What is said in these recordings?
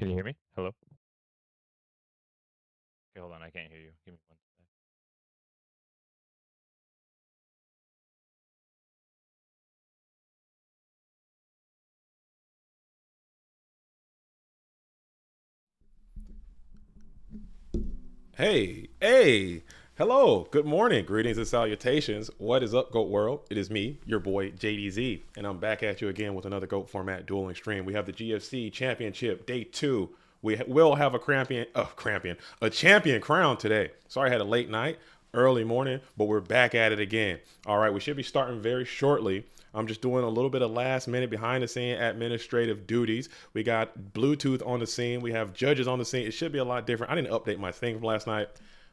Can you hear me? Hello? Okay, hold on. I can't hear you. Give me one sec. Hey, hello, good morning, greetings and salutations. What is up, GOAT World? It is me, your boy JDZ, and I'm back at you again with another GOAT format dueling stream. We have the GFC Championship Day 2. We will have a champion crown today. Sorry, I had a late night, early morning, but we're back at it again. All right, we should be starting very shortly. I'm just doing a little bit of last minute behind the scene administrative duties. We got Bluetooth on the scene. We have judges on the scene. It should be a lot different. I didn't update my thing from last night.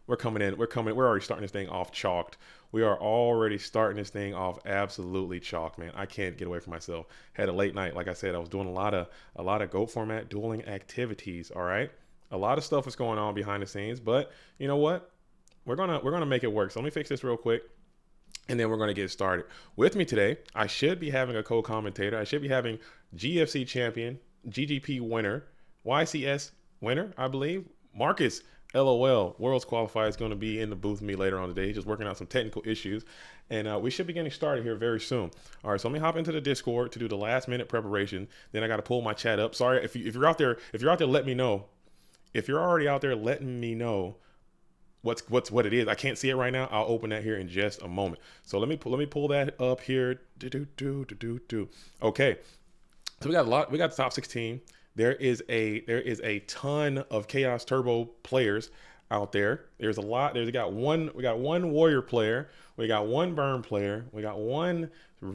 We're coming in. We're coming. We're already starting this thing off chalked. We are already starting this thing off absolutely chalked, man. I can't get away from myself. Had a late night. Like I said, I was doing a lot of GOAT format dueling activities. All right. A lot of stuff is going on behind the scenes, but you know what? We're gonna make it work. So let me fix this real quick and then we're going to get started. With me today, I should be having a co-commentator. I should be having GFC champion, GGP winner, YCS winner, I believe. Marcus, LOL, Worlds Qualifier is going to be in the booth with me later on today. He's just working out some technical issues. And we should be getting started here very soon. All right, so let me hop into the Discord to do the last minute preparation. Then I got to pull my chat up. Sorry, if you're out there, let me know. If you're already out there letting me know what it is. I can't see it right now. I'll open that here in just a moment. So let me pull that up here. Okay. So we got a lot. We got the top 16. There is a ton of Chaos Turbo players out there. There's a lot. We got one Warrior player. We got one Burn player. We got one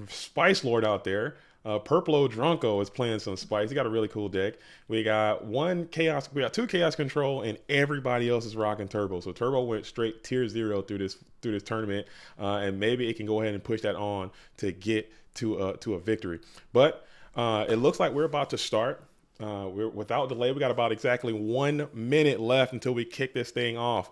Spice Lord out there. Purplo Drunko is playing some Spice. He got a really cool deck. We got one Chaos. We got two Chaos Control, and everybody else is rocking Turbo. So Turbo went straight tier 0 through this tournament, and maybe it can go ahead and push that on to get to a victory. But it looks like we're about to start. We're without delay. We got about exactly 1 minute left until we kick this thing off.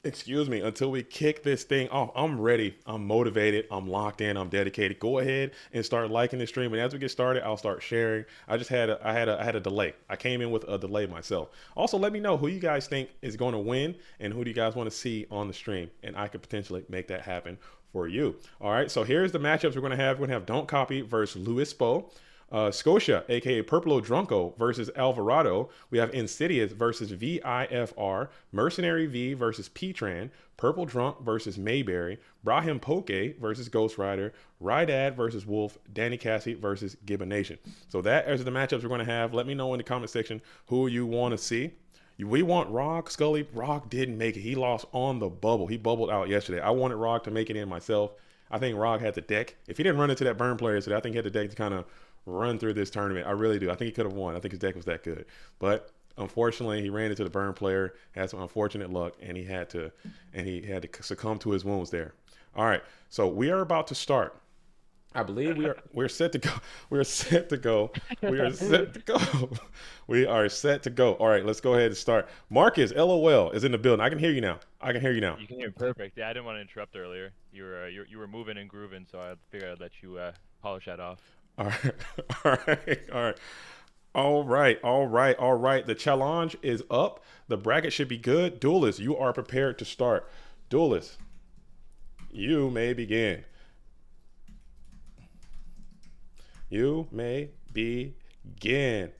Until we kick this thing off. I'm ready. I'm motivated. I'm locked in. I'm dedicated. Go ahead and start liking the stream. And as we get started, I'll start sharing. I had a delay. I came in with a delay myself. Also, let me know who you guys think is going to win and who do you guys want to see on the stream, and I could potentially make that happen for you. All right. So here's the matchups we're going to have. We're going to have Don't Copy versus Louis Spo. Scotia, aka Purplo Drunko versus Alvarado. We have Insidious versus VIFR, Mercenary V versus Petran, Purple Drunk versus Mayberry, Brahim Poke versus Ghost Rider, Rydad versus Wolf, Danny Cassie versus Gibbonation. So that is the matchups we're going to have. Let me know in the comment section who you want to see. We want Rock Scully. Rock didn't make it. He lost on the bubble. He bubbled out yesterday. I wanted Rock to make it in myself. I think Rock had the deck. If he didn't run into that burn player today, I think he had the deck to kind of run through this tournament. I really do. I think he could have won. I think his deck was that good. But unfortunately, he ran into the burn player, had some unfortunate luck, and he had to succumb to his wounds there. All right. So we are about to start. I believe we're set to go. We're set to go. We are set to go. We are set to go. All right, let's go ahead and start. Marcus, LOL, is in the building. I can hear you now. I can hear you now. You can hear me perfect. Yeah, I didn't want to interrupt earlier. You were moving and grooving, so I figured I'd let you polish that off. All right. All right. All right. All right. The challenge is up. The bracket should be good. Duelist, you are prepared to start. Duelist, you may begin. You may begin.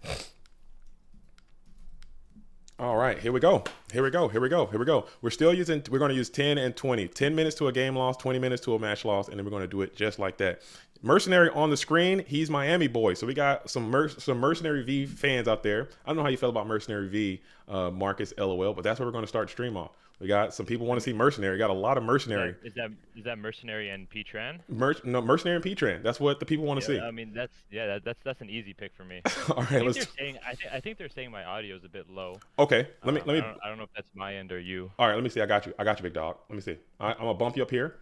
All right, here we go. Here we go. We're going to use 10 and 20. 10 minutes to a game loss, 20 minutes to a match loss, and then we're going to do it just like that. Mercenary on the screen. He's Miami boy. So we got some Mercenary V fans out there. I don't know how you feel about Mercenary V, Marcus, LOL, but that's what we're going to start stream off. We got some people want to see Mercenary. We got a lot of Mercenary. Is that Mercenary and Petran? Mercenary and Petran. That's what the people want to see. I mean, that's an easy pick for me. All right, I think they're saying my audio is a bit low. Okay, let me. I don't know if that's my end or you. All right, let me see. I got you, big dog. Let me see. I'm gonna bump you up here.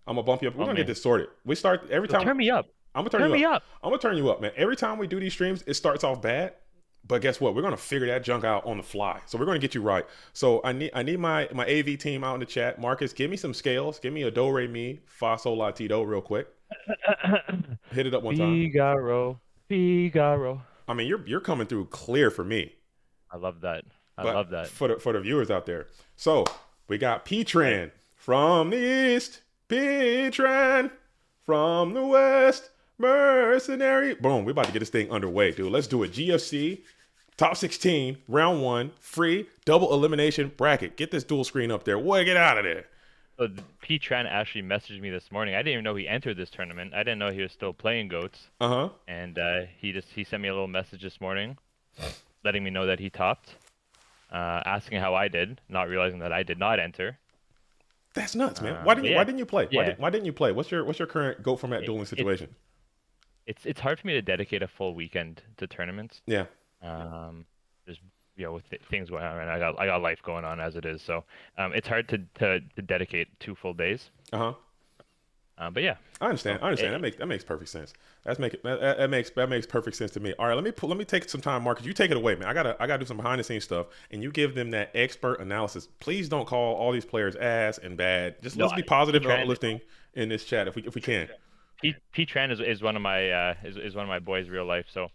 We're gonna get this sorted. We start every time. Turn me up. I'm gonna turn you up. I'm gonna turn you up, man. Every time we do these streams, it starts off bad. But guess what? We're gonna figure that junk out on the fly. So we're gonna get you right. So I need my AV team out in the chat. Marcus, give me some scales. Give me a do re mi fa sol la ti do real quick. Hit it up one time. Figaro. I mean, you're coming through clear for me, I love that. I but love that. for the viewers out there. So we got Right. P-Tran from the east, P-Tran from the west, mercenary. Boom, we about to get this thing underway, dude. Let's do it. GFC top 16, round one, free double elimination bracket. Get this dual screen up there. Boy, get out of there. So P Tran actually messaged me this morning. I didn't even know he entered this tournament. I didn't know he was still playing goats. Uh huh. And he sent me a little message this morning, letting me know that he topped, asking how I did, not realizing that I did not enter. That's nuts, man. But yeah, Why didn't you play? yeah. Why didn't you play? What's your current goat format It, dueling it situation? it's hard for me to dedicate a full weekend to tournaments. Yeah. Um, just with things going on, and I got life going on as it is, so it's hard to dedicate 2 full days. Uh huh. But yeah, I understand. so I understand. That makes perfect sense. That makes perfect sense to me. All right, let me take some time, Marcus. You take it away, man. I gotta do some behind the scenes stuff, and you give them that expert analysis. Please don't call all these players ass and bad. Just no, let's be positive and Tran, uplifting in this chat if we can. P Tran is one of my is one of my boys real life, so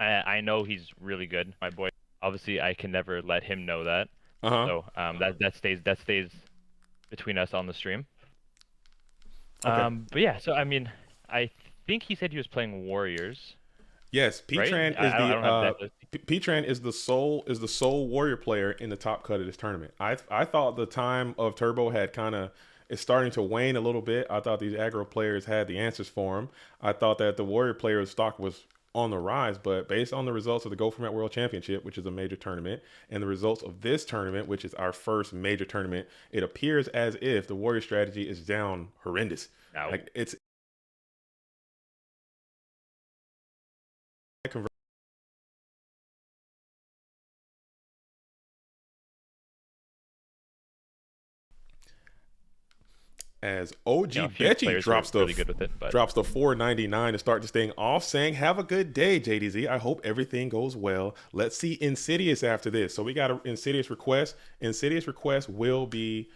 I know he's really good. My boy, obviously, I can never let him know that. Uh huh. So that stays between us on the stream. Okay. But yeah, so I mean, I think he said he was playing Warriors, Yes, right? P-Tran is I don't have the that list. P-Tran is the sole warrior player in the top cut of this tournament. I thought the time of Turbo had kind of is starting to wane a little bit. I thought these aggro players had the answers for him. I thought that the warrior player's stock was on the rise, but based on the results of the Go Format World Championship, which is a major tournament, and the results of this tournament, which is our first major tournament, it appears as if the warrior strategy is down horrendous. No. Like it's as OG A few Betchy players are really good with it, but drops the 499 to start this thing off, saying, "Have a good day, JDZ. I hope everything goes well. Let's see Insidious after this." So we got an Insidious request. Insidious request will be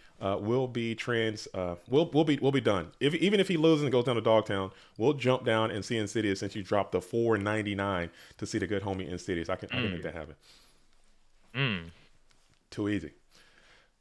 trans. We'll be done. Even if he loses and goes down to Dogtown, we'll jump down and see Insidious since you dropped the 499 to see the good homie Insidious. I can make that happen. Too easy.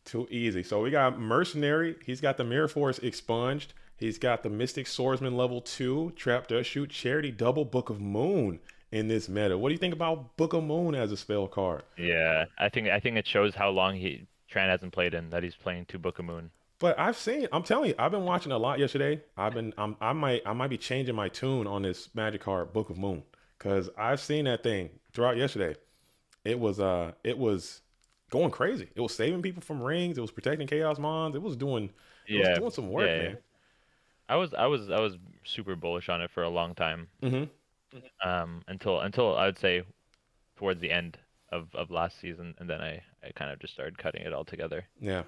Too easy. So we got Mercenary. He's got the Mirror Force expunged. He's got the Mystic Swordsman level 2. Trap does shoot Charity double Book of Moon in this meta. What do you think about Book of Moon as a spell card? yeah, I think it shows how long Tran hasn't played in that he's playing 2 Book of Moon. But I'm telling you, I've been watching a lot yesterday. I might be changing my tune on this Magic card Book of Moon because I've seen that thing throughout yesterday. It was going crazy. It was saving people from rings. It was protecting Chaos Mons. It was doing Yeah, some work, yeah, yeah. man. I was super bullish on it for a long time. Mm-hmm. Until I would say towards the end of last season, and then I kind of just started cutting it all together. Yeah.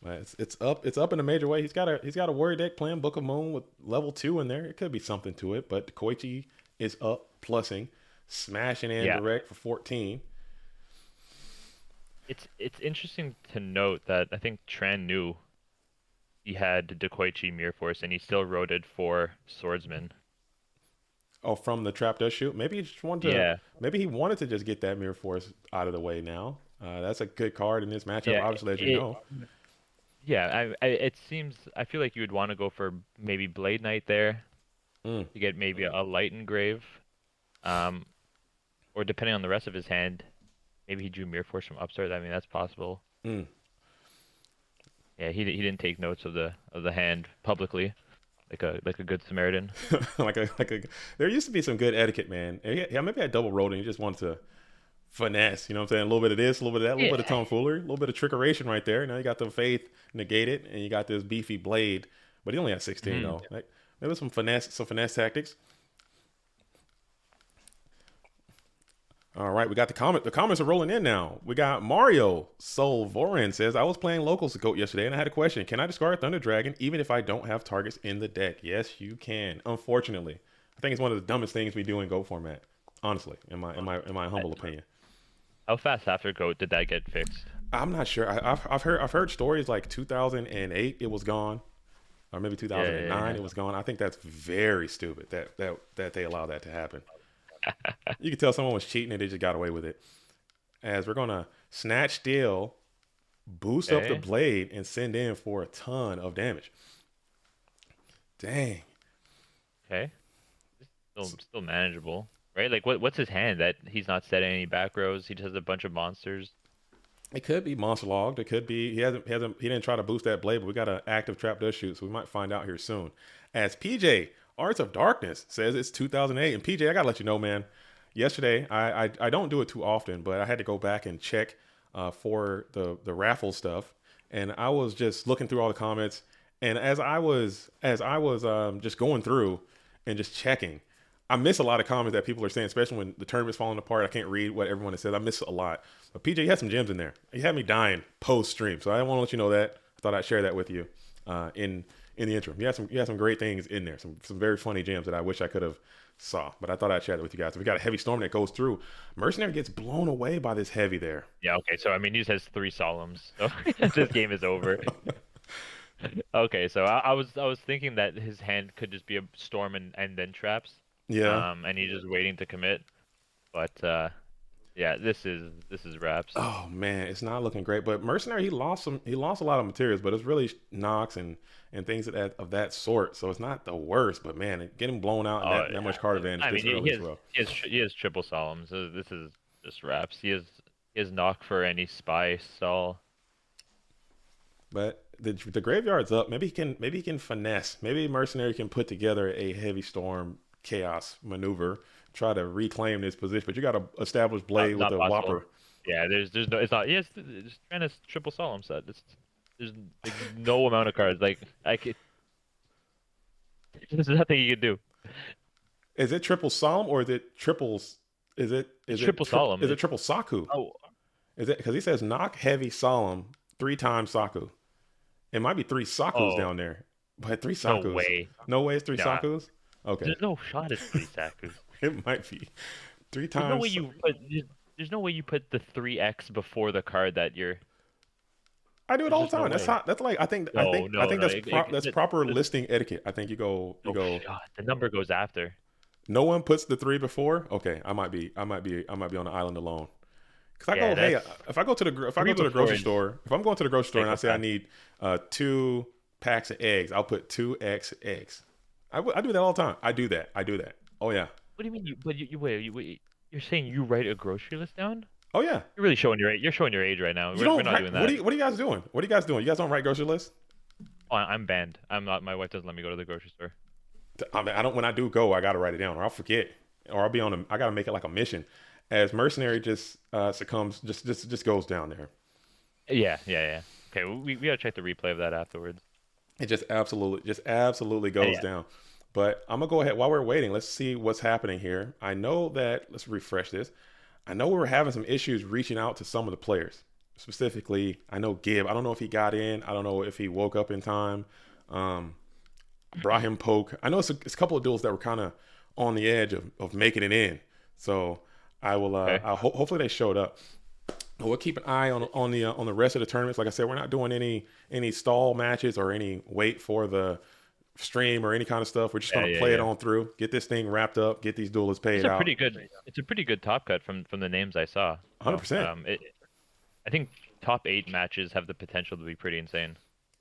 But it's up in a major way. He's got a warrior deck playing Book of Moon with level 2 in there. It could be something to it, but Koichi is up plussing, smashing in Yeah. direct for 14. It's interesting to note that I think Tran knew he had Dekoichi Mirror Force, and he still rotated for Swordsman. Oh, from the trap does shoot. Maybe he just wanted to. Yeah, Maybe he wanted to just get that Mirror Force out of the way now. That's a good card in this matchup, yeah. obviously, as you know. Yeah. It seems I feel like you would want to go for maybe Blade Knight there Mm. to get maybe a light engrave, um, or depending on the rest of his hand, maybe he drew Mirror Force from Upstart. I mean, that's possible. Mm. Yeah, he didn't take notes of the hand publicly, like a good Samaritan. There used to be some good etiquette, man. Yeah, maybe I double rolled and he just wanted to finesse. You know what I'm saying? A little bit of this, a little bit of that, a little bit of Yeah. tomfoolery, a little bit of trickeration right there. Now you got the faith negated, and you got this beefy blade, but he only had 16 though. Like maybe some finesse tactics. All right, we got the comment. The comments are rolling in now. We got Mario Solvorin says, "I was playing locals to GOAT yesterday, and I had a question. Can I discard Thunder Dragon even if I don't have targets in the deck?" Yes, you can. Unfortunately, I think it's one of the dumbest things we do in GOAT format. Honestly, in my humble opinion. How fast after GOAT did that get fixed? I'm not sure. I've heard stories like 2008 it was gone, or maybe Yeah, yeah, 2009 yeah. it was gone. I think that's very stupid that they allow that to happen. You could tell someone was cheating and they just got away with it. As we're gonna snatch steal, boost up the Okay. blade, and send in for a ton of damage. Dang. Okay. Still manageable, right? Like what's his hand that he's not setting any back rows? He just has a bunch of monsters. It could be monster logged. It could be he didn't try to boost that blade, but we got an active trap does shoot, so we might find out here soon. As PJ Arts of Darkness says it's 2008, and PJ, I gotta let you know, man. Yesterday, I don't do it too often, but I had to go back and check for the raffle stuff, and I was just looking through all the comments, and as I was just going through and just checking, I miss a lot of comments that people are saying, especially when the tournament's falling apart. I can't read what everyone has said. I miss a lot. But PJ, you had some gems in there. You had me dying post stream, so I want to let you know that. I thought I'd share that with you in the interim. You had some great things in there. Some very funny gems that I wish I could have saw. But I thought I'd share that with you guys. So we got a heavy storm that goes through. Mercenary gets blown away by this heavy there. Yeah. Okay. So I mean, he just has 3 solemns, so this game is over. Okay. So I was thinking that his hand could just be a storm and then traps. Yeah. And he's just waiting to commit. But yeah, this is wraps. Oh man, it's not looking great. But Mercenary, he lost a lot of materials, but it's really Nox and things of that sort. So it's not the worst, but man, getting blown out and that much card advantage I this mean, early as well. he has triple solemns. So this is just wraps. He has knock for any spy stall. But the graveyard's up. Maybe he can finesse. Maybe Mercenary can put together a heavy storm chaos maneuver, try to reclaim this position. But you got to establish blade with Not the possible. whopper. Yeah, there's no, it's not. Yes, it's trying to triple solemn set. There's like, no amount of cards. Like I could. There's nothing you can do. Is it triple solemn or is it triples? Is it Triple solemn. Is it triple saku? Oh, Is it because he says knock heavy solemn 3 times saku? It might be 3 sakus oh, down there, but 3 no sakus. way. No way it's 3 Nah, sakus. Okay, there's no shot at 3 Sakus. it might be 3 There's no way times. you put. There's no way you put the 3x before the card that you're. I do it There's all just the no time. That's way. how. That's like I think. I No, think. I no, think no. that's proper listing etiquette. I think you go. You Oh go. God, the number goes after. No one puts the 3 before. Okay, I might be on the island alone. Cause I Yeah, go, hey, that's if I go to the 3 grocery before is store, if I'm going to the grocery store and I take say I time. need 2 packs of eggs, I'll put 2x eggs. I do that all the time. I do that. Oh yeah. What do you mean? Wait. You're saying you write a grocery list down? Oh yeah. You're really showing your age. You're showing your age right now. You We're don't not write, doing what that. are you guys doing? What are you guys doing? You guys don't write grocery lists? Oh, I'm banned. I'm not. My wife doesn't let me go to the grocery store. I mean, I don't. When I do go, I gotta write it down, or I'll forget, or I'll be on. I gotta make it like a mission. As Mercenary just succumbs, just goes down there. Yeah. Okay, we gotta check the replay of that afterwards. It just absolutely goes Yeah. down. But I'm gonna go ahead while we're waiting. Let's see what's happening here. I know that. Let's refresh this. I know we were having some issues reaching out to some of the players. Specifically, I know Gib. I don't know if he got in. I don't know if he woke up in time. Um, Brahim Poke. I know it's a couple of duels that were kind of on the edge of making it in. So I will. Okay. Hopefully they showed up. We'll keep an eye on the rest of the tournaments. Like I said, we're not doing any stall matches or any wait for the stream or any kind of stuff. We're just gonna play it on through, get this thing wrapped up, get these duelists paid out. It's a pretty good top cut from the names I saw. So, 100%. I think top 8 matches have the potential to be pretty insane.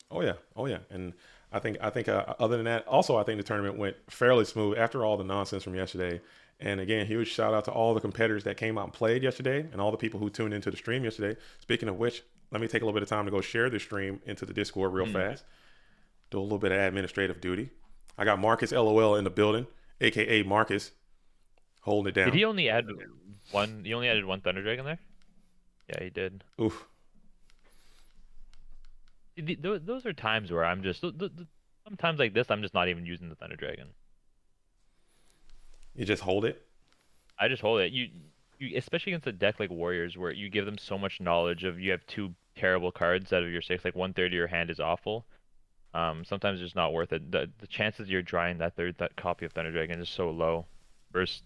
Oh yeah. And I think other than that, also I think the tournament went fairly smooth after all the nonsense from yesterday. And again, huge shout out to all the competitors that came out and played yesterday, and all the people who tuned into the stream yesterday. Speaking of which, let me take a little bit of time to go share the stream into the Discord real fast. Do a little bit of administrative duty. I got Marcus LOL in the building, aka Marcus, holding it down. Did he only add one? He only added one Thunder Dragon there. Yeah, he did. Oof. Those are times where I'm just sometimes like this. I'm just not even using the Thunder Dragon. You just hold it. I just hold it. You especially against a deck like Warriors, where you give them so much knowledge of you have 2 terrible cards out of your 6. Like 1/3 of your hand is awful. Sometimes it's not worth it. The chances you're drawing that copy of Thunder Dragon is so low, versus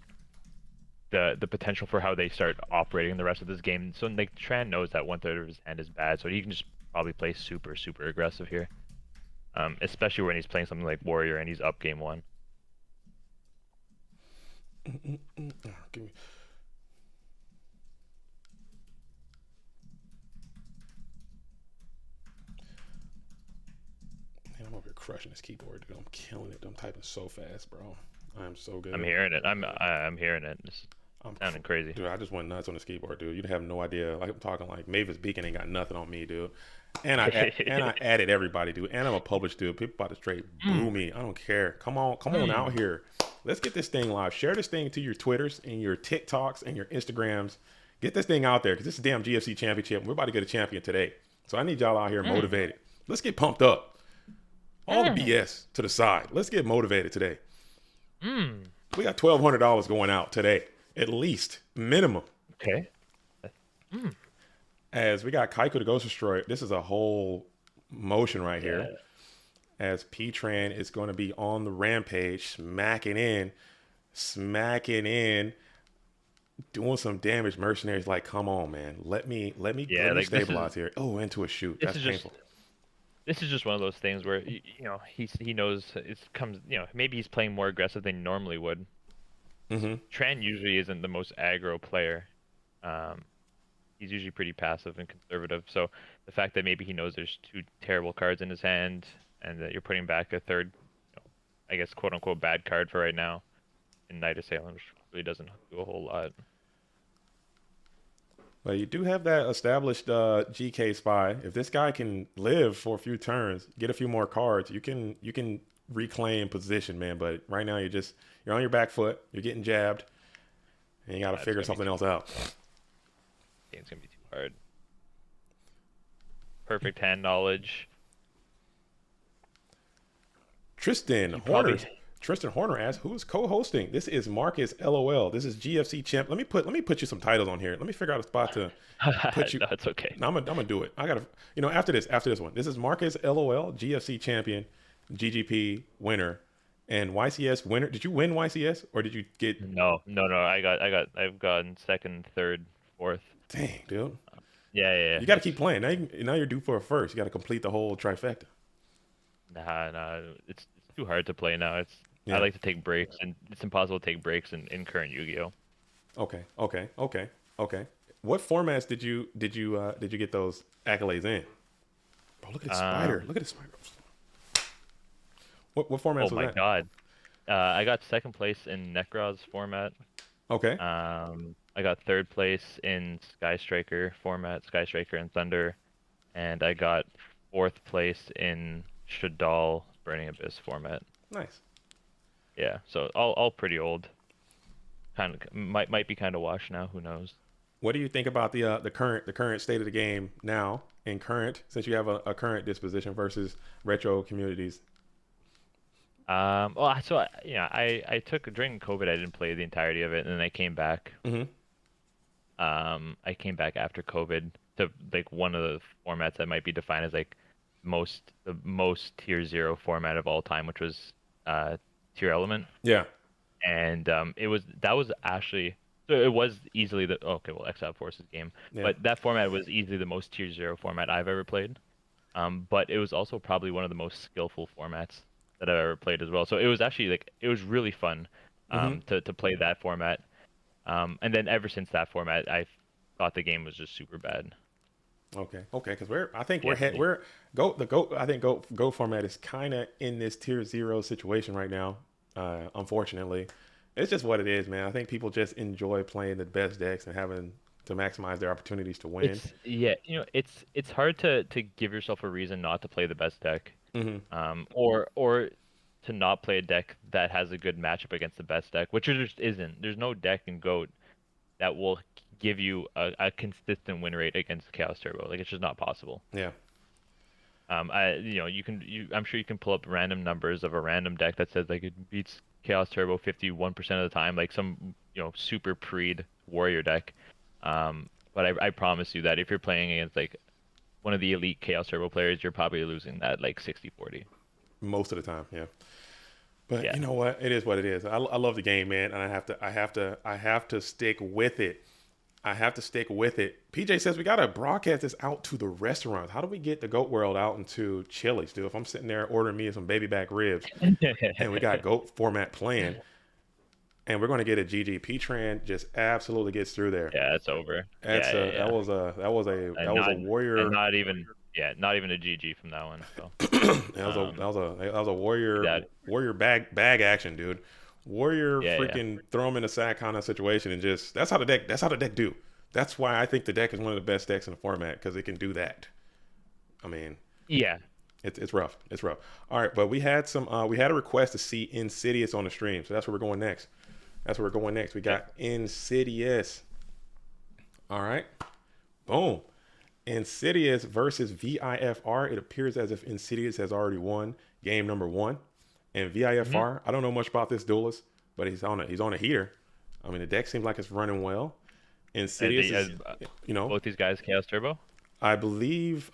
the potential for how they start operating the rest of this game. So like Tran knows that 1/3 of his hand is bad, so he can just probably play super aggressive here. Especially when he's playing something like Warrior and he's up game 1. Give crushing this keyboard, dude. I'm killing it. I'm typing so fast, bro. I'm so I'm good. hearing it. I'm hearing it. It's sounding crazy. Dude, I just went nuts on this keyboard, dude. You'd have no idea. Like I'm talking like Mavis Beacon ain't got nothing on me, dude. And I added everybody, dude. And I'm a published dude. People about to straight boo me. I don't care. Come on out here. Let's get this thing live. Share this thing to your Twitters and your TikToks and your Instagrams. Get this thing out there because this is damn GFC championship. We're about to get a champion today. So I need y'all out here motivated. Let's get pumped up. All the BS to the side. Let's get motivated today. We got $1,200 going out today, at least minimum. Okay. As we got Kaiko the Ghost Destroyer. This is a whole motion right here. As P-Tran is going to be on the rampage, smacking in, doing some damage. Mercenaries like, come on, man. Let me stabilize here. Oh, into a shoot. That's painful. This is just one of those things where he knows it comes. Maybe he's playing more aggressive than he normally would. Tran usually isn't the most aggro player. He's usually pretty passive and conservative. So the fact that maybe he knows there's two terrible cards in his hand and that you're putting back a third, I guess quote unquote bad card for right now in Night Assailant, which really doesn't do a whole lot. But you do have that established GK spy. If this guy can live for a few turns, get a few more cards, you can reclaim position, man. But right now you're on your back foot. You're getting jabbed, and you got to figure something else out. It's gonna be too hard. Perfect hand knowledge. Tristan Horner asks, who's co-hosting? This is Marcus LOL. This is GFC champ. Let me put you some titles on here. Let me figure out a spot to put you. No, it's okay. No, I'm gonna do it. I gotta, after this one. This is Marcus LOL, GFC champion, GGP winner, and YCS winner. Did you win YCS or did you get? No. I've gotten second, third, fourth. Dang, dude. Yeah. You got to keep playing. Now you're due for a first. You got to complete the whole trifecta. Nah. It's too hard to play now. I like to take breaks, and it's impossible to take breaks in current Yu-Gi-Oh. Okay. What formats did you get those accolades in? Bro, look at this spider. Look at this spider. What formats was that? Oh my god. I got second place in Necroz's format. Okay. I got third place in Sky Striker format, Sky Striker and Thunder, and I got fourth place in Shadal Burning Abyss format. Nice. Yeah, so all pretty old. Kind of might be kind of washed now. Who knows? What do you think about the current state of the game now? In current, since you have a current disposition versus retro communities. Well, so I took during COVID. I didn't play the entirety of it, and then I came back. I came back after COVID to like one of the formats that might be defined as like the most tier 0 format of all time, which was tier element. Yeah. And it was actually, so it was easily Exile Forces game, but that format was easily the most tier 0 format I've ever played. But it was also probably one of the most skillful formats that I've ever played as well. So it was actually it was really fun to play that format. And then ever since that format, I thought the game was just super bad. Okay, because Go format is kind of in this tier 0 situation right now. Unfortunately, it's just what it is, man. I think people just enjoy playing the best decks and having to maximize their opportunities to win. It's hard to give yourself a reason not to play the best deck, or to not play a deck that has a good matchup against the best deck, which there just isn't. There's no deck in GOAT that will give you a consistent win rate against Chaos Turbo. Like, it's just not possible. Yeah. I'm sure you can pull up random numbers of a random deck that says like it beats Chaos Turbo 51% of the time, like some super preed warrior deck. But I promise you that if you're playing against like one of the elite Chaos Turbo players, you're probably losing that like 60-40. Most of the time, yeah. But you know what? It is what it is. I love the game, man, and I have to stick with it. I have to stick with it. PJ says we gotta broadcast this out to the restaurants. How do we get the Goat World out into Chili's, dude? If I'm sitting there ordering me some baby back ribs, and we got Goat format playing, and we're gonna get a GG. P-Tran just absolutely gets through there. Yeah, it's over. That was a warrior. Yeah, not even a GG from that one. So, That was a um, warrior that bag action, dude. Warrior yeah, yeah, freaking throw him in a sack kind of situation and just that's how the deck do. That's why I think the deck is one of the best decks in the format because it can do that. I mean, yeah. it's rough. It's rough. All right, but we had a request to see Insidious on the stream, so that's where we're going next. That's where we're going next. We Okay. got Insidious. All right, boom. Insidious versus VIFR. It appears as if Insidious has already won game number one. And hmm VIFR, I don't know much about this duelist, but he's on a heater. I mean, the deck seems like it's running well. Insidious They, is, you know, both these guys Chaos Turbo. I believe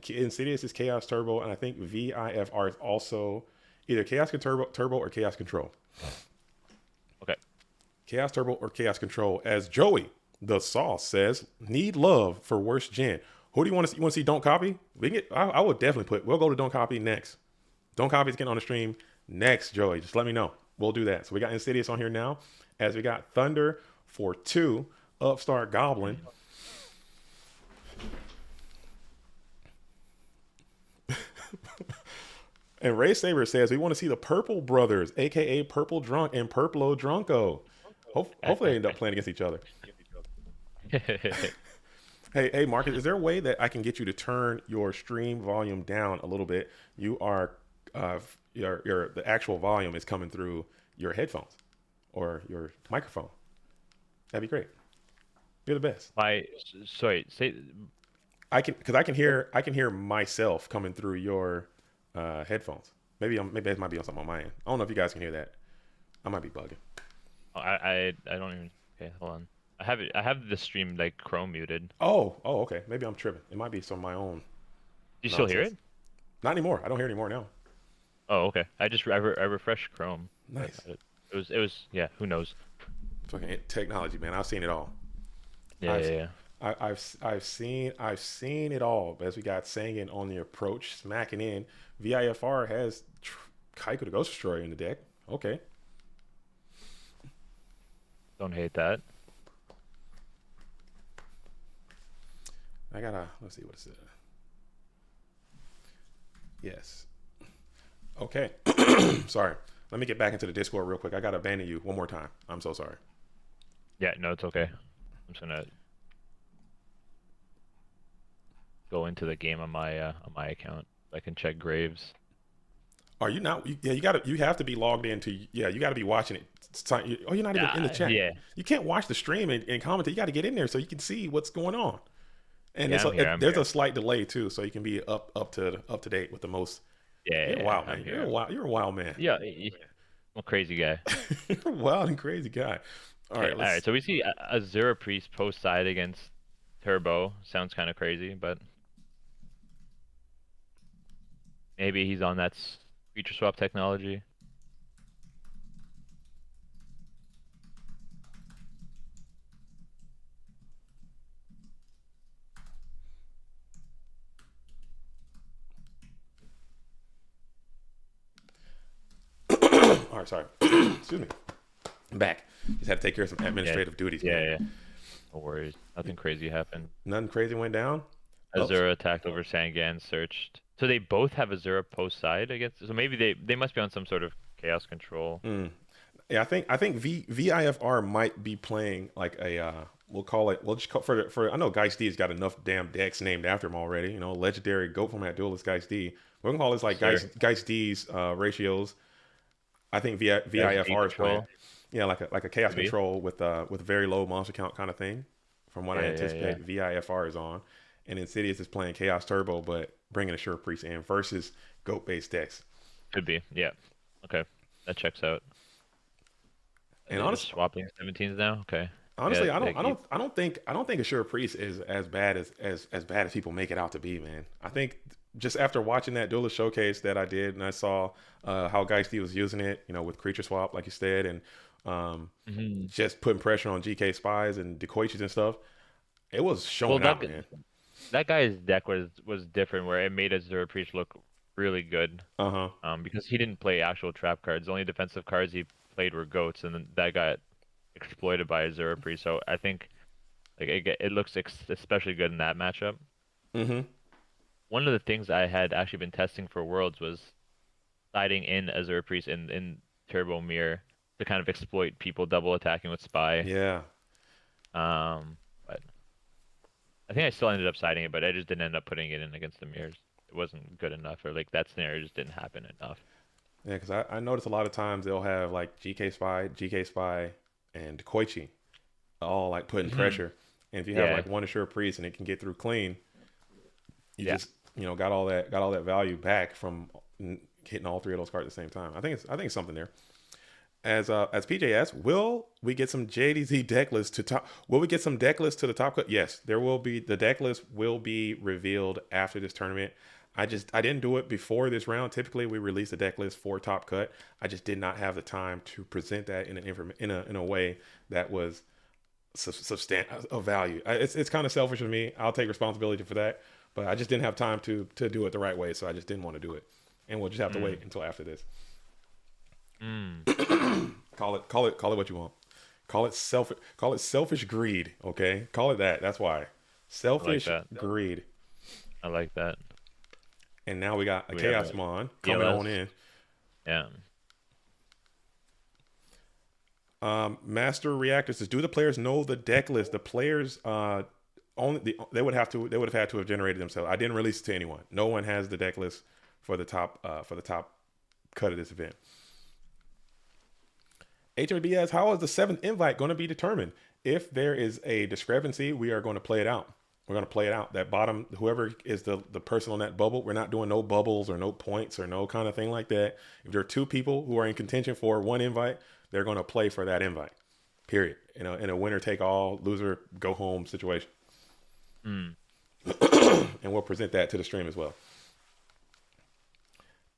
Insidious is Chaos Turbo, and I think VIFR is also either Turbo or Chaos Control. Okay. Chaos Turbo or Chaos Control. As Joey, the sauce, says, need love for worst gen. Who do you want to see? You want to see Don't Copy? We can get, I would definitely we'll go to Don't Copy next. Don't Copy is getting on the stream next, Joey. Just let me know. We'll do that. So we got Insidious on here now, as we got Thunder for 2, Upstart Goblin. And Ray Saber says, we want to see the Purple Brothers, aka Purple Drunk and Purplo Drunko. Hopefully they end up playing against each other. Hey, Marcus, is there a way that I can get you to turn your stream volume down a little bit? You are, the actual volume is coming through your headphones or your microphone. That'd be great. You're the best. Sorry, say Because I can hear myself coming through your headphones. Maybe it might be on something on my end. I don't know if you guys can hear that. I might be bugging. I don't even. Okay, hold on. I have the stream like Chrome muted. Oh, okay. Maybe I'm tripping. It might be some of my own Do you still hear nonsense. it? Not anymore. I don't hear it anymore now. Oh, okay. I refreshed Chrome. Nice. It was yeah. Who knows? Fucking technology, man. I've seen it all. Yeah, I've yeah, yeah. I've seen it all. As we got Sangan on the approach, smacking in. VIFR has Kaiko the Ghost Destroyer in the deck. Okay. Don't hate that. Let's see what it says. Yes. Okay. Sorry. Let me get back into the Discord real quick. I gotta abandon you one more time. I'm so sorry. Yeah, no, it's okay. I'm just gonna go into the game on my account. I can check Graves. Are you not? Yeah, you have to be logged into. Yeah, you got to be watching it. Oh, you're not even in the chat. Yeah, You can't watch the stream and comment. You got to get in there so you can see what's going on. And yeah. I'm there's here. a slight delay too, so you can be up to date with the most. Yeah, You're yeah, a yeah, wild I'm man. here. You're a wild man. Yeah, I'm a crazy guy. You're a wild and crazy guy. All Okay, right, all right. let's. So we see Azura Priest post side against Turbo. Sounds kind of crazy, but maybe he's on that creature swap technology. All right, sorry. Excuse me. I'm back. Just had to take care of some Yeah, administrative duties, yeah, man. yeah. No worries. Nothing crazy happened. Nothing crazy went down. Oops. Azura attacked over Sangan, searched. So they both have Azura post side, I guess. So maybe they must be on some sort of chaos control. Yeah, I think VIFR might be playing like a we'll just call for I know Geist D's got enough damn decks named after him already. You know, legendary GOAT format duelist Geist D. We're gonna call this like Sure. Geist D's ratios. I think Guys, D VIFR is playing. control. Yeah, like a chaos Maybe. control with very low monster count kind of thing. From what I Yeah, yeah, yeah. anticipate, VIFR is on, and Insidious is playing Chaos Turbo, but bringing a Sure Priest in versus GOAT based decks. Could be. Yeah. Okay. That checks out. And They're just honestly, swapping 17s now. Okay. Yeah. Honestly, I don't think Assure Priest is as bad as bad as people make it out to be, man. I think just after watching that duelist showcase that I did, and I saw how Geisty was using it, with creature swap, like you said, and Mhm. just putting pressure on GK spies and decoiches and stuff, it was Well, showing out, man. that guy's deck was different, where it made Azure Priest look really good. Uh huh. Because he didn't play actual trap cards. The only defensive cards he played were goats, and then that got exploited by Azure Priest. So I think like it looks especially good in that matchup. Mm-hmm. one of the things I had actually been testing for Worlds was siding in Azure Priest in Turbo Mirror to kind of exploit people double attacking with Spy. Yeah. But I think I still ended up siding it, but I just didn't end up putting it in against the mirrors. It wasn't good enough, or like that scenario just didn't happen enough. Yeah, because I notice a lot of times they'll have like GK Spy, and Koichi all like putting Hmm. pressure. And if you have Yeah, like one Assure Priest and it can get through clean, you yeah. just got all that value back from hitting all three of those cards at the same time. I think it's something there. As PJS, will we get some JDZ deck list to top? Will we get some deck list to the top cut? Yes, there will be. The deck list will be revealed after this tournament. I didn't do it before this round. Typically, we release the deck list for top cut. I just did not have the time to present that in a way that was substantial of value. It's kind of selfish of me. I'll take responsibility for that, but I just didn't have time to do it the right way, so I just didn't want to do it. And we'll just have to wait Mm. until after this. Mm. Call it what you want. Call it selfish greed, okay? Call it that. That's why. I like Selfish that. greed. I like that. And now we got a We have Chaos a Mon coming ELS. on in. Yeah. Master Reactor says, do the players know the deck list? The players they would have had to have generated themselves. I didn't release it to anyone. No one has the deck list for the top cut of this event. HRBS, how is the seventh invite going to be determined? If there is a discrepancy, we are going to play it out. We're going to play it out. That bottom, whoever is the person on that bubble, we're not doing no bubbles or no points or no kind of thing like that. If there are two people who are in contention for one invite, they're going to play for that invite. Period. In a winner take all, loser go home situation. Mm. And we'll present that to the stream as well.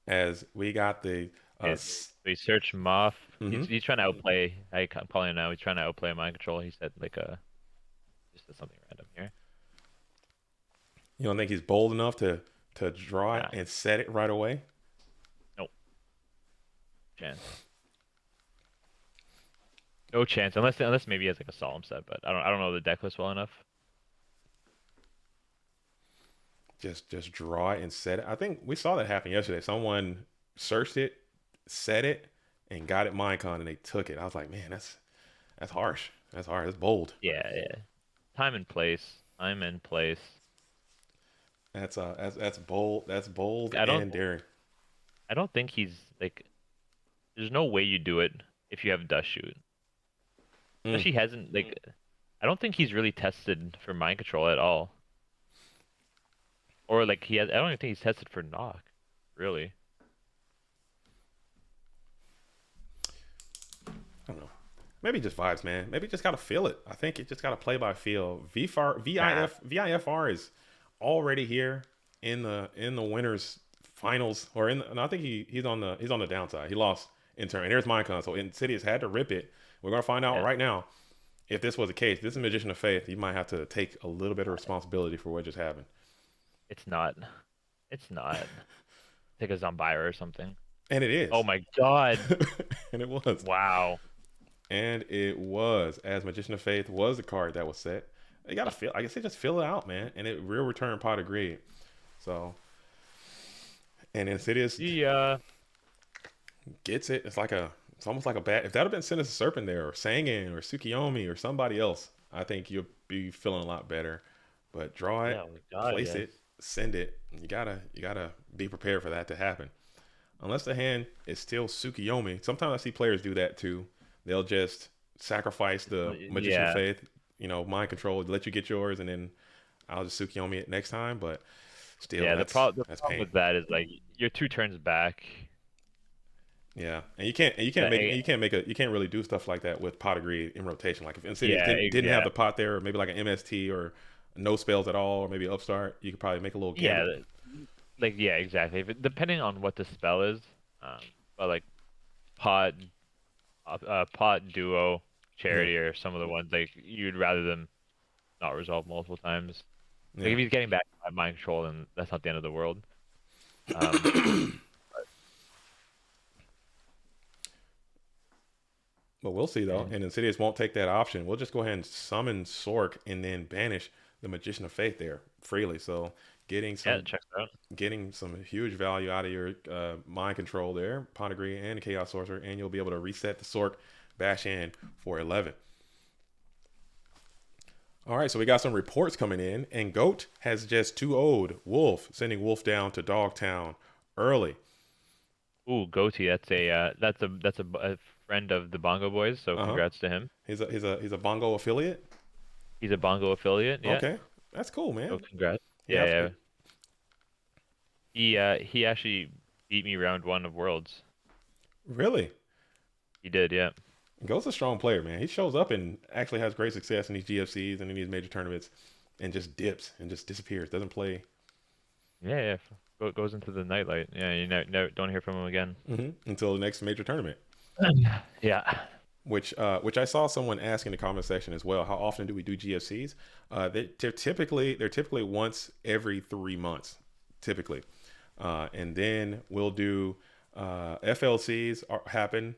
As we got the Yeah. We search Moth. mm-hmm. He's trying to outplay. I'm calling him now. He's trying to outplay mind control. He said like just said something random here. You don't think he's bold enough to draw it Nah. and set it right away? Nope. Chance. No chance. Unless maybe he has like a solemn set, but I don't know the deck list well enough. Just draw it and set it. I think we saw that happen yesterday. Someone searched it, set it, and got it Minecon, and they took it. I was like, man, that's harsh. That's hard. That's bold. Yeah, yeah. Time and place. Time and place. That's bold. That's bold I don't and daring. I don't think he's like there's no way you do it if you have dust shoot. Mm. Especially he hasn't like I don't think he's really tested for mind control at all. Or like he has I don't even think he's tested for knock, really. I don't know. Maybe just vibes, man. Maybe just gotta feel it. I think it just gotta play by feel. Nah. VIFR is already here in the winners finals, or in the, no, I think he's on the downside. He lost in turn. And here's Minecon. So Insidious had to rip it. We're gonna find out Yeah. right now if this was the case. This is Magician of Faith. He might have to take a little bit of responsibility for what just happened. It's not. It's not. Take a Zombira or something. And it Oh is. my God. And it was. Wow. And it was. As Magician of Faith was the card that was set. You gotta feel. I guess they just feel it out, man. And it real return pot of greed. So, and Insidious Yeah. gets it. It's almost like a bad. If that had been Sinister Serpent there, or Sangan, or Tsukiyomi, or somebody else, I think you'll be feeling a lot better. But draw it, Yeah, oh my God, place yes. it, send it. You gotta be prepared for that to happen. Unless the hand is still Tsukiyomi. Sometimes I see players do that too. They'll just sacrifice the Magician of Yeah. Faith, mind control, let you get yours, and then I'll just Tsukiyomi it next time. But still, Yeah, the that's problem pain. with that is like you're two turns back. Yeah, and you can't really do stuff like that with pot of greed in rotation. Like if Insidious didn't have Yeah, the pot there, or maybe like an MST or no spells at all, or maybe Upstart, you could probably make a little yeah, gamble. like yeah, exactly. Depending on what the spell is, um, but like pot, pot duo, Yeah, charity, or some of the ones like you'd rather them not resolve multiple times. Like yeah. if he's getting back by mind control, then that's not the end of the world. Um, But we'll see though. and And Insidious won't take that option. We'll just go ahead and summon Sork and then banish. the Magician of Faith there freely. So getting Yeah, some check it out. getting some huge value out of your mind control there, Pot Degree and Chaos Sorcerer, and you'll be able to reset the Sork Bash in for 11. All right, so we got some reports coming in, and Goat has just 2-0'd Wolf, sending Wolf down to Dogtown early. Ooh, Goatee. That's a friend of the Bongo Boys. So Uh huh. congrats to him. He's a Bongo affiliate. He's a Bongo affiliate. Yeah. Okay, that's cool, So man. congrats. Yeah, Yeah, yeah. He actually beat me round one of Worlds. really. He did. Yeah. Goat's a strong player, man. He shows up and actually has great success in these GFCs and in these major tournaments, and just dips and just disappears. Doesn't play Yeah, yeah. Goes into the nightlight. Yeah, you don't hear from him again. until the next major tournament. Yeah. Which I saw someone ask in the comment section as well. How often do we do GFCs? They're typically once every 3 months, typically, and then we'll do FLCs happen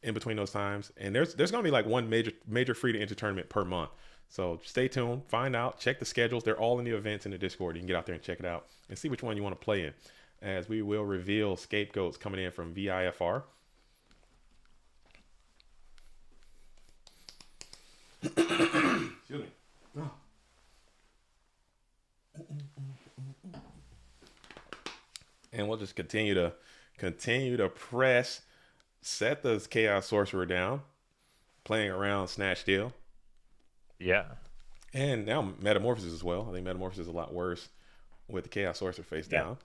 in between those times, and there's going to be like one major free to enter tournament per month. So stay tuned, find out, check the schedules. They're all in the events in the Discord. You can get out there and check it out and see which one you want to play in, as we will reveal scapegoats coming in from VIFR. Excuse me. Oh. And we'll just continue to press, set the Chaos Sorcerer down, playing around Snatch Steal, Yeah. and now Metamorphosis as well. I think Metamorphosis is a lot worse with the Chaos Sorcerer face Yeah. down.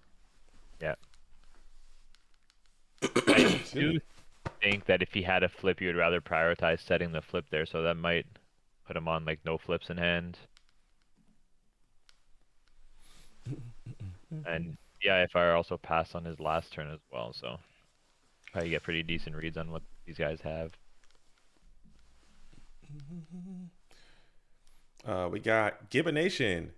Yeah. I Excuse me. do think that if he had a flip, you would rather prioritize setting the flip there, so that might put him on like no flips in hand. And yeah, if I also passed on his last turn as well, so probably get pretty decent reads on what these guys have. We got Gibbonation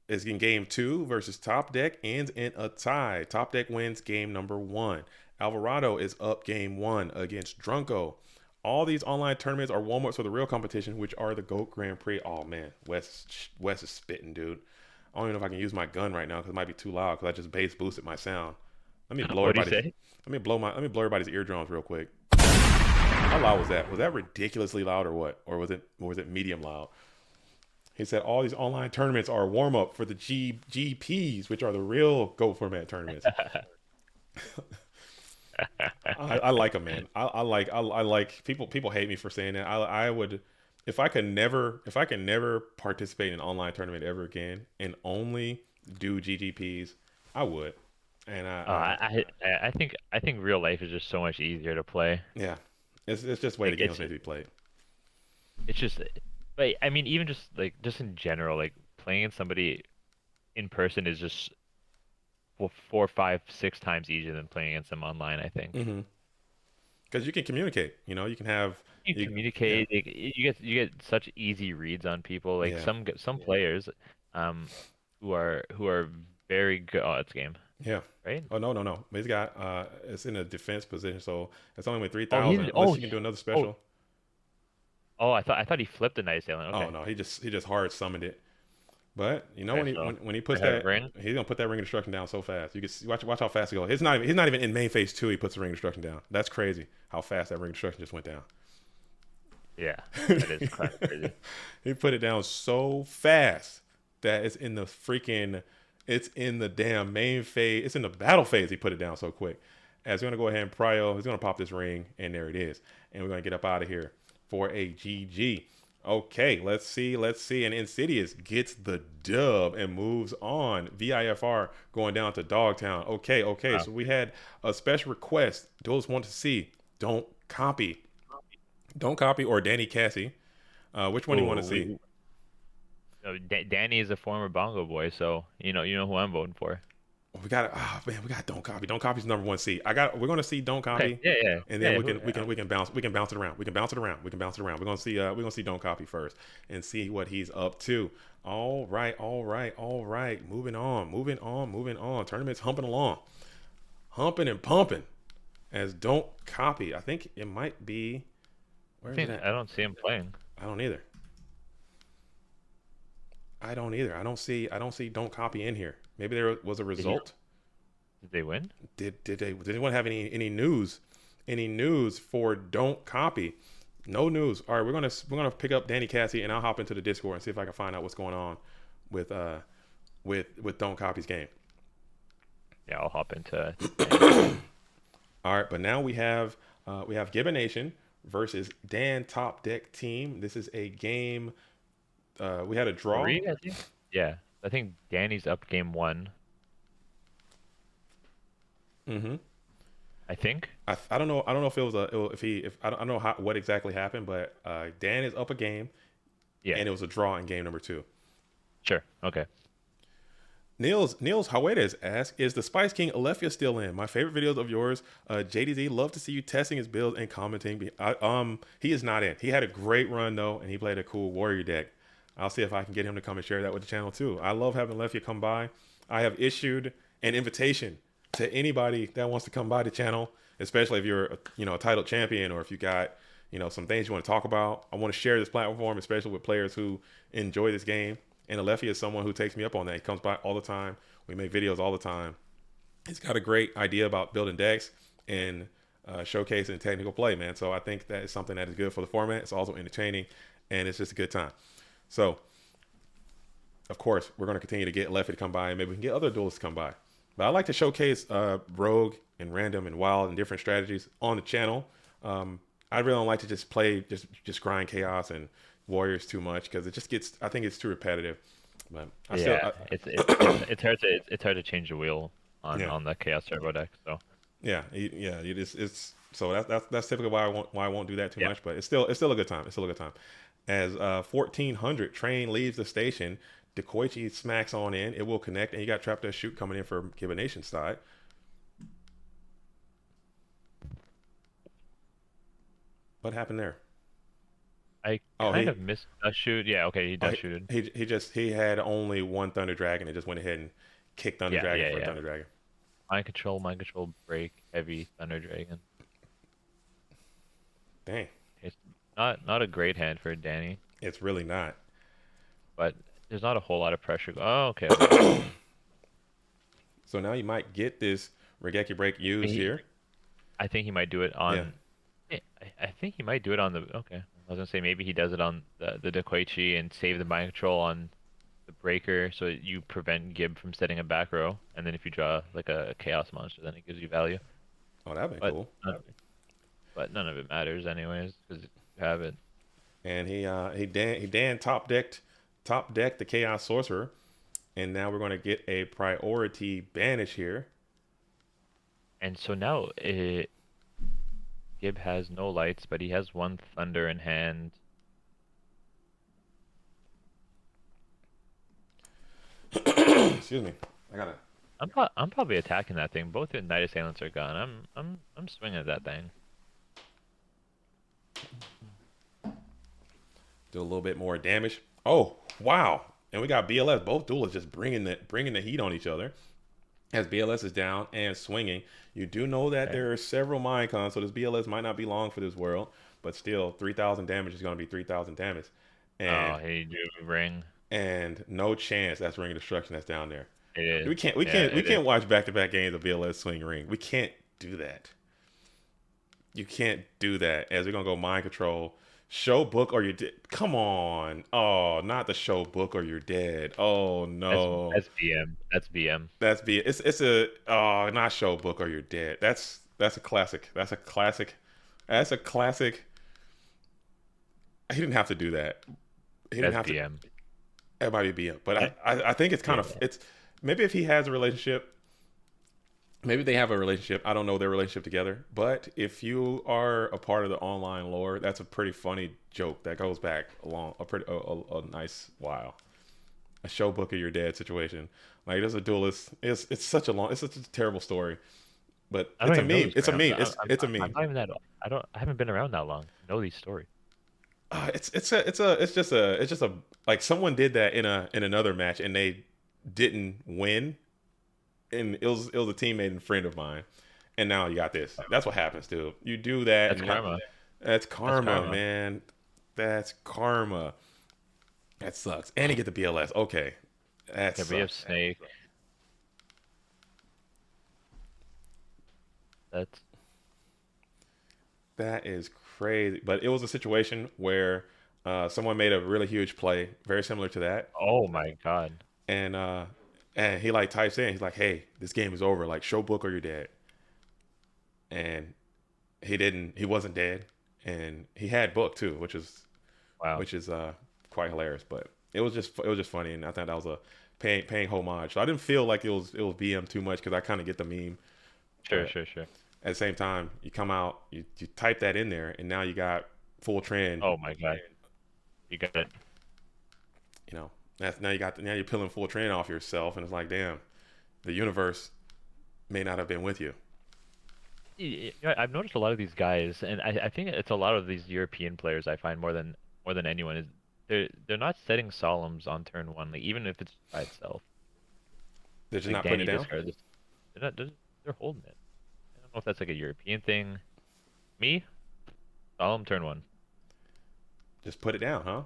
is in game 2 versus Top Deck, ends in a tie. Top Deck wins game number 1. Alvarado is up game 1 against Drunko. All these online tournaments are warm-ups for the real competition, which are the GOAT Grand Prix. Oh man, Wes is spitting, dude. I don't even know if I can use my gun right now because it might be too loud because I just bass boosted my sound. Let me blow What do you everybody's say? let me blow everybody's eardrums real quick. How loud was that? Was that ridiculously loud or what? Or was it medium loud? He said all these online tournaments are a warm up for the GPs, which are the real GOAT format tournaments. I like them, man. I like people hate me for saying that. I would, if I could never participate in an online tournament ever again and only do GGPs, I would. And I think real life is just so much easier to play. yeah, it's just the way the Like game's meant to be played. it's just like I mean even just in general like playing somebody in person is just 4, 5, 6 times easier than playing against them online, I think. Mm-hmm. Because you can communicate. You can have You you. Yeah, communicate, like, you get such easy reads on people. Like yeah, some players, um, who are very good. Oh, it's game, yeah. right? Oh no, no, no. He's got it's in a defense position, so it's only with Oh, 3,000 unless you can do another oh special. oh. I thought he flipped a nice alien. Oh Okay, no, he just hard summoned it. But okay. when he So when he I puts have it that, ring. he's gonna put that ring of destruction down so fast. You can watch how fast he goes. He's not even in main phase 2. He puts the ring of destruction down. That's crazy. How fast that ring of destruction just went down. Yeah, that is kind of crazy. He put it down so fast that it's in the damn main phase. It's in the battle phase. He put it down so quick. As we're gonna go ahead and prio, he's gonna pop this ring, and there it is. And we're gonna get up out of here for a GG. Okay, let's see. And Insidious gets the dub and moves on. VIFR going down to Dogtown. Okay. Wow. So we had a special request. Those want to see. Don't copy. Don't copy or Danny Cassie. Which one do you want Oh, to see? Danny is a former Bongo boy, so you know who I'm voting for. We got Don't Copy. Don't Copy's number 1 seed. We're gonna see Don't Okay, Copy, yeah, yeah, and then yeah. we can bounce it around. We're gonna see Don't Copy first and see what he's up to. All right. Moving on. Tournament's humping along. Humping and pumping as Don't Copy. I think it might be, where is it at? I don't see him playing. I don't either. I don't either. I don't see don't copy in here. Maybe there was a Did he? result. Did they win? Did anyone have any news? Any news for don't copy? No news. All right, we're gonna pick up Danny Cassie, and I'll hop into the Discord and see if I can find out what's going on with with don't copy's game. Yeah, I'll hop into Danny. All right, but now we have Gibbon Nation versus Dan Top Deck Team. This is a game. We had a draw. Three, I think. Yeah, I think Danny's up game one. Mm-hmm. I think. I don't know. I don't know if it was if he if I don't know what exactly happened, but Dan is up a game, Yeah. and it was a draw in game number two. Sure. Okay. Niels Hawedes asks, is the Spice King Alethea still in? My favorite videos of yours. JDZ, love to see you testing his builds and commenting. He is not in. He had a great run though, and he played a cool warrior deck. I'll see if I can get him to come and share that with the channel too. I love having Alethea come by. I have issued an invitation to anybody that wants to come by the channel, especially if you're a titled champion, or if you got some things you want to talk about. I want to share this platform, especially with players who enjoy this game. And Alethea is someone who takes me up on that. He comes by all the time. We make videos all the time. He's got a great idea about building decks and showcasing technical play, man. So I think that is something that is good for the format. It's also entertaining, and it's just a good time. So, of course, we're going to continue to get Alethea to come by, and maybe we can get other duelists to come by. But I like to showcase rogue and random and wild and different strategies on the channel. I really don't like to just play, just grind chaos and warriors too much, because it just gets, I think it's too repetitive. But it's hard to change the wheel on Yeah. on the Chaos Turbo deck. So yeah, it's so that's typically why I won't do that too yeah. much. But it's still a good time. It's still a good time. As 1400 train leaves the station, Dekoichi smacks on in. It will connect, and you got Trap Dust Shoot coming in for Gibbon Nation's side. What happened there? I Oh, kind of missed a shoot. Yeah, okay, he oh, does shoot. he had only one Thunder Dragon and just went ahead and kicked Thunder Dragon for a Thunder Dragon. Mind control, break, heavy, Thunder Dragon. Dang, It's not a great hand for Danny, it's really not. but there's not a whole lot of pressure. Oh, okay. So now you might get this Regeki break used here. I think he might do it on. I think he might do it on the. Okay, I was gonna say maybe he does it on the Dekoichi and save the mind control on the breaker, so that you prevent Gib from setting a back row, and then if you draw like a chaos monster, then it gives you value. Oh, that'd be But cool. but none of it matters anyways because you have it. And he Dan top decked the Chaos Sorcerer, and now we're gonna get a priority banish here. And so now Gib has no lights, but he has one thunder in hand. Excuse me, I gotta I'm probably attacking that thing. Both the Night Assailants are gone. I'm swinging at that thing. do a little bit more damage. Oh wow! And we got BLS. Both duelists just bringing the heat on each other. As BLS is down and swinging, you do know that there are several mind cons, so this BLS might not be long for this world, but still 3,000 damage is going to be 3,000 damage. And, Oh, hey, do ring. and no chance that's ring of destruction that's down there. It is. We can't watch back-to-back games of BLS swing ring. We can't do that. You can't do that. As we're gonna go mind control, show book or you're dead. Come on. Oh, not the show book or you're dead. Oh no. That's BM. That's BM. It's a not show book or you're dead. That's a classic. That's a classic. That's a classic. He didn't have to do that. He didn't That's have BM. to. It might be BM, but I think it's kind of it's maybe if he has a relationship. Maybe they have a relationship. I don't know their relationship together. But if you are a part of the online lore, that's a pretty funny joke that goes back a nice while. A show book of your dead situation. Like there's a duelist. It's such a terrible story. But I it's don't a even know meme. these It's a stories. meme. It's a I'm meme. not even that. I haven't been around that long. I know these stories. It's just a like someone did that in another match and they didn't win, and it was a teammate and friend of mine, and now you got this. That's what happens, dude. You do that. That's and karma. That's karma, That's karma. man. That's karma. That sucks. And he get the BLS. Okay, that Yeah, but you have sucks. Snake. That's That is crazy. But it was a situation where someone made a really huge play, very similar to that, oh my God. and he like types in, he's like, "Hey, this game is over. Like, show book or you're dead." And he didn't. He wasn't dead, and he had book too, Wow. which is quite hilarious. But it was just funny, and I thought that was a paying homage. So I didn't feel like it was BM too much because I kind of get the meme, Sure, but sure, sure. at the same time, you come out, you type that in there, and now you got full trend. Oh my God. You got it. You know, that's now you're peeling full trend off yourself, and it's like, damn, the universe may not have been with you. I've noticed a lot of these guys, and I think it's a lot of these European players I find more than anyone is they're not setting solemns on turn one, like even if it's by itself. They're just Like not putting it Danny down. discard this. They're holding it. I don't know if that's like a European thing. Me, solemn turn one, Just put it down, huh?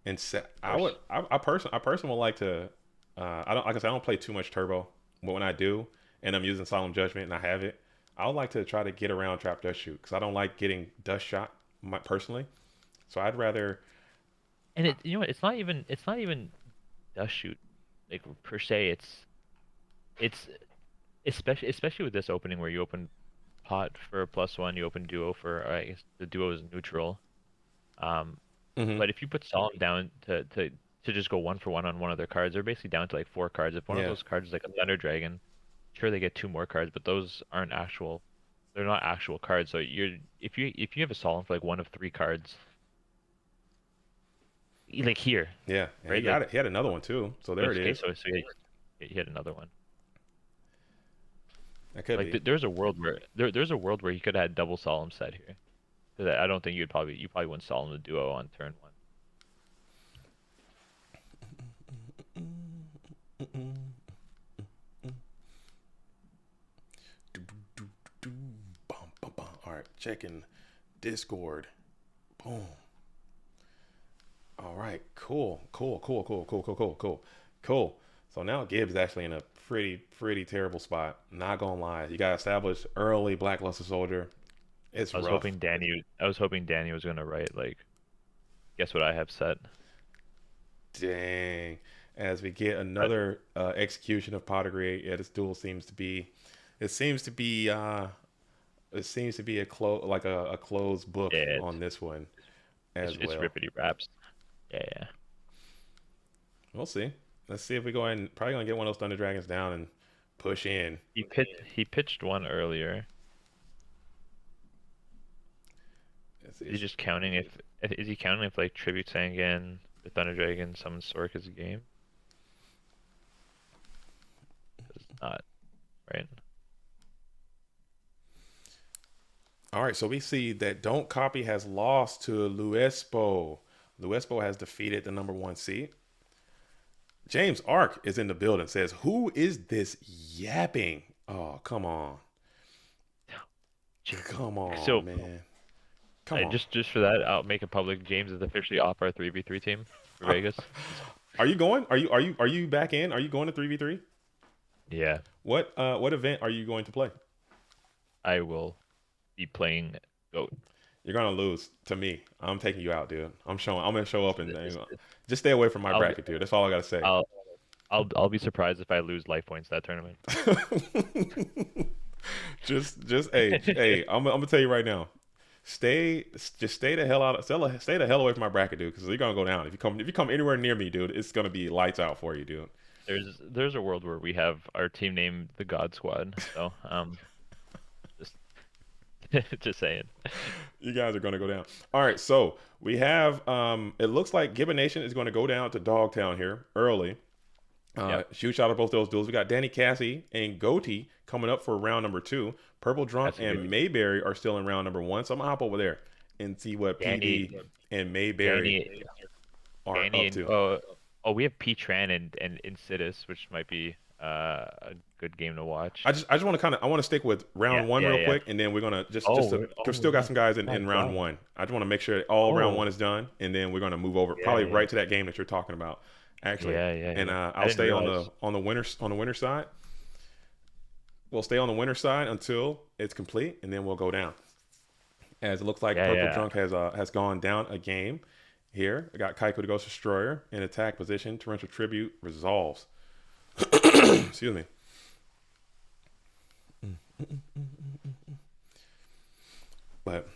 And of course. I personally would like to. I don't like I said I don't play too much turbo, but when I do, and I'm using solemn judgment and I have it, I would like to try to get around trap dust shoot because I don't like getting dust shot personally. So I'd rather. And it's not even dust shoot like per se. It's especially with this opening where you open pot for a +1, you open duo for I guess the duo is neutral. Um, Hmm. but if you put Solemn down to just go one for one on one of their cards, they're basically down to like four cards. If one of Yeah, those cards is like a Thunder Dragon, sure they get two more cards, but those aren't actual. They're not actual cards. So if you have a Solemn for like one of three cards, like here, yeah, and he right? got Like it. He had another one too. So there it okay, is. so you had another one. That could Like be. there's a world where you could have had double Solemn set here. 'Cause I don't think you probably wouldn't Solemn the duo on turn one. Do, do, do, do, bum, bum, bum. All right, checking Discord. Boom. All right, cool, cool, cool, cool, cool, cool, cool, cool, cool. So now Gibbs is actually in a pretty terrible spot. Not gonna lie, you got to establish early Blackluster Soldier. It's rough. I was hoping Danny was gonna write like, guess what I have set. Dang. As we get But another execution of Pottery, yeah, this duel seems to be. It seems to be. It seems to be a closed book yeah, on this one it's as it's well. rippity raps. Yeah, yeah. We'll see. Let's see if we go ahead and probably gonna get one of those Thunder Dragons down and push in. He pitched one earlier. Let's see. Is he just counting if is he counting if like Tribute Sangan, the Thunder Dragon, summon Sork as a game? It's not, right? All right, so we see that Don't Copy has lost to Luespo. Luespo has defeated the number one seed. James Ark is in the building. Says, "Who is this yapping?" Oh, come on, James. come on, So man, come on. just for that, I'll make it public. James is officially off our 3v3 team for Vegas. Are you going? Are you back in? Are you going to 3v3? Yeah, What event are you going to play? I will be playing Goat. You're gonna lose to me. I'm taking you out, dude. I'm gonna show up and It's- just stay away from my I'll be bracket, dude. That's all I gotta say. I'll I'll be surprised if I lose life points that tournament. Hey, I'm gonna tell you right now. Stay, just stay the hell out. Stay the hell away from my bracket, dude. Because you're gonna go down if you come anywhere near me, dude. It's gonna be lights out for you, dude. There's a world where we have our team named the God Squad. So just just saying. You guys are gonna go down. All right, so we have. It looks like Gibbon Nation is gonna go down to Dogtown here early. Yep, Huge shout out to both those duels. We got Danny Cassie and Goatee coming up for round number two. Purple Drunk that's a good and Mayberry are still in round number one. So I'm gonna hop over there and see what Danny PD and Mayberry Danny are Danny up and to. we have P Tran and Insidious, which might be A good game to watch. I just want to I want to stick with Yeah, round one yeah, real yeah. quick, and then we're gonna cause Oh still got yeah, some guys yeah, in round God. one. I just want to make sure all round Oh one is done, and then we're gonna move over yeah, probably yeah, right to that game that you're talking about, actually. yeah, yeah, And yeah. I I'll didn't stay realize. on the winner side. We'll stay on the winner side until it's complete, and then we'll go down. As it looks like Yeah, Purple yeah. Drunk has gone down a game here. I got Kaiko the Ghost Destroyer in attack position. Torrential Tribute resolves. Excuse me. But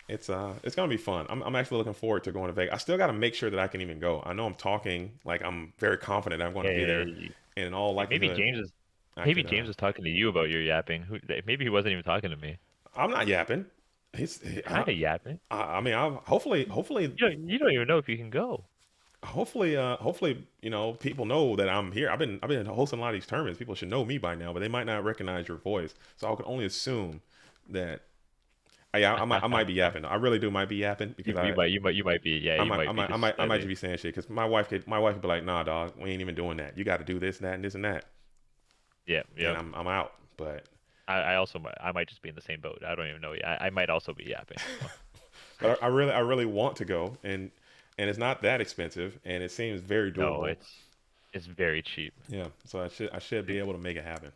it's gonna be fun. I'm actually looking forward to going to Vegas. I still got to make sure that I can even go. I know I'm talking like I'm very confident I'm going to Yeah, be yeah, there, yeah. and in all Maybe likelihood, James is I maybe could. James is talking to you about your yapping. Maybe he wasn't even talking to me. I'm not yapping. You're kind of yapping. I mean, hopefully, You don't even know if you can go. hopefully, people know that I'm here. I've been hosting a lot of these tournaments. People should know me by now, but they might not recognize your voice. So I can only assume that. Yeah, I might be yapping. I really do might be yapping because You might be. Yeah, you might be just I might just slightly. be saying shit because my wife could be like, nah, dog, we ain't even doing that. You got to do this, that, and this and that, Yeah, and yep. I'm out. But I also I might just be in the same boat. I don't even know. I might also be yapping. So. I really want to go, and it's not that expensive, and it seems very No, doable. it's very cheap. Yeah, so I should be able to make it happen.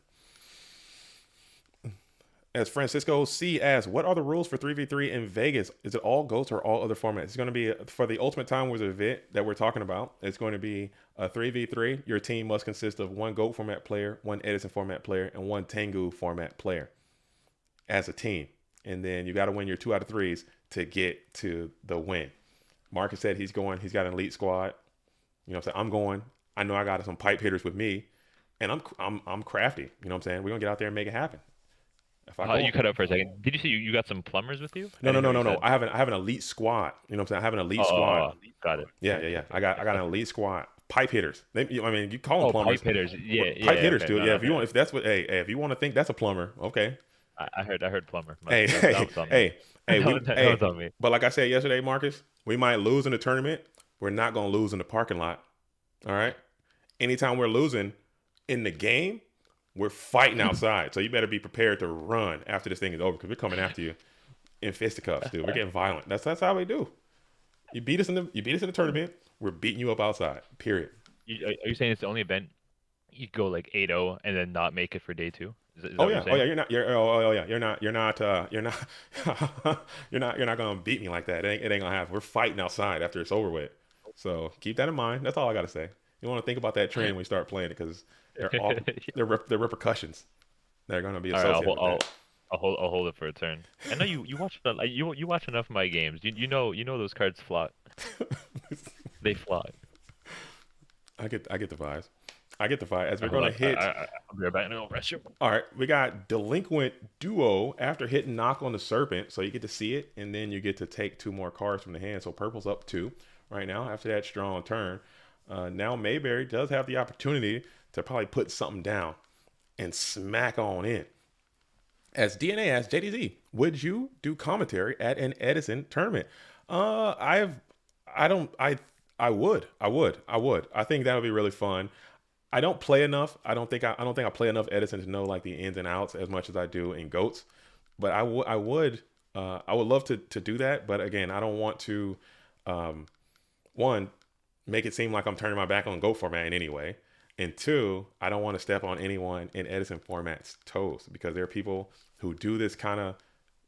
As Francisco C asks, what are the rules for 3v3 in Vegas? Is it all GOATs or all other formats? It's going to be for the Ultimate Time Wizard event that we're talking about. It's going to be a 3v3. Your team must consist of one GOAT format player, one Edison format player, and one Tengu format player as a team. And then you got to win your 2 out of 3s to get to the win. Marcus said he's going. He's got an elite squad. You know what I'm saying? I'm going. I know I got some pipe hitters with me, and I'm crafty. You know what I'm saying? We're gonna get out there and make it happen. If I go, You cut out for a second. Did you say you got some plumbers with you? I no, no, didn't hear no, what you no, no. said. I have an elite squad. You know what I'm saying? I have an Oh, elite squad. oh, oh, got it. Yeah, Okay, yeah, okay, yeah. okay, I okay. got an elite squad. Pipe hitters. I mean, you call them Oh, plumbers. pipe hitters. Yeah, Pipe yeah. hitters, Okay, dude. no, Yeah, no, if you okay. want, if that's what, if you want to think that's a plumber, okay. I heard plumber. Hey, That hey, was on me. hey, hey, That was on me. But like I said yesterday, Marcus, we might lose in the tournament. We're not gonna lose in the parking lot. All right. Anytime we're losing in the game, we're fighting outside. So you better be prepared to run after this thing is over because we're coming after you in fisticuffs, dude. We're getting violent. That's how we do. You beat us in the tournament. We're beating you up outside. Period. Are you saying it's the only event you go like 8-0 and then not make it for day two? Is that Oh what you're yeah, oh yeah. saying? Yeah. You're not gonna beat me like that. It ain't gonna happen. We're fighting outside after it's over with. So keep that in mind. That's all I gotta say. You want to think about that trend when you start playing it because there are repercussions that are gonna be All right, associated with that. I'll hold it for a turn. I know you watch you watch enough of my games. You know those cards fly. They fly. I get the vibes. I get the vibe. As we're Hold gonna on. hit. I'll be right back. No, rest you. All right, we got Delinquent Duo after hitting Knock on the Serpent. So you get to see it, and then you get to take 2 more cards from the hand. So purple's up 2 right now after that strong turn. Now Mayberry does have the opportunity to probably put something down and smack on in. As DNA asks JDZ, would you do commentary at an Edison tournament? I've, I don't, I would. I think that would be really fun. I don't play enough. I don't think I play enough Edison to know like the ins and outs as much as I do in goats. But I would love to do that. But again, I don't want to, um, one, make it seem like I'm turning my back on goat format in any way. And two, I don't want to step on anyone in Edison format's toes because there are people who do this kind of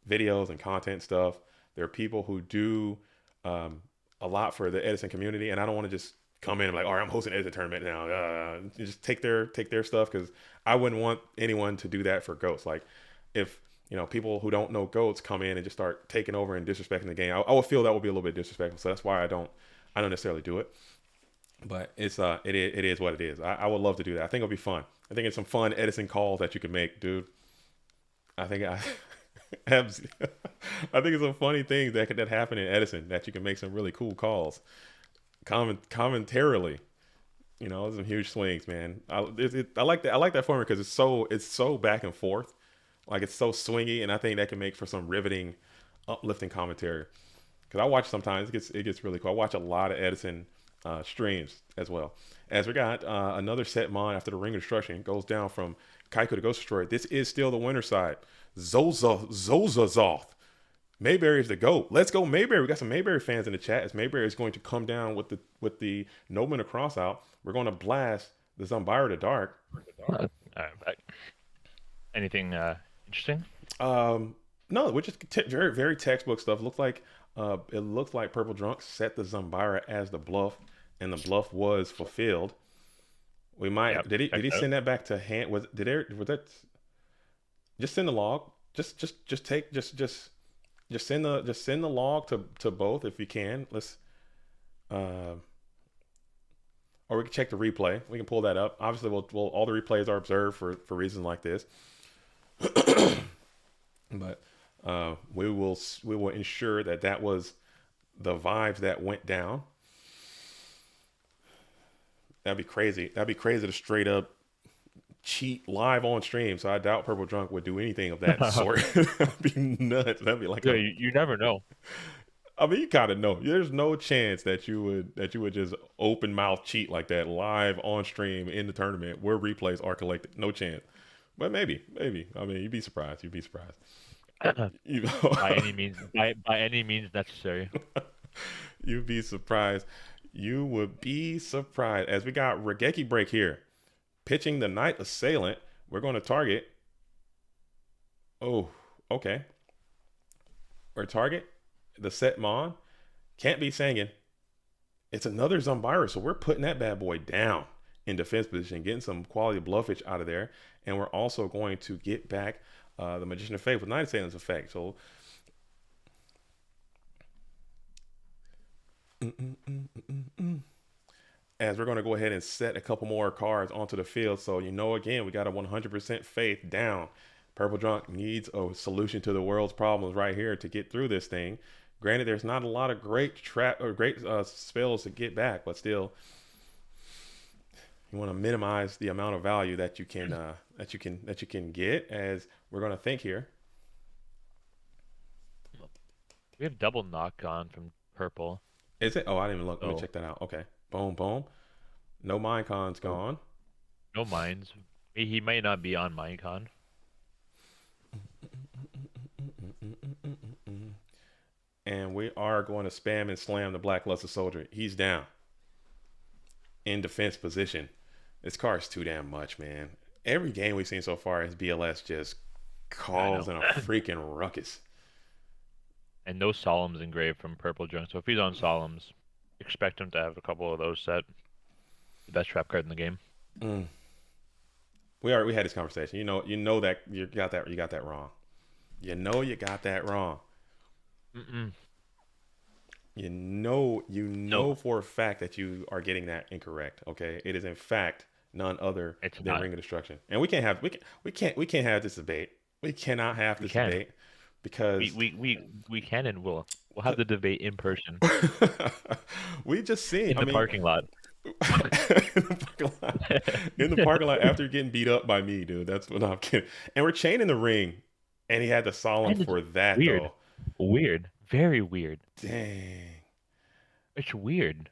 videos and content stuff. There are people who do a lot for the Edison community, and I don't want to just come in and like, all right, I'm hosting an Edison tournament now. Just take their stuff because I wouldn't want anyone to do that for goats. Like if people who don't know goats come in and just start taking over and disrespecting the game, I would feel that would be a little bit disrespectful. So that's why I don't necessarily do it. But it is what it is. I would love to do that. I think it'll be fun. I think it's some fun Edison calls that you can make, dude. I think I I think it's some funny things that happen in Edison that you can make some really cool calls. Commentarily, some huge swings, man. I like that. I like that format because it's so back and forth, like it's so swingy, and I think that can make for some riveting, uplifting commentary. Because I watch sometimes it gets really cool. I watch a lot of Edison streams as well. As we got another set mon after the Ring of Destruction goes down from Kaiko to Ghost Destroyer. This is still the winner side. Zozazoth. Mayberry is the GOAT. Let's go Mayberry. We got some Mayberry fans in the chat as Mayberry is going to come down with the Nobleman across out. We're going to blast the Zumbira to Dark. Back. Anything interesting? No, which is very very textbook stuff. It looks like Purple Drunk set the Zumbira as the bluff, and the bluff was fulfilled. We might did he send that back to hand? Was that just send the log? Just send the log to both if you can. Let's or we can check the replay. We can pull that up. Obviously, we'll all the replays are observed for reasons like this. But we will ensure that was the vibes that went down. That'd be crazy. That'd be crazy to straight up cheat live on stream. So I doubt Purple Drunk would do anything of that sort. That'd be nuts. That'd be like you never know. I mean, you gotta know. There's no chance that you would just open mouth cheat like that live on stream in the tournament where replays are collected. No chance. But maybe. I mean, you'd be surprised. By any means necessary. You'd be surprised. You would be surprised. As we got Regeki break here, pitching the Knight Assailant. We're going to target. Oh, okay. Or target the set Mon. Can't be Sangin. It's another Zumbira, so we're putting that bad boy down in defense position, getting some quality bluffage out of there, and we're also going to get back the Magician of Faith with Knight Assailant's effect. So as we're going to go ahead and set a couple more cards onto the field. So, again, we got a 100% faith down. Purple Drunk needs a solution to the world's problems right here to get through this thing. Granted, there's not a lot of great spells to get back, but still, you want to minimize the amount of value that you can get. As we're going to think here, we have double knock on from Purple. Is it? Oh, I didn't even look. Let me check that out. Okay, boom, boom. No Minecons gone. No mines. He might not be on Minecon. And we are going to spam and slam the Blackluster Soldier. He's down. In defense position. This card's too damn much, man. Every game we've seen so far is BLS just causing a freaking ruckus. And no Solemns engraved from Purple Drunk. So if he's on Solemns, expect him to have a couple of those set. The best trap card in the game. We had this conversation. You know that you got that wrong. You got that wrong. You know for a fact that you are getting that incorrect. Okay, it is in fact none other than Ring of Destruction, and we can't have this debate. We cannot have this debate because we can and we'll have the debate in person. We just seen in the parking lot. In the parking lot after getting beat up by me, dude. That's what I'm kidding. And we're chaining the ring, and he had the solemn for that. Weird, though. Weird, very weird. Dang, it's weird.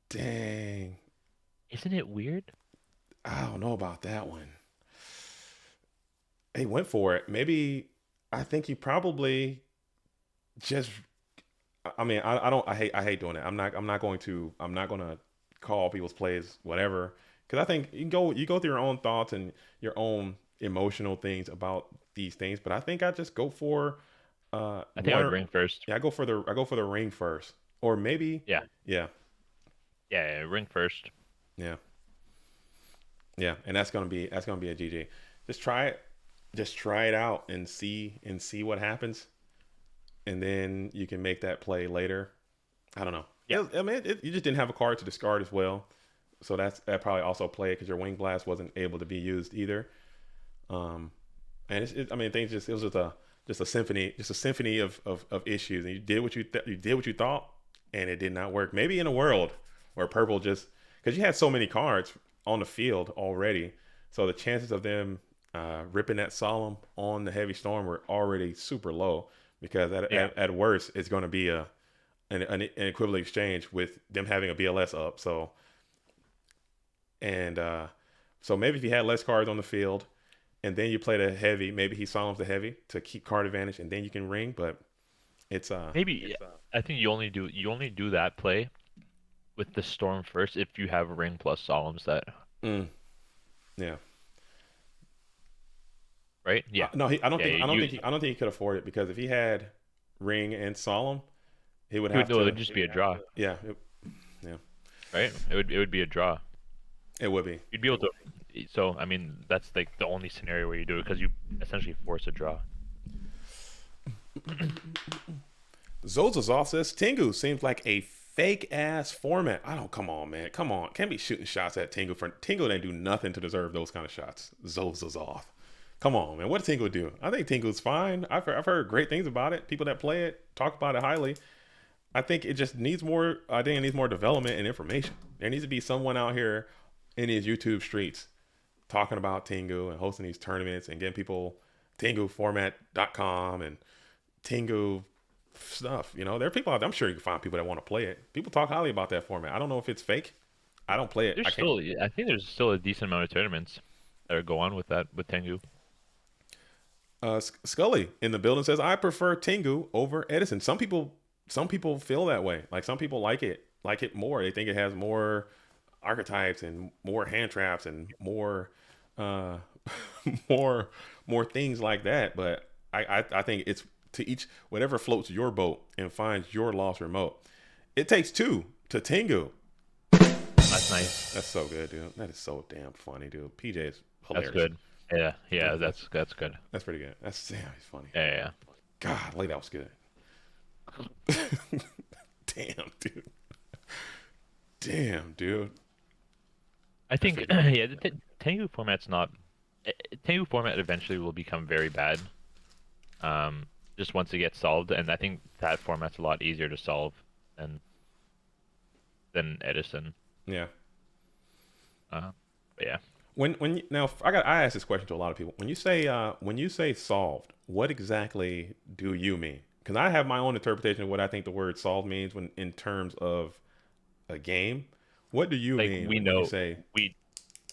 Dang, isn't it weird? I don't know about that one. He went for it. Maybe I think he probably just. I mean, I hate doing it. I'm not gonna call people's plays whatever, because I think you go through your own thoughts and your own emotional things about these things, but I think I just go for I think I would ring first. Yeah, I go for the ring first, or maybe yeah ring first. Yeah, and that's gonna be a GG. Just try it out and see what happens, and then you can make that play later. I don't know. Yeah, I mean, you just didn't have a card to discard as well, so that probably also played because your Wing Blast wasn't able to be used either. And things it was just a symphony of issues, and you did what you thought, and it did not work. Maybe in a world where Purple just because you had so many cards on the field already, so the chances of them ripping that Solemn on the Heavy Storm were already super low, because at worst it's going to be a an equivalent exchange with them having a BLS up. And so maybe if he had less cards on the field, and then you played a heavy, maybe he solemns the heavy to keep card advantage, and then you can ring. But it's Maybe I think you only do that play with the storm first if you have ring plus solemn set, mm, yeah. right? Yeah. No, Yeah, you I don't think he could afford it because if he had ring and solemn, he would it would have no, it to. would just be a draw, Yeah, yeah, right? It would be a draw. it would be. You'd be able to. So I mean, that's like the only scenario where you do it because you essentially force a draw. Zolzazov says Tengu seems like a fake ass format. I don't. Come on, man. Come on. Can't be shooting shots at Tengu. For Tengu didn't do nothing to deserve those kind of shots. Zolzazov. Come on, man. What did Tengu do? I think Tengu's fine. I've heard great things about it. People that play it talk about it highly. I think it just needs more. I think it needs more development and information. There needs to be someone out here in these YouTube streets talking about Tengu and hosting these tournaments and getting people TenguFormat.com and Tengu stuff. You know, there are people out there. I'm sure you can find people that want to play it. People talk highly about that format. I don't know if it's fake. I don't play it. There's I can't. still, I think there's still a decent amount of tournaments that go on with that with Tengu. Scully in the building says I prefer Tengu over Edison. Some people feel that way. Like some people like it more. They think it has more archetypes and more hand traps and more uh more things like that. But I think it's to each whatever floats your boat and finds your lost remote. It takes two to Tengu. That's nice. That's so good, dude. That is so damn funny, dude. PJ is That's hilarious. good. Yeah, yeah, that's good. That's pretty good. That's damn, he's funny. Yeah, yeah. God, that was good. Damn, dude. Damn, dude. I think yeah, the Tengu format's not. Tengu format eventually will become very bad. Just once it gets solved, and I think that format's a lot easier to solve than Edison. Yeah. But yeah. Now I ask this question to a lot of people. When you say solved, what exactly do you mean? Because I have my own interpretation of what I think the word solved means when in terms of a game. What do you Like mean we when know you say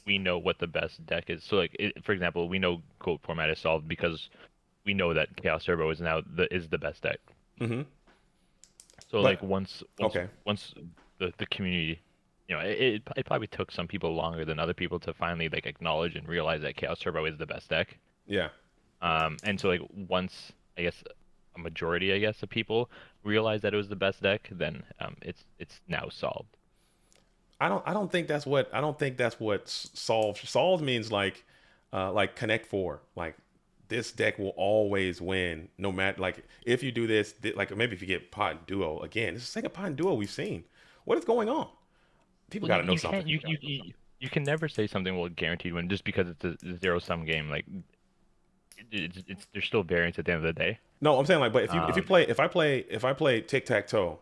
we know what the best deck is. So like for example, we know Goat format is solved because we know that Chaos Turbo is now the best deck. mm-hmm. So But like okay. once the community, it probably took some people longer than other people to finally like acknowledge and realize that Chaos Turbo is the best deck. Yeah. And so like once I guess a majority I guess of people realize that it was the best deck, then it's now solved. I don't think that's what solved. Solved means like Connect Four. Like this deck will always win no matter like if you do this like maybe if you get pot and duo again. This is the second pot and duo we've seen. What is going on? People Well, got you, to know you something. can't you can never say something will guaranteed win just because it's a zero sum game. Like it's there's still variance at the end of the day. No, I'm saying like, but if you Um, play if I play tic tac toe,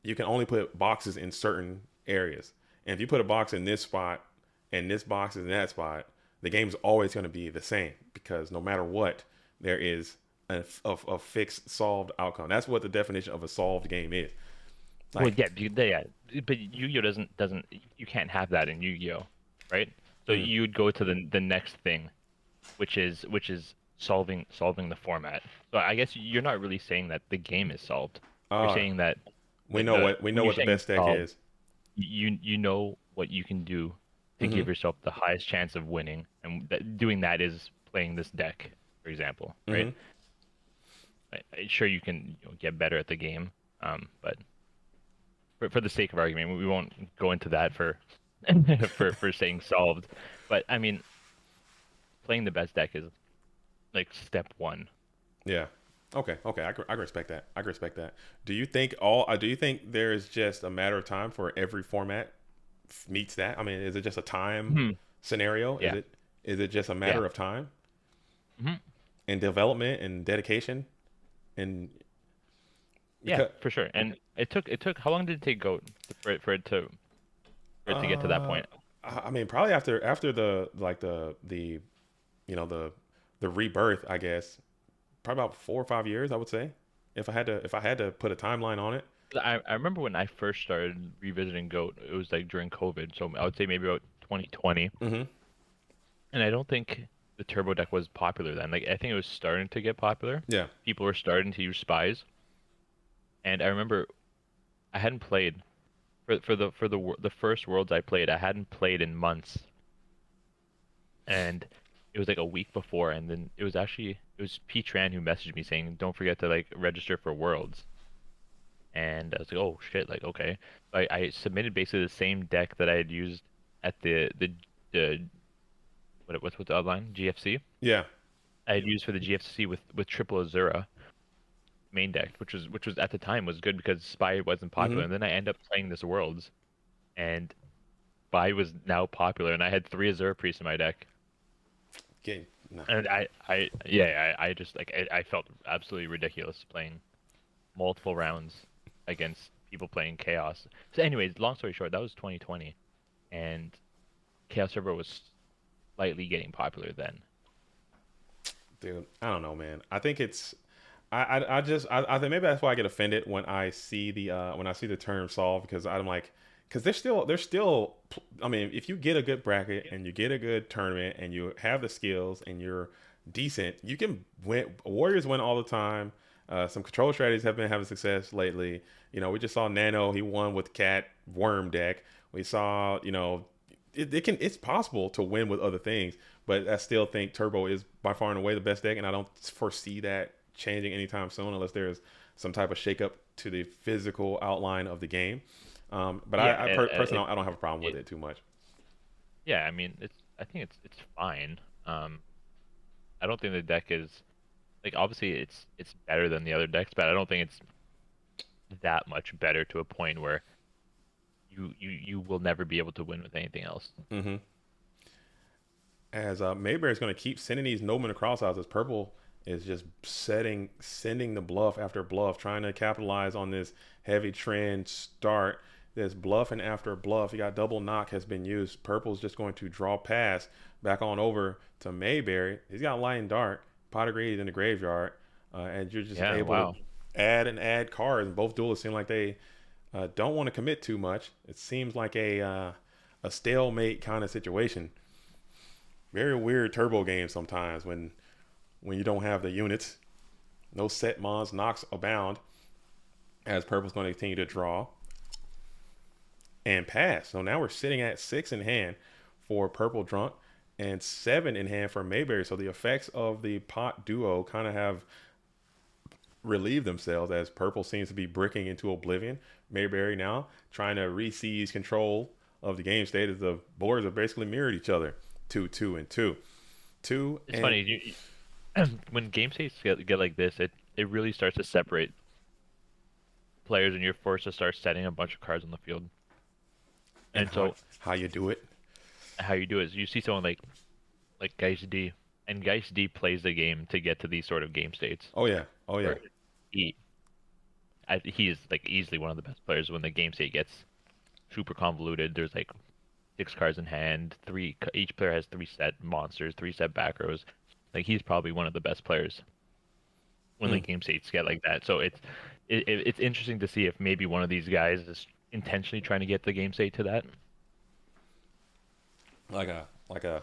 you can only put boxes in certain areas. And if you put a box in this spot and this box is in that spot, the game's always going to be the same because no matter what, there is a fixed solved outcome. That's what the definition of a solved game is. well, Like, yeah, yeah, but Yu-Gi-Oh doesn't you can't have that in Yu-Gi-Oh, right? So mm, you'd go to the next thing, which is solving the format. So I guess you're not really saying that the game is solved. You're uh, saying that we know when you're what the saying best deck solved, is. you know what you can do to Mm-hmm. give yourself the highest chance of winning, and doing that is playing this deck, for example, right? Mm-hmm. Sure, you can get better at the game, but for the sake of argument, we won't go into that for for saying solved. But I mean, playing the best deck is like step one. Yeah. Okay. Okay. I can respect that. I can respect that. Do you think there is just a matter of time for every format meets that? I mean, is it just a time Hmm. scenario? Yeah. Is it just a Yeah. matter of time Hmm. and development and dedication and Yeah, because for sure. And it took how long did it take Goat for it to get to that uh point? I mean probably after the like the rebirth, I guess. Probably about 4 or 5 years, I would say. If I had to put a timeline on it. I remember when I first started revisiting GOAT, it was like during COVID, so I would say maybe about 2020. Hmm. And I don't think the turbo deck was popular then. Like I think it was starting to get popular. Yeah. People were starting to use spies, and I remember I hadn't played the first worlds I played. I hadn't played in months, and it was like a week before, and then it was P Tran who messaged me saying, "Don't forget to like register for worlds." And I was like, "Oh shit!" Like okay, I submitted basically the same deck that I had used at the what's the outline GFC. Yeah. I had used for the GFC with triple Azura main deck, which was at the time was good because Spy wasn't Hmm. popular, and then I end up playing this Worlds, and Spy was now popular, and I had three Azura priests in my deck, Game. Nah. and I just like I felt absolutely ridiculous playing multiple rounds against people playing Chaos. So, anyways, long story short, that was 2020, and Chaos Server was slightly getting popular then. Dude, I don't know, man. I think it's. I think maybe that's why I get offended when I see the term solve because I'm like because there's still I mean if you get a good bracket and you get a good tournament and you have the skills and you're decent you can win. Warriors win all the time. Some control strategies have been having success lately. We just saw Nano, he won with Cat Worm deck. We saw it's possible to win with other things, but I still think Turbo is by far and away the best deck, and I don't foresee that changing anytime soon unless there's some type of shakeup to the physical outline of the game. But Yeah, personally, I don't have a problem with it it too much. yeah, I mean I think it's fine. I don't think the deck is like obviously it's better than the other decks, but I don't think it's that much better to a point where you will never be able to win with anything else. Hmm. As Mayberry is going to keep sending these Nobleman cross outs as Purple is just sending the bluff after bluff, trying to capitalize on this heavy trend start. This bluff and after bluff, you got double knock has been used. Purple's just going to draw pass back on over to Mayberry. He's got light and dark, pot of greed in the graveyard, and you're just Yeah, able to wow. add cards. And both duelists seem like they don't want to commit too much. It seems like a stalemate kind of situation. Very weird turbo game sometimes when you don't have the units. No set mons, knocks abound as Purple's going to continue to draw and pass. So now we're sitting at 6 in hand for Purple Drunk and 7 in hand for Mayberry. So the effects of the pot duo kind of have relieved themselves as Purple seems to be bricking into oblivion. Mayberry now trying to re-seize control of the game state as the boards have basically mirrored each other. 2, 2, and 2. 2 It's and funny when game states get like this, it really starts to separate players, and you're forced to start setting a bunch of cards on the field. and And so how you do it. how you do it is you see someone like Geist D, and Geist D plays the game to get to these sort of game states Oh yeah. Oh yeah. where he he is like easily one of the best players when the game state gets super convoluted. There's like six cards in hand, each player has three set monsters, three set back rows. Like he's probably one of the best players when the Mm. game states get like that. So it's interesting to see if maybe one of these guys is intentionally trying to get the game state to that. Like a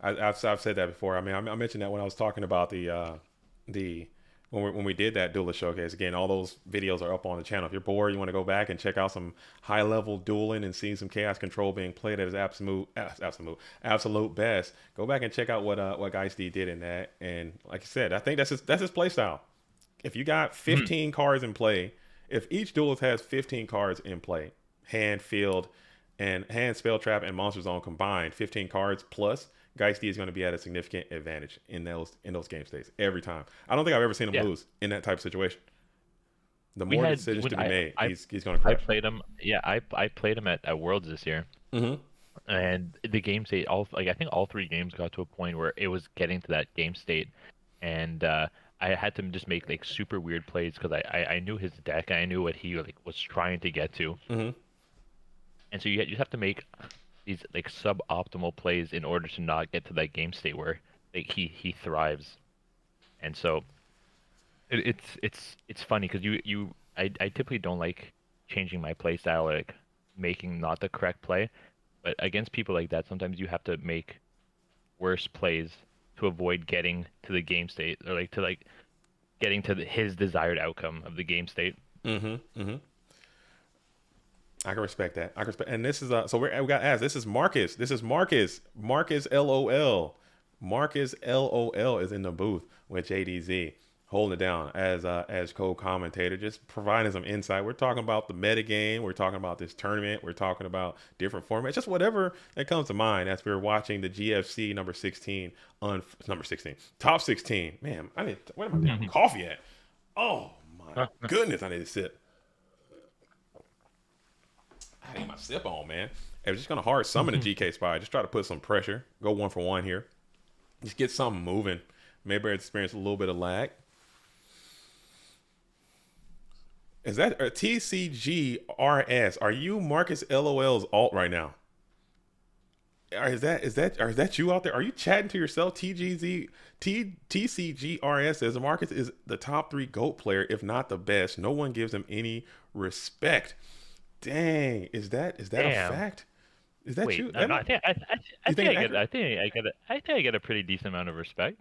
I've said that before. I mean, I mentioned that when I was talking about the when we did that duelist showcase. Again, all those videos are up on the channel. If you're bored, you want to go back and check out some high level dueling and see some chaos control being played at its absolute best. Go back and check out what Geist D did in that. And like I said, I think that's his play style. If you got Mhm. 15 cards in play, if each duelist has 15 cards in play, hand, field, and hand, spell trap, and monster zone combined, 15 cards plus, Geisty is going to be at a significant advantage in those game states every time. I don't think I've ever seen him Yeah, lose in that type of situation. The we more had decisions when to be made, I he's going to I crush. played him. Yeah, I played him at Worlds this year, Mm-hmm. and the game state all like I think all three games got to a point where it was getting to that game state, and I had to just make like super weird plays because I knew his deck and I knew what he like was trying to get to, Mm-hmm. and so you just have to make these like suboptimal plays in order to not get to that game state where like he thrives. And so It's funny because I typically don't like changing my play style, like making not the correct play. But against people like that, sometimes you have to make worse plays to avoid getting to the game state, or like to like getting to his desired outcome of the game state. Mm-hmm. Mm-hmm. I can respect that. I can respect, and this is so we got asked. This is Marcus. This is Marcus. Marcus LOL. Marcus LOL is in the booth with JDZ, holding it down as co-commentator, just providing some insight. We're talking about the meta game. We're talking about this tournament. We're talking about different formats, just whatever that comes to mind as we're watching the GFC number 16 on number 16 top 16. Man, I need where my damn coffee at? Oh my goodness, I need to sip. I need my sip on, man. I was just gonna hard summon the GK spy. Just try to put some pressure. Go 1 for 1 here. Just get something moving. Maybe I experience a little bit of lag. Is that a TCGRS? Are you Marcus LOL's alt right now? Is that you out there? Are you chatting to yourself? TCGRS says Marcus is the top 3 GOAT player, if not the best. No one gives him any respect. Dang, is that a Damn. fact? Is that Wait, you? no, That no, might, I you think think it's I get, accurate? I think I get a pretty decent amount of respect.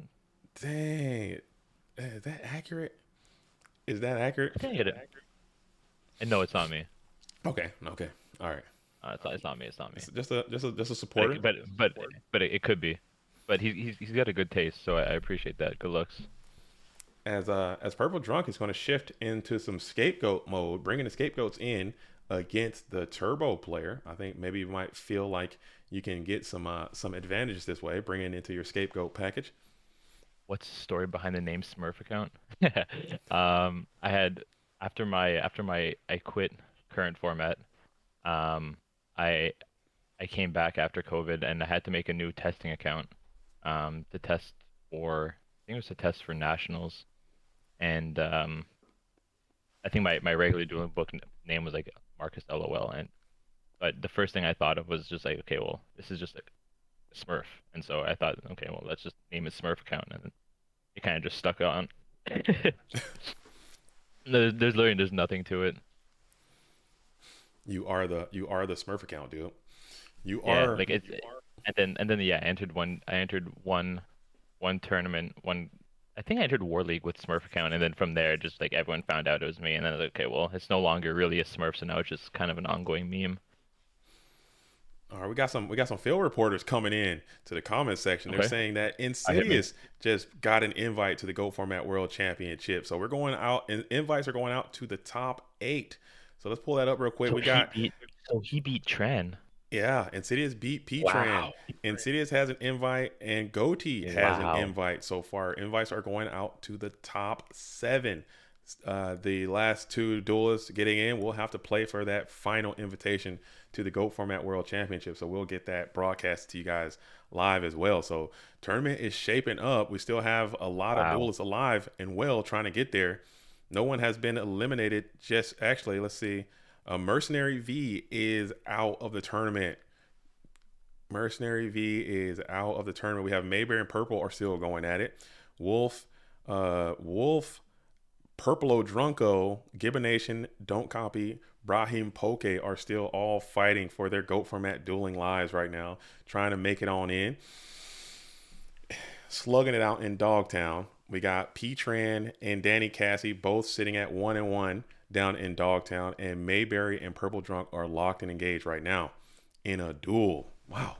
Dang, is that accurate? Is that accurate? I think I get it. And no, it's not me. Okay, okay, all right. It's not me. It's not me. Just a But supporter. it could be. But he's got a good taste, so I appreciate that. Good looks. As Purple Drunk is going to shift into some scapegoat mode, bringing the scapegoats in against the Turbo player. I think maybe you might feel like you can get some advantages this way, bringing into your scapegoat package. What's the story behind the name Smurf account? I had after my I quit current format. Um, I I came back after COVID and I had to make a new testing account. To test for I think it was to test for nationals, and I think my regular dueling book name was like Marcus LOL, and but the first thing I thought of was just like, okay, well, this is just a Smurf, and so I thought, okay, well, let's just name it Smurf account, and it kind of just stuck on. There's literally there's nothing to it. You are the Smurf account, dude. You Yeah, are like it's and then yeah, I entered one tournament, one I think I entered War League with Smurf account, and then from there just like everyone found out it was me, and then I was like, okay, well, it's no longer really a Smurf, so now it's just kind of an ongoing meme. all right. We got some field reporters coming in to the comment section. They're Okay, saying that hit me. Insidious just got an invite to the Go Format World Championship. So we're going out, and invites are going out to the top 8. So let's pull that up real quick. So We he got beat so he beat Tran. Yeah, Insidious beat P-Tran. Wow. Insidious has an invite, and Goatee has an Wow. invite so far. Invites are going out to the top 7. The last 2 duelists getting in will have to play for that final invitation to the GOAT Format World Championship. So we'll get that broadcast to you guys live as well. So tournament is shaping up. We still have a lot of Wow. duelists alive and well trying to get there. No one has been eliminated. Just actually, let's see. Mercenary V is out of the tournament. Mercenary V is out of the tournament. We have Mayberry and Purple are still going at it. Wolf, Purplo Drunko, Gibbonation, Don't Copy, Brahim Poke are still all fighting for their GOAT format dueling lives right now, trying to make it on in. Slugging it out in Dogtown. We got P-Tran and Danny Cassie both sitting at 1-1 down in Dogtown, and Mayberry and Purple Drunk are locked and engaged right now in a duel. Wow,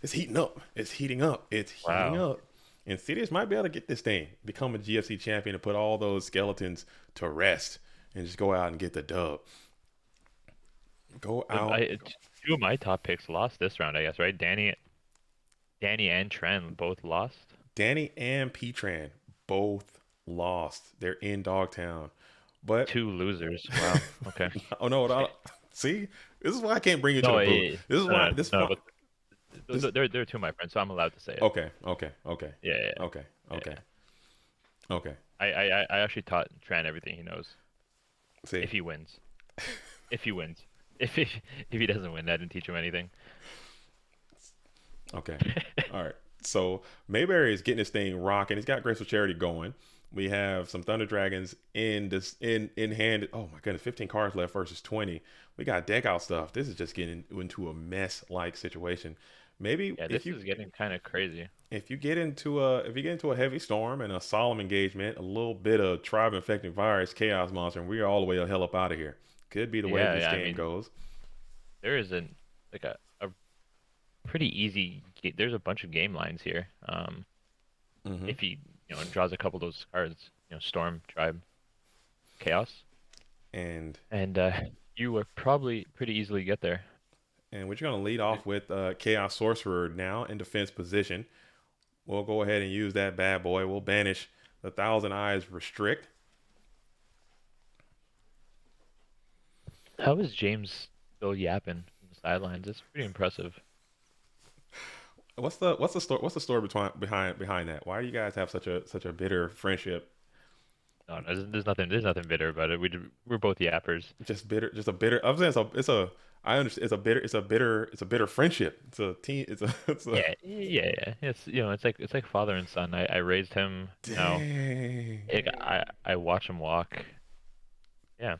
it's heating up. It's heating up. It's heating Wow. up. And Sidious might be able to get this thing, become a GFC champion, and put all those skeletons to rest, and just go out and get the dub. Go But out. two of my top picks lost this round, I guess, right? Danny and Tran both lost. Danny and P-Tran both lost. They're in Dogtown. But Two losers. Wow. Okay. oh no, see, this is why I can't bring you to No, the booth. This is why this no, why but this. they're two of my friends, so I'm allowed to say it. Okay, okay, okay, Yeah, yeah, okay, yeah. okay, Yeah. okay. I actually taught Tran everything he knows. See, If he wins. If he wins. If he doesn't win, I didn't teach him anything. okay, all right. So Mayberry is getting this thing rocking. He's got Graceful Charity going. We have some Thunder Dragons in this in hand. Oh my goodness, 15 cards left versus 20. We got deck out stuff. This is just getting into a mess like situation. Maybe Yeah, if this you is getting kind of crazy. if you get into a heavy storm and a solemn engagement, a little bit of tribe infecting virus, chaos monster, and we are all the way the hell up out of here. Could be the way Yeah, this yeah. I game mean, goes. there is like a pretty easy. There's a bunch of game lines here. Hmm. If he draws a couple of those cards, Storm, Tribe, Chaos, And and you will probably pretty easily get there. we're just gonna lead off with Chaos Sorcerer now in defense position. We'll go ahead and use that bad boy. We'll banish the Thousand Eyes Restrict. How is James still yapping from the sidelines? It's pretty impressive. What's the story behind that? Why do you guys have such a bitter friendship? No, no, there's nothing bitter about it. We're both yappers. Just bitter, just a bitter. I'm saying it's a I understand it's a bitter friendship. It's a team. It's a Yeah, yeah, yeah. It's like father and son. I raised him. dang. I watch him walk. Yeah.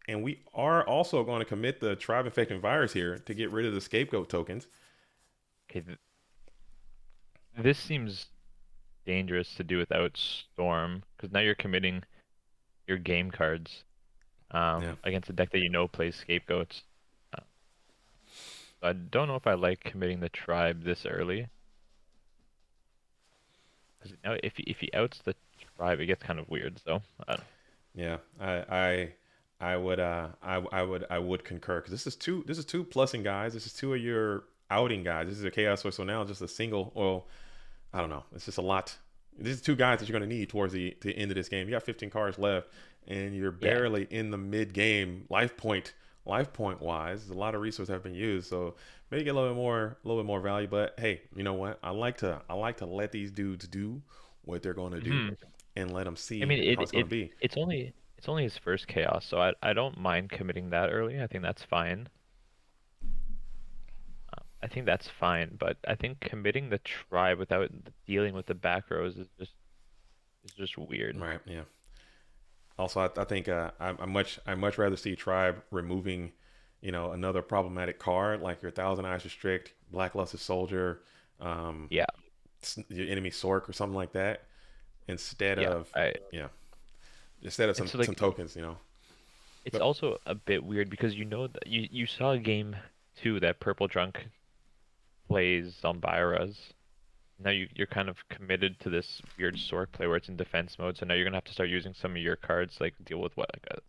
And we are also going to commit the tribe infecting virus here to get rid of the scapegoat tokens. Okay. This seems dangerous to do without Storm because now you're committing your game cards Yeah. against a deck that plays scapegoats. Uh, so I don't know if I like committing the tribe this early because now if he outs the tribe, it gets kind of weird. So Yeah, I would concur because this is two plussing guys. This is two of your outing guys. This is a chaos source. So now just a single. Well, I don't know. It's just a lot. These are two guys that you're going to need towards the end of this game. You got 15 cards left, and you're yeah. barely in the mid game life point wise. A lot of resources have been used, so maybe get a little bit more value. But hey, you know what? I like to let these dudes do what they're going to do, Mhm. and let them I see mean, how it's going to be. it's only his first chaos, so I don't mind committing that early. I think that's fine. I think that's fine, but I think committing the tribe without dealing with the back rows is just weird. Right. Yeah. Also, I think I much rather see Tribe removing, another problematic card like your Thousand Eyes Restrict, Blacklusted Soldier, um, Yeah, your enemy Sork or something like that, instead yeah. of I yeah, instead of and some so some tokens. it's But also a bit weird because that you saw a game two that Purple Drunk plays Zombiras. Now you're kind of committed to this weird Sork play where it's in defense mode, so now you're gonna have to start using some of your cards like deal with what like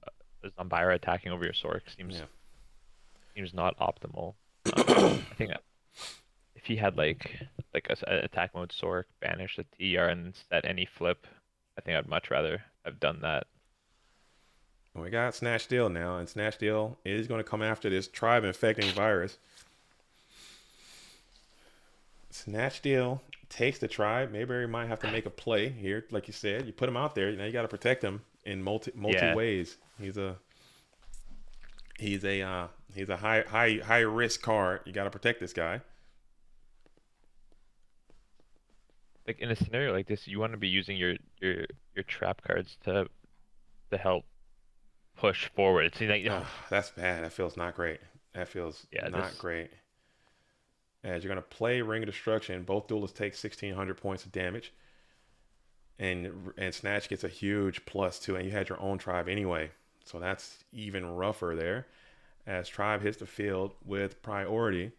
a Zombira attacking over your Sork seems yeah, seems not optimal. I think if he had like a attack mode Sork, banish the TR and set any flip, I think I'd much rather have done that. we got Snatch Steal now, and Snatch Steal is going to come after this Tribe infecting virus. Snatch Steal takes the Tribe. Mayberry might have to make a play here, like you said. You put him out there, you got to protect him in multi Yeah, ways. He's a high risk card. You got to protect this guy. like in a scenario like this, you want to be using your trap cards to help push forward. See, like, That's bad. That feels not great. That feels yeah, not great. As you're gonna play Ring of Destruction, both duelists take 1,600 points of damage, and Snatch gets a huge +2, and you had your own Tribe anyway, so that's even rougher there. As Tribe hits the field with priority,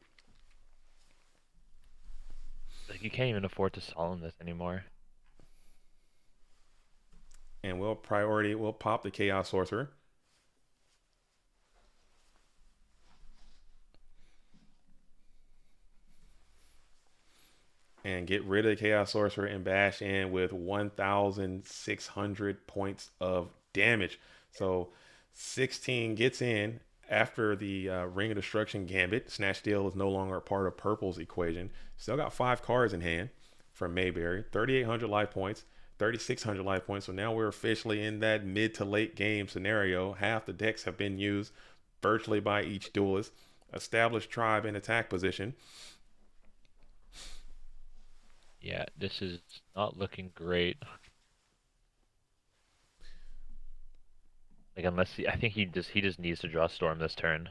like you can't even afford to solemn this anymore. and we'll pop the Chaos Sorcerer and get rid of the Chaos Sorcerer and bash in with 1,600 points of damage. So 16 gets in after the Ring of Destruction Gambit. Snatch Steal is no longer a part of Purple's equation. Still got 5 cards in hand from Mayberry. 3,800 life points, 3,600 life points. So now we're officially in that mid to late game scenario. Half the decks have been used virtually by each duelist. Established Tribe in attack position. Yeah, this is not looking great. Like unless I think he just needs to draw Storm this turn.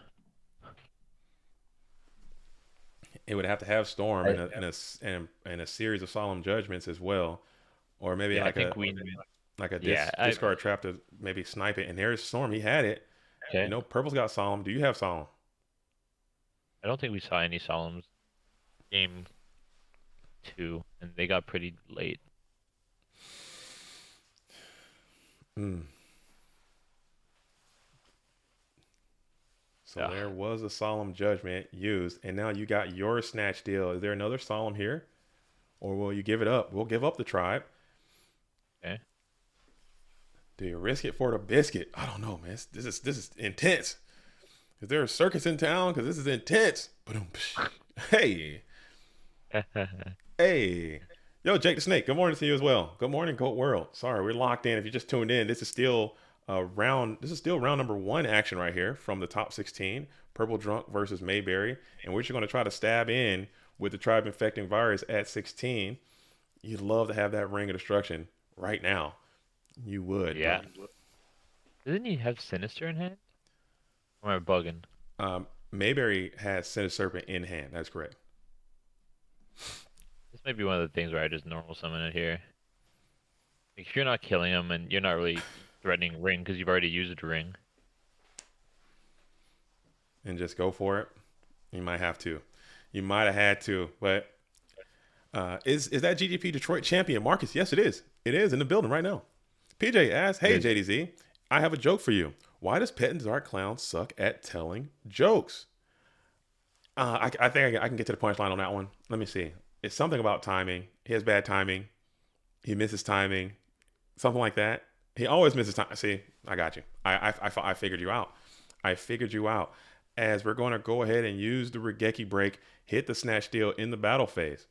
It would have to have Storm I, and a series of Solemn Judgments as well, or maybe yeah, I like a think we. like a Yeah, discard trap to maybe snipe it. And there's Storm. He had it. okay. Purple's got Solemn. Do you have Solemn? I don't think we saw any Solemns game two, and they got pretty late. Mm. So Yeah. there was a Solemn Judgment used, and now you got your Snatch Deal. Is there another Solemn here, or will you give it up? We'll give up the tribe. Okay. Do you risk it for the biscuit? I don't know, man. This is intense. Is there a circus in town? Because this is intense. But hey, hey, yo, Jake the Snake. Good morning to you as well. Good morning, Goat World. Sorry, we're locked in. If you just tuned in, this is still round. This is still round number one action right here from the top 16. Purple Drunk versus Mayberry, and we're just going to try to stab in with the tribe infecting virus at 16. You'd love to have that ring of destruction right now. You would, Yeah. but Doesn't he have Sinister in hand? Or am I bugging? Mayberry has Sinister Serpent in hand. That's correct. This might be one of the things where I just normal summon it here. Like, if you're not killing him and you're not really threatening ring because you've already used ring. And just go for it. You might have to. You might have had to, but is that GGP Detroit champion Marcus? Yes, it is. It is in the building right now. PJ asks, "Hey JDZ, I have a joke for you. Why does Pet and Dark Clown suck at telling jokes?" I think I can get to the punchline on that one. Let me see. It's something about timing. He has bad timing. He misses timing. Something like that. He always misses time. See, I got you. I figured you out. I figured you out. As we're going to go ahead and use the Regeki break, hit the snatch steal in the battle phase.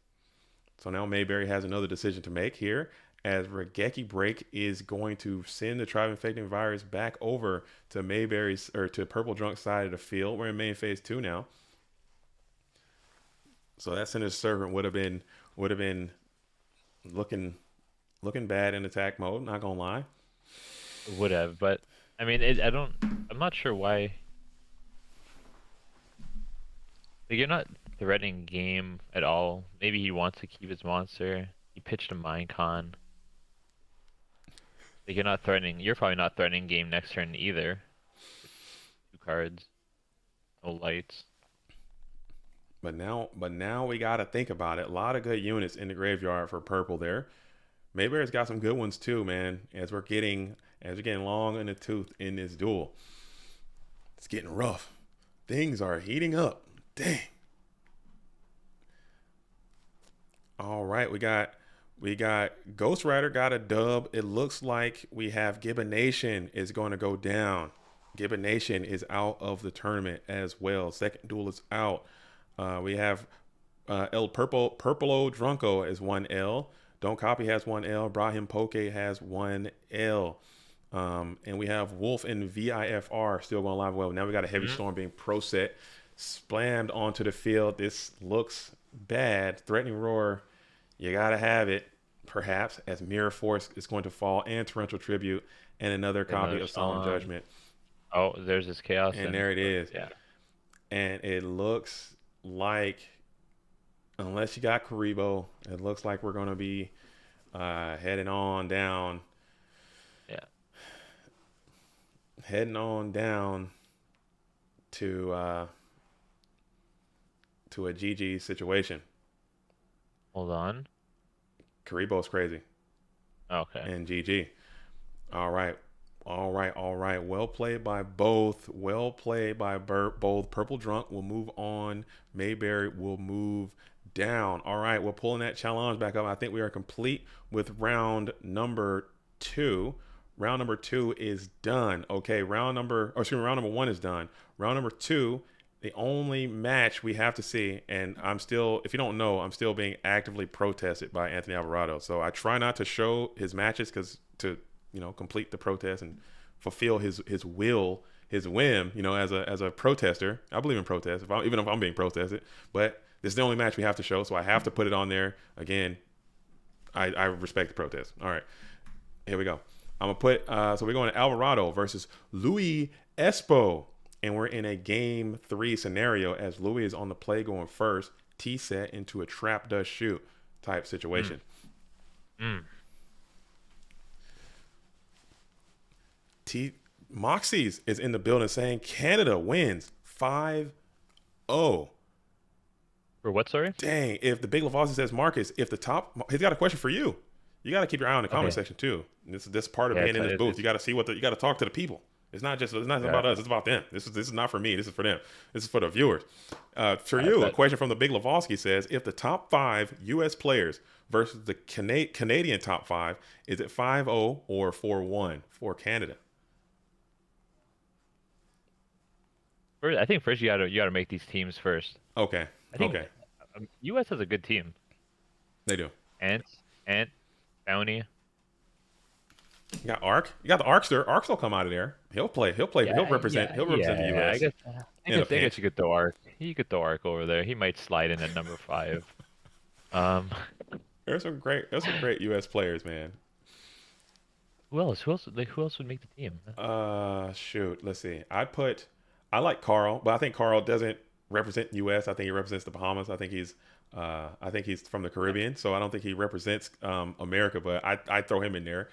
So now Mayberry has another decision to make here, as Regeki break is going to send the tribe infecting virus back over to Mayberry's or to Purple Drunk side of the field. We're in main phase 2 now. So that Sinister Servant would have been looking bad in attack mode. Not gonna lie. Would have, but I mean, I'm not sure why. Like, you're not threatening game at all. Maybe he wants to keep his monster. He pitched a Minecon. Like, you're not threatening. You're probably not threatening game next turn either. Two cards, no lights. But now we gotta think about it. A lot of good units in the graveyard for purple there. Mayberry's got some good ones too, man. As we're getting long in the tooth in this duel, it's getting rough. Things are heating up. Dang. All right, we got Ghost Rider got a dub. It looks like we have Gibbonation is going to go down. Gibbonation is out of the tournament as well. Second duel is out. We have El Purpolo Drunko is 1L. Don't Copy has 1L. Brahim Poke has 1L. And we have Wolf and VIFR still going live well. Now we got a Heavy Storm being pro set. Splammed onto the field. This looks bad. Threatening Roar, you got to have it, perhaps, as Mirror Force is going to fall, and Torrential Tribute, and another copy Another of Solemn song. Judgment. Oh, there's this chaos. And there it is. Yeah. And it looks like, unless you got Karibo, it looks like we're going to be heading on down. Yeah. Heading on down to a GG situation. Hold on. Karibo's crazy. Okay. And GG. All right. All right. All right. Well played by both. Well played by both. Purple Drunk will move on. Mayberry will move down. All right. We're pulling that challenge back up. I think we are complete with round number 2. Round number 2 is done. Okay. Round number 1 is done. Round number 2, the only match we have to see, and I'm still, if you don't know, I'm still being actively protested by Anthony Alvarado. So I try not to show his matches because to, complete the protest and fulfill his will, his whim, as a protester. I believe in protest, even if I'm being protested. But this is the only match we have to show, so I have to put it on there. Again, I respect the protest. All right, here we go. I'm gonna put. So we're going to Alvarado versus Louis Espo, and we're in a game 3 scenario as Louis is on the play going first. T set into a trap does shoot type Mm. situation. Mm. T Moxie's is in the building saying Canada wins 5-0. For what, sorry? Dang, if the Big Lebowski says Marcus, if the top, he's got a question for you. You got to keep your eye on the comment Okay. section too. This part of Yeah, being in this booth. You it's got to see you got to talk to the people. It's not yeah. about us. It's about them. This is not for me. This is for them. This is for the viewers. For I you, a bet. question from the Big Lebowski says, if the top 5 U.S. players versus the Canadian top 5, is it 5-0 or 4-1 for Canada? I think first you gotta make these teams first. Okay, I think okay, U.S. has a good team. they do. Ant, Bounty. You got Ark. You got the Arkster. Arks will come out of there. He'll play. He'll play. Yeah, He'll represent the yeah. U.S. in a I guess pinch. you could throw Arc. You could throw Arc over there. He might slide in at number 5. Um, There's some great U.S. players, man. who else? Who else would make the team? Shoot. Let's see. I like Carl, but I think Carl doesn't represent U.S. I think he represents the Bahamas. I think he's from the Caribbean, so I don't think he represents America. But I throw him in there.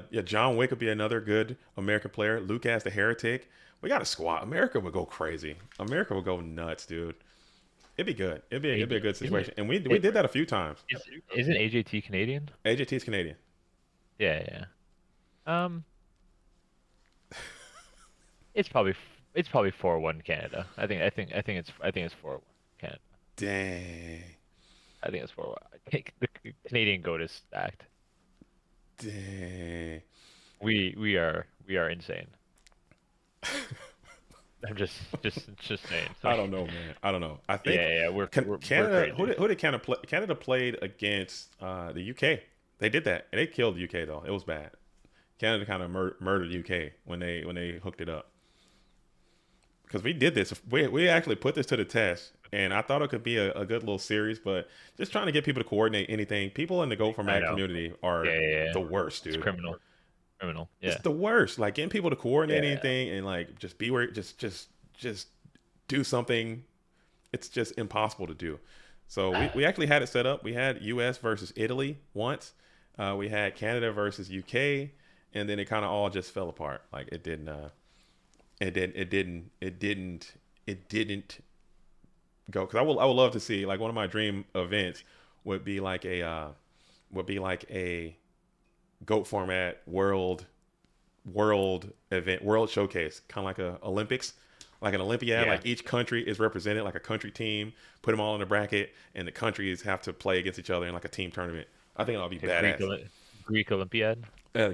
Yeah, John Wick would be another good American player. Lucas the Heretic. We got a squad. America would go crazy. America would go nuts, dude. It'd be good. It'd be a good situation. And we did that a few times. Is, isn't AJT Canadian? AJT's Canadian. Yeah, yeah. Um, it's probably 4-1 Canada. I think it's 4-1 Canada. Dang. I think it's 4-1. I think the Canadian goat is stacked. Dang. We are insane. I'm just saying. So, I don't know, man. I don't know. I think yeah, yeah, we're Canada. crazy. Who did Canada play? Canada played against the UK. They did that, and they killed the UK though. It was bad. Canada kind of murdered UK when they hooked it up. Because we did this. We actually put this to the test, and I thought it could be a good little series. But just trying to get people to coordinate anything. People in the Go for I Mag know. community are Yeah. the worst, It's dude. criminal. It's Yeah, the worst. Like getting people to coordinate yeah. anything and like just be where just do something. It's just impossible to do. So we actually had it set up. We had U.S. versus Italy once. We had Canada versus UK, and then it kind of all just fell apart. Like it didn't. It didn't go because I would love to see like one of my dream events would be like a goat format world event, world showcase, kind of like a Olympics, like an Olympiad. Yeah. Like each country is represented, like a country team. Put them all in a bracket, and the countries have to play against each other in like a team tournament. I think that'll be The Greek badass. Greek Olympiad.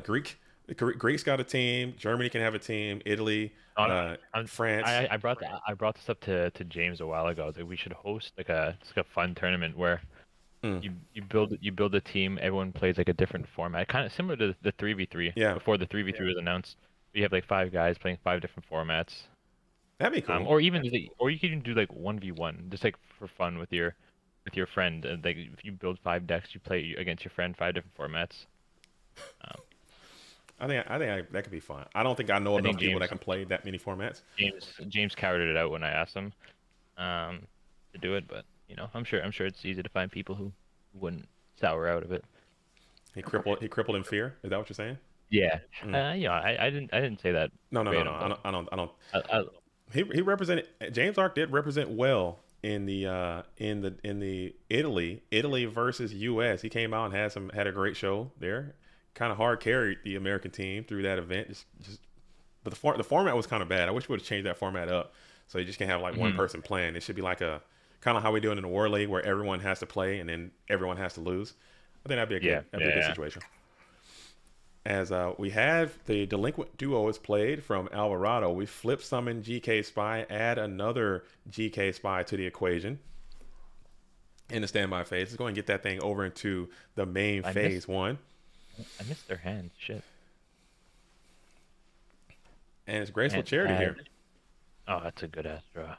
Greek, Greeks got a team. Germany can have a team. Italy, No, no, I'm, France. I brought this up to James a while ago that we should host like a fun tournament where Mm, you build a team, everyone plays like a different format, kind of similar to the 3v3 yeah, before the 3v3 was announced. You have like 5 guys playing 5 different formats. that'd be cool. Or you can even do like 1v1 just like for fun with your friend, and like if you build 5 decks, you play against your friend 5 different formats. Um, That could be fun. I don't think I know I enough think people that James can play that many formats. James counted it out when I asked him um, to do it, but I'm sure it's easy to find people who wouldn't sour out of it. He crippled in fear. Is that what you're saying? Yeah, Mm. I didn't say that No. verbatim, but I don't. I, He represented James Ark did represent well in the Italy versus U.S. He came out and had a great show there. Kind of hard carried the American team through that event. But the format was kind of bad. I wish we would have changed that format up so you just can't have like one mhm. person playing. It should be like a kind of how we do it in the War League where everyone has to play and then everyone has to lose. I think Yeah, that'd be a good yeah. situation. As we have the delinquent duo is played from Alvarado, we flip summon GK Spy, add another GK Spy to the equation in the standby phase. Let's go and get that thing over into the main I phase missed one. I missed their hand. Shit. And it's Graceful And Charity here. add. Oh, that's a good ass draw.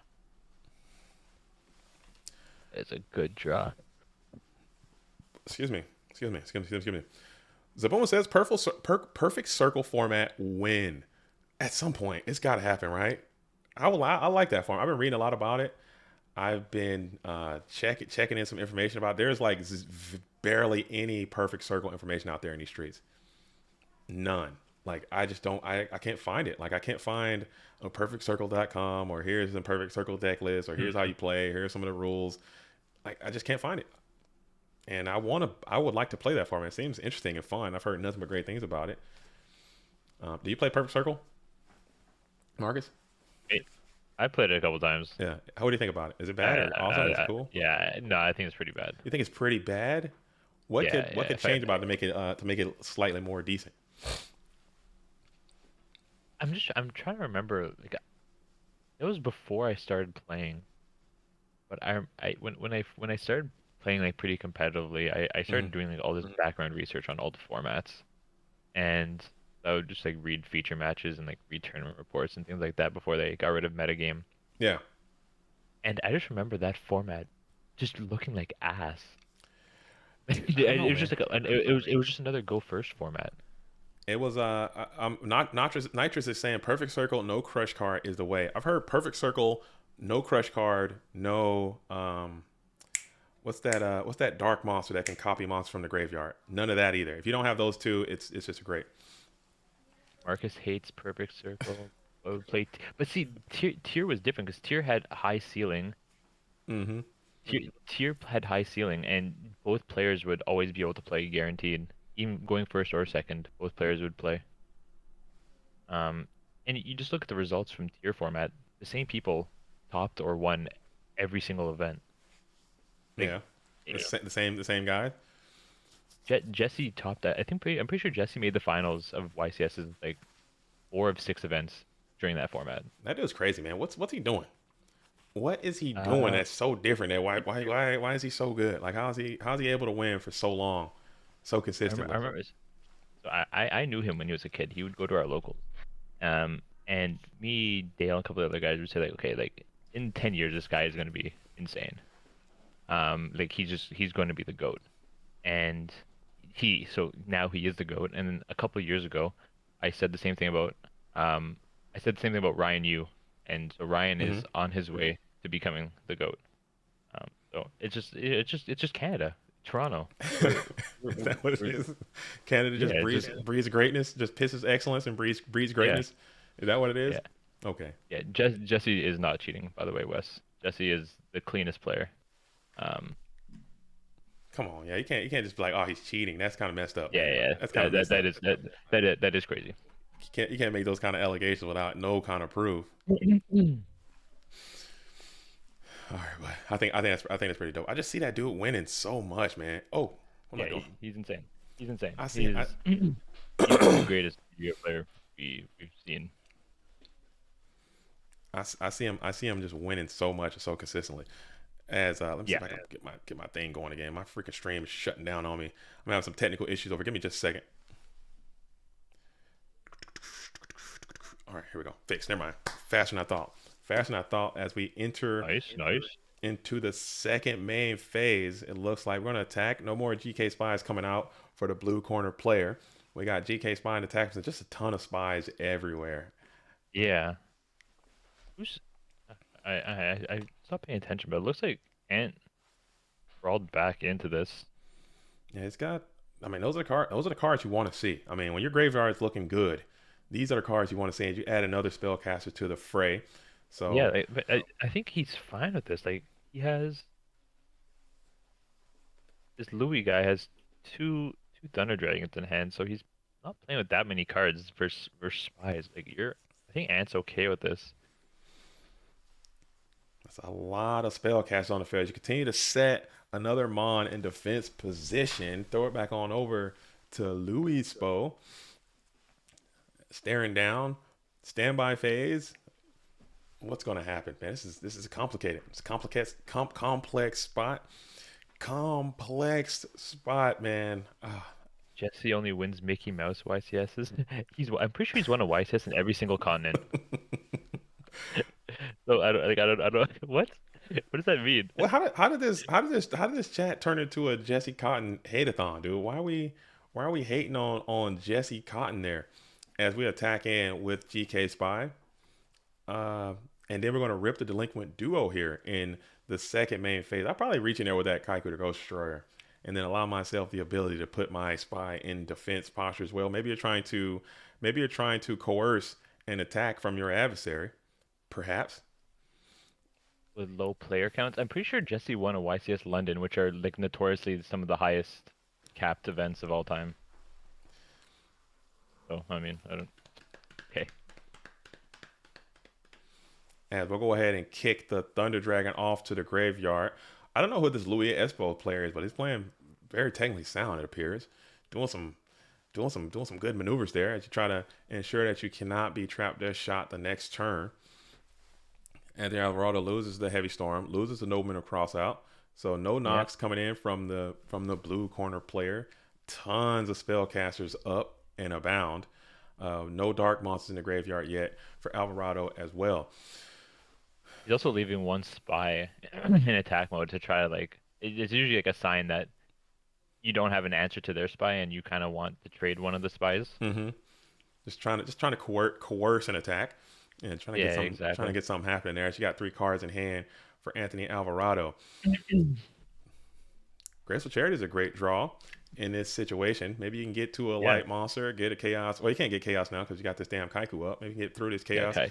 It's a good draw. Excuse me. Zabuma says perfect circle format win. At some point, it's got to happen, right? I like that form. I've been reading a lot about it. I've been checking in some information about it. There's like barely any perfect circle information out there in these streets. None. Like I just don't I can't find it. Like I can't find a perfectcircle.com or here's the perfect circle deck list or here's how you play, here's some of the rules. Like I just can't find it. And I would like to play that format. It seems interesting and fun. I've heard nothing but great things about it. Do you play Perfect Circle, Marcus? It, I played it a couple times. Yeah. How do you think about it? Is it bad or awesome? Is it cool? Yeah, no, I think it's pretty bad. You think it's pretty bad? Yeah, What yeah. could change about it to make it slightly more decent? I'm trying to remember. Like, it was before I started playing, but I when I started playing like pretty competitively, I started Hmm. doing like all this background research on all the formats, and I would just like read feature matches and like read tournament reports and things like that before they got rid of metagame. Yeah. And I just remember that format just looking like ass. I don't know, It was man. just like it was just another go first format. It was not nitrous is saying perfect circle, no crush card is the way. I've heard perfect circle, no crush card, no what's that dark monster that can copy monsters from the graveyard? None of that either. If you don't have those two, it's just great. Marcus hates Perfect Circle. I would play, but see, tier was different because tier had a high ceiling. Mm-hmm. Tier had high ceiling, and both players would always be able to play guaranteed. Even going first or second, both players would play. Um, and you just look at the results from tier format. The same people topped or won every single event. Like, Yeah. you know, The same guy. Jesse topped that. I'm pretty sure Jesse made the finals of YCS's like 4 of 6 events during that format. That dude's crazy, man. What's he doing? What is he doing Uh, that's so different? That why is he so good? Like how's he able to win for so long, so I consistently? remember. So I knew him when he was a kid. He would go to our locals. And me, Dale, and a couple of other guys would say like, okay, like in 10 years, this guy is going to be insane. Like he's going to be the GOAT. And so now he is the GOAT. And then a couple of years ago, I said the same thing about, um, I said the same thing about Ryan Yu. And so Ryan Mm-hmm. is on his way to becoming the GOAT. So it's just Canada, Toronto. Is that what it We're is? Canada yeah, just it's just breeds greatness, just pisses excellence and breeds yeah, greatness. Is that what it is? yeah. Okay. Yeah, Jesse is not cheating, by the way, Wes. Jesse is the cleanest player. Um, Come on, yeah, you can't just be like, oh, he's cheating. That's kind of messed up, yeah, man. yeah, That's kind of messed up. that is crazy. You can't make those kind of allegations without no kind of proof. Mm. All right, but I think that's pretty dope. I just see that dude winning so much, man. Oh, what am I Yeah, doing? he's insane. He's insane. I see. He's the greatest video player we've seen. I see him. I see him just winning so much and so consistently. As let me see Yeah, if I can get my thing going again. My freaking stream is shutting down on me. I'm having some technical issues over. Give me just a second. All right, here we go. Fixed. Never mind. Faster than I thought. Faster than I thought. As we enter nice, nice. into the second main phase, it looks like we're gonna attack. No more GK spies coming out for the blue corner player. We got GK spy and attackers and just a ton of spies everywhere. Yeah. Who's I stopped paying attention, but it looks like Ant crawled back into this. Yeah, it's got. I mean, those are the cards you want to see. I mean, when your graveyard is looking good, these are the cards you want to see. And you add another spellcaster to the fray. Yeah, So but I think he's fine with this. Like he has this Louis guy has two Thunder Dragons in hand, so he's not playing with that many cards versus spies. Like I think Ant's okay with this. that's a lot of spellcasters on the field. You continue to set another Mon in defense position. Throw it back on over to Louis Spo. Staring down. Standby phase. What's going to happen, man? This is complicated. It's a complex spot. Complex spot, man. Ah, Jesse only wins Mickey Mouse YCSs. I'm pretty sure he's won a YCS in every single continent. So I don't what? What does that mean? well, how did this chat turn into a Jesse Cotton hate-a-thon, dude? Why are we hating on Jesse Cotton there as we attack in with GK Spy? Uh, and then we're going to rip the delinquent duo here in the second main phase. I'll probably reach in there with that Kaiku to Ghost Destroyer and then allow myself the ability to put my spy in defense posture as well. Maybe you're trying to coerce an attack from your adversary, perhaps. With low player counts. I'm pretty sure Jesse won a YCS London, which are like notoriously some of the highest capped events of all time. So I mean, I don't. Okay. And we'll go ahead and kick the Thunder Dragon off to the graveyard. I don't know who this Louis Espo player is, but he's playing very technically sound, it appears. Doing some doing some good maneuvers there as you try to ensure that you cannot be trapped or shot the next turn. And then Alvarado loses the Heavy Storm, loses the Nobleman of Cross out. So no Yep. knocks coming in from the blue corner player. Tons of spellcasters up and abound. No dark monsters in the graveyard yet for Alvarado as well. He's also leaving one spy in attack mode to try to like. It's usually like a sign that you don't have an answer to their spy and you kind of want to trade one of the spies. Mm-hmm. Just trying to coerce an attack and Yeah, trying to exactly. get something happening there. She got three cards in hand for Anthony Alvarado. Graceful Charity is a great draw in this situation. Maybe you can get to a Yeah. light monster, get a chaos. Well, you can't get chaos now because you got this damn Kaiku up. Maybe you can get through this Yeah. chaos. Okay.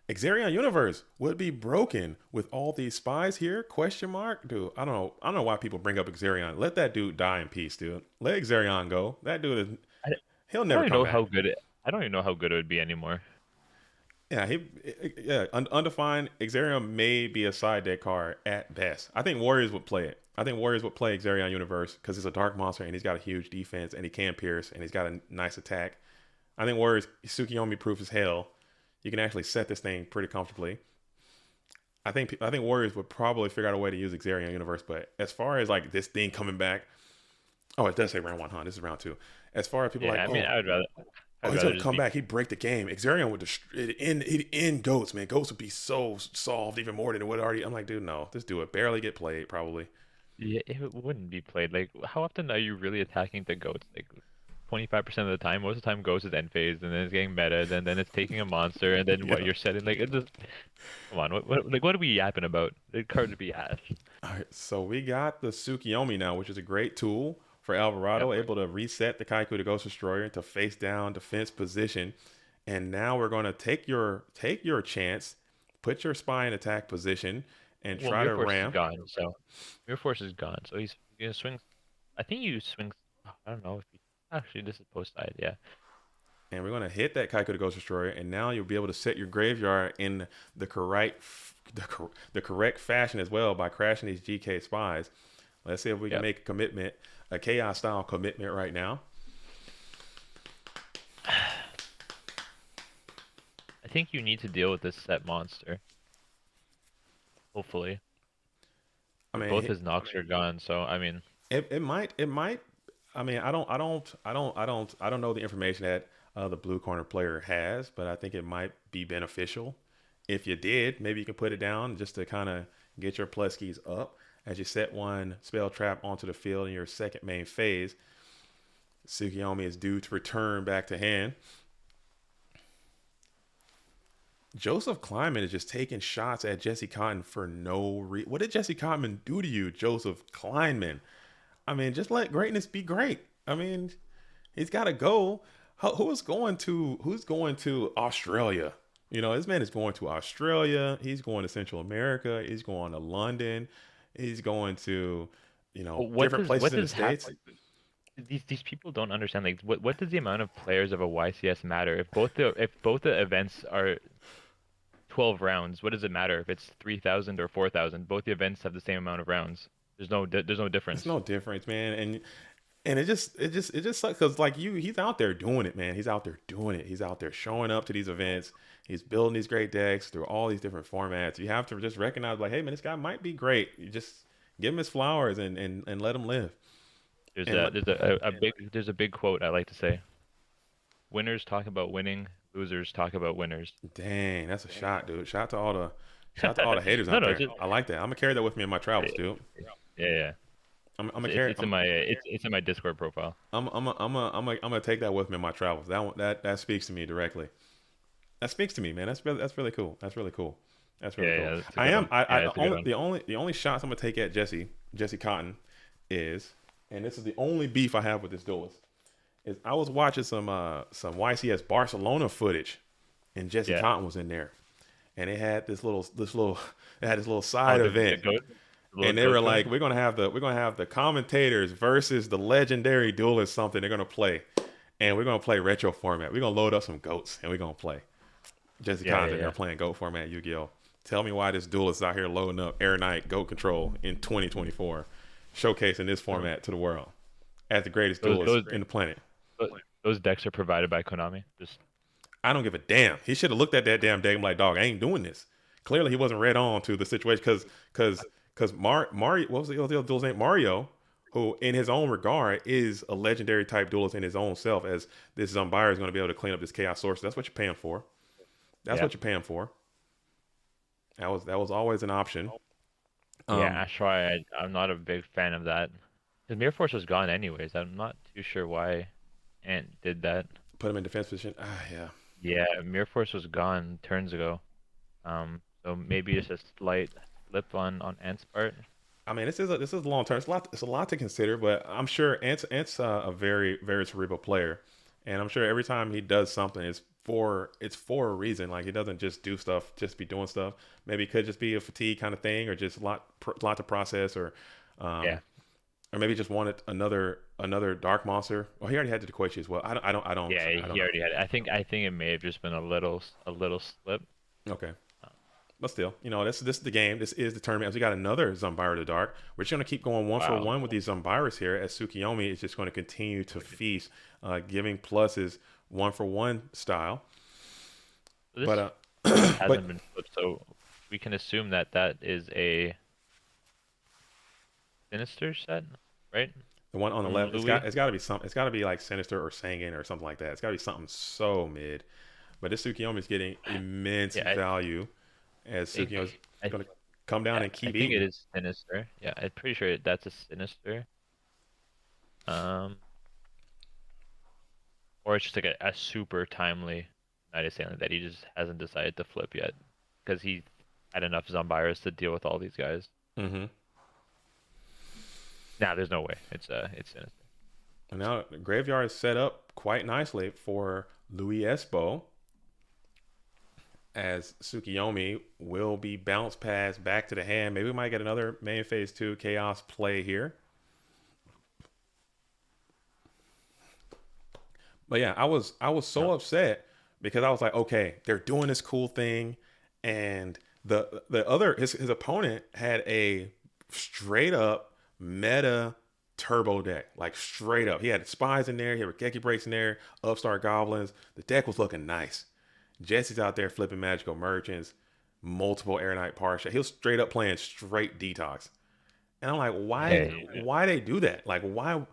Exarion Universe would be broken with all these spies here? Question mark, dude. I don't know. I don't know why people bring up Exarion. Let that dude die in peace, dude. Let Exarion go. That dude is I, he'll I don't never even come know back. how good it. I don't even know how good it would be anymore. Yeah, undefined. Exarion may be a side deck card at best. I think Warriors would play it. I think Warriors would play Exarion Universe because it's a dark monster and he's got a huge defense and he can pierce and he's got a nice attack. I think Warriors Tsukiyomi proof as hell. You can actually set this thing pretty comfortably. I think Warriors would probably figure out a way to use Exarion Universe, but as far as like this thing coming back, oh, it does say round one, huh? This is round two. As far as people like, Yeah. I mean, oh, I'd he's rather gonna just come be. back. He'd break the game. Exarion would he'd end Goats, man. Goats would be so solved even more than it would already. I'm like, dude, no, just do it. Barely get played, probably. Yeah, it wouldn't be played. Like, how often are you really attacking the goats? Like, 25% of the time. Most of the time, goes with end phase, and then it's getting meta, then it's taking a monster, and then what Yeah. you're setting. Like, it just come on. What are we yapping about? The card to be asked. All right, so we got the Tsukiyomi now, which is a great tool for Yep. Alvarado, able to reset the Kaiku to Ghost Destroyer to face down defense position. And now we're gonna take your chance, put your spy in attack position, and Well, try Mirror to Force is ram. gone, so Mirror Force is gone. So he's gonna swing. I think you swing. I don't know if he. Actually, this is post side. Yeah. And we're gonna hit that Kaiku to Ghost Destroyer, and now you'll be able to set your graveyard in the correct fashion as well by crashing these GK spies. Let's see if we can Yep. make a commitment, a chaos style commitment right now. I think you need to deal with this set monster. Hopefully, I but mean, both his knocks are gone. So I mean, it might. I mean, I don't know the information that the blue corner player has, but I think it might be beneficial. If you did, maybe you can put it down just to kind of get your plus keys up as you set one spell trap onto the field in your second main phase. Tsukiyomi is due to return back to hand. Joseph Kleiman is just taking shots at Jesse Cotton for no reason. What did Jesse Cotton do to you, Joseph Kleinman? I mean, just let greatness be great. I mean, he's got to go. Who's going to Australia? This man is going to Australia. He's going to Central America. He's going to London. He's going to, different places what in the does states. happen? These people don't understand. Like, what does the amount of players of a YCS matter? If both the events are 12 rounds, what does it matter if it's 3,000 or 4,000? Both the events have the same amount of rounds. There's no It's difference. no difference, man. And it just sucks because like he's out there doing it, man. He's out there doing it. He's out there showing up to these events. He's building these great decks through all these different formats. You have to just recognize, like, hey, man, this guy might be great. You just give him his flowers and let him live. There's And a there's a big quote I like to say. Winners talk about winning, losers talk about winners. Dang, that's a shot, dude. Shout to all the haters No, out no, there. just I like that. I'm gonna carry that with me in my travels, dude. yeah, yeah. I'm gonna It's carry. it's in my it's in my Discord profile. I'm gonna take that with me in my travels. That speaks to me directly. That speaks to me, man. That's really cool. That's really cool. That's Yeah, really cool. yeah, it's a I good am. one. I Yeah, it's a good one. the only shots I'm gonna take at Jesse Cotton is, and this is the only beef I have with this duelist, is I was watching some YCS Barcelona footage, and Jesse Yeah. Cotton was in there, and it had it had this little Oh, side the event, goat, the little and they goat were show. like, we're gonna have the commentators versus the legendary duelist something they're gonna play, and we're gonna play retro format. We're gonna load up some goats and we're gonna play. Jesse Yeah, Conn's yeah, in there yeah. playing GOAT format Yu-Gi-Oh. Tell me why this duelist is out here loading up Air Knight GOAT Control in 2024, showcasing this True. format to the world as the greatest Those duelist those in the planet. those decks are provided by Konami. Just I don't give a damn. He should have looked at that damn deck and like, dog, I ain't doing this. Clearly, he wasn't read on to the situation because Mario, what was the other duel's name? Mario, who in his own regard is a legendary type duelist in his own self, as this Zumbire is going to be able to clean up this chaos source. That's what you're paying for. That's yeah, what you're paying for. That was always an option. yeah. Um, That's why I'm not a big fan of that. Because Mirror Force was gone anyways. I'm not too sure why Ant did that. put him in defense position. Ah, yeah. Yeah, Mirror Force was gone turns ago. So maybe it's a slight slip on Ant's part. I mean, this is long term. It's a lot to consider, but I'm sure Ant's a very very cerebral player, and I'm sure every time he does something, it's for a reason. Like he doesn't just do stuff, just be doing stuff. Maybe it could just be a fatigue kind of thing, or just a lot to process, Yeah, um, or maybe just wanted another dark monster. Well, he already had the Dequachi as well. yeah. I don't He know. already had it. I think it may have just been a little slip. Okay. Uh, But still, this is the game. This is the tournament. As we got another Zumbira the Dark. We're just going to keep going one for Wow. one with these Zumbiras here, as Tsukiyomi is just going to continue to feast, giving pluses one for one style. So But this but hasn't been flipped, so we can assume that that is a sinister set, right? the one on the From left, Louis. it's got to be something. It's got to be like Sinister or Sanguine or something like that. It's got to be something so mid. But this Tsukiyomi is getting immense Yeah, I value, as Tsukiyomi is think I going to come down yeah, and I keep think it eating. is sinister. Yeah, I'm pretty sure that's a sinister. Um, or it's just like a super timely Night Assailant that he just hasn't decided to flip yet because he had enough Zombiras to deal with all these guys. Mm-hmm. Nah, there's no way. It's sinister. And now the graveyard is set up quite nicely for Louis Espo, as Tsukiyomi will be bounce pass back to the hand. Maybe we might get another main phase 2 chaos play here. But yeah, I was so No. upset because I was like, okay, they're doing this cool thing, and the other his opponent had a straight up meta turbo deck, like straight up. He had spies in there, he had Geki breaks in there, upstart goblins. The deck was looking nice. Jesse's out there flipping magical merchants, multiple Air Knight Parsha. He was straight up playing straight detox, and I'm like, why? Hey, Why they do that? Like, why would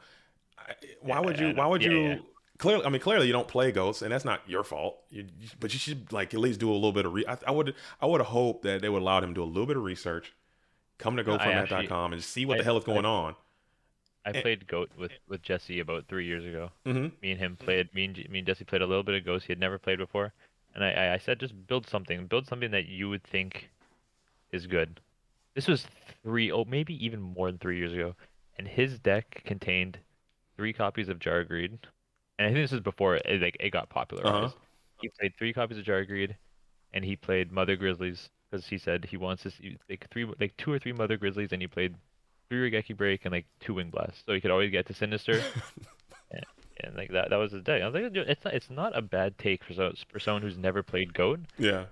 you? I Why don't, would yeah, yeah. you? Clearly, I mean, clearly you don't play ghosts, and that's not your fault. But you should like at least do a little bit of. I would have hoped that they would allow him to do a little bit of research, come to No, I actually, GoFormat.com and just see what the I, hell is I, going on. I And, played Goat with Jesse about 3 years ago. hmm Me and him played. Me and Jesse played a little bit of Ghost he had never played before, and I said just build something that you would think is good. This was maybe even more than 3 years ago, and his deck contained 3 copies of Jargreed, and I think this was before it got Uh huh. popularized. He played 3 copies of Jargreed, and he played Mother Grizzlies because he said he wants to see like 2 or 3 Mother Grizzlies, and he played 3 Regeki Break and like 2 Wing Blasts, so he could always get to Sinister, and, and like that was his deck. I was like, "Dude, it's not a bad take for someone who's never played Goat. Yeah,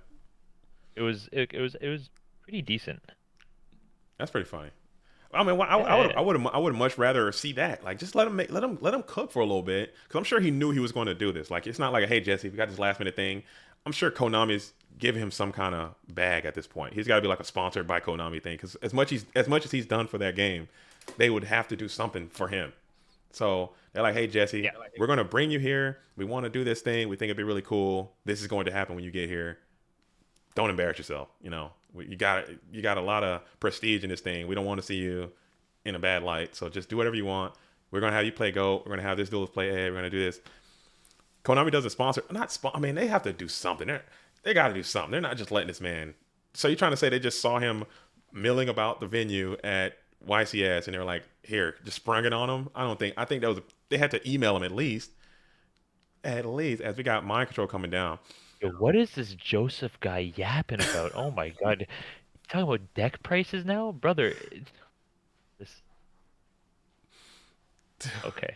It was pretty decent. that's pretty funny. I mean, Yeah, I would much rather see that. Like, just let him cook for a little bit, because I'm sure he knew he was going to do this. Like, it's not like, hey Jesse, we got this last minute thing. I'm sure Konami's giving him some kind of bag at this point. He's got to be like a sponsored by Konami thing, because as much as he's done for that game, they would have to do something for him. So they're like, hey, Jesse, Yeah. we're going to bring you here. We want to do this thing. We think it'd be really cool. This is going to happen when you get here. Don't embarrass yourself. You got a lot of prestige in this thing. We don't want to see you in a bad light. So just do whatever you want. We're going to have you play GOAT. We're going to have this duelist play A. We're going to do this. Konami doesn't sponsor. I mean, they have to do something. They got to do something. They're not just letting this man. So you're trying to say they just saw him milling about the venue at YCS and they were like, here, just sprung it on him? I think that was, they had to email him at least, as we got mind control coming down. Yo, what is this Joseph guy yapping about? Oh my God. Talking about deck prices now? Brother, this okay.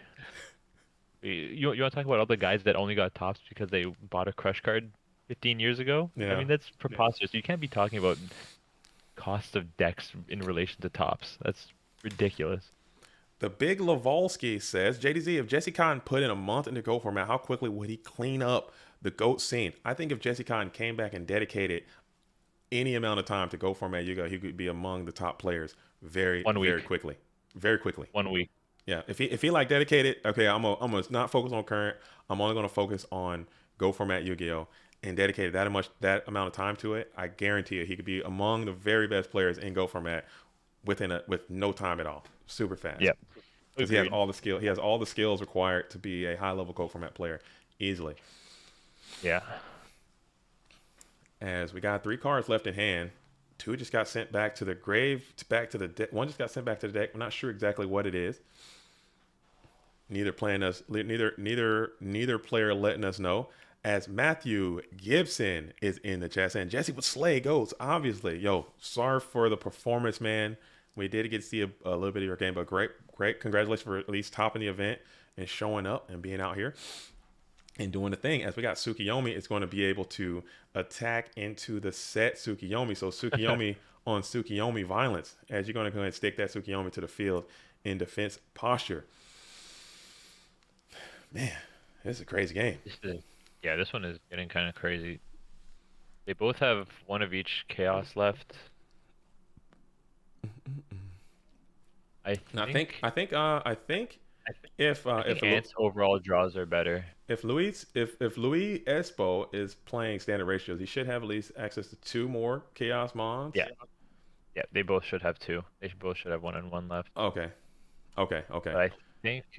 You want to talk about all the guys that only got tops because they bought a crush card 15 years ago? I Yeah. mean, that's preposterous. You can't be talking about cost of decks in relation to tops. That's ridiculous. The big Lavolsky says, JDZ, if Jesse Cotton put in a month into GOAT format, how quickly would he clean up the GOAT scene? I think if Jesse Cotton came back and dedicated any amount of time to GOAT format, he could be among the top players One very week. quickly. Very quickly. 1 week. Yeah. If he like dedicated, okay, I'm gonna not focus on current. I'm only gonna focus on GOAT format Yu-Gi-Oh! And dedicated that amount of time to it, I guarantee you he could be among the very best players in GOAT format with no time at all. Super fast. Yep. Because he has Agreed. all the skill. He has all the skills required to be a high level GOAT format player easily. Yeah. As we got 3 cards left in hand, 2 just got sent back to the grave, back to the deck. 1 just got sent back to the deck. We're not sure exactly what it is. Neither player letting us know. As Matthew Gibson is in the chat saying Jesse would slay goats, obviously. Yo, sorry for the performance, man. We did get to see a little bit of your game, but great. Congratulations for at least topping the event and showing up and being out here and doing the thing. As we got Tsukiyomi, it's going to be able to attack into the set Tsukiyomi. So Tsukiyomi on Tsukiyomi violence, as you're going to go ahead and stick that Tsukiyomi to the field in defense posture. Man, this is a crazy game. Yeah, this one is getting kind of crazy. They both have one of each chaos left. I think I think if Ant's overall draws are better. if Luis Espo is playing standard ratios, he should have at least access to 2 more chaos mons. Yeah. Yeah, they both should have 2. They both should have 1 and 1 left. Okay. But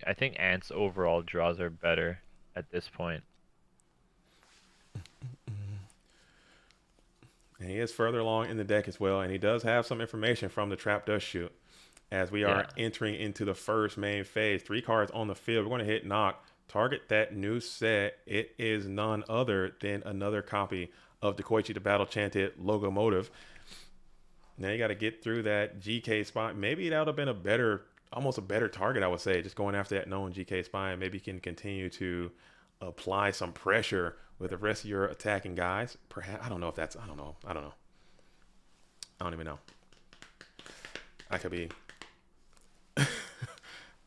I think Ant's overall draws are better at this point. And he is further along in the deck as well, and he does have some information from the Trap Dust Shoot. As we are entering into the first main phase, 3 cards on the field. We're going to hit knock, target that new set. It is none other than another copy of the Koichi the Battle Chanted Locomotive. Now you got to get through that GK spot. Maybe that would have been almost a better target, I would say, just going after that known GK spot. And maybe you can continue to apply some pressure with the rest of your attacking guys. Perhaps I don't know. I don't even know. I could be.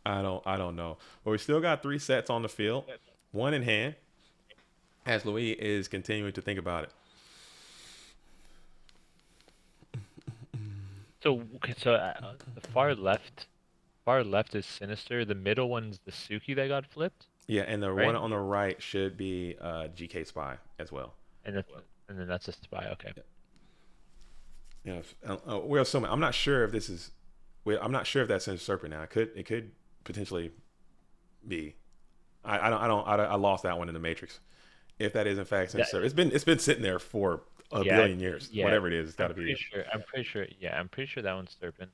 I don't know. But we still got 3 sets on the field, 1 in hand, as Louis is continuing to think about it. So the far left is Sinister. The middle one's the Suki that got flipped. Yeah, and the right? one on the right should be GK Spy as well. And then that's a spy. Okay. Yeah, we're assuming. I'm not sure if this is. I'm not sure if that's Sinister Serpent now. It could potentially be. I lost that one in the Matrix. If that is in fact Sinister Serpent, it's been sitting there for a billion years. Yeah, whatever it is, it's got to be. I'm pretty sure. Yeah, I'm pretty sure that one's Serpent.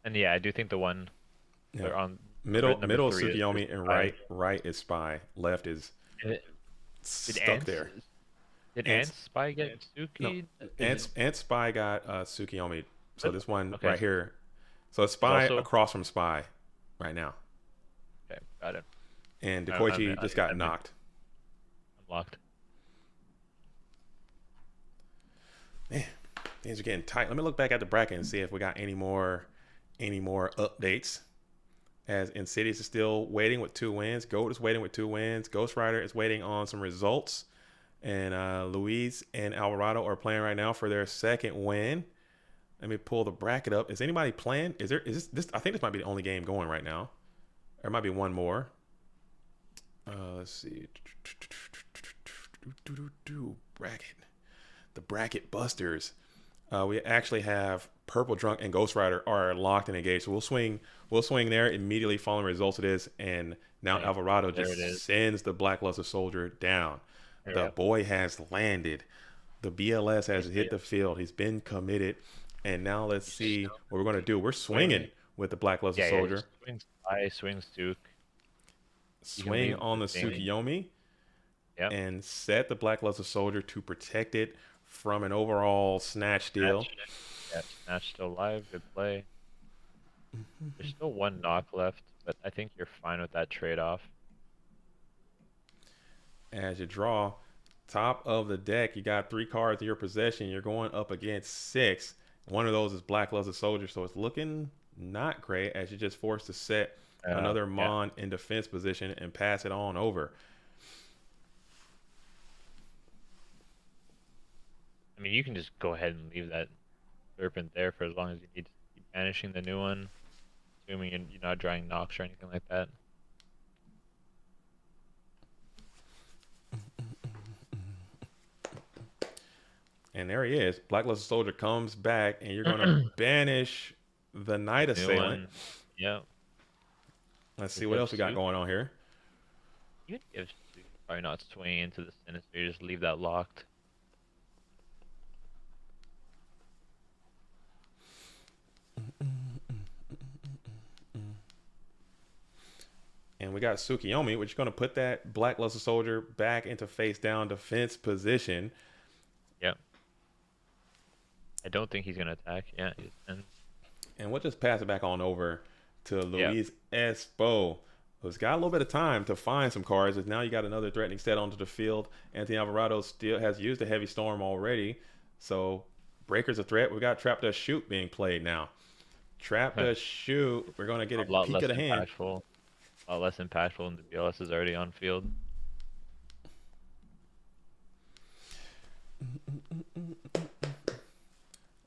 And yeah, I do think the one on middle is Tsukiyomi, and right is Spy. Left is stuck there. Did Ant's Spy get Suki? No, Ant's Spy got Tsukiyomi. So this one right here. So it's Spy across from Spy right now. Okay, got it. And Dekoichi just got knocked. Unlocked. Man, things are getting tight. Let me look back at the bracket and see if we got any more updates. As Insidious is still waiting with 2 wins. Goat is waiting with 2 wins. Ghost Rider is waiting on some results. And Luis and Alvarado are playing right now for their 2nd win. Let me pull the bracket up. Is anybody playing? Is this? I think this might be the only game going right now. There might be one more. Let's see. Bracket. The bracket busters. We actually have Purple Drunk and Ghost Rider are locked and engaged. So we'll swing there immediately following the results of this, and now Bam. Alvarado There it just is. sends the Blackluster Soldier down. The Yep. boy has landed. The BLS has He's hit the field. He's been committed. And now let's he's see still what we're gonna do. We're swinging swinging. with the Blackluster Yeah, yeah. Soldier. Just swings high, swings Duke. You can Swing leave on the the thing. Tsukiyomi Yep. and set the Blackluster Soldier to protect it from an overall snatch steal. Snatch. Yeah, Snatch still alive. Good play. There's still one knock left, but I think you're fine with that trade-off. As you draw top of the deck, you got 3 cards in your possession. You're going up against 6. One of those is Blackluster Soldier, so it's looking not great as you're just forced to set another Yeah. Mon in defense position and pass it on over. I mean, you can just go ahead and leave that Serpent there for as long as you need to keep banishing the new one, assuming you're not drawing knocks or anything like that. And there he is. Blackluster Soldier comes back, and you're going to banish the Night New Assailant. one. Yeah. Let's see You what have else we got Suit. going on here. Even if Suit, probably not swinging into the Sinister, you just leave that locked. And we got Tsukiyomi, which is going to put that Blackluster Soldier back into face down defense position. Yep. I don't think he's gonna attack. Yeah. And we'll just pass it back on over to Yeah. Luis Espo, who's got a little bit of time to find some cards. As now you got another threatening set onto the field. Anthony Alvarado still has used a Heavy Storm already. So Breaker's a threat. We got Trap Does Shoot being played now. Trap Does Shoot. We're going to get A a lot peek less of the hand. impactful. A lot less impactful when the BLS is already on field.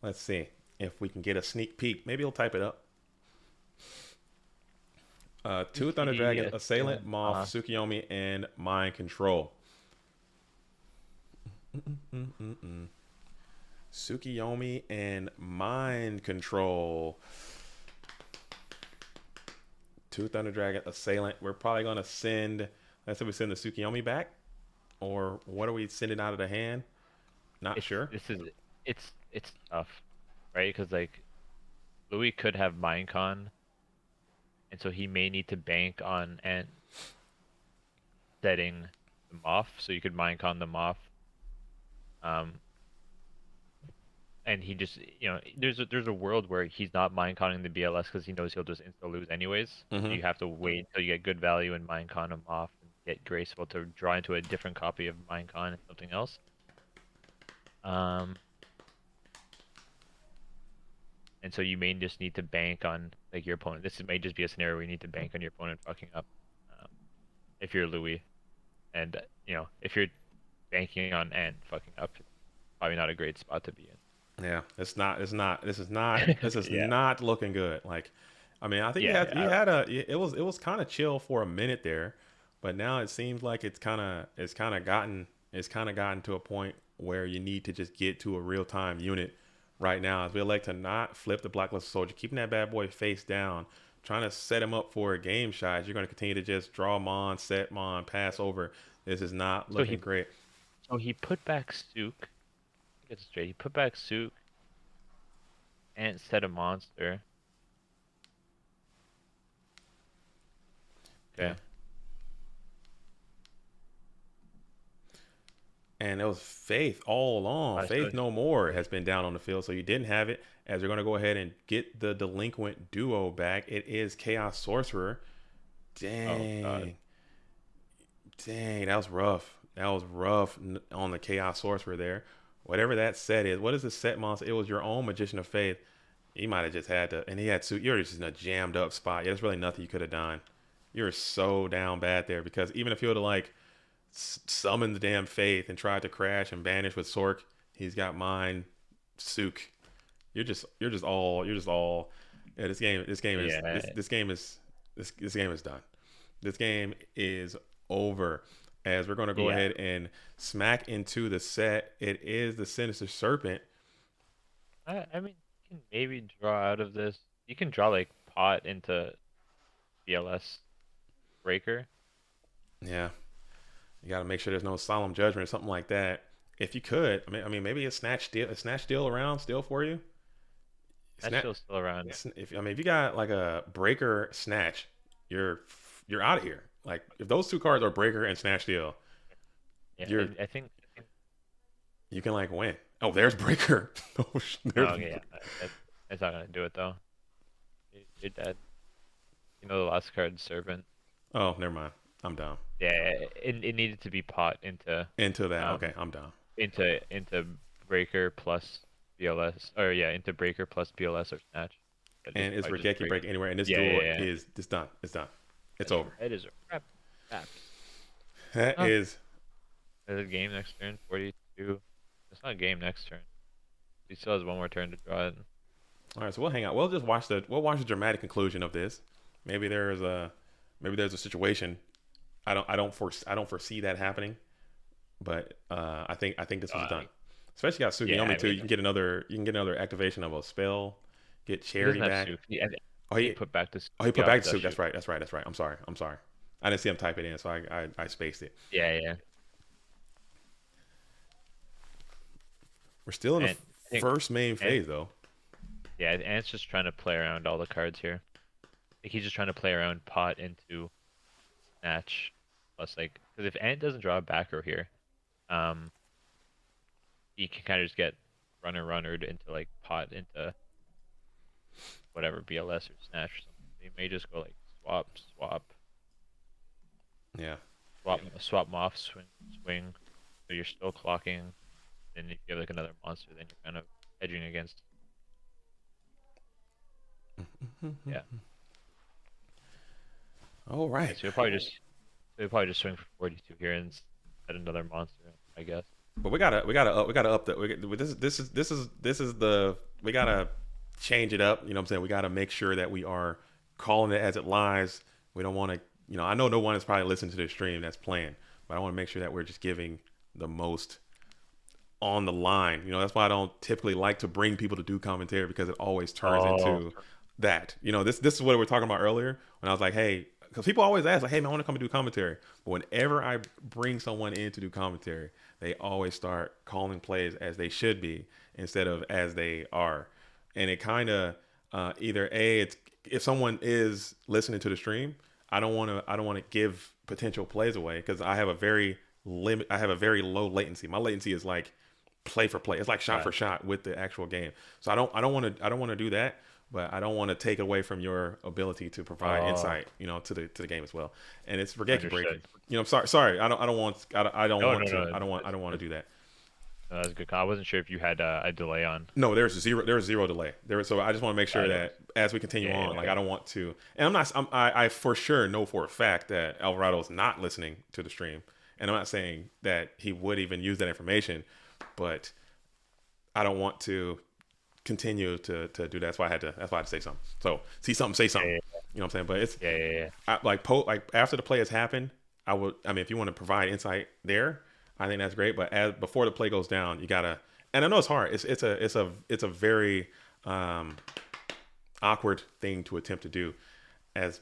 Let's see if we can get a sneak peek. Maybe he'll type it up. Two Thunder Dragon, Assailant, Moth, Tsukiyomi, and Mind Control. Tsukiyomi and Mind Control. Two Thunder Dragon, Assailant. We're probably going to send, let's say we send the Tsukiyomi back. Or what are we sending out of the hand? Not sure. It's tough, right? Because like Louis could have Minecon, and so he may need to bank on and setting them off, so you could Minecon them off. And he just there's a world where he's not Mineconning the BLS because he knows he'll just insta lose anyways. So you have to wait until you get good value and Minecon him off and get Graceful to draw into a different copy of Minecon and something else. And so you may just need to bank on like your opponent. This may just be a scenario where you need to bank on your opponent fucking up. If you're Louis, and if you're banking on and fucking up, it's probably not a great spot to be in. Yeah, this is not Yeah. not looking good. Like, I mean, I think Yeah, he had it was kind of chill for a minute there, but now it seems like it's kind of gotten to a point where you need to just get to a real time unit right now. As we elect to not flip the Blackluster Soldier, keeping that bad boy face down, trying to set him up for a game shot. You're going to continue to just draw Mon, set Mon, pass over. This is not looking great. So he put back Sook. Get it straight. He put back Sook and set a monster. Okay. Yeah. And it was Faith all along. Faith No More has been down on the field, so you didn't have it. As we're going to go ahead and get the delinquent duo back. It is Chaos Sorcerer. Dang. Oh, God. Dang, that was rough. That was rough on the Chaos Sorcerer there. Whatever that set is. What is the set monster? It was your own Magician of Faith. He might have just had to. And he had to. You're just in a jammed up spot. Yeah, there's really nothing you could have done. You're so down bad there because even if you would have like summoned the damn Faith and tried to crash and banish with Sork, he's got mine, Sook. You're just all. Yeah, this game is This game is done. This game is over. As we're going to go Yeah. ahead and smack into the set. It is the Sinister Serpent. I mean, you can maybe draw out of this. You can draw like pot into BLS breaker. Yeah, you got to make sure there's no solemn judgment or something like that. If you could, I mean, maybe a snatch steal around still for you. That's Snatch. still around. If you got like a breaker snatch, you're you're out of here. Like if those two cards are breaker and snatch steal, Yeah, you're I think you can like win. Oh, there's breaker. Oh, there's oh yeah, that's not gonna do it though. You're dead. You know the last card, Servant. oh, never mind. I'm down. Yeah, it needed to be pot Into that. um Okay, I'm down. into breaker plus BLS, or yeah, into breaker plus BLS or snatch. But And it's probably just Regeki break anywhere. And this Yeah, duel yeah, yeah. is it's done. It's done. It's over. It is a wrap. Wrapped. That Oh, is there's a game next turn. 42. It's not a game next turn. He still has one more turn to draw it. all right. So we'll hang out. We'll watch the dramatic conclusion of this. Maybe there's a situation. I don't foresee that happening. But I think this was Uh, done. Especially got yeah, Sugiyami I too. mean, You can get another activation of a spell. Get he Charity doesn't have back. soup. Oh, He he put back to oh he put yeah, back to that's Sug. That's soup. right. That's right. I'm sorry. I didn't see him type it in, so I spaced it. Yeah, yeah. We're still in the And I think, first main and phase though. yeah, and it's just trying to play around all the cards here. Like he's just trying to play around pot into snatch. Plus, like, because if Ant doesn't draw a back row here, um, he can kind of just get runnered into like pot into whatever BLS or snatch or something. He may just go like Yeah. swap them off, swing. So you're still clocking. And if you have like another monster, then you're kind of hedging against. Yeah. All Yeah, right. so you'll probably just swing for 42 here and add another monster, I guess. But we gotta up this is the we gotta change it up. You know what I'm saying? We gotta make sure that we are calling it as it lies. We don't want to. I know no one is probably listening to this stream that's playing, but I want to make sure that we're just giving the most on the line. That's why I don't typically like to bring people to do commentary because it always turns Oh, into that. This is what we were talking about earlier when I was like, hey, because people always ask like, hey man, I want to come and do commentary. But whenever I bring someone in to do commentary, they always start calling plays as they should be instead of as they are, and it kind of either it's if someone is listening to the stream, I don't want to give potential plays away because I have a very low latency. My latency is like play for play. It's like shot right. for shot with the actual game. So I don't want to do that, but I don't want to take away from your ability to provide Oh, insight, to the game as well. And it's Regeki breaking. understood. I'm sorry. I don't want I don't No, want no, to no. I don't want to do that. No, that's a good call. I wasn't sure if you had a delay on. No, there's zero delay. So I just want to make sure Got it. that as we continue Yeah, on, yeah, like yeah. I don't want to, and I for sure know for a fact that Alvarado is not listening to the stream, and I'm not saying that he would even use that information, but I don't want to continue to do that. That's why I had to say something. So see something, say Yeah, something. yeah, You know what I'm saying? But it's yeah, yeah, yeah. like after the play has happened, I mean if you want to provide insight there, I think that's great. But before the play goes down, you gotta. And I know it's hard. It's a very awkward thing to attempt to do, as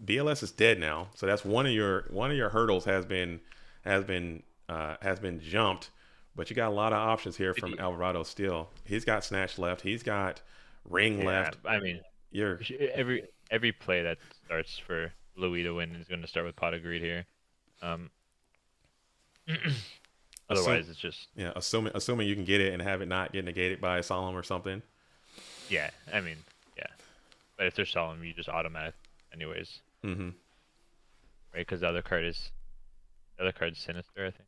BLS is dead now. So that's one of your hurdles has been jumped. But you got a lot of options here Did from he- Alvarado still. He's got snatch left. He's got ring Yeah, left. I mean, You're every play that starts for Louis to win is going to start with pot of greed here. Um, assume, otherwise, it's just yeah, assuming you can get it and have it not get negated by a solemn or something. yeah. I mean, yeah. But if they're solemn, you just automatic anyways, Mm-hmm. right? Because the other card's sinister, I think.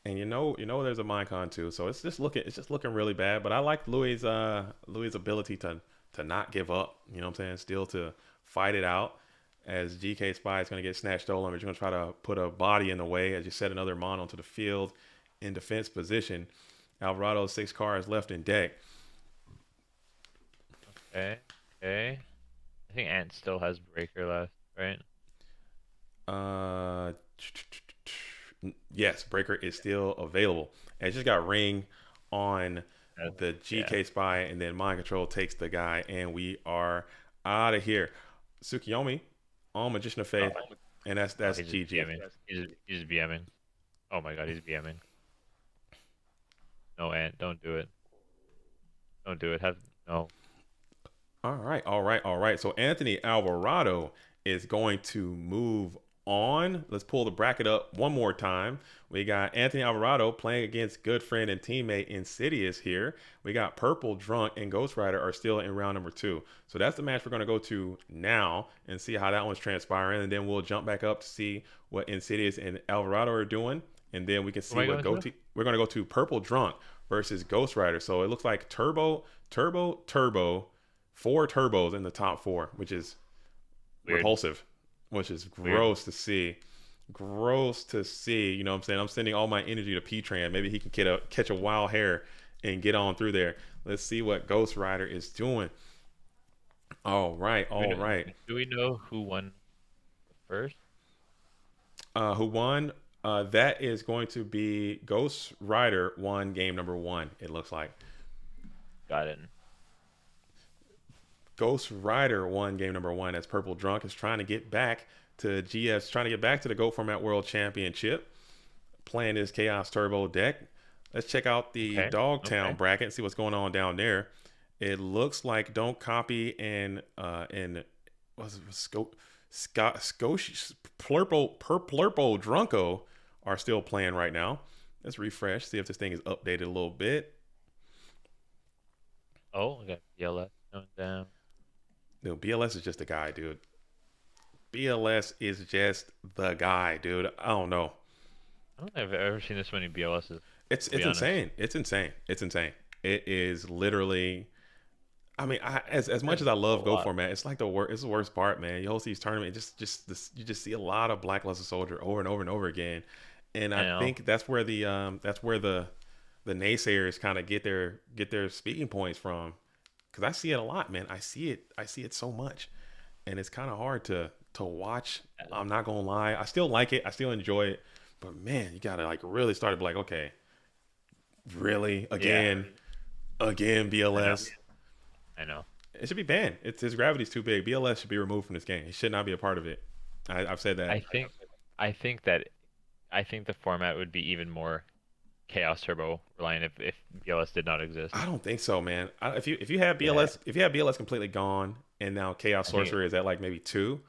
And there's a mind con too. So it's just looking really bad. But I like Louis' ability to not give up. You know what I'm saying? Still to fight it out. As GK Spy is going to get snatched stolen, but you're going to try to put a body in the way as you set another mon onto the field in defense position. Alvarado's 6 cards left in deck. Okay. Okay. I think Ant still has Breaker left, right? Uh, yes, Breaker is still available. And it just got Ring on the Yeah. GK Spy, and then Mind Control takes the guy, and we are out of here. Tsukiyomi on Magician of Oh, Faith, and oh, that's he's just GG. BMing. He's just BMing. Oh my god, he's BMing. No, Ant, don't do it. Don't do it. Have no. All right, all right, all right. So Anthony Alvarado is going to move on. Let's pull the bracket up one more time. We got Anthony Alvarado playing against good friend and teammate Insidious here. We got Purple, Drunk, and Ghost Rider are still in round number 2. So that's the match we're going to go to now and see how that one's transpiring. And then we'll jump back up to see what Insidious and Alvarado are doing. And then we can Who am see I what going to? we're going to go to Purple Drunk versus Ghost Rider. So it looks like Turbo, 4 turbos in the top 4, which is Weird. repulsive, which is Weird. gross to see. Gross to see. You know what I'm saying? I'm sending all my energy to P-Tran. Maybe he can catch a wild hair and get on through there. Let's see what Ghost Rider is doing. All right, Do we all know, right. do we know who won first? Who won? That is going to be Ghost Rider won game number 1, it looks like. Got it. Ghost Rider won game number 1 as Purple Drunk is trying to get back to GS, trying to get back to the Go Format World Championship, playing this Chaos Turbo deck. Let's check out the Okay. Dogtown Okay. bracket and see what's going on down there. It looks like Don't Copy and what's it, Plurpo Drunko are still playing right now. Let's refresh, see if this thing is updated a little bit. Oh, we got BLS going down. Dude, BLS is just a guy, dude. BLS is just the guy, dude. I don't know. I don't think I've ever seen this many BLSs, It's to be it's honest. insane. It's insane. It's insane. It is literally. I mean, as much That's as I a love Go lot. Format, it's like the worst. It's the worst part, man. You host these tournaments, just this, you just see a lot of Blackluster Soldier over and over and over again, and I I know. think that's where the naysayers kind of get their speaking points from, because I see it a lot, man. I see it so much, and it's kind of hard to watch. I'm not gonna lie. I still like it. I still enjoy it, but man, you gotta like really start to be like, okay, really Yeah, again, I know. BLS. I know. It should be banned. It's his gravity's too big. BLS should be removed from this game. He should not be a part of it. I've said I that. think I think that I think the format would be even more Chaos Turbo reliant if BLS did not exist. I don't think so, man. If you have Yeah, BLS completely gone, and now Chaos I think Sorcerer is at like maybe 2,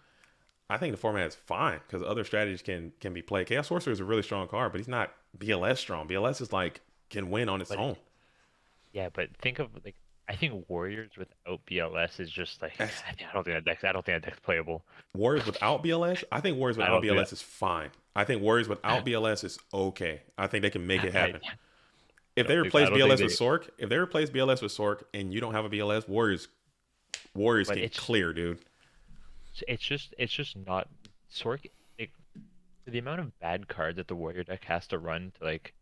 I think the format is fine because other strategies can be played. Chaos Sorcerer is a really strong card, but he's not BLS strong. BLS is like can win on its but own. yeah, but think of like I think Warriors without BLS is just like As I don't think that deck's playable. Warriors without BLS, I think Warriors I without don't think BLS is fine. I think Warriors without BLS is okay. I think they can make it happen. If they I replace don't think BLS they with Sork, if they replace BLS with Sork and you don't have a BLS, Warriors but can clear, dude. it's just not Sork like the amount of bad cards that the Warrior deck has to run to like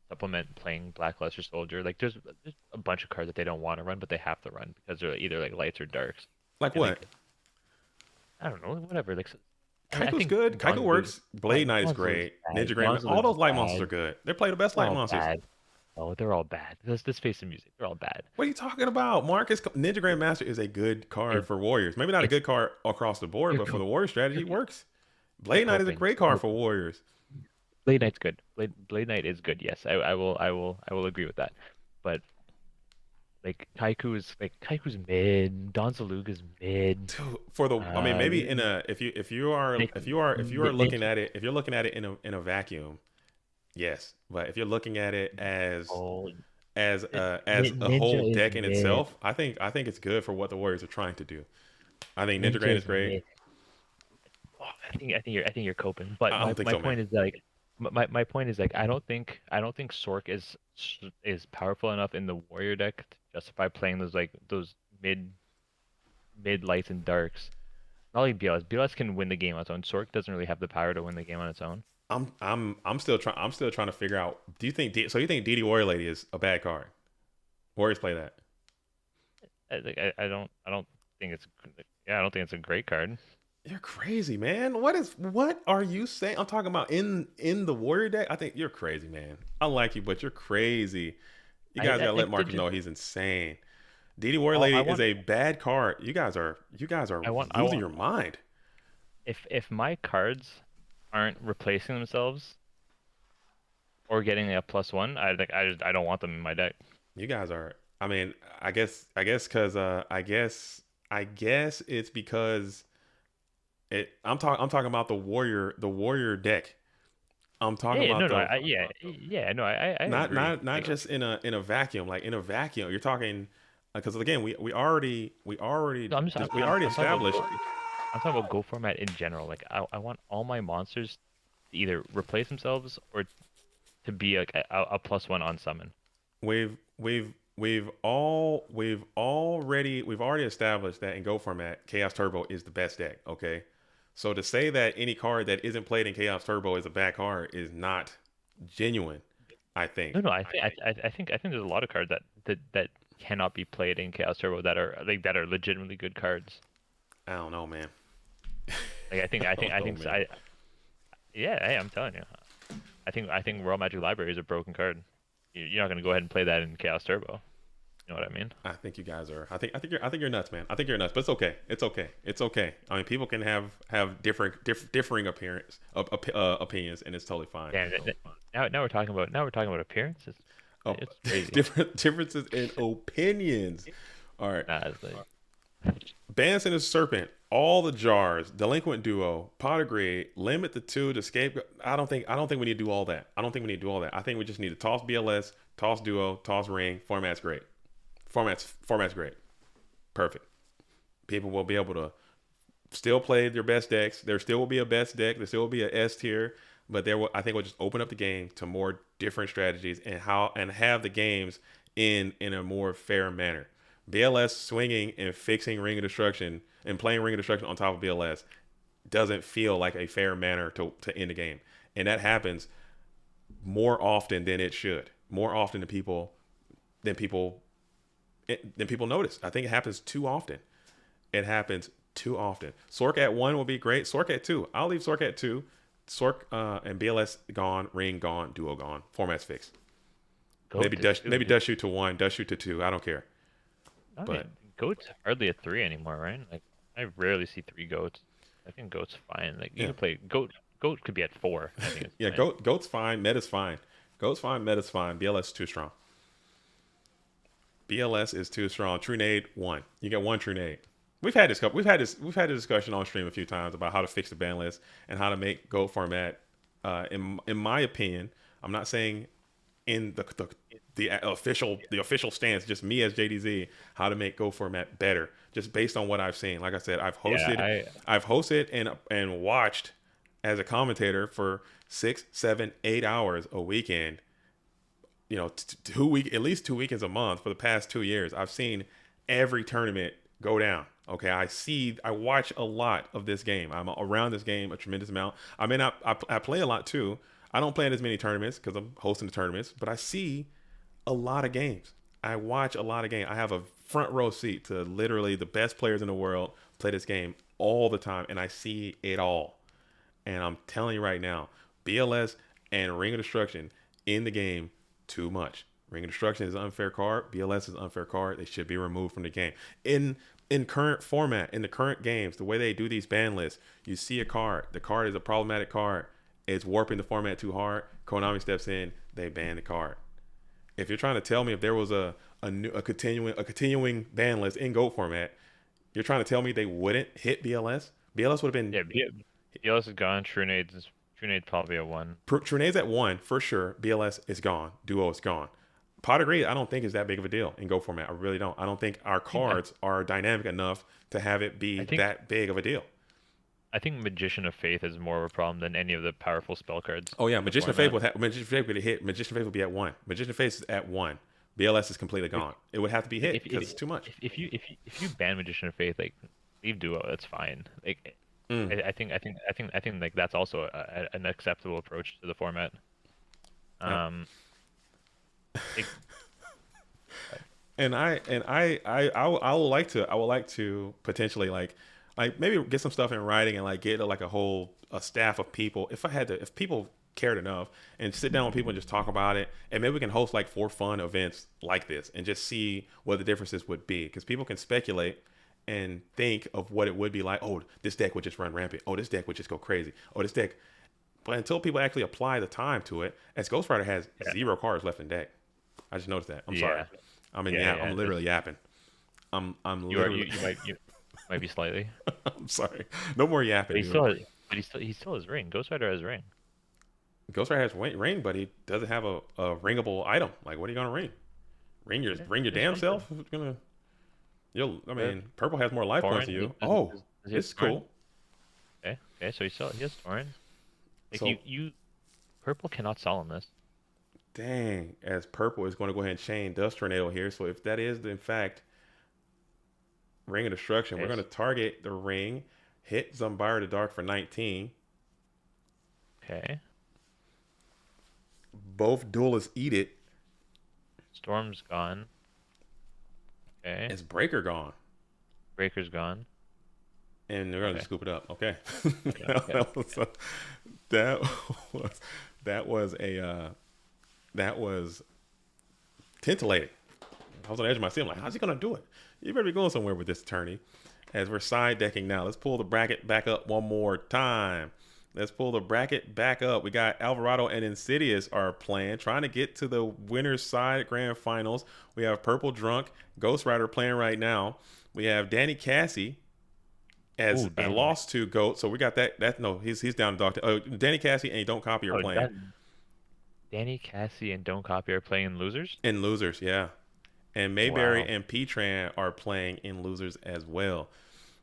supplement playing Black Luster Soldier. Like there's a bunch of cards that they don't want to run, but they have to run because they're either like lights or darks. Like And what? like I don't know, whatever. Like I Kaiku's think good. Kaiku Gonzu, works. Blade Knight is Gonzu looks great. bad. Ninja Grey, Gonzu all looks those light monsters are bad. good. They play the best They're light all monsters. bad. Oh, they're all bad. Let's face the music. They're all bad. What are you talking about? Marcus Ninja Grandmaster is a good card It, for Warriors. Maybe not a it's good card across the board, you're but for the coping. Warrior strategy, You're, it works. you're Blade Knight is a coping. great You're card for coping. Warriors. Blade Knight's good. Blade Knight is good. Yes, I will agree with that. But like Kaiku's mid. Donzaluga's mid. Dude, for the, I mean, Uh, maybe in a if you are looking Ninja. at it, if you're looking at it in a vacuum, yes. But if you're looking at it Oh, as a whole Ninja is deck in mid. itself, I think it's good for what the Warriors are trying to do. I think Ninja Ninja Grain is is great. mid. Oh, I think you're coping. But I my don't think my so, man. point is like my point is like I don't think Sork is powerful enough in the warrior deck to justify playing those mid lights and darks. Not like BLS. BLS can win the game on its own. Sork doesn't really have the power to win the game on its own. I'm still trying to figure out. Do you think so? You think DD Warrior Lady is a bad card? Warriors play that. I don't think it's yeah, I don't think it's a great card. You're crazy, man. What are you saying? I'm talking about in the warrior deck. I think you're crazy, man. I like you, but you're crazy. You guys gotta let Like Marcus know he's insane. DD Warrior I Lady is want a bad card. You guys are I losing want your mind. if my cards aren't replacing themselves or getting a plus one, I don't want them in my deck. You guys are. I mean, I guess because I guess it's because I'm talking about the warrior deck. I'm talking Yeah, about no, no, the yeah, no, I not agree. not not Like, just in a vacuum, like in a vacuum. You're talking because again, no, we already I'm talking about established. I'm talking about Go format in general. Like, I want all my monsters to either replace themselves or to be like a plus one on summon. We've already established that in Go format, Chaos Turbo is the best deck. Okay, so to say that any card that isn't played in Chaos Turbo is a bad card is not genuine. I No, think. no, I think there's a lot of cards that cannot be played in Chaos Turbo that are legitimately good cards. I don't know, man. Like, I don't know, man. yeah, hey, I'm telling you, I think Royal Magic Library is a broken card. You're not gonna go ahead and play that in Chaos Turbo. You know what I mean? I think you guys are. I think you're nuts, man. I think you're nuts, but it's okay. It's okay. It's okay. I mean, people can have differing opinions, and it's totally fine. Damn, now we're talking about appearances. Oh, It's crazy. different differences in opinions. All right. Nah, it's like Bans and a serpent. All the jars. Delinquent duo. Pot of greed. Limit the two to scapegoat. I don't think we need to do all that. I don't think we need to do all that. I think we just need to toss BLS, toss duo, toss ring. Format's great. Format's great. Perfect. People will be able to still play their best decks. There still will be a best deck. There still will be a S tier, but I think we'll just open up the game to more different strategies and have the games in a more fair manner. BLS swinging and fixing Ring of Destruction and playing Ring of Destruction on top of BLS doesn't feel like a fair manner to end the game, and that happens more often than it should. More often than people than people notice. I think it happens too often. It happens too often. Sork at 1 will be great. Sork at 2. I'll leave Sork at 2. Sork and BLS gone, Ring gone, Duo gone. Format's fixed. goat to two. Maybe Dust Shoot to 1, Dust Shoot to 2. I don't care. I But mean, goat's hardly a three anymore, right? Like, I rarely see three goats. I think goat's fine. Like, you yeah. can play goat. Goat could be at four. I think it's Yeah, fine. Goat's fine, Meta's fine. Goat's fine, Meta's fine. BLS is too strong. BLS is too strong. Trunade 1. You get one Trunade. We've had this discussion on stream a few times about how to fix the ban list and how to make Goat format. In my opinion, I'm not saying in the official stance, just me as JDZ, how to make Go format better, just based on what I've seen. Like I said, Yeah, I've hosted and watched as a commentator for 6, 7, 8 hours a weekend. At least 2 weekends a month for the past 2 years. I've seen every tournament go down. Okay, I watch a lot of this game. I'm around this game a tremendous amount. I mean, I play a lot too. I don't play in as many tournaments because I'm hosting the tournaments, but I see a lot of games. I watch a lot of games. I have a front row seat to literally the best players in the world play this game all the time, and I see it all. And I'm telling you right now, BLS and Ring of Destruction in the game too much. Ring of Destruction is an unfair card. BLS is an unfair card. They should be removed from the game. In current format, in the current games, the way they do these ban lists, you see a card. The card is a problematic card. It's warping the format too hard. Konami steps in. They ban the card. If you're trying to tell me if there was a continuing ban list in Goat format, you're trying to tell me they wouldn't hit BLS? BLS would have been yeah. BLS is gone. Truenade's probably a one. Trunade's at 1 for sure. BLS is gone. Duo is gone. Pot of Greed, I don't think is that big of a deal in Go format. I really don't. I don't think our I think I, cards are dynamic enough to have it I be think that big of a deal. I think Magician of Faith is more of a problem than any of the powerful spell cards Oh yeah, in the Magician of Faith format. would hit. Magician of Faith would be at 1. Magician of Faith is at 1. BLS is completely If gone. It would have to be like hit because it's too much. if you ban Magician of Faith, like, leave Duo, that's fine. Like, Mm. I think like that's also an acceptable approach to the format. Yep. Um, like, I would like to potentially like maybe get some stuff in writing and like get like a staff of people if people cared enough and sit down with people and just talk about it, and maybe we can host like for fun events like this and just see what the differences would be, because people can speculate and think of what it would be like. Oh, this deck would just run rampant. Oh, this deck would just go crazy. Oh, this deck. But until people actually apply the time to it, as Ghost Rider has Yeah. zero cards left in deck. I just noticed that. I'm sorry. Yeah. Yeah, Yeah. I'm literally yapping. I'm You are literally. you might be slightly, I'm sorry. No more but yapping, he dude. still has, he still has ring. Ghost Rider has ring. Ghost Rider has ring, but he doesn't have a ringable item. Like, what are you gonna ring? Yeah, Ring your there's damn something. self. It's gonna. You'll. I Uh, mean, purple has more life points Torrent. than you. Oh, Does he have this is Torrent? cool. Okay. Okay. So he has Torrent. Like So, purple cannot sell on this. dang, as purple is going to go ahead and chain Dust Tornado here. So if that is in fact Ring of Destruction, we're Okay. going to target the ring, hit Zumbire the Dark for 19. Okay. Both duelists eat it. Storm's gone. Okay. It's Breaker gone. Breaker's gone. And they're going to Okay. scoop it up. Okay. Okay. Okay. that was a, that was that was a that was titillating. I was on the edge of my seat. I'm like, how's he gonna do it? You better be going somewhere with this attorney. As we're side decking now, let's pull the bracket back up one more time. Let's pull the bracket back up. We got Alvarado and Insidious are playing, trying to get to the winner's side grand finals. We have Purple Drunk, Ghost Rider playing right now. We have Danny Cassie as Oh, a damn. loss to Goat. So we got that. No, he's down to Doctor. Oh, Danny Cassie and Don't Copy are Oh, playing that Danny Cassie and Don't Copy are playing losers. in losers. Yeah, and Mayberry Wow. and P-Tran are playing in losers as well.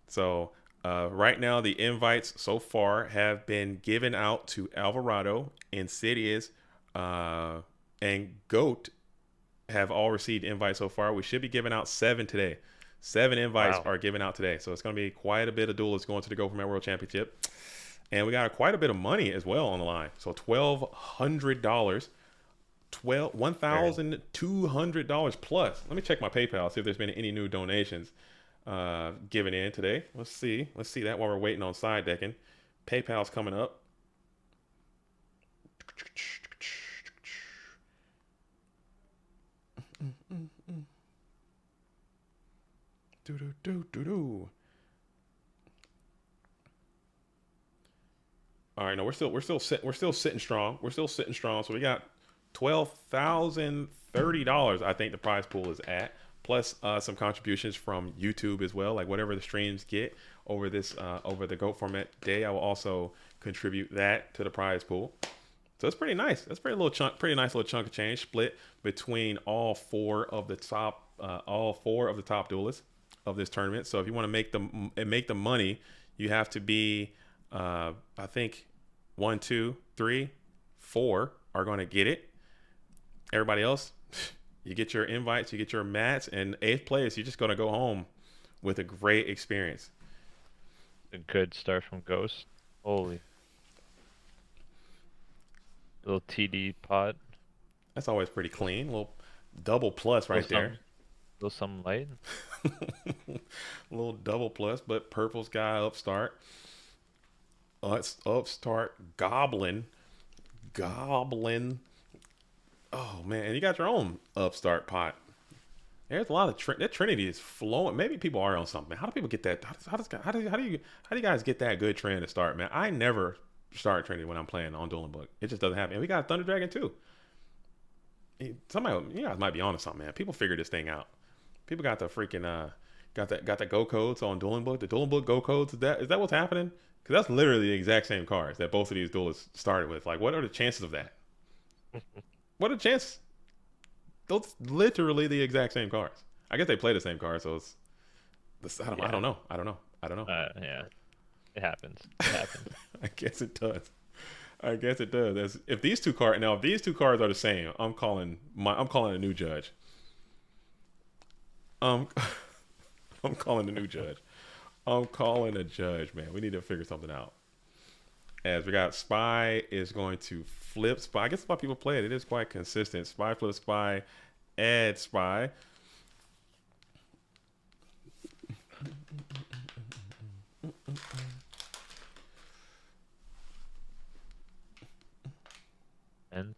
So right now, the invites so far have been given out to Alvarado, Insidious, and Goat have all received invites so far. We should be giving out 7 today. 7 invites Wow. are given out today. So it's going to be quite a bit of duelists going to the Go for Met World Championship. And we got quite a bit of money as well on the line. So $1,200. Very $1,200 plus. Let me check my PayPal, see if there's been any new donations given in today. Let's see that while we're waiting on side decking. PayPal's coming up. Do do do do do. All right, no, we're still sitting strong. We're still sitting strong. So we got $12,030. I think the prize pool is at, plus some contributions from YouTube as well. Like whatever the streams get over this over the Goat Format day, I will also contribute that to the prize pool. So it's pretty nice. That's pretty nice little chunk of change split between all four of the top duelists of this tournament. So if you want to make the money, you have to be, I think, 1, 2, 3, 4 are going to get it. Everybody else, you get your invites, you get your mats, and 8th place, you're just going to go home with a great experience. a good start from Ghost. Holy. Little TD pot. That's always pretty clean. A little double plus right Little there. little some light. A little double plus, but purple's got upstart. It's upstart Goblin. Goblin. Oh man, and you got your own upstart pot. There's a lot of that Trinity is flowing. Maybe people are on something. How do people get that? How do you guys get that good trend to start, man? I never start Trinity when I'm playing on Dueling Book. It just doesn't happen. And we got Thunder Dragon too. Somebody, you guys might be onto something, man. People figure this thing out. People got the freaking got the go codes on Dueling Book. The Dueling Book go codes. Is that what's happening? Because that's literally the exact same cards that both of these duelists started with. Like, what are the chances of that? What are the chances? Those literally the exact same cards. I guess they play the same cards, so I Yeah. don't know. I don't know. I don't know. Yeah. It happens. It happens. I guess it does. I guess it does. If these two cards are the same, I'm calling a new judge. Um, I'm calling a new judge. I'm calling a judge, man. We need to figure something out. As we got Spy is going to flip Spy. I guess a lot of people play it. It is quite consistent. Spy flip Spy, add Spy. And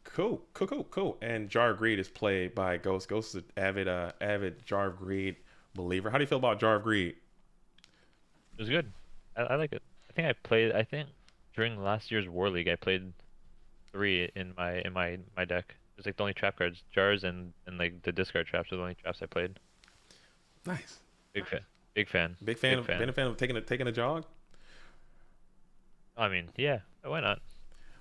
Cool, cool, cool, cool. And Jar Greed is played by Ghost. Ghost is an avid Jar Greed believer. How do you feel about Jar Greed? it was good. I like it. I think I played. I think during last year's War League, I played three in my deck. It's like the only trap cards, jars and like the discard traps are the only traps I played. Nice. Big fan. Big fan. Big fan Big of been fan. a fan of taking a jog. I mean, yeah, why not?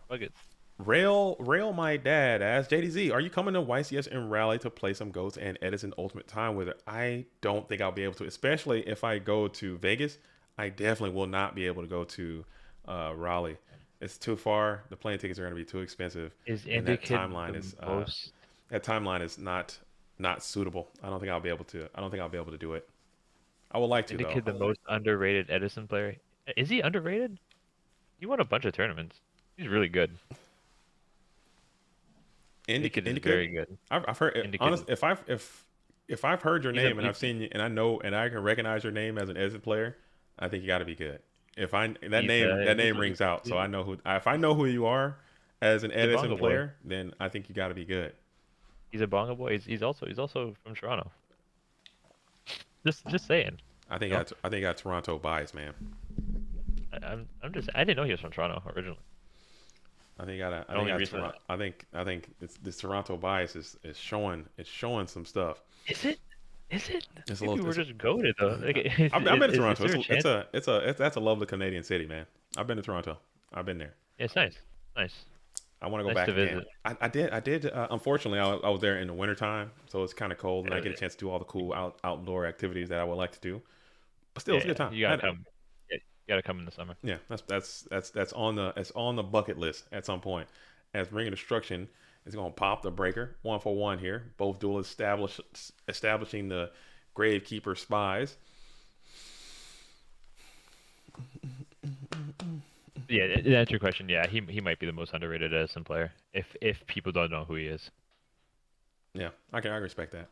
Fuck it. Rail my dad as JDZ. Are you coming to YCS and Rally to play some Ghost and Edison Ultimate Time with it? I don't think I'll be able to, especially if I go to Vegas. I definitely will not be able to go to Raleigh. It's too far. The plane tickets are going to be too expensive, Is and that Indicate timeline the is most not suitable. I don't think I'll be able to. I don't think I'll be able to do it. I would like to though. Indicate the most underrated Edison player? Is he underrated? He won a bunch of tournaments. He's really good. Indicate is Indica. very good. I've heard Indicate honest. If I've heard your he's a name and I've seen you and I know and I can recognize your name as an Edison player, I think you got to be good. If I that name rings out, so I know who. If I know who you are as an he's a Edison bongo boy. player, then I think you got to be good. He's a bongo boy. He's also from Toronto. Just saying. You know? I think I got Toronto bias, man. I didn't know he was from Toronto originally. I The think only I reason Toronto. I think this Toronto bias is showing some stuff. Is it? Is it? It's a Maybe little. we're just goaded though. Like, I've been to is Toronto. there a chance? That's a lovely Canadian city, man. I've been to Toronto. I've been there. Yeah, it's nice. Nice. I want to go Nice back to again. visit. I did. Unfortunately, I was there in the wintertime, so it's kind of cold, and I Uh, get a chance to do all the cool outdoor activities that I would like to do. But still, it's a Yeah, good time. you gotta come. Yeah, you gotta come in the summer. Yeah, that's on the bucket list at some point. As Ring of Destruction is going to pop the breaker 1 for 1 here. Both duelists establishing the Gravekeeper spies. Yeah, to answer your question, yeah, he might be the most underrated Edison player if people don't know who he is. Yeah, I respect that.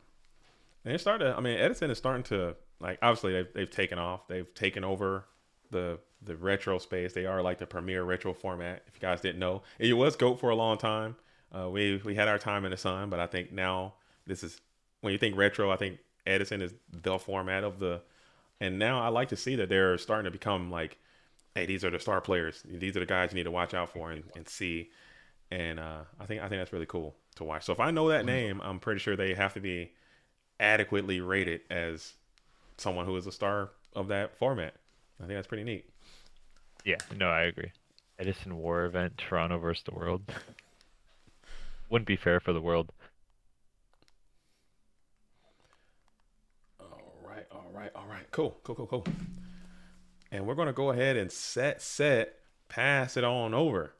And it started. I mean, Edison is starting to like. Obviously, they've taken off. They've taken over the retro space. They are like the premier retro format. If you guys didn't know, it was GOAT for a long time. We had our time in the sun, but I think now this is when you think retro. I think Edison is the format of the. And now I like to see that they're starting to become like, hey, these are the star players. These are the guys you need to watch out for and see. And I think that's really cool to watch. So if I know that name, I'm pretty sure they have to be adequately rated as someone who is a star of that format. I think that's pretty neat. Yeah, no, I agree. Edison War event, Toronto versus the world. Wouldn't be fair for the world. All right. Cool, cool, cool, cool. And we're gonna go ahead and pass it on over.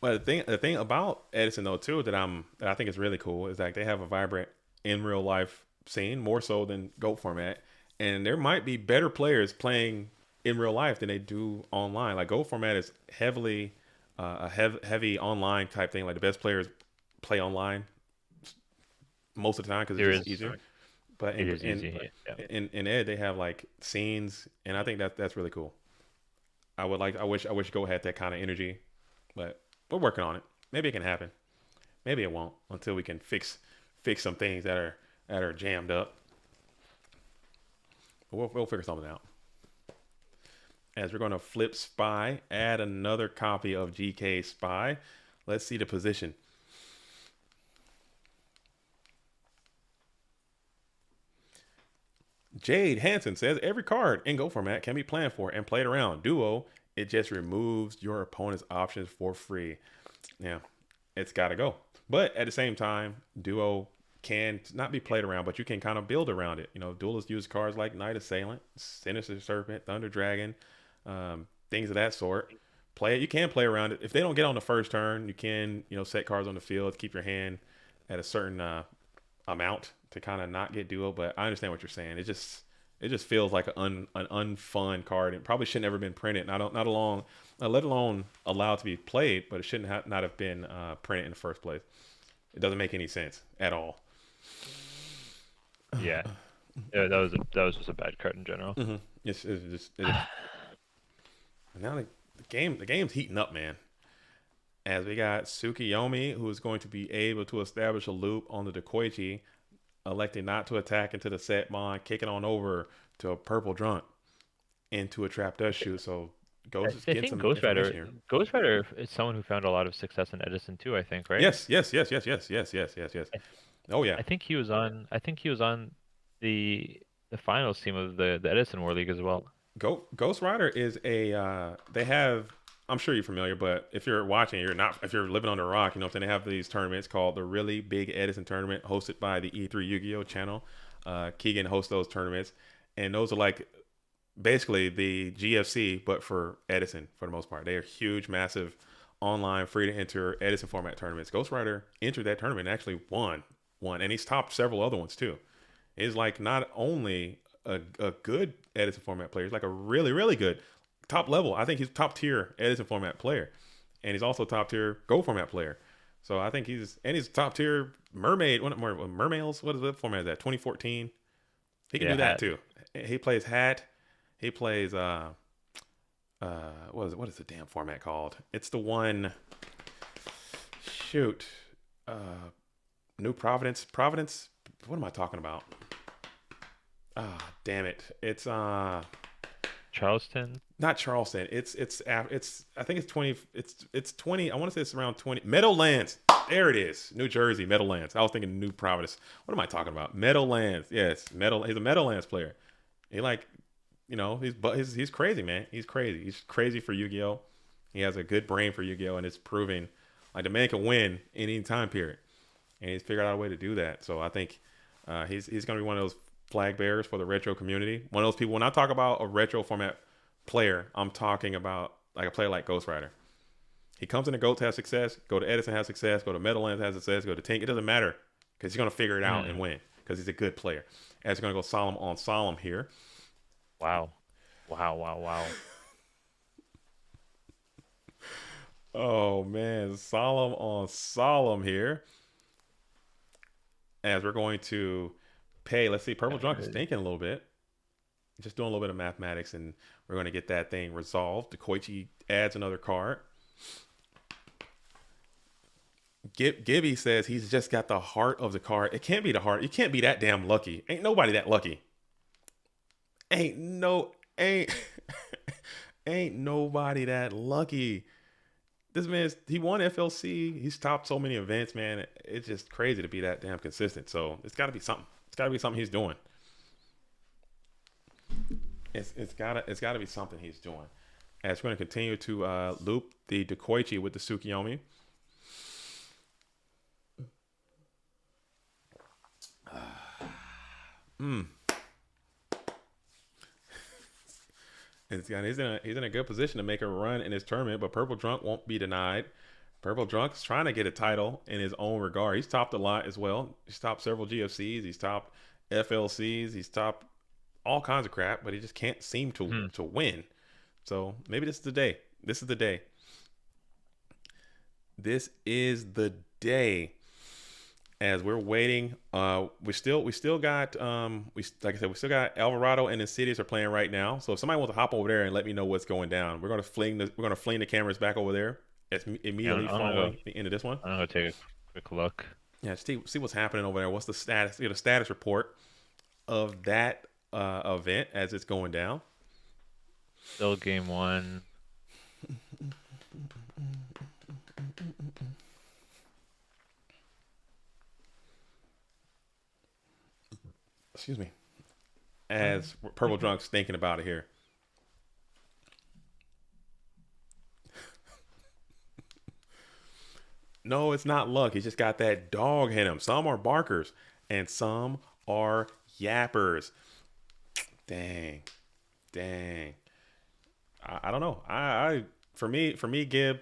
But the thing about Edison though too that I think is really cool is that they have a vibrant in real life scene more so than GOAT format, and there might be better players playing in real life than they do online. Like GOAT format is heavily heavy online type thing. Like the best players play online most of the time because There it's is just easier. But it is easy. Yeah. in Ed they have like scenes, and I think that's really cool. I wish Go had that kind of energy, but we're working on it. Maybe it can happen. Maybe it won't until we can fix some things that are jammed up. But we'll figure something out. As we're going to flip Spy, add another copy of GK Spy. Let's see the position. Jade Hansen says every card in Go format can be planned for and played around. Duo, it just removes your opponent's options for free. Yeah, it's got to go. But at the same time, Duo can not be played around, but you can kind of build around it. You know, duelists use cards like Knight Assailant, Sinister Serpent, Thunder Dragon, things of that sort. Play it. You can play around it. If they don't get on the first turn, you can set cards on the field, keep your hand at a certain amount to kind of not get duo. But I understand what you're saying. It just feels like an unfun card. It probably shouldn't ever been printed. Let alone allowed to be played. But it shouldn't not have been printed in the first place. It doesn't make any sense at all. Yeah. Yeah, that was just a bad card in general. Mm-hmm. It is. And now the game's heating up, man. As we got Tsukiyomi, who is going to be able to establish a loop on the Dekoichi, electing not to attack into the set mon, kicking on over to a purple drunk into a trap dust shoot. So Ghost is I getting think some information here. Ghost Rider is someone who found a lot of success in Edison too, I think, right? Yes, yes, yes, yes, yes, yes, yes, yes, yes. I, Oh yeah. I think he was on the finals team of the Edison World League as well. Ghost Rider is a they have I'm sure you're familiar, but if you're watching, you're not if you're living under a rock, you know what I'm saying, they have these tournaments called the Really Big Edison Tournament hosted by the E3 Yu-Gi-Oh channel. Keegan hosts those tournaments, and those are like basically the GFC but for Edison for the most part. They are huge, massive online free to enter Edison format tournaments. Ghost Rider entered that tournament and actually won, and he's topped several other ones too. Is like not only a good Edison format player, he's like a really, really good top level. I think he's top tier Edison format player, and he's also top tier Go format player. So I think he's top tier Mermaid. What Mermails? What is that format? Is that 2014? He can Yeah, do that hat. too. He plays Hat. He plays what is the damn format called? It's the one. Shoot, uh, New Providence. Providence. What am I talking about? Ah, damn it. It's Charleston. not Charleston. It's I think it's 20 it's 20. I want to say it's around 20. Meadowlands. There it is. New Jersey, Meadowlands. I was thinking New Providence. What am I talking about? Meadowlands. Yes, he's a Meadowlands player. He like, he's crazy, man. He's crazy. He's crazy for Yu-Gi-Oh. He has a good brain for Yu-Gi-Oh, and it's proving like the man can win any time period. And he's figured out a way to do that. So I think he's going to be one of those flag bearers for the retro community. One of those people. When I talk about a retro format player, I'm talking about like a player like Ghost Rider. He comes into Goats, has success. Go to Edison, has success. Go to Meadowlands, has success. Go to Tink. It doesn't matter because he's going to figure it out and Hmm. win because he's a good player. As we're going to go solemn on solemn here. Wow. Wow, wow, wow. Oh man, solemn on solemn here. As we're going to pay. Let's see, Purple Drunk is thinking a little bit. Just doing a little bit of mathematics, and we're going to get that thing resolved. Koichi adds another card. Gibby says he's just got the heart of the card. It can't be the heart. You can't be that damn lucky. Ain't nobody that lucky. Ain't ain't nobody that lucky. This man, he won FLC. He's topped so many events, man. It's just crazy to be that damn consistent. So it's got to be something. It's got to be something he's doing. It's gotta be something he's doing. As we're gonna continue to loop the Dekoichi with the Tsukiyomi. Mm. He's in a good position to make a run in his tournament, but Purple Drunk won't be denied. Purple Drunk's trying to get a title in his own regard. He's topped a lot as well. He's topped several GFCs. He's topped FLCs. He's topped all kinds of crap, but he just can't seem to win. So maybe this is the day. This is the day. This is the day. As we're waiting, we still got like I said, we still got Alvarado and Insidious are playing right now. So if somebody wants to hop over there and let me know what's going down, we're gonna fling the cameras back over there. It's Yeah, immediately following the end of this one. I'm gonna take a quick look. Yeah, see what's happening over there. What's the status? Get a status report of that event as it's going down. Still game one. Excuse me. As Purple Drunk's thinking about it here. No, it's not luck. He's just got that dog in him. Some are barkers and some are yappers. Dang. Dang. I don't know. For me, Gib,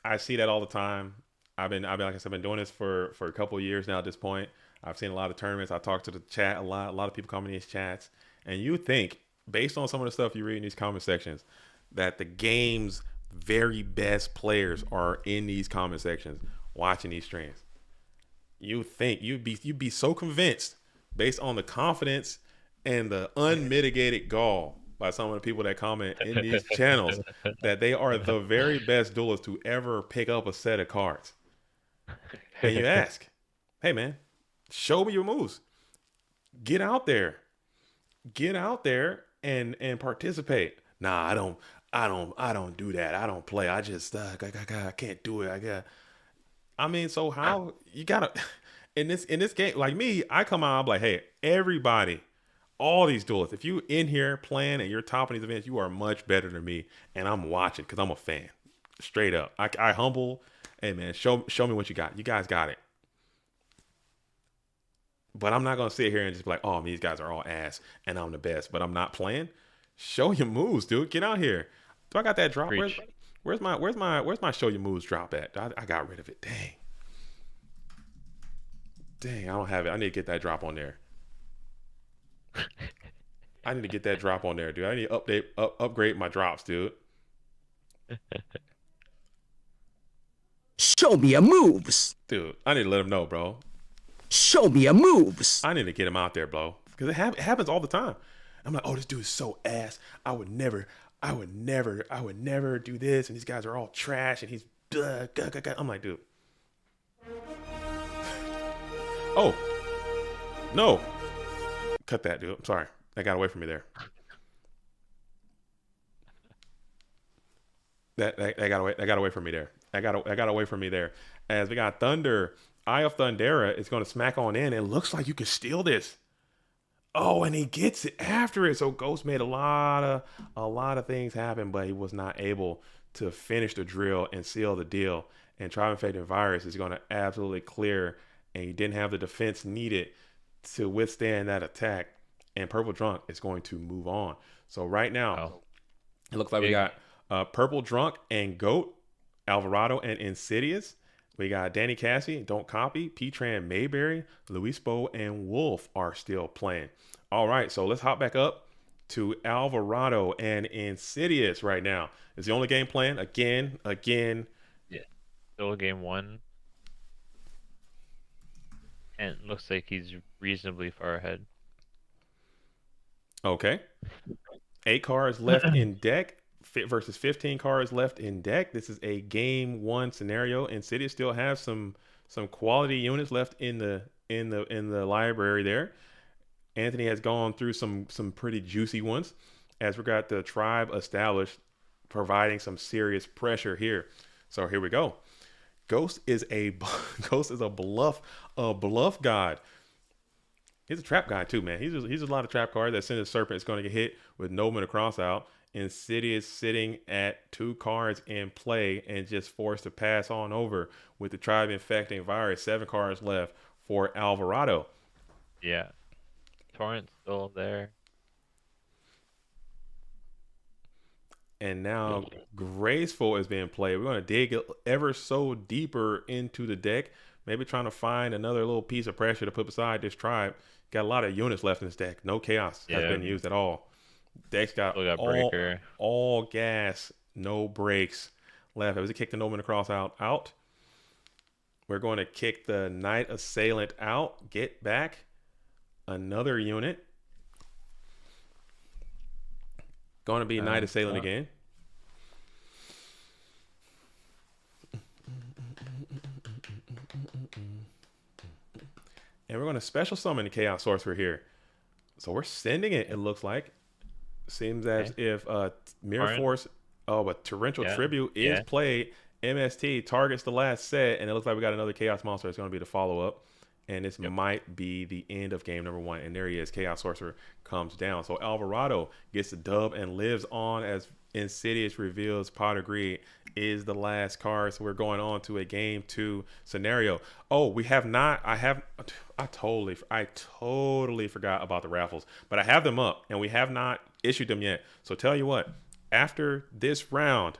I see that all the time. I've been like I said, I've been doing this for a couple of years now at this point. I've seen a lot of tournaments. I talk to the chat a lot. A lot of people come in these chats. And you think, based on some of the stuff you read in these comment sections, that the game's very best players are in these comment sections watching these streams. You think you'd be so convinced based on the confidence and the unmitigated gall by some of the people that comment in these channels that they are the very best duelists to ever pick up a set of cards. And you ask, hey man, show me your moves. Get out there. Get out there and participate. Nah, I don't do that. I don't play. I just I can't do it. I mean, so how you gotta in this game, like me, I come out, I'm like, hey, everybody, all these duelists, if you in here playing and you're top of these events, you are much better than me. And I'm watching because I'm a fan. Straight up. I humble, hey man, show me what you got. You guys got it. But I'm not gonna sit here and just be like, oh, these guys are all ass and I'm the best, but I'm not playing. Show your moves, dude. Get out here. Do I got that drop? Preach. Where's my show your moves drop at? I got rid of it. Dang, I don't have it. I need to get that drop on there. I need to get that drop on there, dude. I need to upgrade my drops, dude. Show me your moves. Dude, I need to let him know, bro. Show me your moves. I need to get him out there, bro, because it happens all the time. I'm like, oh, this dude is so ass. I would never do this, and these guys are all trash, and he's. I'm like, dude. Oh, no. Cut that, dude. I'm sorry. That got away from me there. That got away from me there. That got away from me there. As we got Thunder, Eye of Thundera is going to smack on in. It looks like you can steal this. Oh, and he gets it after it. So Ghost made a lot of things happen, but he was not able to finish the drill and seal the deal. And Tribe Infected Virus is going to absolutely clear, and he didn't have the defense needed to withstand that attack. And Purple Drunk is going to move on. So right now, it looks like we got Purple Drunk and Goat, Alvarado and Insidious. We got Danny Cassie, Don't Copy, P-Tran Mayberry, Luis Bo, and Wolf are still playing. All right, so let's hop back up to Alvarado and Insidious right now. It's the only game playing again. Yeah, still game one. And it looks like he's reasonably far ahead. Okay. 8 cards left in deck versus 15 cards left in deck. This is a game one scenario. Insidious still has some quality units left in the library there. Anthony has gone through some pretty juicy ones as we got the tribe established, providing some serious pressure here. So here we go. Ghost is a bluff god. He's a trap guy too, man. He's a lot of trap cards. That Sinister Serpent is going to get hit with Nobleman to cross out. Insidious sitting at 2 cards in play and just forced to pass on over with the Tribe Infecting Virus. 7 cards left for Alvarado. Yeah. Torrent's still there. And now Graceful is being played. We're going to dig ever so deeper into the deck. Maybe trying to find another little piece of pressure to put beside this tribe. Got a lot of units left in this deck. No chaos has been used at all. Deck's got all gas, no breaks left. As we kick the Nobleman across out. We're going to kick the Knight Assailant out. Get back another unit. Going to be Knight Assailant again. And we're going to special summon the Chaos Sorcerer here. So we're sending it, it looks like. Seems as if Mirror Force, but Torrential Tribute is played. MST targets the last set, and it looks like we got another Chaos Monster. It's going to be the follow-up. And this might be the end of game number 1. And there he is. Chaos Sorcerer comes down. So Alvarado gets the dub and lives on as Insidious reveals Pot of Greed is the last card. So we're going on to a game 2 scenario. Oh, we have not. I totally forgot about the raffles, but I have them up and we have not issued them yet. So tell you what, after this round,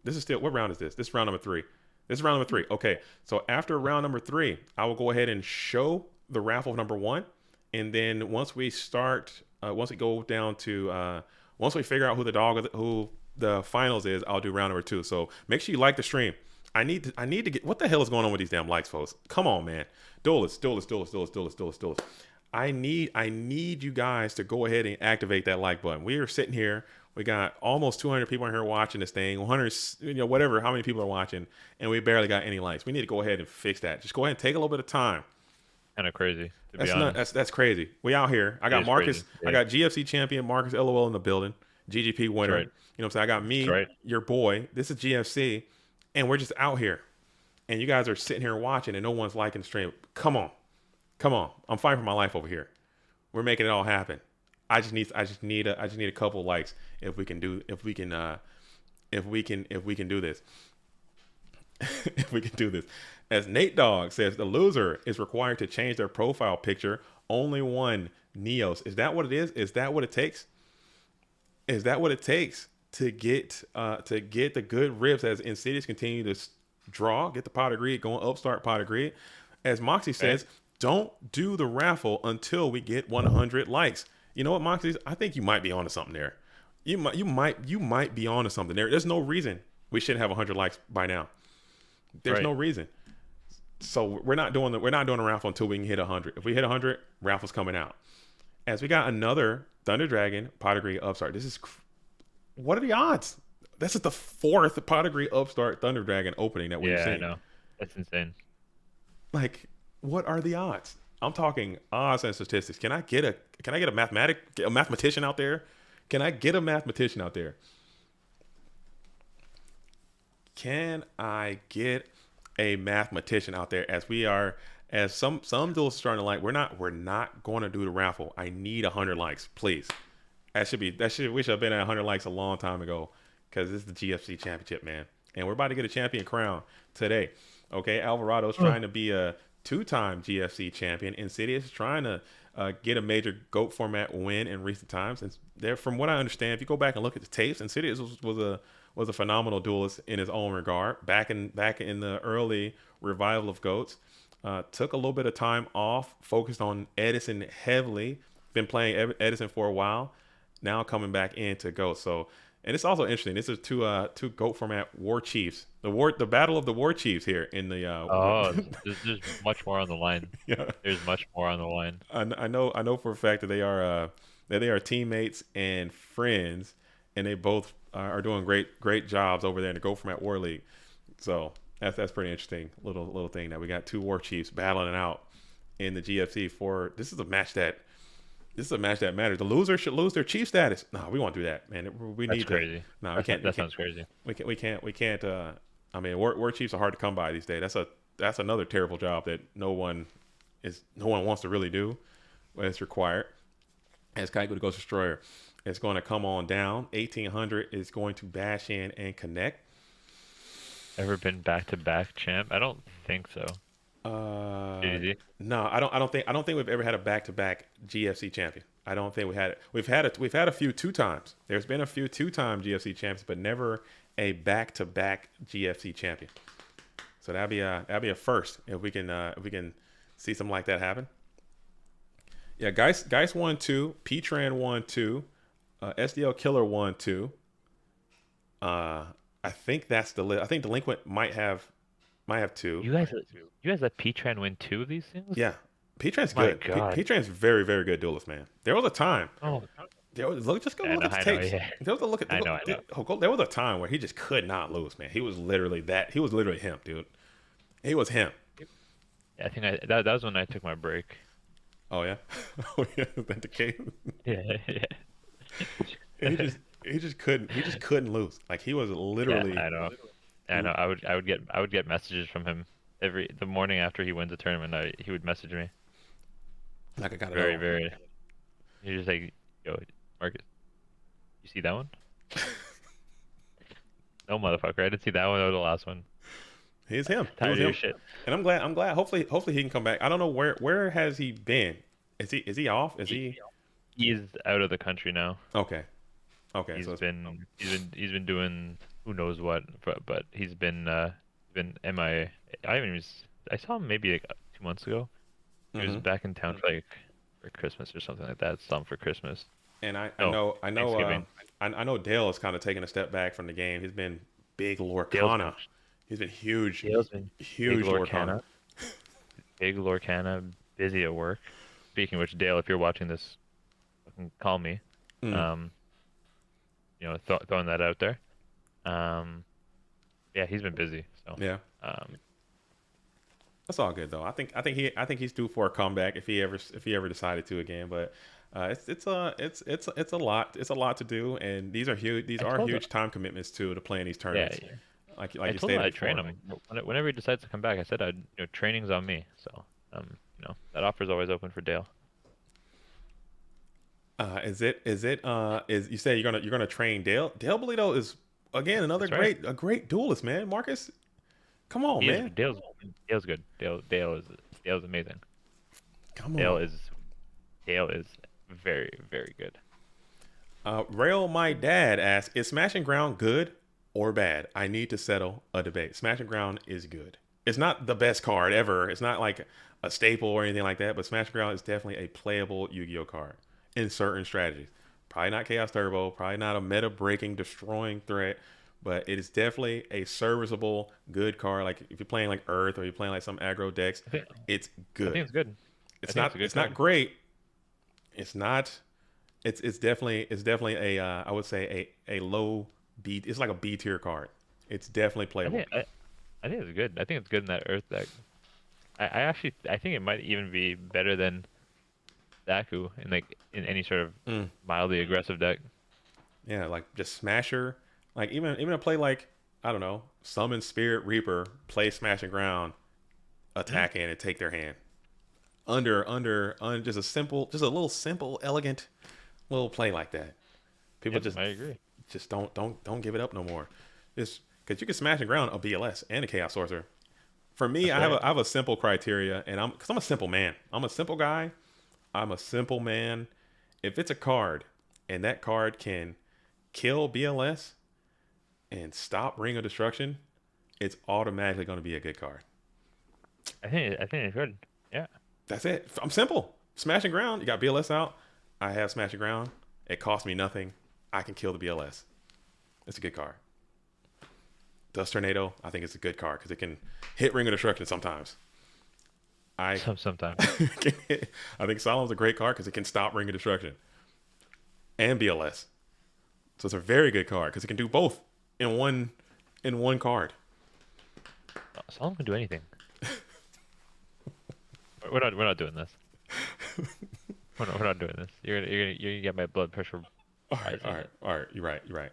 this is still, what round is this? This is round number 3. This is round number 3. Okay. So after round number 3, I will go ahead and show the raffle number 1. And then once we start, once we go down to, once we figure out who the finals is, I'll do round number 2. So make sure you like the stream. I need to get, what the hell is going on with these damn likes, folks? Come on, man. Duelist. I need you guys to go ahead and activate that like button. We are sitting here. We got almost 200 people in here watching this thing. 100, whatever, how many people are watching, and we barely got any likes. We need to go ahead and fix that. Just go ahead and take a little bit of time. Kind of crazy, to be That's not honest. that's crazy. We out here. I It got is crazy. Marcus. I Yeah, got GFC champion Marcus LOL in the building. GGP that's winner. right. You know what I'm saying? I got That's me, right. your boy. This is GFC, and we're just out here. And you guys are sitting here watching, and no one's liking the stream. Come on, come on. I'm fighting for my life over here. We're making it all happen. I just need a couple likes if we can do this. If we can do this. As Nate Dogg says, the loser is required to change their profile picture. Only one Neos. Is that what it is? Is that what it takes? Is that what it takes to get the good rips as Insidious continue to draw, get the pot of greed going, upstart pot of greed? As Moxie Okay. says, don't do the raffle until we get 100 likes. You know what, Moxie? I think you might be onto something there. You might be onto something there. There's no reason we shouldn't have 100 likes by now. There's Right. no reason. So we're not doing a raffle until we can hit 100. If we hit 100, raffle's coming out. As we got another Thunder Dragon pot of greed upstart. What are the odds? This is the fourth pot of greed upstart Thunder Dragon opening that we've Yeah, I seen. know. That's insane. Like, what are the odds? I'm talking odds and statistics. Can I get a mathematician out there? Can I get a mathematician out there? Can I get a mathematician out there as some duels starting to like we're not going to do the raffle. I need 100 likes, please. We should have been at 100 likes a long time ago because this is the GFC championship, man. And we're about to get a champion crown today. Okay, Alvarado's trying to be a two-time GFC champion. Insidious is trying to get a major GOAT format win in recent times. And there, from what I understand, if you go back and look at the tapes, Insidious was a phenomenal duelist in his own regard. Back in the early revival of GOATs, took a little bit of time off, focused on Edison heavily. Been playing Edison for a while. Now coming back into GOAT. So, and it's also interesting. This is two GOAT format war chiefs. The battle of the war chiefs here in the Oh, there's much more on the line. yeah. There's much more on the line. I know for a fact that they are teammates and friends, and they both are doing great jobs over there in the GOAT format war league. So that's pretty interesting little thing that we got two war chiefs battling it out in the GFC for this is a match that matters. The loser should lose their chief status. No, we won't do that, man. We That's need crazy. to. No, we can't. That sounds crazy. We can't. I mean, war chiefs are hard to come by these days. That's another terrible job that no one wants to really do when it's required. As Kaiko the Ghost Destroyer is going to come on down. 1800 is going to bash in and connect. Ever been back-to-back champ? I don't think so. Easy. No, I don't think we've ever had a back-to-back GFC champion. I don't think we had it. We've had a few two times. There's been a few two-time GFC champions, but never a back-to-back GFC champion. So that'd be a first if we can see something like that happen. Yeah, Geist won two, P-Tran won two, SDL Killer won two. I think that's the list. I think Delinquent might have two. You guys let P-Tran win 2 of these things? Yeah, P-Tran's My good. God. P-Tran's very, very good duelist, man. There was a time. Oh, Just go I look know, at the I know, tapes. yeah. There was a look at. I know. There was a time where he just could not lose, man. He was literally that. He was literally him, dude. He was him. I think that was when I took my break. Oh yeah. Oh yeah. Is that the case? Yeah, yeah. He just couldn't lose. Like he was literally. Yeah, I know. I know. I would get messages from him the morning after he wins a tournament. He would message me. Like I got Very, very. He's just like, yo, Marcus, you see that one? No, motherfucker, I didn't see that one. That was the last one. He's him. He Tired was of your him. shit. And I'm glad. Hopefully he can come back. I don't know where has he been. Is he off? Is he? He's out of the country now. Okay. Okay. He's So been doing who knows what, but he's been MIA. I haven't even I saw him maybe like 2 months ago. He was Mhm. back in town for Christmas or something like that. Something for Christmas. And I No, know Thanksgiving. I know Dale is kind of taking a step back from the game. He's been big Dale's Lorcana. He's been huge, Dale's been huge big Lorcana. Lorcana. Big Lorcana, busy at work. speaking of which, Dale, if you're watching this, fucking call me. Mm, Um, throwing that out there. Um, yeah, he's been busy, so yeah. um, That's all good though. I think he's due for a comeback if he ever decided to again. But it's a lot to do, and these are huge. These I are told him, huge time commitments too to play in these yeah, tournaments. yeah. Like I you told him stated I'd train before. him whenever he decides to come back. I said training's on me, so that offer's always open for Dale. Is you say you're gonna train Dale? Dale Bolito is again another That's right. great duelist, man. Marcus, come on, He is man, Dale's good. Dale's amazing. come Dale on. is Dale is very very good. Rail, my dad asked, is Smash and Ground good or bad? I need to settle a debate. Smash and Ground is good. It's not the best card ever. It's not like a staple or anything like that, but Smash and Ground is definitely a playable Yu-Gi-Oh card in certain strategies. Probably not Chaos Turbo, probably not a meta breaking, destroying threat, but it is definitely a serviceable, good card. Like if you're playing like Earth or you're playing like some aggro decks, I think it's I think good. it's good. I It's think it's not a good it's not card. great. It's not it's definitely a I would say a low B. It's like a B tier card. It's definitely I playable. think I, I think it's good. I think it's good in that Earth deck. I think it might even be better than Zaku in any sort of Mm. mildly aggressive deck. Yeah, like just Smasher. Like even a play like I don't know, Summon Spirit Reaper, play Smash and Ground, Mhm. attack in and take their hand. Just just a little simple, elegant little play like that. People Yep, just I agree. just don't give it up no more. Just because you can Smash and Ground a BLS and a Chaos Sorcerer. For me, That's right. I have a simple criteria, and I'm a simple man. I'm a simple guy. I'm a simple man. If it's a card and that card can kill BLS and stop Ring of Destruction, it's automatically going to be a good card. I think it's good. Yeah. That's it. I'm simple. Smash and Ground. You got BLS out. I have Smash and Ground. It costs me nothing. I can kill the BLS. It's a good card. Dust Tornado. I think it's a good card because it can hit Ring of Destruction sometimes. I Sometimes. I think Solemn's a great card because it can stop Ring of Destruction and BLS. So it's a very good card because it can do both in one card. Someone can do anything. We're not doing this. We're not doing this. You're gonna get my blood pressure All right, all rising. right, all right. You're right.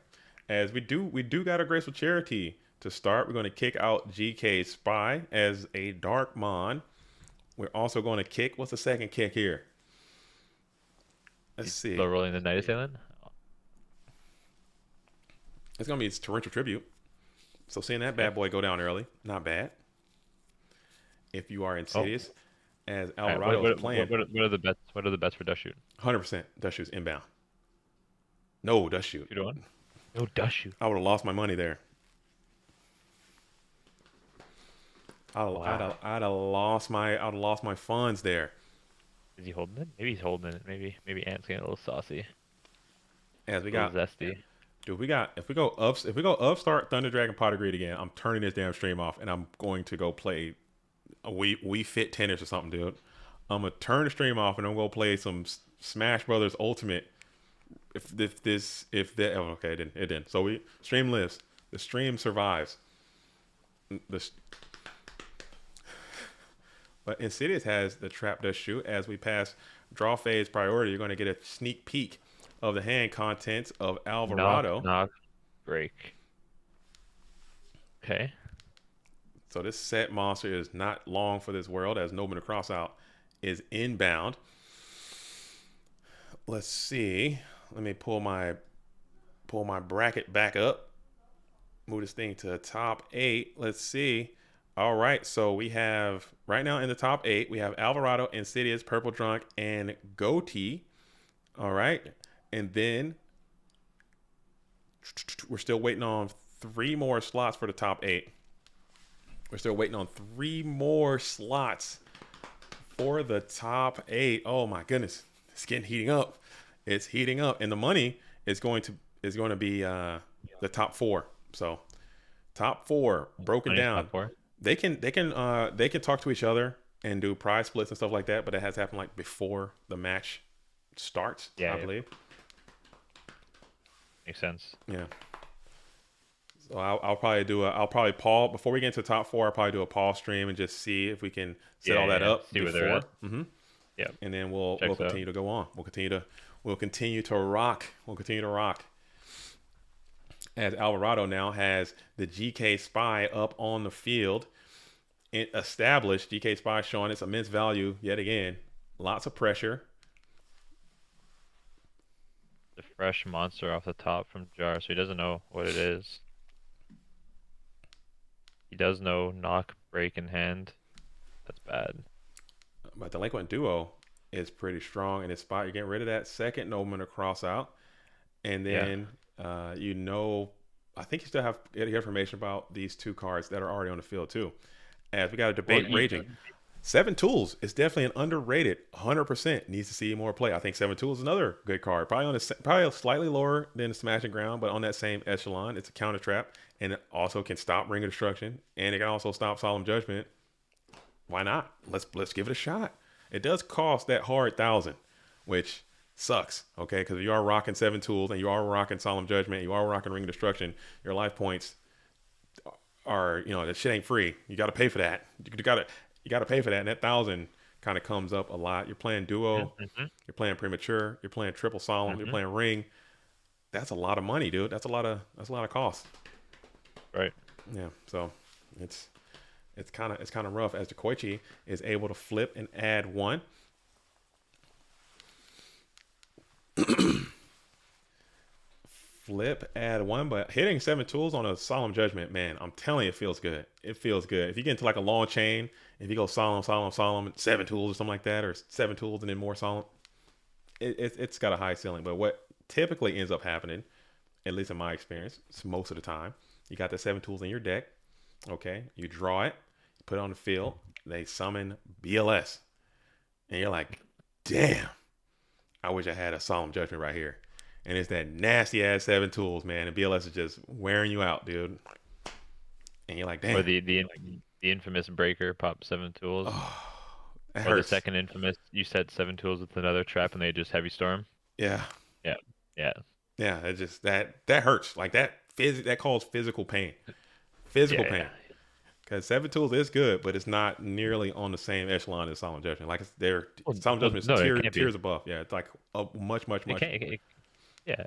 As we do got a graceful charity to start. We're going to kick out GK Spy as a Dark Mon. We're also going to kick. What's the second kick here? Let's see. Slow rolling the Night Assailant. It's going to be its Torrential Tribute. So seeing that Okay. bad boy go down early, not bad. If you are Oh. Insidious, as All right. Alvarado is playing, What are the bets? What are the bets for Dust Shoot? 100% Dust Shoot's inbound. No Dust Shoot. 2-1. No Dust Shoot. I would have lost my money there. Wow. I'd have lost my funds there. Is he holding it? Maybe he's holding it. Maybe Ant's getting a little saucy, As we a little got zesty. Dude, if we go upstart Thunder Dragon Pot of Greed again, I'm turning this damn stream off and I'm going to go play a We Fit Tennis or something, dude. I'm gonna turn the stream off and I'm gonna play some Smash Brothers Ultimate. If that oh, okay, it didn't. So we stream lives. The stream survives. The But Insidious has the Trap Does Shoot. As we pass draw phase priority, you're going to get a sneak peek of the hand contents of Knock, Alvarado. knock, break. Okay. So this set monster is not long for this world, as Nobin the Crossout is inbound. Let's see. Let me pull my bracket back up. Move this thing to the top 8. Let's see. All right, so we have right now in the top 8, we have Alvarado, Insidious, Purple Drunk, and Goatee. All right, and then we're still waiting on 3 more slots for the top 8. We're still waiting on 3 more slots for the top 8. Oh my goodness, it's getting heating up. It's heating up, and the money is going to be the top 4. So top four broken Money's down. top four. They can talk to each other and do prize splits and stuff like that, but it has to happen like before the match starts, I Yeah, yeah, believe. makes sense. Yeah. So I'll probably I'll probably pause before we get into the top four. I'll probably do a pause stream and just see if we can set Yeah, all that yeah. up See where they're before. at. Yeah, And then we'll checks out. continue to go on. We'll continue to rock. We'll continue to rock. As Alvarado now has the GK Spy up on the field, it established GK Spy showing its immense value yet again. Lots of pressure. The fresh monster off the top from Jar, so he doesn't know what it is. He does know knock, break in hand. That's bad. But Delinquent Duo is pretty strong in his spot. You're getting rid of that second nobleman to cross out. And Yeah. then, I think you still have information about these two cards that are already on the field, too. As we got a debate Well, raging. Seven Tools is definitely an underrated 100%. Needs to see more play. I think Seven Tools is another good card. Probably slightly lower than the Smashing Ground, but on that same echelon. It's a counter trap, and it also can stop Ring of Destruction, and it can also stop Solemn Judgment. Why not? Let's give it a shot. It does cost that hard 1,000, which sucks. Okay, because if you are rocking Seven Tools and you are rocking Solemn Judgment, you are rocking Ring of Destruction, your life points are that shit ain't free. You got to pay for that. You got to pay for that, and that 1,000 kind of comes up a lot. You're playing duo, you're playing premature, you're playing triple solemn, you're playing ring. That's a lot of money, dude. That's a lot of cost. Right. Yeah, so it's kind of rough as the Koichi is able to flip and add one. Flip, add one, but hitting Seven Tools on a Solemn Judgment, man, I'm telling you, it feels good. It feels good. If you get into like a long chain, if you go solemn, solemn, solemn, Seven Tools or something like that, or Seven Tools and then more solemn, it's got a high ceiling. But what typically ends up happening, at least in my experience, it's most of the time, you got the Seven Tools in your deck. Okay, you draw it, you put it on the field, they summon BLS, and you're like, damn, I wish I had a Solemn Judgment right here. And it's that nasty ass Seven Tools, man. And BLS is just wearing you out, dude. And you're like, damn. Or the infamous breaker pop Seven Tools. Oh, that Or the hurts. second infamous, you set Seven Tools with another trap and they just heavy storm. Yeah. Yeah. Yeah. Yeah. It just that hurts. Like that caused physical pain. Physical Yeah, pain. yeah. Because Seven Tools is good, but it's not nearly on the same echelon as Solemn Judgment. Like Solemn Judgment is no, it can't be. tiers above. Yeah, it's like a much. Yeah,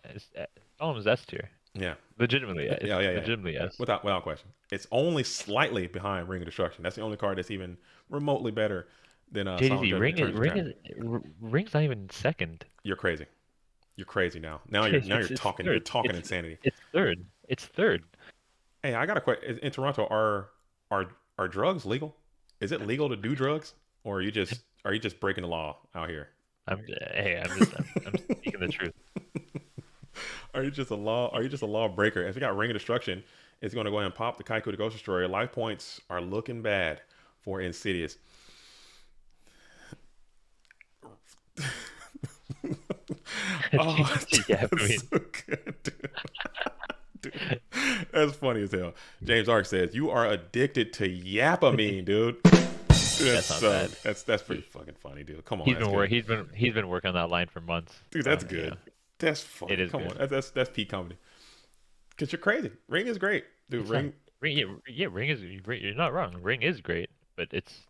Solemn is S tier. Yeah. Legitimately, yeah. Yeah. Legitimately, yes. Without question. It's only slightly behind Ring of Destruction. That's the only card that's even remotely better than Solemn JDZ, Judgment. Ring's not even second. You're crazy. You're crazy now. Now you're It's talking. third. You're talking insanity. It's third. It's third. Hey, I got a question. In Toronto, are drugs legal? Is it legal to do drugs, or are you just breaking the law out here? I'm speaking the truth. Are you just a law breaker? If you got Ring of Destruction, it's going to go ahead and pop the Kaiku the Ghost Destroyer. Life points are looking bad for Insidious. Oh, Yeah, I that's mean, so good, dude. That's funny as hell. James Ark says you are addicted to yapamine, dude. That's not bad. That's pretty fucking funny, dude. Come on, he's that's been good. he's been working on that line for months. Dude, that's So, good. yeah. That's funny. It is Come good. on, that's peak comedy. Cause you're crazy. Ring is great, dude. It's Ring. Ring is you're not wrong. Ring is great, but it's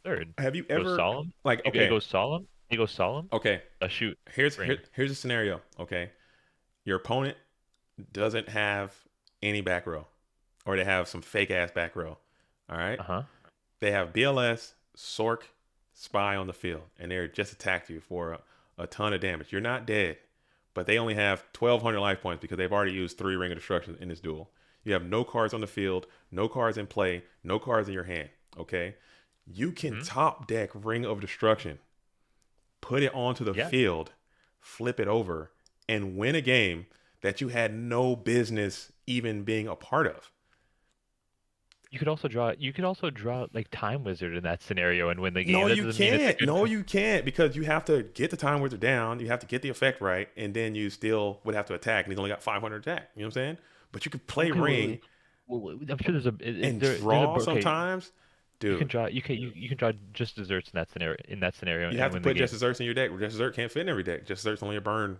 third. Have you It goes ever solemn. like It okay? goes solemn. It goes solemn. Okay, Shoot. here's Ring. here's a scenario. Okay, your opponent doesn't have any back row, or they have some fake ass back row. All right, Uh-huh. they have BLS, Sork, Spy on the field, and they're just attacked you for a ton of damage. You're not dead, but they only have 1,200 life points because they've already used 3 Ring of Destruction in this duel. You have no cards on the field, no cards in play, no cards in your hand. Okay, you can top deck Ring of Destruction, put it onto the Yeah. field, flip it over, and win a game that you had no business even being a part of. You could also draw like Time Wizard in that scenario and win the game. No, That you doesn't mean it's a can't. good- No, you can't because you have to get the Time Wizard down. You have to get the effect right, and then you still would have to attack. And he's only got 500 attack. You know what I'm saying? But you could play Okay, Ring I'm sure there's a and draw sometimes. dude. You can draw just desserts in that scenario You and have to win the put just game. desserts in your deck. Just dessert can't fit in every deck. Just desserts only a burn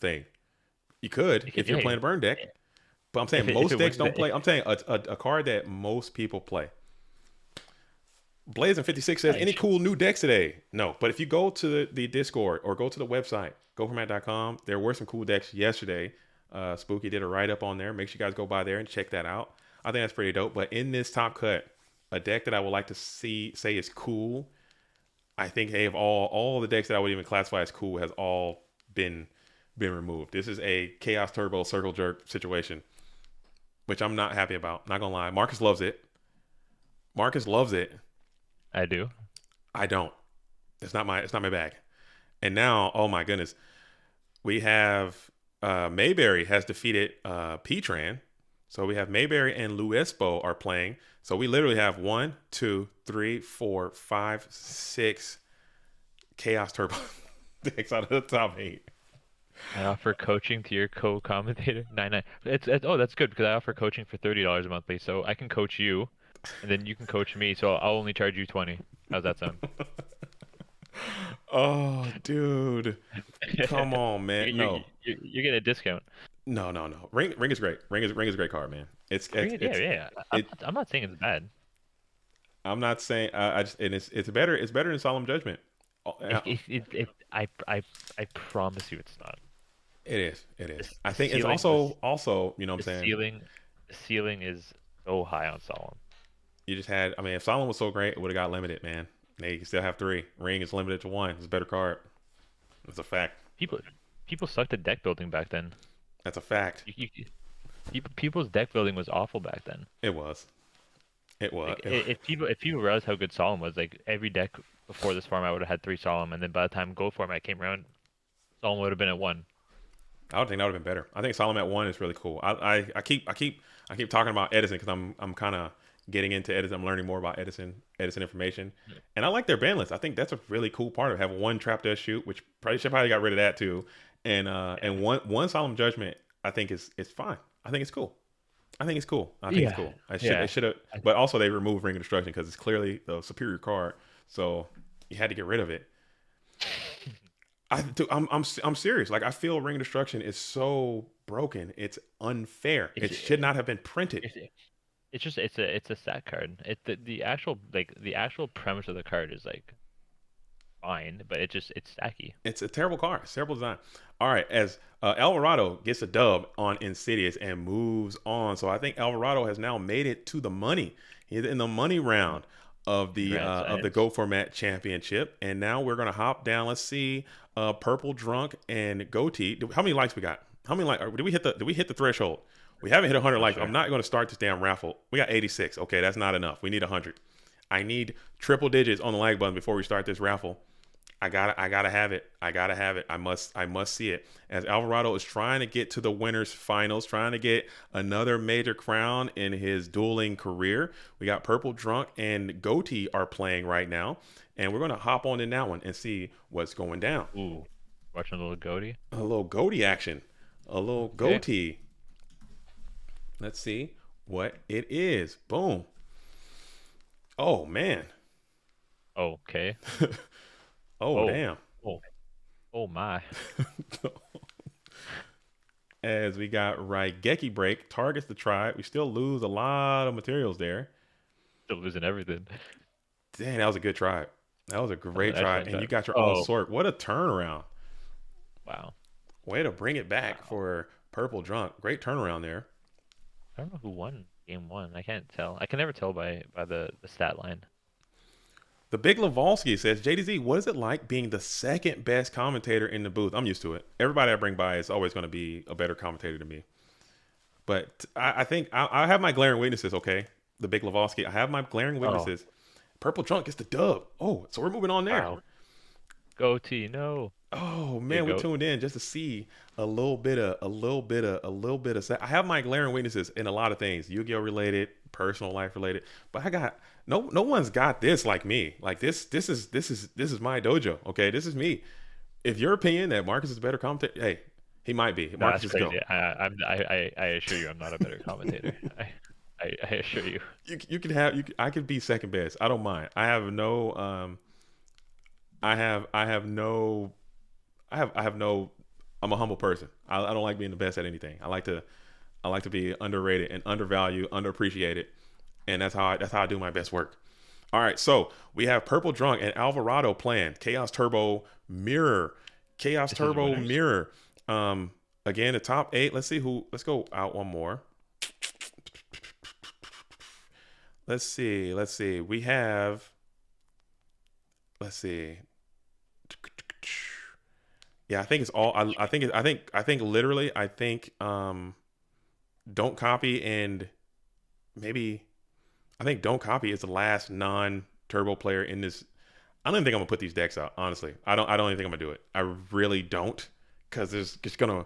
thing. You could if you're Yeah, playing a burn deck, but I'm saying if most it decks wins don't the play. I'm saying a card that most people play. Blazing 56 says, any cool new decks today? No, but if you go to the Discord or go to the website, goformat.com, there were some cool decks yesterday. Spooky did a write up on there. Make sure you guys go by there and check that out. I think that's pretty dope. But in this top cut, a deck that I would like to say is cool. I think they have all the decks that I would even classify as cool has all been removed. This is a Chaos Turbo Circle Jerk situation, which I'm not happy about. Not gonna lie. Marcus loves it. Marcus loves it. I do. I don't. It's not my bag. And now, oh my goodness, we have Mayberry has defeated Petran. So we have Mayberry and Luespo are playing. So we literally have 1, 2, 3, 4, 5, 6 Chaos Turbo decks out of the top 8. I offer coaching to your co-commentator. 99. Oh, that's good because I offer coaching for $30 monthly, so I can coach you, and then you can coach me. So I'll only charge you 20. How's that sound? Oh, dude. Come on, man. No. You're getting a discount. No. Ring is great. Ring is a great card, man. Yeah. I'm not saying it's bad. I'm not saying I just and it's better than Solemn Judgment. I promise you it's not. It is. It is. I The think it's ceiling, also, you know what the I'm saying? ceiling is so high on Solemn. You just had, I mean, if Solemn was so great, it would have got limited, man. They still have 3. Ring is limited to 1. It's a better card. It's a fact. People people sucked at deck building back then. That's a fact. People's deck building was awful back then. It was. It was. Like if people realized how good Solemn was, like every deck before this format would have had 3 Solemn, and then by the time Go format came around, Solemn would have been at 1. I would think that would have been better. I think Solemn at 1 is really cool. I keep talking about Edison because I'm kind of getting into Edison. I'm learning more about Edison information, and I like their ban list. I think that's a really cool part of having 1 trap does shoot, which probably got rid of that too, and one Solemn Judgment. I think is fine. I think it's cool. I think it's cool. It should have, but also they removed Ring of Destruction because it's clearly the superior card, so you had to get rid of it. I'm serious. Like I feel Ring of Destruction is so broken. It's unfair. It should not have been printed. It's just it's a stat card. The actual premise of the card is like fine, but it's stacky. It's a terrible card. It's terrible design. All right, as Alvarado gets a dub on Insidious and moves on. So I think Alvarado has now made it to the money. He's in the money round of the Go Format Championship, and now we're gonna hop down. Let's see, Purple Drunk and Goatee. How many likes we got? How many likes? Did we hit the threshold? We haven't hit 100 likes. Sure. I'm not going to start this damn raffle. We got 86. Okay, that's not enough. We need 100. I need triple digits on the like button before we start this raffle. I gotta have it. I must see it. As Alvarado is trying to get to the winners finals, trying to get another major crown in his dueling career. We got Purple Drunk and Goatee are playing right now, and we're gonna hop on in that one and see what's going down. Ooh, watching a little Goatee. A little Goatee action. A little Goatee. Let's see what it is. Boom. Oh man. Okay. Oh damn. Oh my. As we got Raigeki break, targets the tribe. We still lose a lot of materials there. Still losing everything. Dang, that was a good tribe. That was a great tribe. And you got your own sort. What a turnaround. Wow. Way to bring it back for Purple Drunk. Great turnaround there. I don't know who won game 1. I can't tell. I can never tell by the stat line. The Big Lavolsky says, JDZ, what is it like being the second best commentator in the booth? I'm used to it. Everybody I bring by is always going to be a better commentator than me. But I think I have my glaring weaknesses, okay? The Big Lavolsky. I have my glaring weaknesses. Purple Drunk gets the dub. Oh, so we're moving on there. Wow. Goatee, no. Oh man, we tuned in just to see a little bit of. I have my glaring weaknesses in a lot of things, Yu-Gi-Oh related, personal life related, but I got no one's got this like me. Like this is my dojo. Okay, this is me. If your opinion that Marcus is a better commentator, hey, he might be. Marcus is crazy. I assure you, I'm not a better commentator. I assure you. You can have I could be second best. I don't mind. I have no I have no I have no I'm a humble person. I don't like being the best at anything. I like to be underrated and undervalued, underappreciated, and that's how I do my best work. All right, so we have Purple Drunk and Alvarado playing Chaos Turbo Mirror. Chaos This is Turbo winners. Mirror. Again, the top eight. Let's see who. Let's go out one more. Let's see. Let's see. We have. Let's see. Yeah, I think it's all. I think. I think. Literally. I think. Don't copy and maybe. I think don't copy is the last non-turbo player in this. I don't even think I'm gonna put these decks out. Honestly, I don't even think I'm gonna do it. I really don't, because it's gonna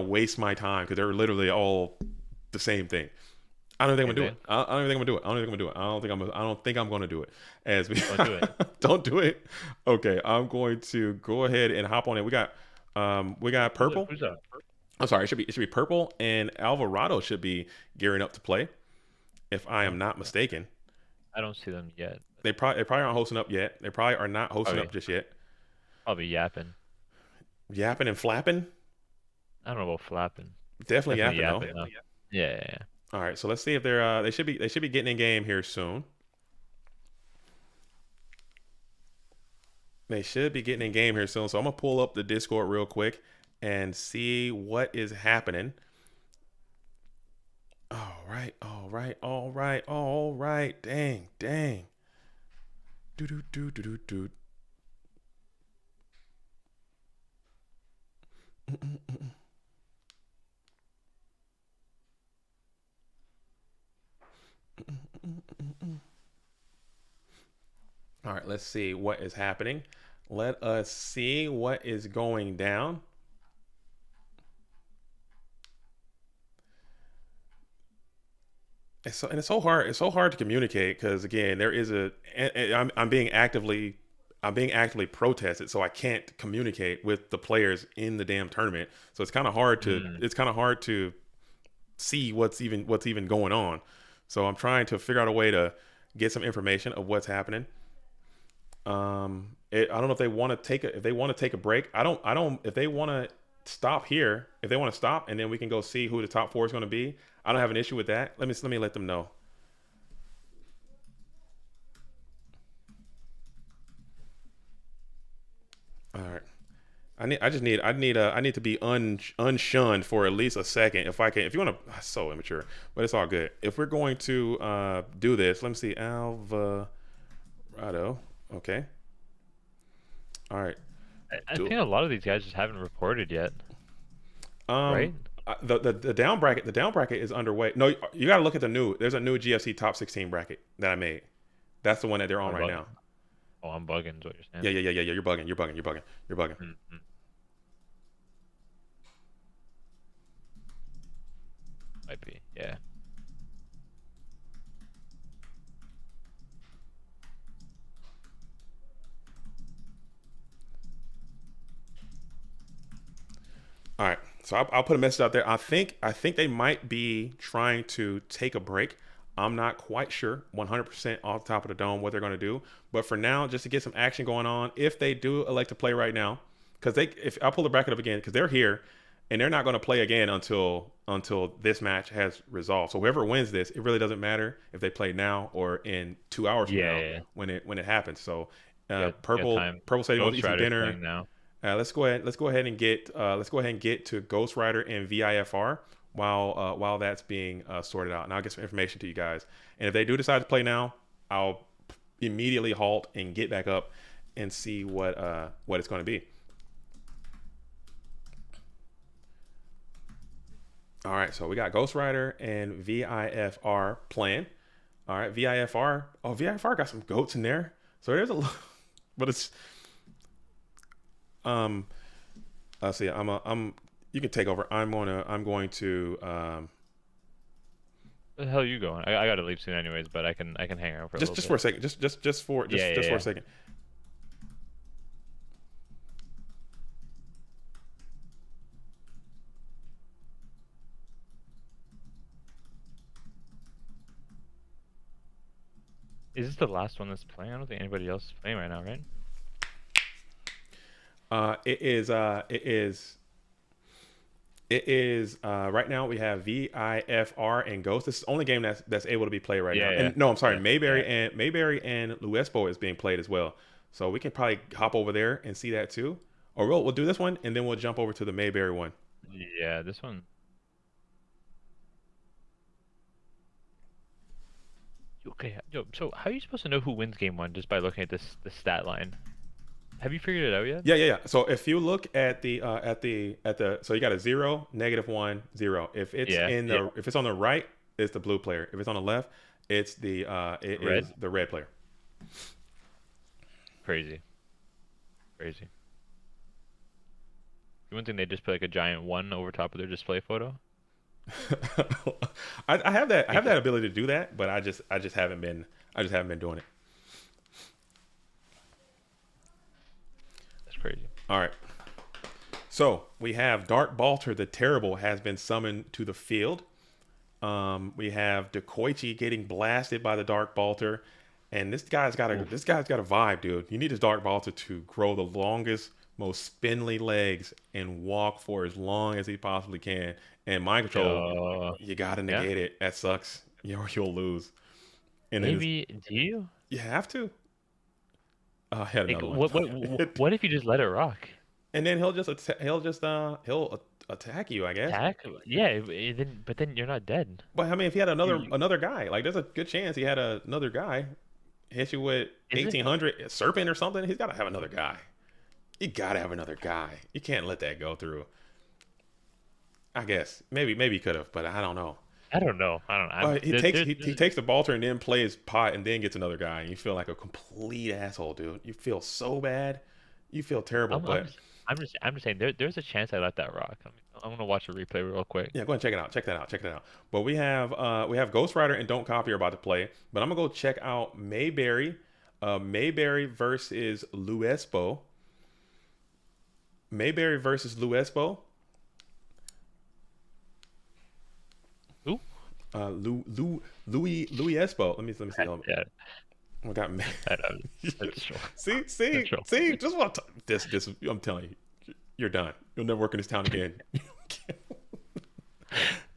waste my time because they're literally all the same thing. I don't think I'm Same gonna do thing. it. I don't even think I'm gonna do it. I don't think I'm gonna do it. I don't think I'm gonna do it. As we Don't do it. don't do it. Okay, I'm going to go ahead and hop on it. We got purple. Who's up? I'm sorry. It should be purple, and Alvarado should be gearing up to play, if I am not mistaken. I don't see them yet. They probably aren't hosting up yet. They probably are not hosting Probably up just yet. probably yapping. Yapping and flapping. I don't know about flapping. Definitely Definitely yapping though. yapping though. Yeah, yeah, yeah. All right, so let's see if they're they should be getting in game here soon. They should be getting in game here soon. So I'm gonna pull up the Discord real quick and see what is happening. All right, all right, all right, all right. Dang, dang. Do do do do do do. All right, let's see what is happening. Let us see what is going down. It's so hard. It's so hard to communicate because again, there is I'm I'm being actively protested, so I can't communicate with the players in the damn tournament. So Mm. it's kind of hard to see what's even going on. So I'm trying to figure out a way to get some information of what's happening. I don't know if they want to if they want to take a break. I don't if they want to stop here. If they want to stop and then we can go see who the top four is going to be. I don't have an issue with that. Let me let them know. All right. I need to be unshunned for at least a second if I can. If you want to, so immature, but it's all good. If we're going to do this, let me see. Alvarado. Okay. All right. I Do think a lot of these guys just haven't reported yet, um right? the down bracket is underway. No, you got to look at the new. There's a new GFC top 16 bracket that I made. That's the one that they're on I'm right bugging. now. Oh, I'm bugging is what you're saying. Yeah. You're bugging. You're bugging. You're bugging. You're bugging. Mm-hmm. Might be. Yeah. All right. So I'll put a message out there. I think they might be trying to take a break. I'm not quite sure 100% off the top of the dome what they're going to do. But for now, just to get some action going on, if they do elect to play right now, because if I'll pull the bracket up again, because they're here and they're not going to play again until this match has resolved. So whoever wins this, it really doesn't matter if they play now or in 2 hours from Yeah, now yeah, yeah. when it happens. So You got time. Purple said he wants to Ghost eat some Rider's dinner. playing now. Let's go ahead and get to Ghost Rider and VIFR while that's being sorted out, and I'll get some information to you guys. And if they do decide to play now, I'll immediately halt and get back up and see what it's going to be. All right, so we got Ghost Rider and VIFR playing. All right, VIFR. Oh, VIFR got some goats in there. So there's a lot, but it's um. Let's see. I'm. You can take over. I'm going to. Where the hell are you going? I gotta leave soon anyways, but I can hang out for a little Just bit. for a second. Just for a second. Is this the last one that's playing? I don't think anybody else is playing right now, right? It is. It is right now we have VIFR and Ghost. This is the only game that's able to be played right now. Yeah, yeah, And no, I'm sorry, yeah, yeah. Mayberry and Luespo is being played as well. So we can probably hop over there and see that too. Or we'll do this one and then we'll jump over to the Mayberry one. Yeah, this one. Okay, yo, so how are you supposed to know who wins game one just by looking at the stat line? Have you figured it out yet? Yeah. So if you look at the so you got a 0, -1, 0. If it's Yeah, in yeah. if it's on the right, it's the blue player. If it's on the left, it's it is Red? the red player. Crazy. Crazy. You wouldn't think they just put like a giant one over top of their display photo? I have that Make it. ability to do that, but I just haven't been doing it. That's crazy. All right. So we have Dark Balter the Terrible has been summoned to the field. We have Dekoichi getting blasted by the Dark Balter, and Oof. this guy's got a vibe, dude. You need this Dark Balter to grow the longest, most spindly legs and walk for as long as he possibly can. And mind control, Yo, you gotta yeah. negate it. That sucks. You'll lose. And then Maybe do you? you have to. I had Like another one. what if you just let it rock? And then he'll attack you, I guess. Attack? Yeah, but then you're not dead. But I mean, if he had You another guy, like there's a good chance he had another guy hit you with is it? 1800 serpent or something. He's got to have another guy. You got to have another guy. You can't let that go through. I guess maybe he could have, but I don't know. I don't know. I don't know. He takes he takes the Balter and then plays pot and then gets another guy, and you feel like a complete asshole, dude. You feel so bad. You feel terrible, I'm, I'm but just, I'm just saying there's a chance I let that rock. I'm gonna watch the replay real quick. yeah, go ahead and check it out. Check that out. Check that out. But we have Ghost Rider and Don't Copy are about to play. But I'm gonna go check out Mayberry. Mayberry versus Luespo. Mayberry versus Luespo. Ooh. Louis Espo. Let me see. Yeah, Oh, got I know. That's true. That's true. see. Just want to, this. I'm telling you, you're done. You'll never work in this town again.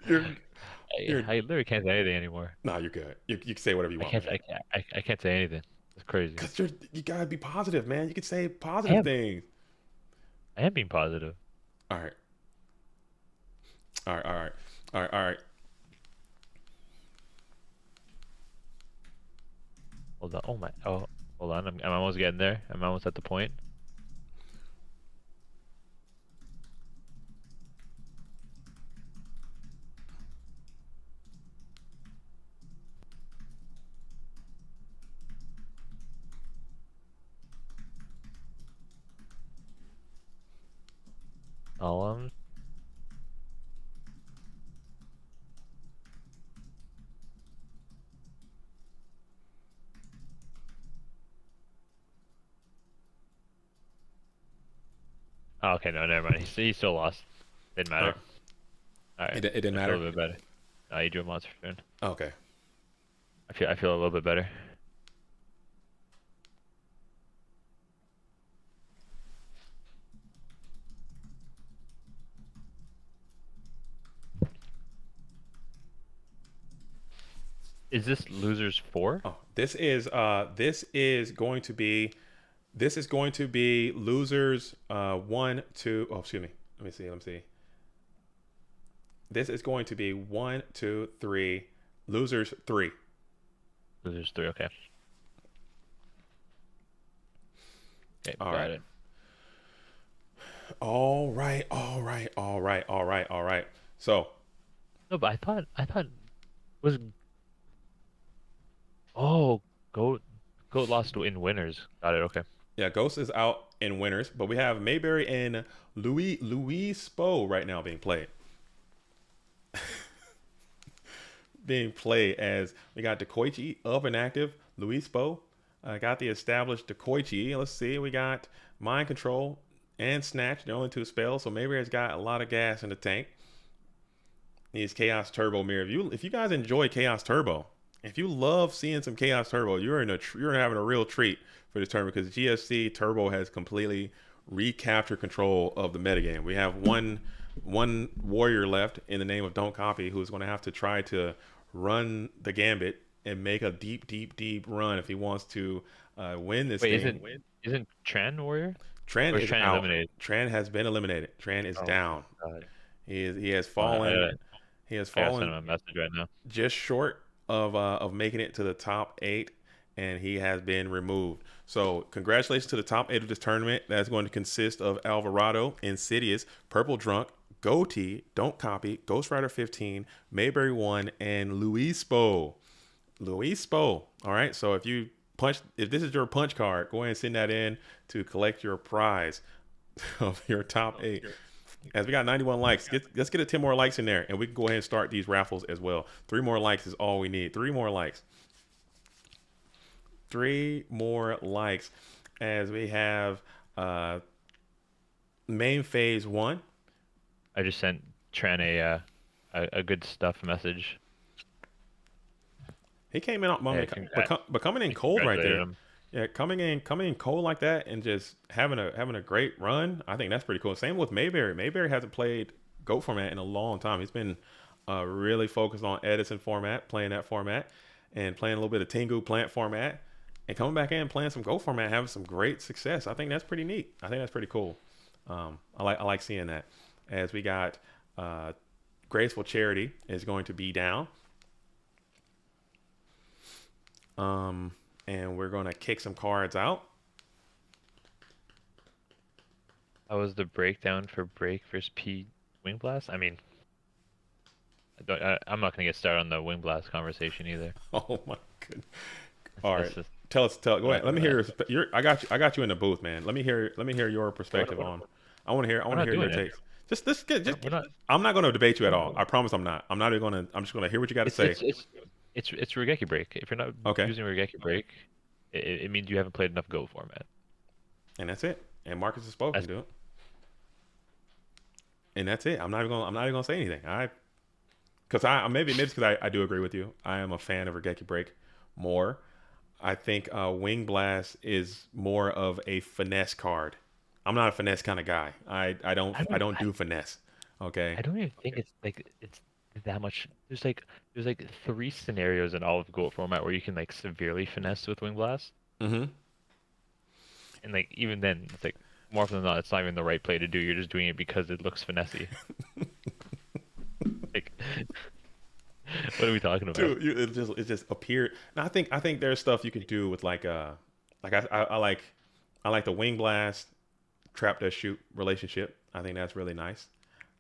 you're you're I literally can't say anything anymore. nah. You're good. You can say whatever you want, man. I can't say anything. It's crazy. Cause you gotta be positive, man. You can say I positive am things. I am being positive. All right, all right. Hold on. Oh my. Oh, hold on. I'm almost getting there. I'm almost at the point. Columns. Oh, okay, no, never mind. He still lost. Didn't Uh, matter. All right. it didn't I feel a matter. bit better. You drew a monster soon. Okay. I feel a little bit better. Is this losers 4? Oh, this is going to be losers 1, 2. Oh, excuse me. Let me see. This is going to be 1, 2, 3. Losers 3. Losers 3. Okay. Okay, All got right. it. All right. So No, but I thought was oh goat lost in winners. Got it. Okay. yeah, Ghost is out in winners, but we have Mayberry and Louis Spo right now being played as we got Dekoichi up and active. Louis Spo got the established Dekoichi. Let's see, we got Mind Control and Snatch, the only two spells. So Mayberry's got a lot of gas in the tank. Needs Chaos Turbo Mirror. If you guys enjoy Chaos Turbo if you love seeing some Chaos Turbo, you're having a real treat for this tournament because GFC Turbo has completely recaptured control of the metagame. We have one warrior left in the name of Don't Copy who's going to have to try to run the gambit and make a deep run if he wants to win this Wait, game. isn't Tran Warrior? Tran Or is is Tran out. eliminated? Tran has been eliminated. Tran is Oh down. my God. He has Oh, fallen. He has I gotta send fallen him a message right now. just short of making it to the top 8, and he has been removed. So congratulations to the top 8 of this tournament. That's going to consist of Alvarado, Insidious, Purple Drunk, Goatee, Don't Copy, Ghost Rider 15, Mayberry 1, and Luis Spo. Luis Spo. All right. So if this is your punch card, go ahead and send that in to collect your prize of your top 8. As we got 91 likes, let's get a 10 more likes in there, and we can go ahead and start these raffles as well. 3 more likes is all we need. 3 more likes. 3 more likes as we have main phase 1. I just sent Tran a good stuff message. He came in but coming in cold right there. Him. Yeah, coming in cold like that and just having a great run. I think that's pretty cool. Same with Mayberry. Mayberry hasn't played GOAT format in a long time. He's been really focused on Edison format, playing that format, and playing a little bit of Tengu plant format, and coming back in playing some GOAT format, having some great success. I think that's pretty neat. I think that's pretty cool. I like seeing that. As we got Graceful Charity is going to be down. And we're going to kick some cards out. That was the breakdown for Break versus P Wing Blast. I mean, I'm not gonna get started on the Wing Blast conversation either. Oh my goodness! All right, just, tell. Go ahead. Let me hear I got you in the booth, man. Let me hear your perspective on. I want to hear your takes. I'm not going to debate you at all. I promise I'm not. I'm not even going to. I'm just going to hear what you got to say. It's Regeki Break. If you're not using Regeki Break, it means you haven't played enough Go format. And that's it. And Marcus has spoken to it. And that's it. I'm not even gonna say anything. Maybe it's because I do agree with you. I am a fan of Regeki Break more. I think Wing Blast is more of a finesse card. I'm not a finesse kind of guy. I don't do finesse. Okay. I don't even think it's that much. There's like 3 scenarios in all of Goat format where you can like severely finesse with Wing Blast. Mm-hmm. And like even then, it's like more often than not, it's not even the right play to do. You're just doing it because it looks finessey. Like, what are we talking about? Dude, it just appeared. Now I think there's stuff you can do with I like the Wing Blast trap that shoot relationship. I think that's really nice.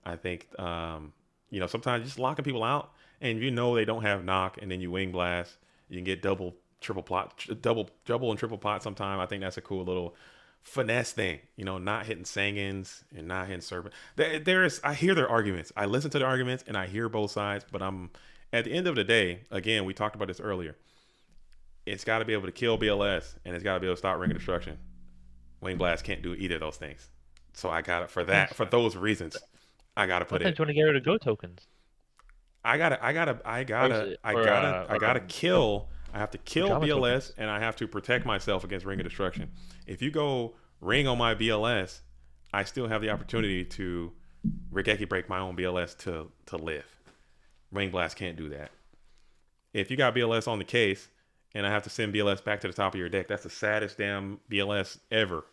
I think sometimes just locking people out, and they don't have knock, and then you Wing Blast, you can get double and triple pot sometime. I think that's a cool little finesse thing, not hitting Sangins and not hitting Serpent. I hear their arguments. I listen to the arguments and I hear both sides, but at the end of the day, again, we talked about this earlier. It's got to be able to kill BLS and it's got to be able to stop Ring of Destruction. Wing Blast can't do either of those things. So I got it for those reasons. I got to put it. Sometimes you want to get rid of Go tokens. I gotta kill. I have to kill BLS, and I have to protect myself against Ring of Destruction. If you go ring on my BLS, I still have the opportunity to Regeki Break my own BLS to live. Ring Blast can't do that. If you got BLS on the case, and I have to send BLS back to the top of your deck, that's the saddest damn BLS ever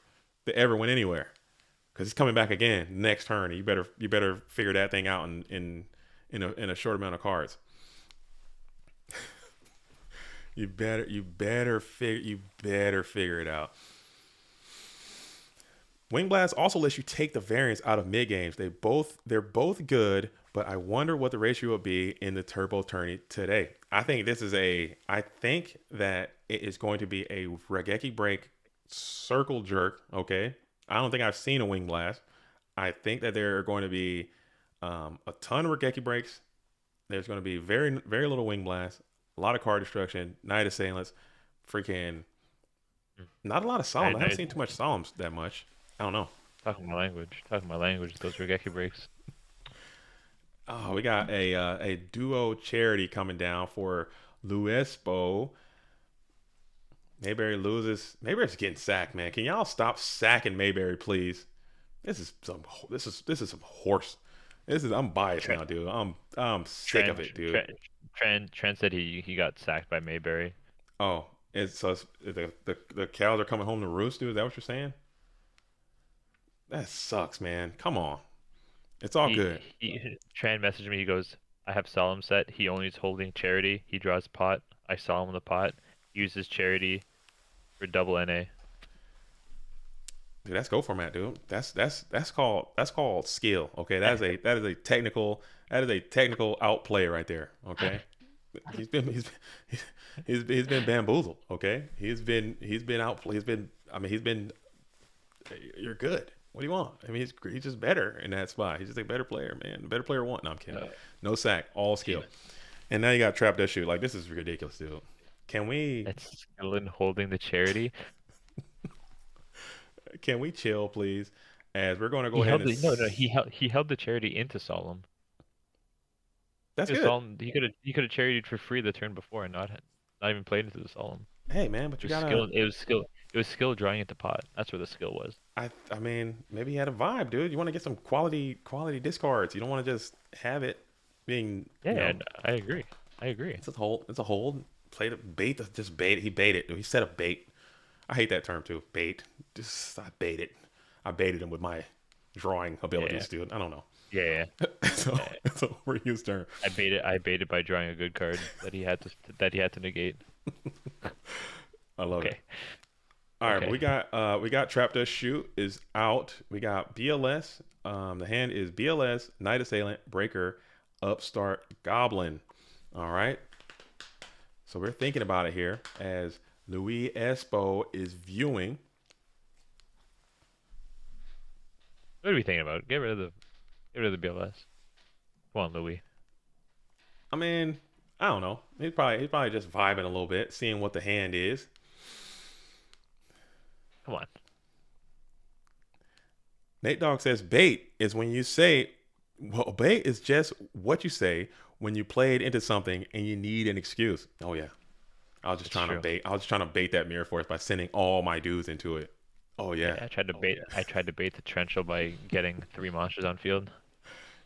that ever went anywhere. Because it's coming back again next turn. And you better figure that thing out in a short amount of cards. You better figure it out. Wing Blast also lets you take the variants out of mid games. They're both good, but I wonder what the ratio will be in the Turbo tourney today. I think that it is going to be a Regeki Break circle jerk. Okay, I don't think I've seen a Wing Blast. I think that there are going to be a ton of Regeki Breaks. There's going to be very very little Wing Blast. A lot of card destruction, Night Assailants, freaking not a lot of Solemn. I haven't seen too much Solemns that much. I don't know. Talking my language. Those Regeki Breaks. Oh, we got a duo charity coming down for Luespo. Mayberry loses. Mayberry's getting sacked, man. Can y'all stop sacking Mayberry, please? This is some. This is some horse. This is. I'm biased Trent, now, dude. I'm sick of Trent, it, dude. Trent, Trent said he got sacked by Mayberry. Oh, the cows are coming home to roost, dude. Is that what you're saying? That sucks, man. Come on. It's all good. He Tran messaged me. He goes, "I have Solemn set. He only is holding charity. He draws pot. I Solemn the pot. Uses charity for double NA." Dude, that's go format, dude. That's called skill. Okay, that is a technical outplay right there. Okay, he's been bamboozled. Okay, he's been outplayed. He's been. You're good. What do you want? I mean, he's just better in that spot. He's just a better player, man. A better player won. No, I'm kidding. No sack, all skill. And now you got trap that shoot. Like, this is ridiculous, dude. Can we That's Skillin holding the charity. can we chill, please? As we're going to go He ahead held and the no no he held the charity into Solemn. that's Because good. Solemn he could have charityed for free the turn before and not even played into the Solemn. Hey, man, but It you was gotta. skill. It was skill drawing into pot. That's where the skill was. I mean, maybe he had a vibe, dude. You want to get some quality discards. You don't want to just have it being, Yeah, and I agree. I agree. it's a hold. It's a hold. Played a bait. Just bait. He baited. He set up bait. I hate that term too. Bait. Just I baited. I baited him with my drawing Yeah, abilities, dude. I don't know. yeah, yeah. So yeah. it's an overused term. I baited by drawing a good card that he had to negate. I love it. Okay. All right, but Okay. we got Trap Dust Shoot is out. We got BLS. The hand is BLS, Night Assailant, Breaker, Upstart, Goblin. All right. So we're thinking about it here as Louis Espo is viewing. What are we thinking about? Get rid of the BLS. Come on, Louis. I mean, I don't know. He's probably just vibing a little bit, seeing what the hand is. Come on. Nate Dogg says bait is when you say, well, bait is just what you say when you play it into something and you need an excuse. Oh yeah, I was just It's trying to true. bait. I was just trying to bait that mirror force by sending all my dudes into it. Oh yeah, Yeah, I tried to bait the Trenchel by getting 3 monsters on field.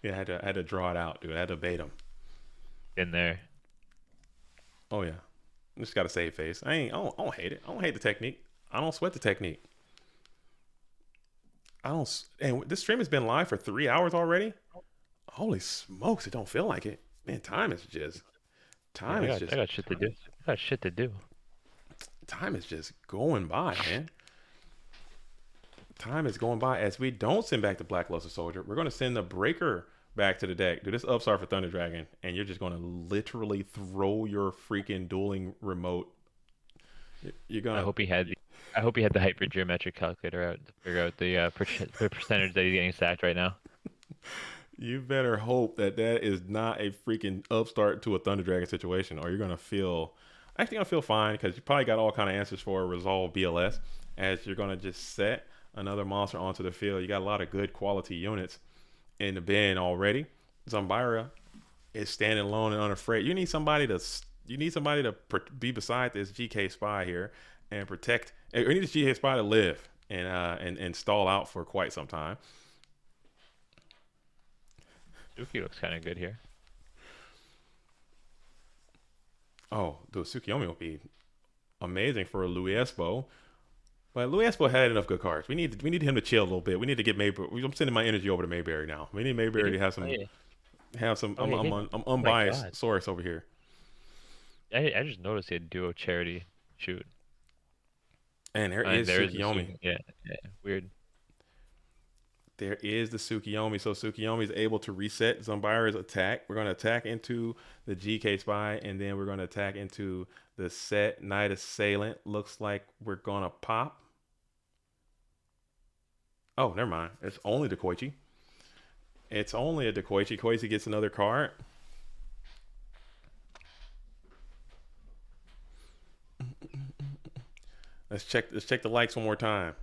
yeah. I had to draw it out, dude. I had to bait him. In there. Oh yeah, just got to save face. I don't hate it. I don't hate the technique. I don't sweat the technique. And this stream has been live for 3 hours already. Holy smokes! It don't feel like it, man. Time is just Yeah, time I is got just I got shit to do. I got shit to do. time is just going by, man. Time is going by as we don't send back the Black Luster Soldier. We're going to send the Breaker back to the deck. Dude, this upstart for Thunder Dragon, and you're just going to literally throw your freaking dueling remote. You're I gonna. hope he had the I hope he had the hypergeometric calculator out to figure out the percentage that he's getting sacked right now. You better hope that that is not a freaking upstart to a Thunder Dragon situation, or you're gonna feel. Actually, gonna feel fine because you probably got all kind of answers for a Resolve BLS, as you're gonna just set another monster onto the field. You got a lot of good quality units in the bin already. Zombira is standing alone and unafraid. You need somebody to be beside this GK spy here and protect. You need this GK spy to live and stall out for quite some time. Suki looks kind of good here. Oh, the Tsukiyomi will be amazing for Louis Espo. But Louis Espo had enough good cards. We need him to chill a little bit. We need to get Mayberry. I'm sending my energy over to Mayberry now. We need Mayberry to have some. Oh, yeah. Have some. Oh, I'm, yeah, I'm, yeah. un, I'm Oh my unbiased God. source over here. I just noticed he had duo charity shoot. And there And is there is the Tsukiyomi. Yeah, weird. There is the Tsukiyomi. So Tsukiyomi is able to reset Zombira's attack. We're going to attack into the GK Spy, and then we're going to attack into the set Night Assailant. Looks like we're going to pop. Oh, never mind. It's only the Koichi. It's only a Dekoichi. Koichi gets another card. Let's check the likes one more time.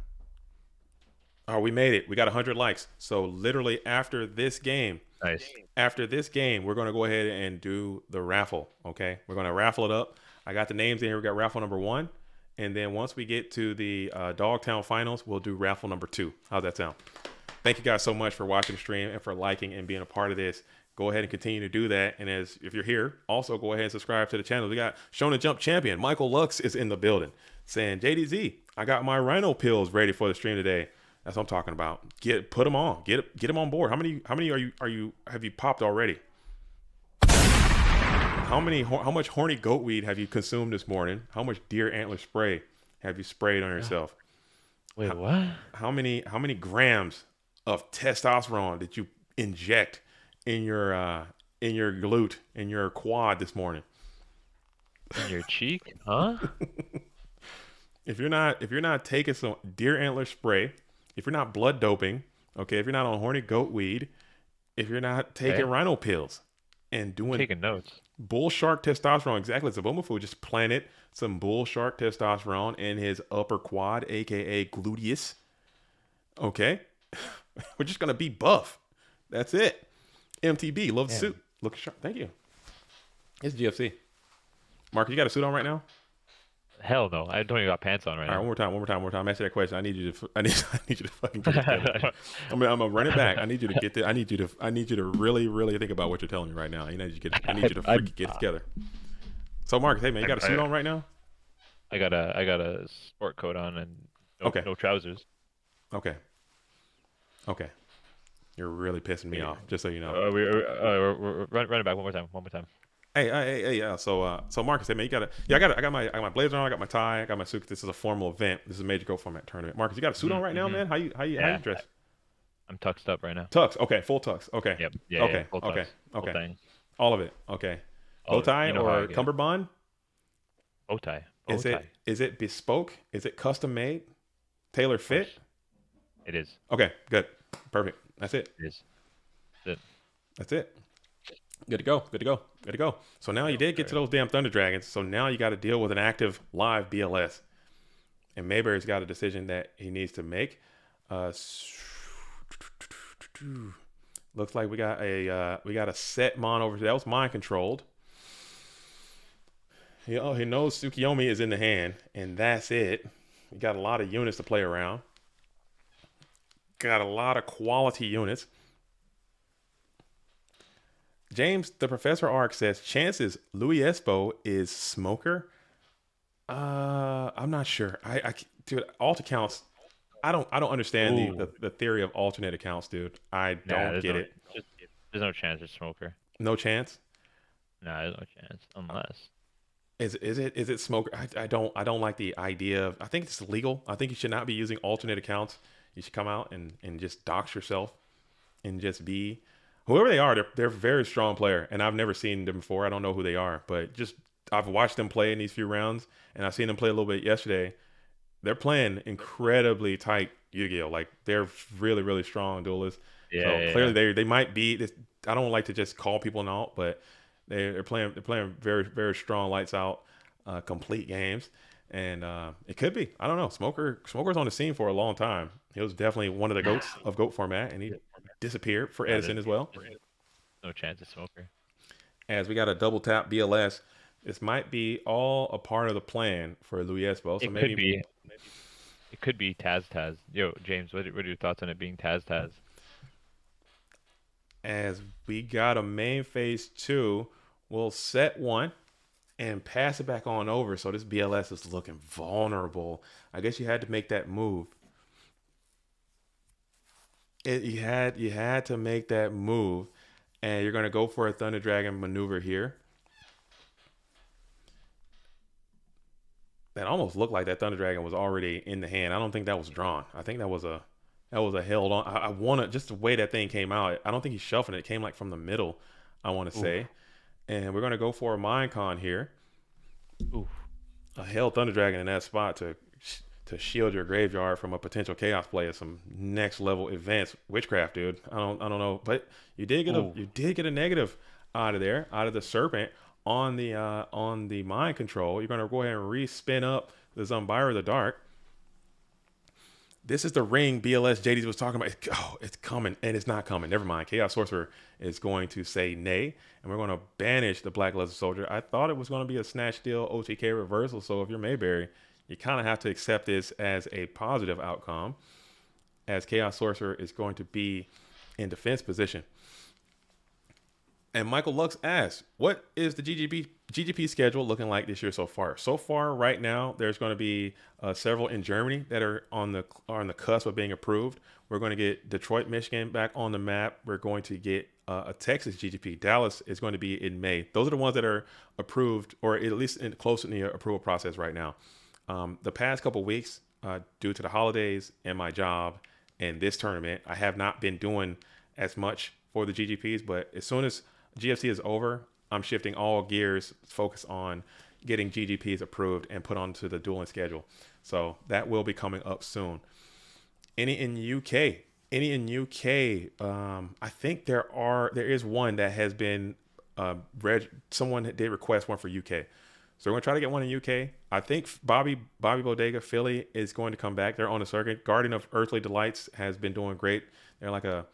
Oh, we made it. We got 100 likes. So literally Nice. after this game, we're going to go ahead and do the raffle. Okay, we're going to raffle it up. I got the names in here. We got raffle number 1, and then once we get to the Dogtown finals, we'll do raffle number 2. How's that sound? Thank you guys so much for watching the stream and for liking and being a part of this. Go ahead and continue to do that. And if you're here, also go ahead and subscribe to the channel. We got Shonen Jump champion Michael Lux is in the building, saying, JDZ, I got my rhino pills ready for the stream today. That's what I'm talking about. Put them on. Get them on board. How many have you popped already? How much horny goat weed have you consumed this morning? How much deer antler spray have you sprayed on yourself? Wait, what? How many grams of testosterone did you inject in your glute, in your quad this morning? In your cheek? Huh? If you're not taking some deer antler spray, if you're not blood doping, okay, if you're not on horny goat weed, if you're not taking rhino pills and doing Taking notes. bull shark testosterone, exactly. Zabomafu just planted some bull shark testosterone in his upper quad, aka gluteus. Okay, we're just gonna be buff. That's it. MTB, love the suit. Look sharp. Thank you. It's GFC. Mark, you got a suit on right now? Hell no. I don't even got pants on right All right, now. one more time. Answer that question. I need you to fucking get it together. I'm gonna run it back. I need you to get this. I need you to really, really think about what you're telling me right now. I need you to freaking get it together. So, Mark, hey man, you got a suit on right now? I got a sport coat on and no trousers. Okay. You're really pissing me off. Just so you know. We're run it back one more time. Hey, yeah. So Marcus, hey man, I got my blazer on, I got my tie, I got my suit. This is a formal event. This is a major Go format tournament. Marcus, you got a suit on right now, man? How you dress? I'm tuxed up right now. Tux. Okay, full tux. Okay. Yep. Yeah. Okay. Yeah, full tux. Okay. Full Okay. thing. All of it. Okay. All Bow of it. tie You know how I or get. cummerbund? Bow tie. Is it bespoke? Is it custom made? Tailor fit? It is. Okay, good. Perfect. That's it. It is. That's it. That's it. Good to go. So now you did get to those damn Thunder Dragons. So now you got to deal with an active live BLS. And Mayberry's got a decision that he needs to make. Looks like we got a set mon over here. That was mind controlled. He knows Tsukiyomi is in the hand, and that's it. We got a lot of units to play around. Got a lot of quality units. James, the Professor Arc says, chances Louis Espo is smoker. I'm not sure. Dude, alt accounts. I don't understand the theory of alternate accounts, dude. I don't get it. There's no chance it's smoker. No chance. No, there's no chance unless. Is it smoker? I don't like the idea of. I think it's illegal. I think you should not be using alternate accounts. You should come out and just dox yourself and just be. Whoever they are, they're a very strong player, and I've never seen them before. I don't know who they are, but just I've watched them play in these few rounds, and I've seen them play a little bit yesterday. They're playing incredibly tight Yu-Gi-Oh! Like they're really, really strong duelists. So clearly they might be. I don't like to just call people out, but they're playing very, very strong lights out, complete games, and it could be. I don't know. Smoker's on the scene for a long time. He was definitely one of the goats of GOAT format, and he disappeared for Edison as well. No chance of smoker. As we got a double tap BLS, this might be all a part of the plan for Louis Espo. So It could be Taz. Yo, James, what are your thoughts on it being Taz? As we got a main phase 2, we'll set one and pass it back on over. So this BLS is looking vulnerable. I guess you had to make that move. You had to make that move, and you're going to go for a Thunder Dragon maneuver here. That almost looked like that Thunder Dragon was already in the hand. I don't think that was drawn. I think that was a held on. I want to just the way that thing came out. I don't think he's shuffling it. It came like from the middle, I want to say. And we're going to go for a Mind Con here. Ooh. A held Thunder Dragon in that spot to shield your graveyard from a potential chaos play of some next level advanced witchcraft, dude. I don't know, but you did get a negative out of the serpent on the mind control. You're gonna go ahead and re-spin up the Zumbira the Dark. This is the ring BLS JD was talking about. Oh, it's coming, and it's not coming. Never mind. Chaos Sorcerer is going to say nay, and we're going to banish the Black Luster Soldier. I thought it was going to be a Snatch Steal OTK reversal, so if you're Mayberry, you kind of have to accept this as a positive outcome, as Chaos Sorcerer is going to be in defense position. And Michael Lux asks, what is the GGP schedule looking like this year so far? So far, right now, there's going to be several in Germany that are on the cusp of being approved. We're going to get Detroit, Michigan back on the map. We're going to get a Texas GGP. Dallas is going to be in May. Those are the ones that are approved, or at least close in the approval process right now. The past couple of weeks, due to the holidays and my job and this tournament, I have not been doing as much for the GGPs. But as soon as GFC is over, I'm shifting all gears, focus on getting GGPs approved and put onto the dueling schedule. So that will be coming up soon. Any in UK? I think there is one that has been someone did request one for UK. So we're gonna try to get one in UK. I think Bobby Bodega Philly is going to come back. They're on the circuit. Guardian of Earthly Delights has been doing great. They're like a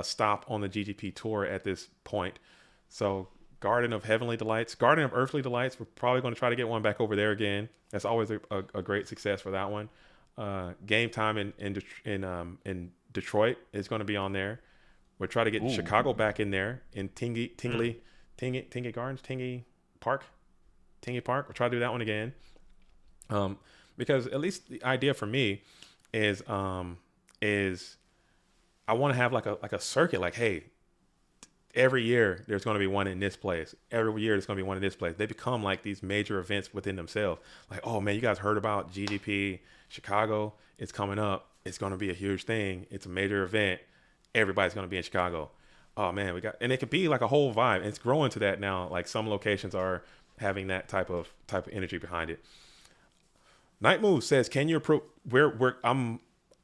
stop on the GGP tour at this point. So Garden of Heavenly Delights, Garden of Earthly Delights, we're probably going to try to get one back over there again. That's always a great success for that one. Game Time in Detroit is going to be on there. We'll try to get Chicago back in there in Tingy Gardens, Tingy Park. We'll try to do that one again. Because at least the idea for me is I want to have like a circuit, like, hey, every year there's going to be one in this place. Every year there's going to be one in this place. They become like these major events within themselves. Like, oh man, you guys heard about GDP Chicago? It's coming up. It's going to be a huge thing. It's a major event. Everybody's going to be in Chicago. Oh man, and it could be like a whole vibe. And it's growing to that now. Like some locations are having that type of energy behind it. Night Move says, can you approve?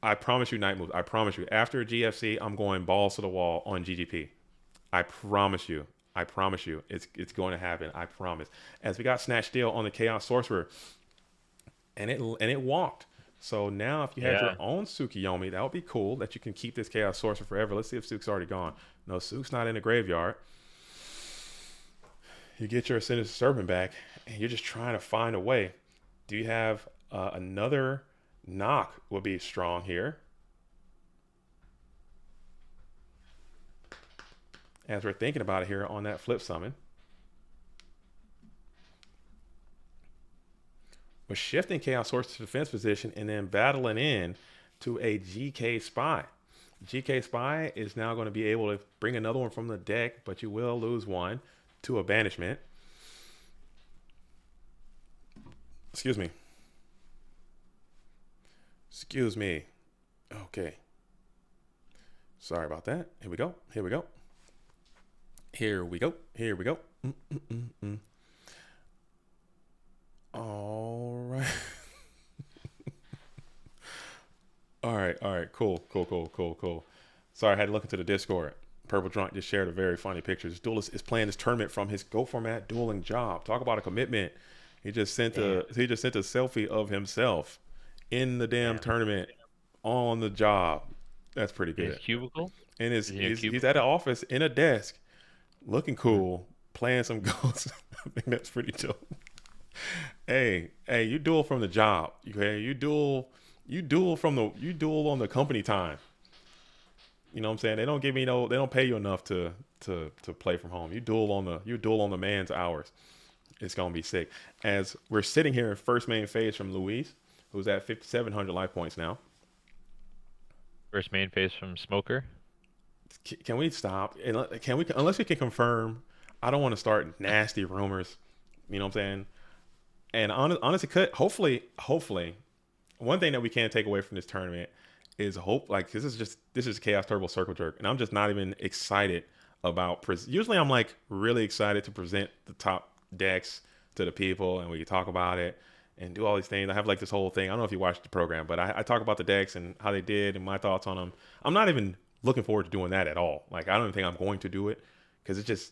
I promise you, Night Moves. I promise you. After GFC, I'm going balls to the wall on GGP. I promise you. It's going to happen. I promise. As we got Snatch Steal on the Chaos Sorcerer, and it walked. So now, if you had your own Tsukiyomi, that would be cool. That you can keep this Chaos Sorcerer forever. Let's see if Suke's already gone. No, Suke's not in the graveyard. You get your Sinister Serpent back, and you're just trying to find a way. Do you have another knock? Would be strong here. As we're thinking about it here on that flip summon. We're shifting Chaos Source to defense position and then battling in to a GK Spy. GK Spy is now going to be able to bring another one from the deck, but you will lose one to a banishment. Excuse me. Okay. Sorry about that. Here we go. All right. All right. Cool. Sorry, I had to look into the Discord. Purple Drunk just shared a very funny picture. This duelist is playing this tournament from his Go Format dueling job. Talk about a commitment. He just sent a selfie of himself in the damn tournament on the job. That's pretty good. His cubicle? He's at an office in a desk, looking cool, playing some ghosts. I think that's pretty dope. Hey, you duel from the job. Okay, you duel on the company time. You know what I'm saying? They don't pay you enough to play from home. You duel on the man's hours. It's gonna be sick. As we're sitting here in first main phase from Luis, who's at 5,700 life points now. First main phase from Smoker. Can we stop? Unless we can confirm? I don't want to start nasty rumors. You know what I'm saying? And honestly, hopefully, one thing that we can't take away from this tournament is hope. Like this is Chaos Turbo Circle Jerk, and I'm just not even excited about. Usually, I'm like really excited to present the top decks to the people, and we can talk about it and do all these things. I have like this whole thing. I don't know if you watched the program, but I talk about the decks and how they did and my thoughts on them. I'm not even looking forward to doing that at all. Like I don't even think I'm going to do it because it's just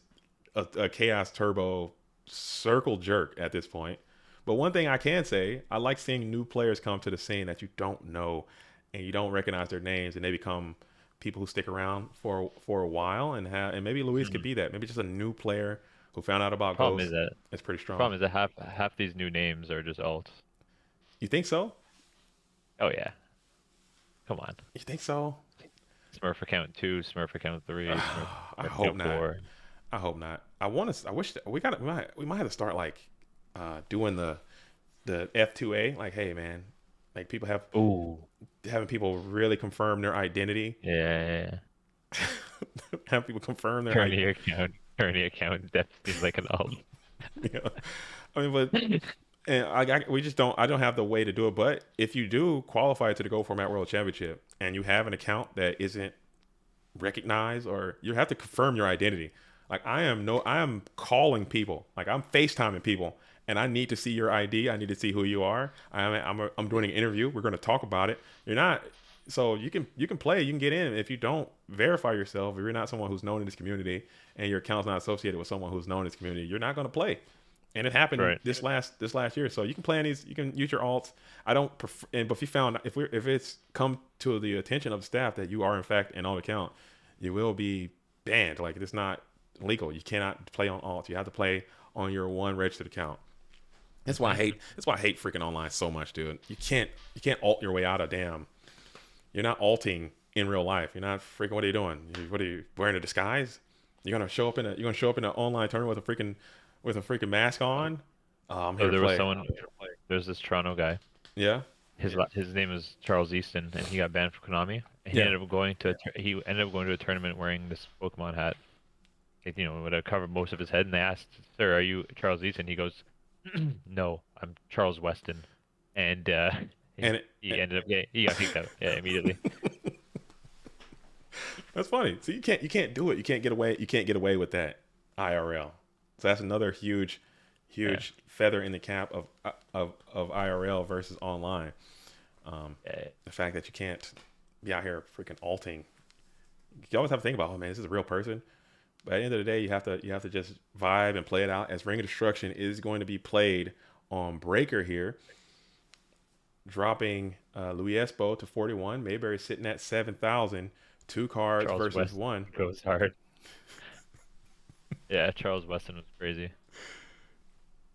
a Chaos Turbo Circle Jerk at this point. But one thing I can say, I like seeing new players come to the scene that you don't know and you don't recognize their names, and they become people who stick around for a while, and maybe Luis could Mhm. be that. Maybe just a new player who found out about Problem is Ghost. that It's pretty the strong. problem is that half these new names are just alts. You think so? Oh yeah, come on. You think so? Smurf account 2, Smurf account 3, Smurf I hope account not. 4. I hope not. I want to. I wish that we might have to start like doing the F2A. Like, hey man, like people have Ooh. having people really confirm their identity. Yeah, yeah, yeah. Have people confirm their Kearney account. Kearney account definitely seems like an alt. yeah. I mean, but and we just don't. I don't have the way to do it. But if you do qualify to the Go Format World Championship and you have an account that isn't recognized, or you have to confirm your identity. Like I am calling people. Like I'm FaceTiming people, and I need to see your ID. I need to see who you are. I'm doing an interview. We're going to talk about it. You're not. So you can play. You can get in. If you don't verify yourself, if you're not someone who's known in this community, and your account's not associated with someone who's known in this community, you're not going to play. And it happened Right. this last year. So you can play on these. You can use your alts. I don't prefer. And but if you found if it's come to the attention of the staff that you are in fact an alt account, you will be banned. Like it's not legal. You cannot play on alts. You have to play on your one registered account. That's why I hate. That's why I hate freaking online so much, dude. You can't alt your way out of damn. You're not alting in real life. You're not freaking. What are you doing? What are you wearing a disguise? You're gonna show up in an online tournament with a freaking mask on. Oh, I'm here So to there was play. someone. There's this Toronto guy. Yeah, His name is Charles Easton, and he got banned from Konami. And yeah. he ended up going to a tournament wearing this Pokemon hat. It would have covered most of his head. And they asked, "Sir, are you Charles Easton?" He goes, "No, I'm Charles Weston." And And it, he ended up he got kicked out. Yeah, immediately. that's funny. So you can't do it. You can't get away. You can't get away with that IRL. So that's another huge, Yeah. huge feather in the cap of IRL versus online. Yeah. The fact that you can't be out here freaking alting. You always have to think about, oh man, this is a real person. But at the end of the day, you have to just vibe and play it out. As Ring of Destruction is going to be played on Breaker here, dropping Louis Espo to 41. Mayberry sitting at 7,000. Two cards Charles versus Weston one. goes hard. Yeah, Charles Weston was crazy.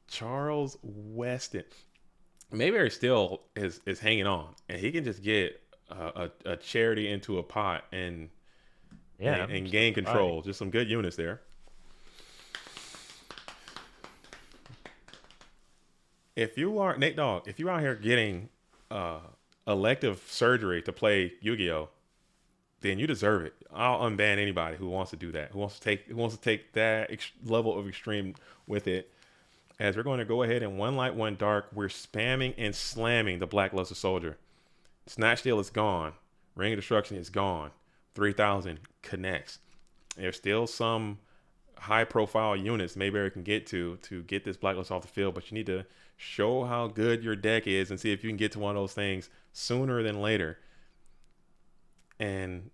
Charles Weston. Mayberry still is hanging on, and he can just get a charity into a pot and Yeah, and, I'm and gain surprised. control. Just some good units there. If you are Nate Dogg, if you're out here getting uh, elective surgery to play Yu-Gi-Oh, then you deserve it. I'll unban anybody who wants to do that, who wants to take that level of extreme with it. As we're going to go ahead and one light, one dark, we're spamming and slamming the Black Luster Soldier. Snatch Steal is gone. Ring of Destruction is gone. 3,000 connects. There's still some high profile units Mayberry can get to get this Black Luster off the field, but you need to show how good your deck is and see if you can get to one of those things sooner than later. And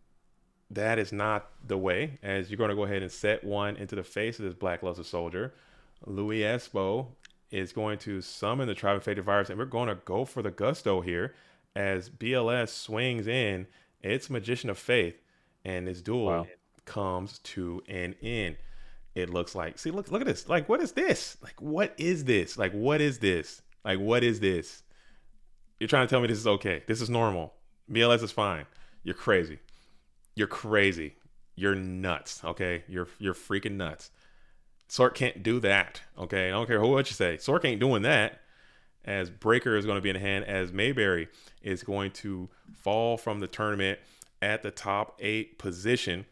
that is not the way, as you're going to go ahead and set one into the face of this Black Luster Soldier. Louis Espo is going to summon the Tribe of Faded Virus, and we're going to go for the Gusto here as BLS swings in its Magician of Faith, and this duel Wow. comes to an end. It looks like, see, look at this. Like, what is this? Like, what is this? Like, what is this? Like, what is this? You're trying to tell me this is okay. This is normal. BLS is fine. You're crazy. You're crazy. You're nuts. Okay. You're freaking nuts. Sork can't do that. Okay. I don't care what you say. Sork ain't doing that. As Breaker is going to be in hand, as Mayberry is going to fall from the tournament at the top 8 position,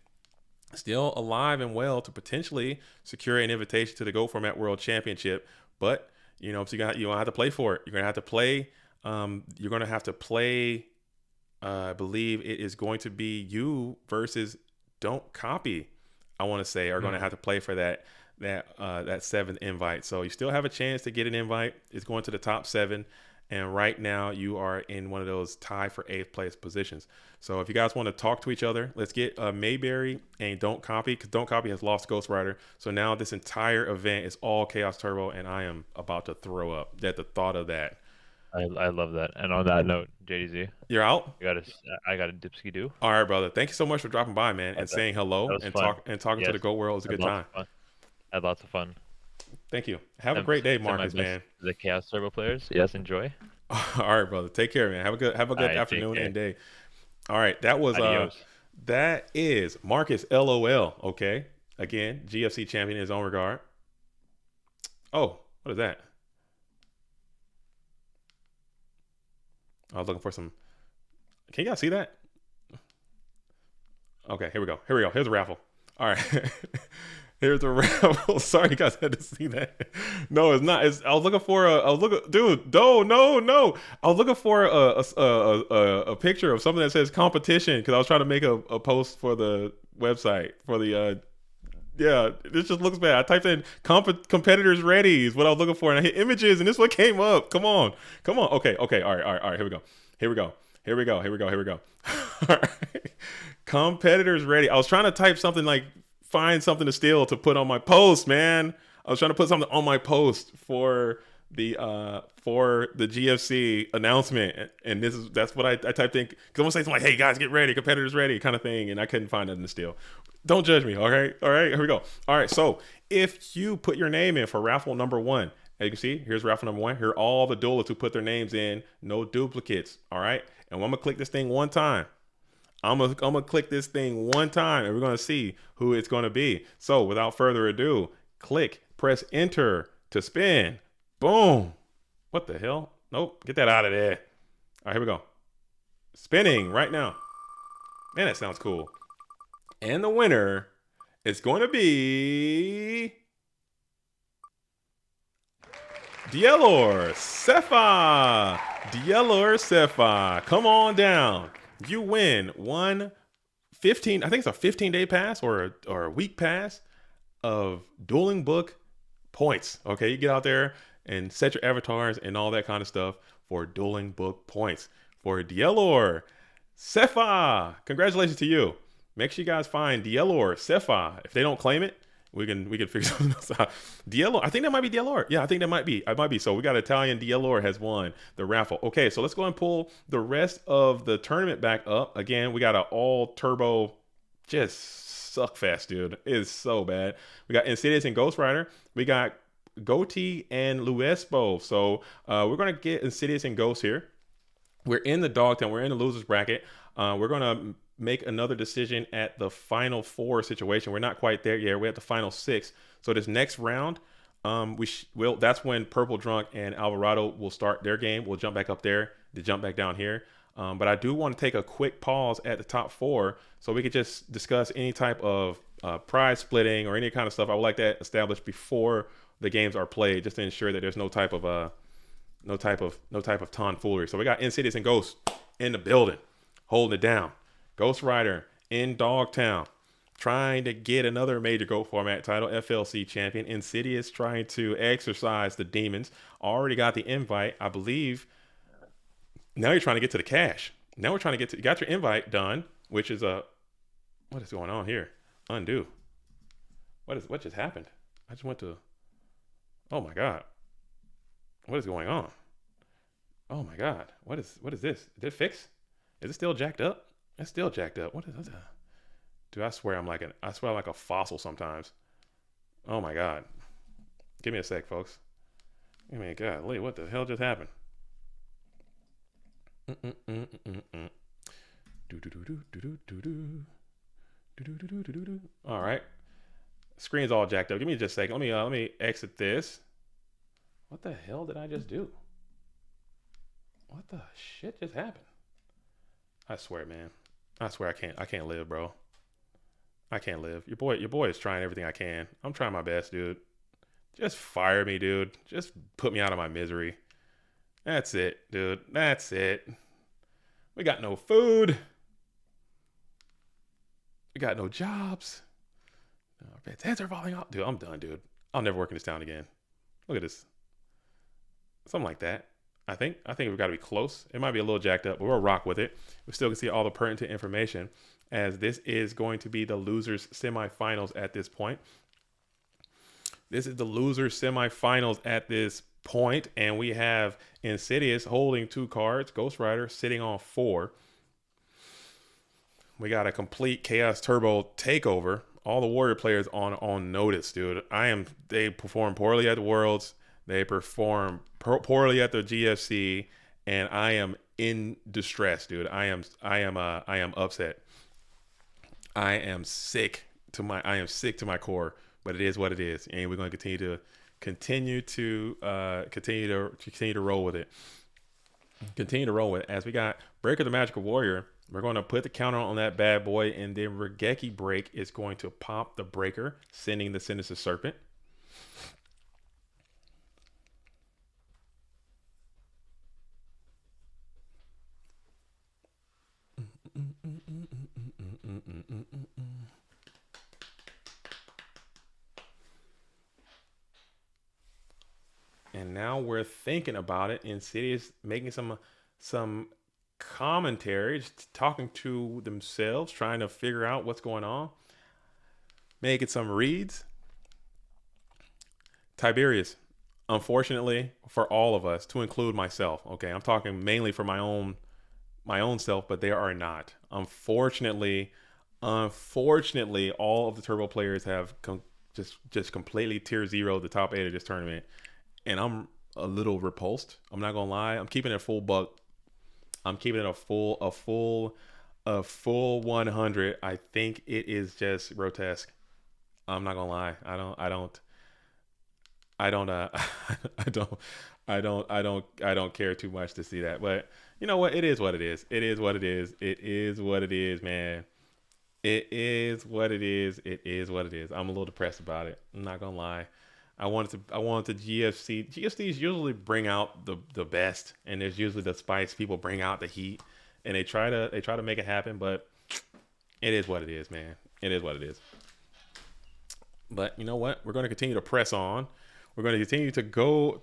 still alive and well to potentially secure an invitation to the Go Format World Championship. But so you don't have to play for it. You're gonna have to play. You're gonna have to play. I believe it is going to be you versus Don't Copy. I want to say are going to have to play for that 7th invite. So you still have a chance to get an invite. It's going to the top 7 And right now, you are in one of those tie for 8th place positions. So if you guys want to talk to each other, let's get Mayberry and Don't Copy, because Don't Copy has lost Ghost Rider. So now this entire event is all Chaos Turbo, and I am about to throw up at the thought of that. I love that. And on that note, JDZ, You're out? I got a dipsky do. All right, brother. Thank you so much for dropping by, man, and That, saying that hello was and fun. talking to Yes, the Goat World. It was a had good lots time. of fun. Had lots of fun. Thank you. Have a Send, great day, send my Marcus, best man. to the Chaos Turbo players. Yes, enjoy. All right, brother. Take care, man. Have a All good right, take afternoon care. and day. All right, that was Adios. that is Marcus LOL. Okay, again, GFC champion in his own regard. Oh, what is that? I was looking for some. Can you guys see that? Okay, here we go. Here we go. Here's a raffle. All right. Here's a raffle. Sorry, you guys had to see that. No, it's not. I was looking for a. I was looking, dude. No. I was looking for a picture of something that says competition because I was trying to make a post for the website for the. Yeah, this just looks bad. I typed in competitors ready is what I was looking for, and I hit images, and this one came up. Come on. Okay. All right. Here we go. All right. Competitors ready. I was trying to type something like find something to steal to put on my post, man. I was trying to put something on my post for the GFC announcement, and that's what I typed in because I'm gonna say something like, "Hey guys, get ready, competitors ready," kind of thing, and I couldn't find nothing to steal. Don't judge me, all right? Here we go. All right, so if you put your name in for raffle number 1, as you can see, here's raffle number 1. Here are all the duelists who put their names in, no duplicates, all right? And I'm gonna click this thing one time. I'm gonna click this thing one time, and we're gonna see who it's gonna be. So without further ado, press enter to spin. Boom. What the hell? Nope. Get that out of there. All right, here we go. Spinning right now. Man, that sounds cool. And the winner is going to be Dielor Cefa. Come on down. You win 15, I think it's a 15-day pass or a week pass of Dueling Book points. Okay, you get out there and set your avatars and all that kind of stuff for Dueling Book points. For Dielor Cefa, congratulations to you. Make sure you guys find Dielor Cefa. If they don't claim it, we can figure something else out. Dielor, I think that might be Dielor. Yeah, I think that might be. It might be. So we got Italian Dielor has won the raffle. Okay, so let's go and pull the rest of the tournament back up. Again, we got an all turbo, just suck fest, dude. It is so bad. We got Insidious and Ghost Rider. We got Goatee and Luespo. So we're gonna get Insidious and Ghost here. We're in the dog town. We're in the losers bracket. We're gonna make another decision at the final 4 situation. We're not quite there yet. We're at the final 6. So this next round, that's when Purple Drunk and Alvarado will start their game. We'll jump back up there to jump back down here. But I do want to take a quick pause at the top 4 so we could just discuss any type of prize splitting or any kind of stuff. I would like that established before the games are played, just to ensure that there's no type of tomfoolery. So we got Insidious and Ghost in the building, holding it down. Ghost Rider in Dogtown, trying to get another major GOAT format title, FLC champion. Insidious trying to exercise the demons. Already got the invite, I believe. Now you're trying to get to the cash. Now we're trying to you got your invite done, which is what is going on here? Undo. What just happened? I just went to, oh my God. What is going on? Oh my God. What is this? Is it fixed? Is it still jacked up? It's still jacked up. What is that? Dude, I swear I'm like a fossil sometimes. Oh my God. Give me a sec, folks. I mean, golly, what the hell just happened? All right. Screen's all jacked up. Give me just a second. Let me exit this. What the hell did I just do? What the shit just happened? I swear, man. I swear I can't live, bro. I can't live. Your boy is trying everything I can. I'm trying my best, dude. Just fire me, dude. Just put me out of my misery. That's it, dude. That's it. We got no food. We got no jobs. Our beds' heads are falling off. Dude, I'm done, dude. I'll never work in this town again. Look at this. Something like that. I think we've got to be close. It might be a little jacked up, but we'll rock with it. We still can see all the pertinent information, as this is going to be the losers semifinals at this point. This is the losers semifinals at this point, and we have Insidious holding 2 cards, Ghost Rider sitting on 4. We got a complete Chaos Turbo takeover. All the Warrior players on notice, dude. They perform poorly at the Worlds. They perform poorly at the GFC, and I am in distress, dude. I am upset. I am sick to my core, but it is what it is, and we're going to continue to roll with it. Continue to roll with it. As we got Breaker the Magical Warrior, we're going to put the counter on that bad boy, and then Regeki Break is going to pop the Breaker, sending the Sinister Serpent. And now we're thinking about it. Insidious making some commentary, just talking to themselves, trying to figure out what's going on, making some reads. Tiberius, unfortunately for all of us, to include myself. Okay, I'm talking mainly for my own self, but they are not. Unfortunately, all of the Turbo players have just completely tier zero the top 8 of this tournament, and I'm a little repulsed. I'm not gonna lie. I'm keeping it full buck. I'm keeping it a full 100. I think it is just grotesque. I'm not gonna lie. I don't I don't I don't care too much to see that. But you know what? It is what it is. It is what it is. It is what it is, man. It is what it is. It is what it is. I'm a little depressed about it. I'm not gonna lie. I wanted the GFC. GFCs usually bring out the best, and there's usually the spice. People bring out the heat, and they try to make it happen. But it is what it is, man. It is what it is. But you know what? We're going to continue to press on. We're going to continue to go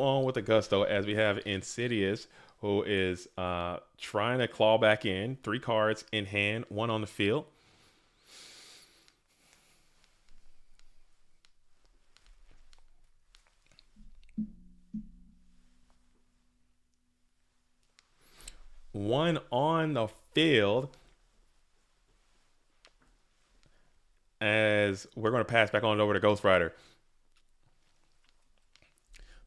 on with the gusto, as we have Insidious, who is trying to claw back in. 3 cards in hand, 1 on the field. One on the field, as we're going to pass back on over to Ghost Rider.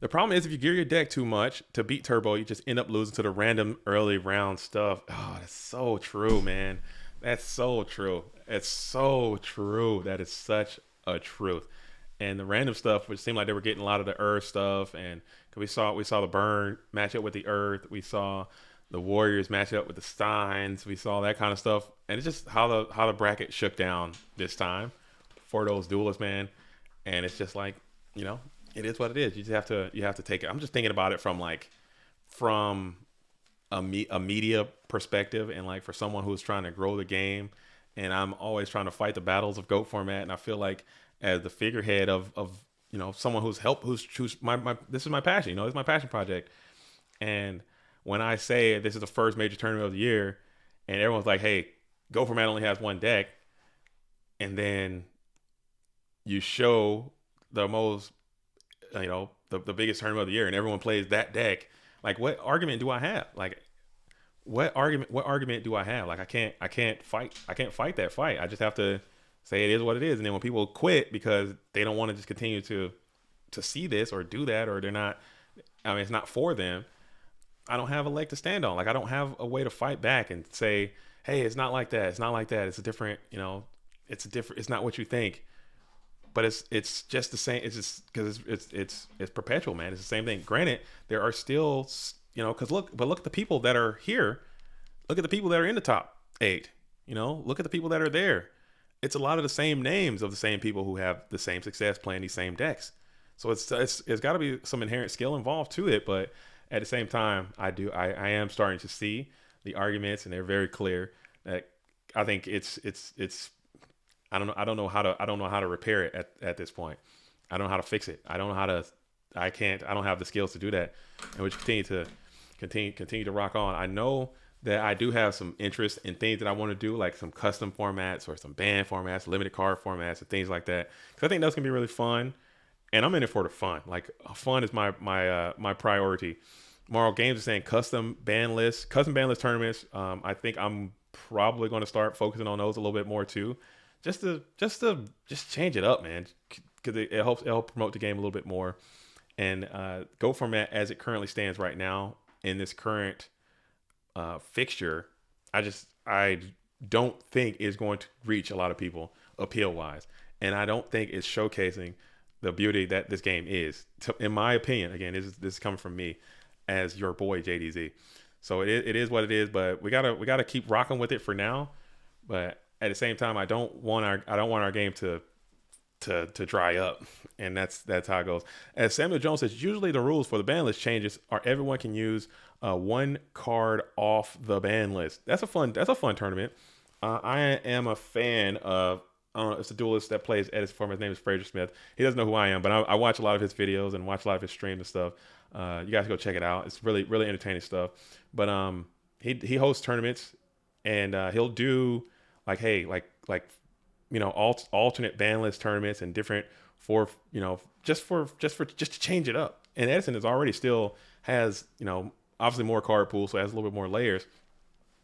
The problem is, if you gear your deck too much to beat Turbo, you just end up losing to the random early round stuff. Oh, that's so true, man. That's so true. It's so true. That is such a truth. And the random stuff, which seemed like they were getting a lot of the Earth stuff, and 'cause we saw the Burn match up with the Earth, we saw the Warriors match up with the Steins, we saw that kind of stuff, and it's just how the bracket shook down this time for those duelists, man. And it's just like, you know, it is what it is. You have to take it. I'm just thinking about it from a media perspective, and like for someone who's trying to grow the game, and I'm always trying to fight the battles of GOAT format, and I feel like as the figurehead of someone who's my this is my passion. It's my passion project. And when I say this is the first major tournament of the year, and everyone's like, "Hey, GOAT format only has one deck," and then you show the most, the biggest tournament of the year, and everyone plays that deck, like, what argument do I have? Like, what argument do I have? Like, I can't fight that fight. I just have to say it is what it is. And then when people quit because they don't want to just continue to see this or do that, or they're not, I mean, it's not for them, I don't have a leg to stand on. Like, I don't have a way to fight back and say, "Hey, it's not like that. It's not like that. It's a different, it's not what you think." But it's just the same. It's just because it's perpetual, man. It's the same thing. Granted, there are still, because look at the people that are here. Look at the people that are in the top 8. Look at the people that are there. It's a lot of the same names of the same people who have the same success playing these same decks. So it's got to be some inherent skill involved to it. But at the same time, I am starting to see the arguments, and they're very clear. That I think it's I don't know how to repair it at this point. I don't know how to fix it. I don't know how to I can't. I don't have the skills to do that, and we continue to rock on. I know that I do have some interest in things that I want to do, like some custom formats or some band formats, limited card formats, and things like that. Because I think that's gonna be really fun, and I'm in it for the fun. Like fun is my priority. Tomorrow Games is saying custom ban list tournaments. I think I'm probably going to start focusing on those a little bit more too, just change it up, man, because it helps promote the game a little bit more. And Go format as it currently stands right now in this current fixture, I don't think is going to reach a lot of people appeal wise, and I don't think it's showcasing the beauty that this game is. In my opinion, again, this is coming from me as your boy JDZ. So it is what it is, but we gotta keep rocking with it for now. But at the same time, I don't want our game to dry up, and that's how it goes. As Samuel Jones says, usually the rules for the ban list changes are everyone can use one card off the ban list. That's a fun tournament. I am a fan of. I don't know. It's a duelist that plays Edis form. His name is Fraser Smith. He doesn't know who I am, but I watch a lot of his videos and watch a lot of his streams and stuff. You guys go check it out. It's really entertaining stuff. But he hosts tournaments, and he'll do like alternate ban list tournaments and different just to change it up. And Edison is already still has obviously more card pool, so it has a little bit more layers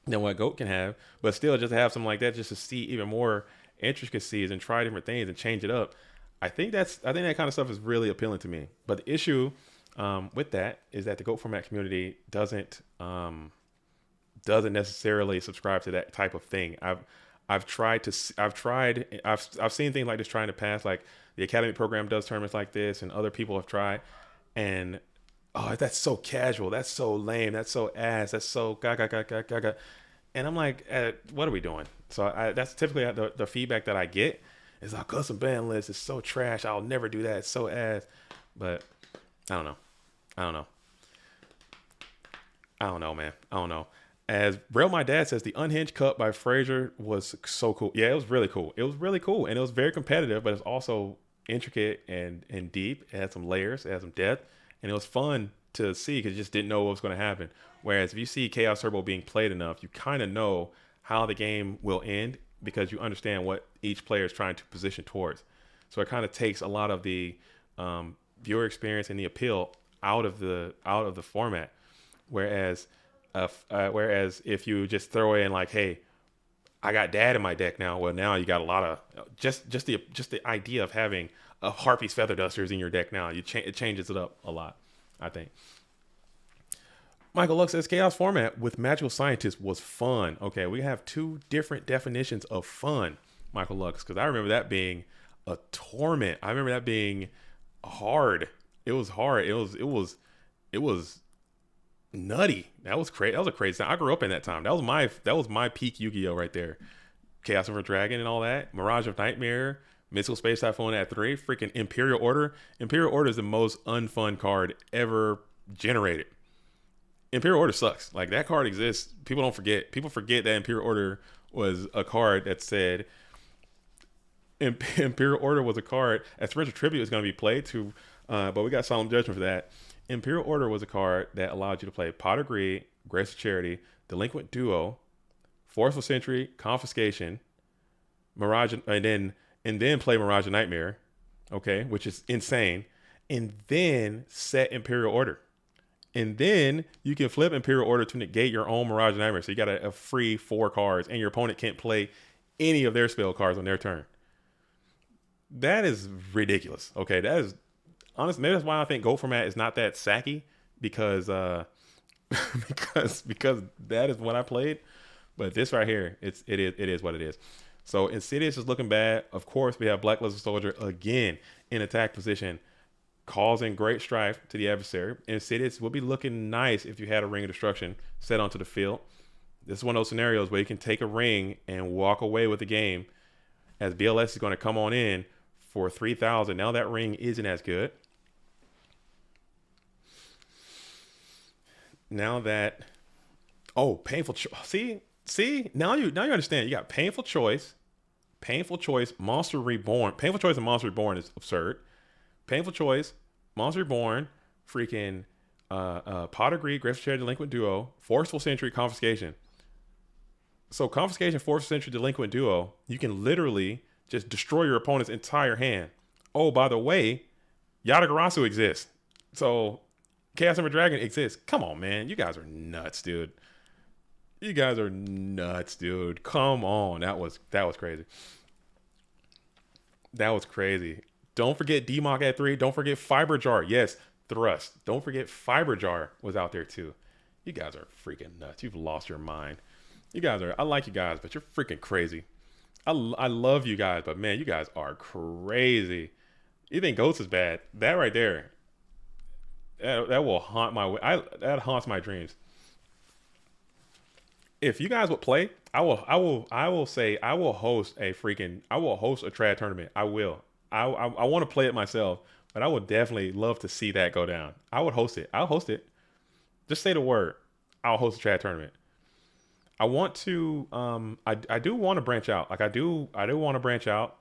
than what GOAT can have. But still, just to have something like that, just to see even more intricacies and try different things and change it up. I think that kind of stuff is really appealing to me. But the issue with that is that the GOAT format community doesn't necessarily subscribe to that type of thing. I've seen things like this trying to pass, like the Academy program does tournaments like this, and other people have tried, and that's so casual, that's so lame, that's so ass, that's so gaga. And I'm like, what are we doing? So that's typically the feedback that I get is, our custom ban list is so trash, I'll never do that, it's so ass. But I don't know, man. I don't know. As Braille My Dad says, the Unhinged Cup by Fraser was so cool. Yeah, it was really cool. And it was very competitive, but it's also intricate and deep. It had some layers, it had some depth, and it was fun to see because you just didn't know what was going to happen. Whereas if you see Chaos Turbo being played enough, you kind of know how the game will end because you understand what each player is trying to position towards. So it kind of takes a lot of the viewer experience and the appeal out of the format. Whereas if you just throw in like, hey, I got Dad in my deck now. Well, now you got a lot of just the idea of having a Harpy's Feather Dusters in your deck now. It changes it up a lot, I think. Michael Lux says Chaos format with Magical Scientist was fun. Okay, we have two different definitions of fun, Michael Lux, because I remember that being a torment. I remember that being hard. It was hard. It was nutty. That was crazy. That was a crazy time. I grew up in that time. That was my peak Yu-Gi-Oh right there. Chaos Over Dragon and all that. Mirage of Nightmare. Mystical Space Typhoon at 3. Freaking Imperial Order. Imperial Order is the most unfun card ever generated. Imperial Order sucks. Like, that card exists. People don't forget. People forget that Imperial Order was a card that said Imperial Order was a card. As Torrential Tribute is going to be played to, but we got Solemn Judgment for that. Imperial Order was a card that allowed you to play Pot of Greed, Grace of Charity, Delinquent Duo, Forceful Sentry, Confiscation, Mirage, and then play Mirage of Nightmare, okay, which is insane, and then set Imperial Order. And then you can flip Imperial Order to negate your own Mirage of Nightmare. So you got a free 4 cards, and your opponent can't play any of their spell cards on their turn. That is ridiculous. Okay, that is honestly, maybe that's why I think Gold format is not that sacky, because because that is what I played. But this right here, it is what it is. So Insidious is looking bad. Of course, we have Black Lizard Soldier again in attack position, causing great strife to the adversary. Insidious would be looking nice if you had a Ring of Destruction set onto the field. This is one of those scenarios where you can take a ring and walk away with the game, as BLS is going to come on in for 3,000. Now that ring isn't as good. Now that, painful choice. See, now you understand. You got painful choice, Monster Reborn. Painful choice and Monster Reborn is absurd. Painful choice, Monster Born, freaking Pot of Greed, Griffith Share Delinquent Duo, Forceful Century, Confiscation. So Confiscation, Forceful Century, Delinquent Duo, you can literally just destroy your opponent's entire hand. Oh, by the way, Yatagarasu exists. So Chaos Emerald Dragon exists. Come on, man. You guys are nuts, dude. You guys are nuts, dude. Come on. That was crazy. That was crazy. Don't forget DMOC at 3. Don't forget Fiber Jar. Yes, Thrust. Don't forget Fiber Jar was out there too. You guys are freaking nuts. You've lost your mind. You guys are, I like you guys, but you're freaking crazy. I love you guys, but man, you guys are crazy. You think Ghost is bad? That right there, that will haunt my, that haunts my dreams. If you guys would play, I will say I will host a freaking, I will host a trad tournament. I will. I want to play it myself, but I would definitely love to see that go down. I would host it. I'll host it. Just say the word. I'll host a trad tournament. I want to I do want to branch out. Like I do want to branch out.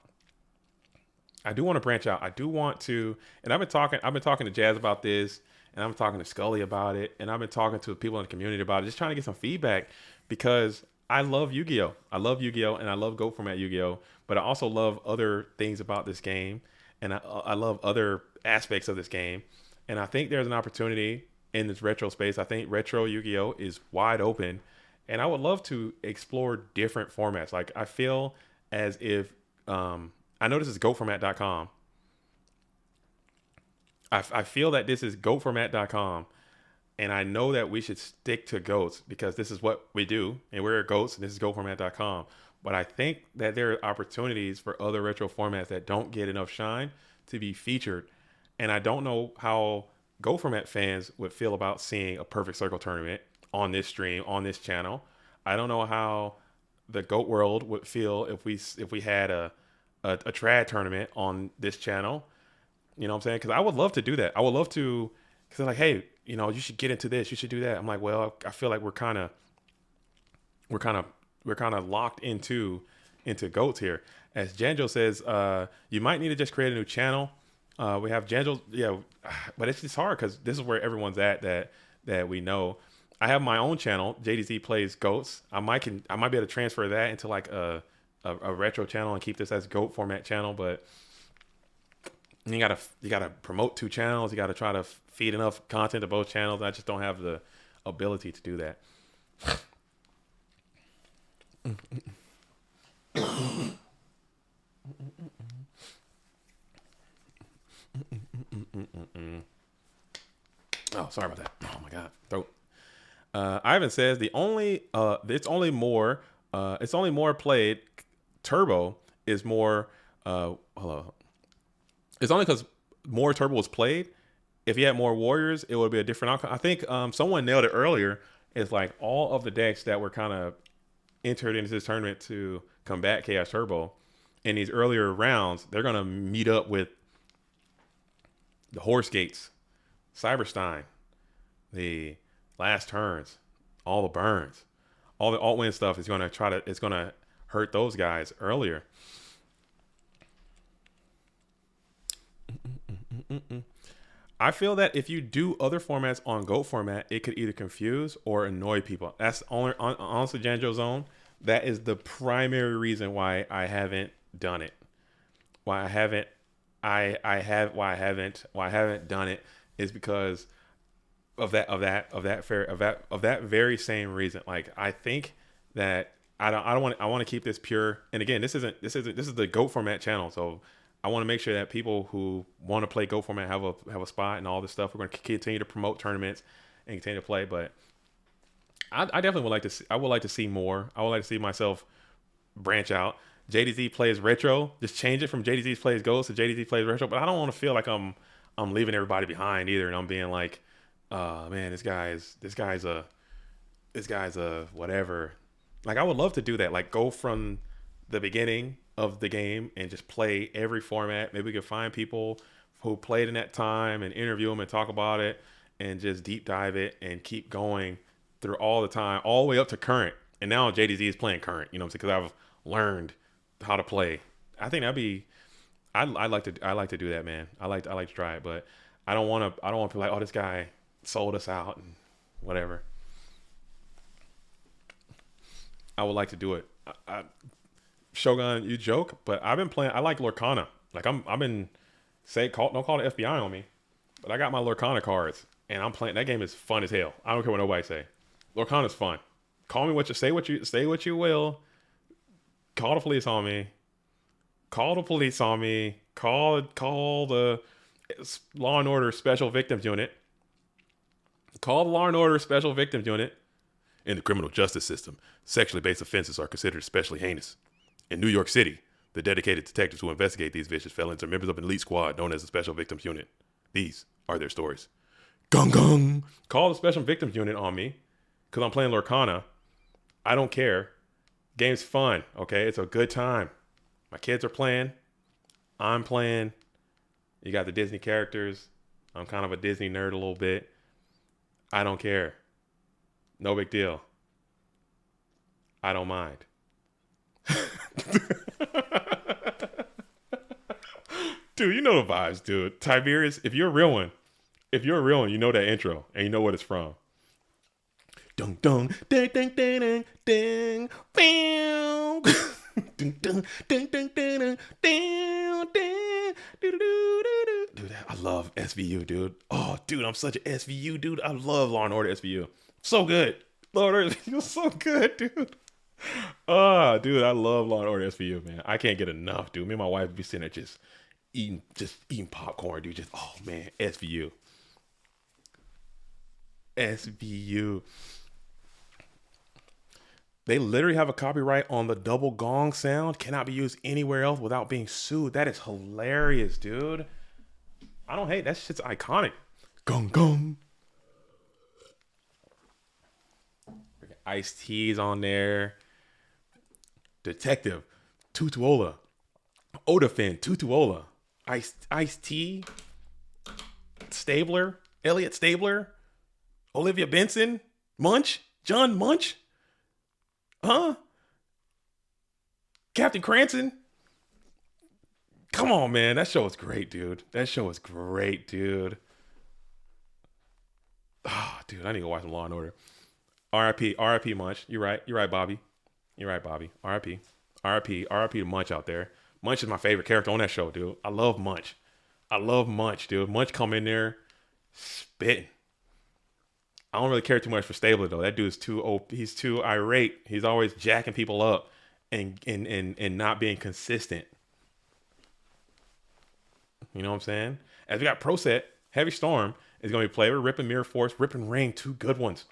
I do want to branch out. I do want to, and I've been talking to Jazz about this, and I'm talking to Scully about it, and I've been talking to people in the community about it, just trying to get some feedback because I love Yu-Gi-Oh. I love Yu-Gi-Oh, and I love Go Format Yu-Gi-Oh, but I also love other things about this game, and I love other aspects of this game, and I think there's an opportunity in this retro space. I think retro Yu-Gi-Oh is wide open, and I would love to explore different formats. Like I feel as if I know this is goatformat.com. I feel that this is goatformat.com, and I know that we should stick to goats because this is what we do, and we're goats, and this is goatformat.com. But I think that there are opportunities for other retro formats that don't get enough shine to be featured, and I don't know how Go Format fans would feel about seeing a Perfect Circle tournament on this stream, on this channel. I don't know how the Goat World would feel if we had a trad tournament on this channel. You know what I'm saying? Because I would love to do that. I would love to, because they're like, hey, you should get into this. You should do that. I'm like, well, I feel like we're kind of locked into goats here. As Janjo says, you might need to just create a new channel. We have Janjo, yeah, but it's just hard because this is where everyone's at that we know. I have my own channel, JDZ Plays Goats. I might be able to transfer that into like a retro channel and keep this as Goat Format channel, but you gotta promote two channels. You gotta try to feed enough content to both channels. I just don't have the ability to do that. Oh, sorry about that. Oh my god, throat. Ivan says it's only more played. Turbo is more. Hello. It's only because more Turbo was played. If you had more Warriors, it would be a different outcome. I think someone nailed it earlier. It's like all of the decks that were kind of entered into this tournament to combat Chaos Turbo in these earlier rounds, they're gonna meet up with the Horse Gates, Cyberstein, the Last Turns, all the Burns, all the alt win stuff is gonna hurt those guys earlier. I feel that if you do other formats on Goat Format, it could either confuse or annoy people. That's only honestly Janjo Zone. That is the primary reason why I haven't done it. Why I haven't done it is because of that very same reason. Like I think that I want to keep this pure. And again, this is the Goat Format channel, so I want to make sure that people who want to play Go Format have a spot and all this stuff. We're going to continue to promote tournaments and continue to play. But I definitely would like to see. I would like to see more. I would like to see myself branch out. JDZ Plays Retro. Just change it from JDZ Plays Ghost to JDZ Plays Retro. But I don't want to feel like I'm leaving everybody behind either, and I'm being like, man, this guy's a whatever. Like I would love to do that. Like go from the beginning of the game and just play every format. Maybe we could find people who played in that time and interview them and talk about it and just deep dive it and keep going through all the time, all the way up to current. And now JDZ is playing current, you know what I'm saying? Because I've learned how to play. I think that'd be, I like to do that, man. I like to try it, but I don't want to. I don't want to be like, oh, this guy sold us out and whatever. I would like to do it. Shogun, you joke, but I've been playing. I like Lorcana. Like I've been don't call the FBI on me, but I got my Lorcana cards and I'm playing. That game is fun as hell. I don't care what nobody say. Lorcana's fun. Call me say what you will. Call the police on me. Call the police on me. Call the Law and Order Special Victims Unit. Call the Law and Order Special Victims Unit. In the criminal justice system, sexually based offenses are considered especially heinous. In New York City, the dedicated detectives who investigate these vicious felons are members of an elite squad known as the Special Victims Unit. These are their stories. Gung gung. Call the Special Victims Unit on me because I'm playing Lorcana. I don't care. Game's fun, okay? It's a good time. My kids are playing. I'm playing. You got the Disney characters. I'm kind of a Disney nerd a little bit. I don't care. No big deal. I don't mind. Dude, you know the vibes, dude. Tiberius, if you're a real one, you know that intro and you know what it's from. Dung dung ding ding ding ding ding bing. Ding ding ding ding ding ding ding. Dude, I love SVU, dude. Oh, dude, I'm such an SVU dude. I love Law and Order SVU. So good. Law and Order SVU is so good, dude. Dude, I love Law and Order SVU, man. I can't get enough, dude. Me and my wife be sitting there just eating popcorn, dude. Just, oh man, SVU. SVU. They literally have a copyright on the double gong sound. Cannot be used anywhere else without being sued. That is hilarious, dude. I don't hate that shit's iconic. Gong gong. Ice-T's on there. Detective Tutuola. Odafin Tutuola. Ice-T. Stabler. Elliot Stabler. Olivia Benson. Munch. John Munch. Huh? Captain Cranston? Come on, man. That show is great, dude. That show is great, dude. Ah, oh, dude, I need to watch some Law and Order. R.I.P. Munch. You're right, Bobby. You're right, Bobby. R.I.P. to Munch out there. Munch is my favorite character on that show, dude. I love Munch. Dude. Munch come in there spitting. I don't really care too much for Stabler though. That dude's he's too irate. He's always jacking people up and not being consistent. You know what I'm saying? As we got Pro Set, Heavy Storm is going to be played with Rip and Mirror Force, Rip and Ring, two good ones.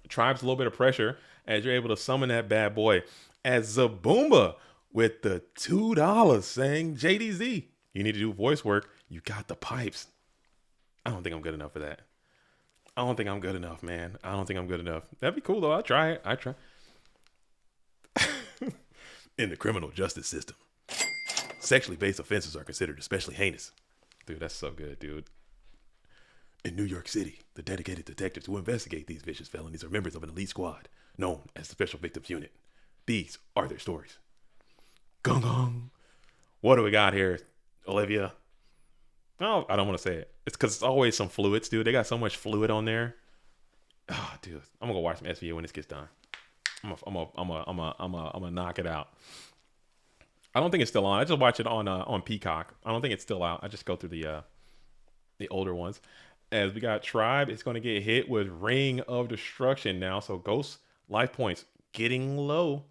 Tribe's a little bit of pressure as you're able to summon that bad boy as Zaboomba with the $2 saying JDZ. You need to do voice work. You got the pipes. I don't think I'm good enough for that. I don't think I'm good enough, man. I don't think I'm good enough. That'd be cool though. I'll try it. I try. In the criminal justice system, sexually based offenses are considered especially heinous. Dude, that's so good, dude. In New York City, the dedicated detectives who investigate these vicious felonies are members of an elite squad known as the Special Victims Unit. These are their stories. Gong gong. What do we got here, Olivia? Oh, I don't want to say it. It's because it's always some fluids, dude. They got so much fluid on there. Oh, dude, I'm gonna go watch some SVU when this gets done. I'm gonna knock it out. I don't think it's still on. I just watch it on Peacock. I don't think it's still out. I just go through the older ones. As we got Tribe, it's gonna get hit with Ring of Destruction now. So Ghost life points getting low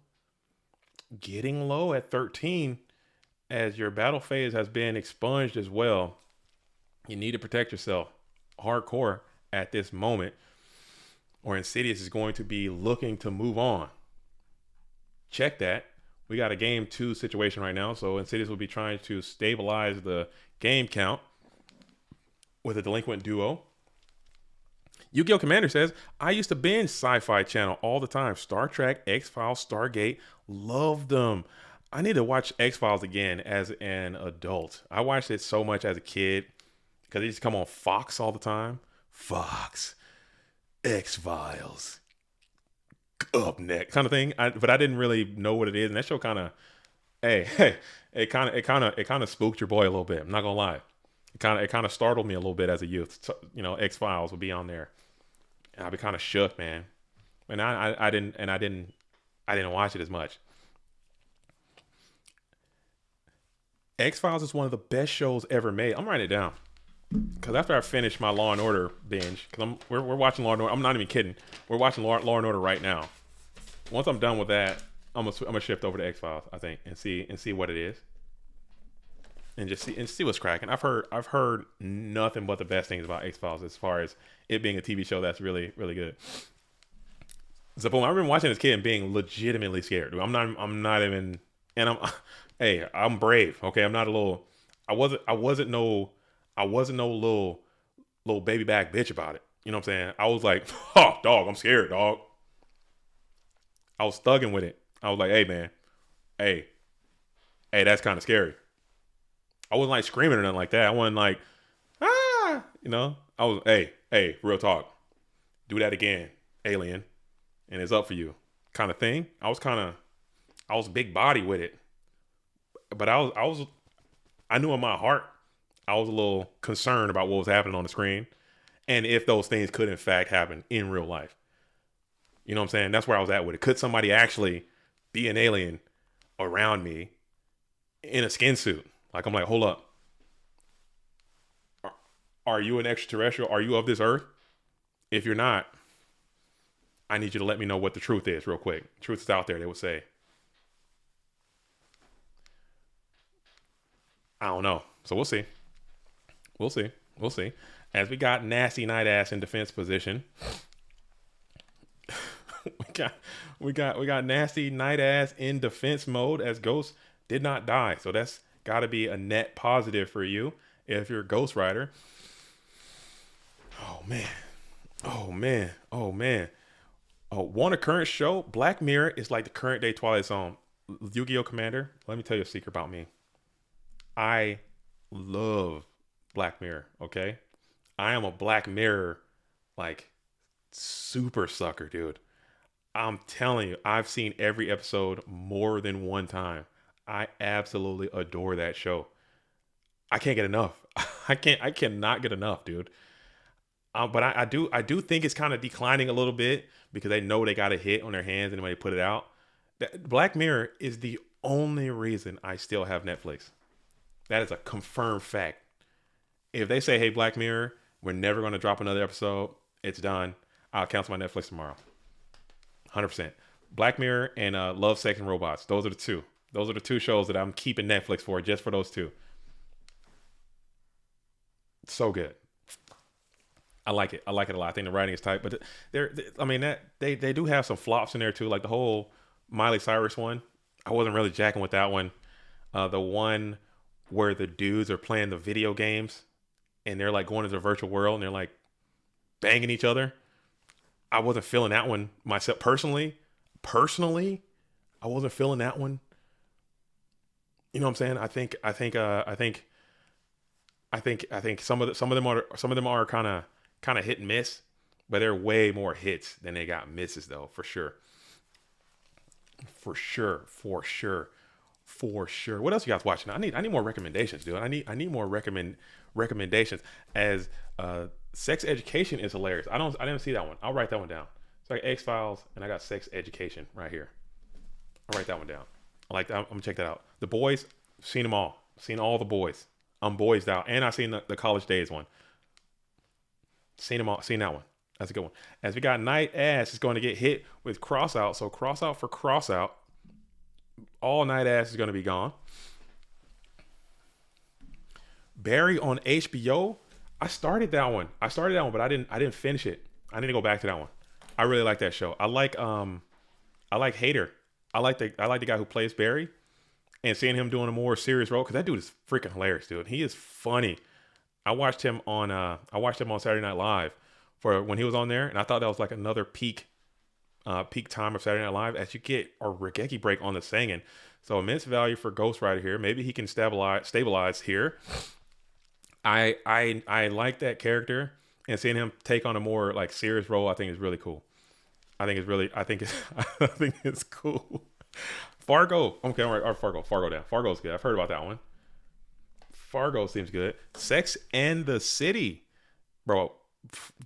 at 13, as your battle phase has been expunged as well. You need to protect yourself hardcore at this moment, or Insidious is going to be looking to move on. Check that. We got a game 2 situation right now, so Insidious will be trying to stabilize the game count with a delinquent duo. Yu-Gi-Oh! Commander says, I used to binge Sci-Fi Channel all the time. Star Trek, X-Files, Stargate, loved them. I need to watch X-Files again as an adult. I watched it so much as a kid because it used to come on Fox all the time. Fox, X-Files, up next kind of thing. But I didn't really know what it is, and that show kind of, it kind of spooked your boy a little bit. I'm not gonna lie, It kind of startled me a little bit as a youth. So, X Files would be on there, and I'd be kind of shook, man. And I didn't watch it as much. X Files is one of the best shows ever made. I'm writing it down because after I finish my Law and Order binge, because we're watching Law and Order. I'm not even kidding. We're watching Law and Order right now. Once I'm done with that, I'm gonna shift over to X Files, I think, and see what it is, and just see what's cracking. I've heard nothing but the best things about X Files as far as it being a TV show that's really really good. So boom, I remember watching this kid and being legitimately scared. Dude. I'm not even, and hey, I'm brave. Okay, I'm not a little. I wasn't no little baby back bitch about it. You know what I'm saying? I was like, oh, dog, I'm scared, dog. I was thugging with it. I was like, hey, man, hey, that's kind of scary. I wasn't like screaming or nothing like that. I wasn't like, I was, hey, real talk. Do that again, alien, and it's up for you, kind of thing. I was big body with it, but I knew in my heart, I was a little concerned about what was happening on the screen, and if those things could in fact happen in real life. You know what I'm saying? That's where I was at with it. Could somebody actually be an alien around me in a skin suit? Like, I'm like, hold up. Are you an extraterrestrial? Are you of this earth? If you're not, I need you to let me know what the truth is real quick. Truth is out there, they would say. I don't know. So we'll see. We'll see. We'll see. As we got Nasty Night Ass in defense position. we got Nasty Night Ass in defense mode as Ghost did not die. So that's got to be a net positive for you if you're a Ghost Rider. Oh man. Oh man. Oh man. Oh, want a current show? Black Mirror is like the current day Twilight Zone. Yu-Gi-Oh! Commander, let me tell you a secret about me. I love Black Mirror, okay? I am a Black Mirror, like, super sucker, dude. I'm telling you, I've seen every episode more than one time. I absolutely adore that show. I can't get enough. I cannot get enough, dude. But I do think it's kind of declining a little bit because they know they got a hit on their hands and when they put it out. Black Mirror is the only reason I still have Netflix. That is a confirmed fact. If they say, hey, Black Mirror, we're never going to drop another episode, it's done, I'll cancel my Netflix tomorrow. 100%. Black Mirror and Love, Sex, and Robots. Those are the two. Those are the two shows that I'm keeping Netflix for, just for those two. So good. I like it. I like it a lot. I think the writing is tight, but they do have some flops in there too. Like the whole Miley Cyrus one. I wasn't really jacking with that one. The one where the dudes are playing the video games and they're like going into the virtual world and they're like banging each other. I wasn't feeling that one myself personally. I wasn't feeling that one. You know what I'm saying? I think some of them are kind of hit and miss, but they're way more hits than they got misses though, for sure. For sure. What else you guys watching? I need more recommendations, dude. I need more recommendations. As Sex Education is hilarious. I didn't see that one. I'll write that one down. It's like X Files, and I got Sex Education right here. I'll write that one down. I'm gonna check that out. The Boys, seen them all. Seen all the Boys. I'm boysed out, and I seen the College Days one. Seen them all. Seen that one. That's a good one. As we got Night Ass is going to get hit with Cross Out. So Cross Out for Cross Out. All Night Ass is going to be gone. Barry on HBO. I started that one, but I didn't finish it. I need to go back to that one. I really like that show. I like Hater. I like the guy who plays Barry, and seeing him doing a more serious role because that dude is freaking hilarious, dude. He is funny. I watched him on Saturday Night Live for when he was on there, and I thought that was like another peak time of Saturday Night Live as you get a Regeki break on the singing. So immense value for Ghost Rider here. Maybe he can stabilize here. I like that character, and seeing him take on a more like serious role, I think is really cool. I think it's cool. Fargo. Okay, all right, Fargo down. Fargo's good. I've heard about that one. Fargo seems good. Sex and the City, bro.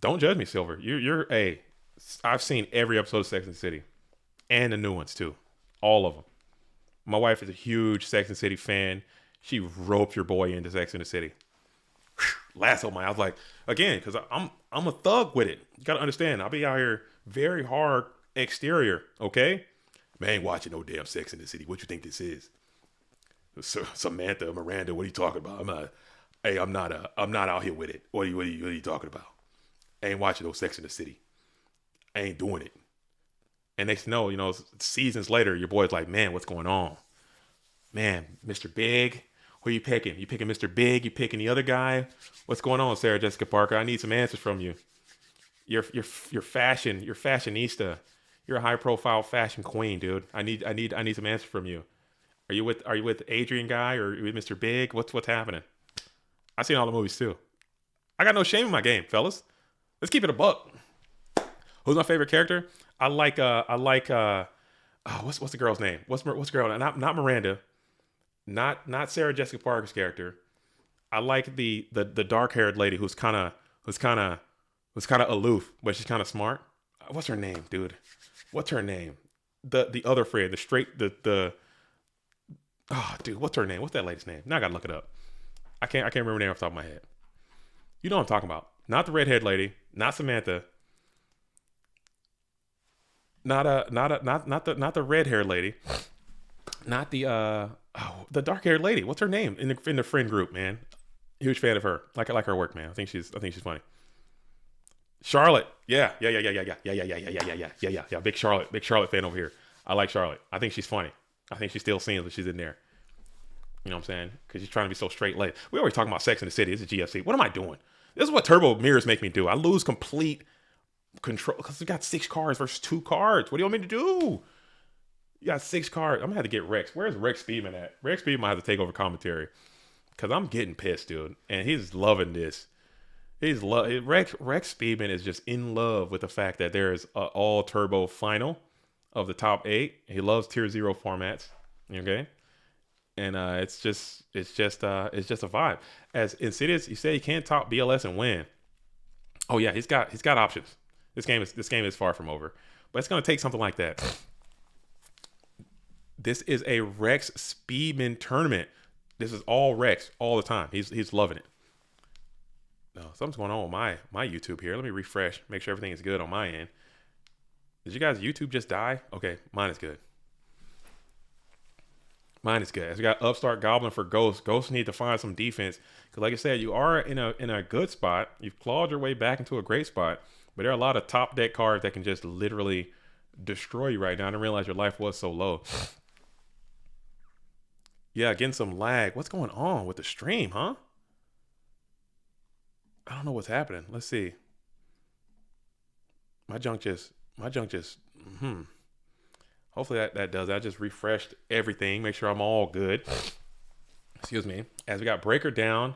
Don't judge me, Silver. You're a. I've seen every episode of Sex and the City, and the new ones too, all of them. My wife is a huge Sex and the City fan. She roped your boy into Sex and the City. Lasso my. I was like, again, because I'm a thug with it. You gotta understand. I'll be out here very hard exterior. Okay, man, ain't watching no damn Sex in the City. What you think this is? Samantha, Miranda, what are you talking about? I'm not out here with it. What are you talking about? I ain't watching no Sex in the City. I ain't doing it. And next you know, seasons later, your boy's like, man, what's going on? Man, Mr. Big, who you picking? You picking Mr. Big? You picking the other guy? What's going on, Sarah Jessica Parker? I need some answers from you. You're fashionista. You're a high profile fashion queen, dude. I need some answers from you. Are you with Adrian guy or are you with Mr. Big? What's happening? I've seen all the movies too. I got no shame in my game, fellas. Let's keep it a buck. Who's my favorite character? I like what's the girl's name? What's the girl? Not Miranda. Not Sarah Jessica Parker's character. I like the dark haired lady who's kind of aloof, but she's kind of smart. What's her name, dude? What's her name? The other friend, oh, dude, what's her name? What's that lady's name? Now I gotta look it up. I can't remember her name off the top of my head. You know what I'm talking about. Not the redhead lady, not Samantha. Not the red haired lady. Not the dark haired lady. What's her name in the friend group, man? Huge fan of her. Like her work, man. I think she's funny. Charlotte. Yeah. Big Charlotte fan over here. I like Charlotte. I think she's funny. I think she still sings when she's in there. You know what I'm saying? Because she's trying to be so straight laced. We always talking about Sex in the City. It's a GFC. What am I doing? This is what turbo mirrors make me do. I lose complete control because we got 6 cards versus 2 cards. What do you want me to do? You got 6 cards. I'm gonna have to get Rex. Where's Rex Speedman at? Rex Speedman might have to take over commentary because I'm getting pissed, dude. And he's loving this. Rex Speedman is just in love with the fact that there is an all turbo final of the top 8. He loves tier 0 formats. Okay. And it's just a vibe. As Insidious, you say he can't top BLS and win. Oh yeah, he's got options. This game is far from over, but it's gonna take something like that. This is a Rex Speedman tournament. This is all Rex all the time. He's loving it. No, something's going on with my YouTube here. Let me refresh, make sure everything is good on my end. Did you guys YouTube just die? Okay, mine is good. Mine is good. As we got Upstart Goblin for Ghost. Ghosts need to find some defense. Because like I said, you are in a good spot. You've clawed your way back into a great spot. But there are a lot of top deck cards that can just literally destroy you right now. I didn't realize your life was so low. Yeah, getting some lag. What's going on with the stream, huh? I don't know what's happening. Let's see. My junk just Hopefully that does. I just refreshed everything. Make sure I'm all good. Excuse me. As we got Breaker down,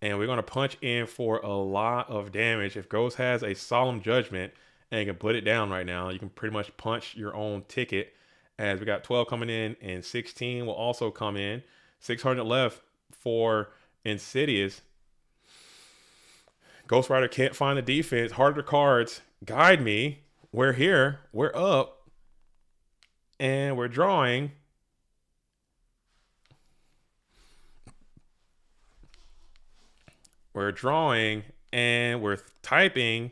and we're going to punch in for a lot of damage. If Ghost has a Solemn Judgment and can put it down right now, you can pretty much punch your own ticket. As we got 12 coming in, and 16 will also come in. 600 left for Insidious. Ghost Rider can't find the defense. Harder cards. Guide me. We're here. We're up. And we're drawing. We're drawing and we're typing.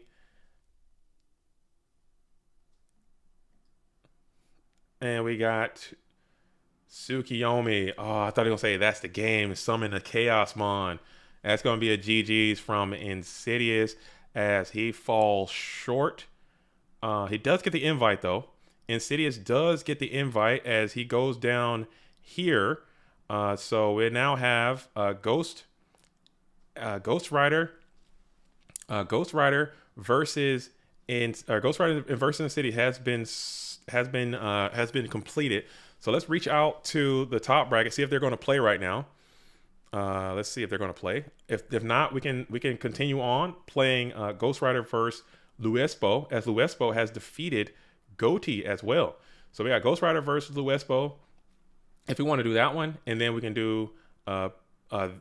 And we got Tsukiyomi. Oh, I thought he was going to say that's the game. Summon a Chaos Mon. That's going to be a GG's from Insidious as he falls short. He does get the invite though. Insidious does get the invite as he goes down here. So we now have Ghost Rider versus Ghost Rider versus Insidious has been completed. So let's reach out to the top bracket, see if they're going to play right now. Let's see if they're going to play. If not, we can continue on playing Ghost Rider versus Luespo, as Luespo has defeated Goatee as well. So we got Ghost Rider versus Luespo. If we want to do that one, and then we can do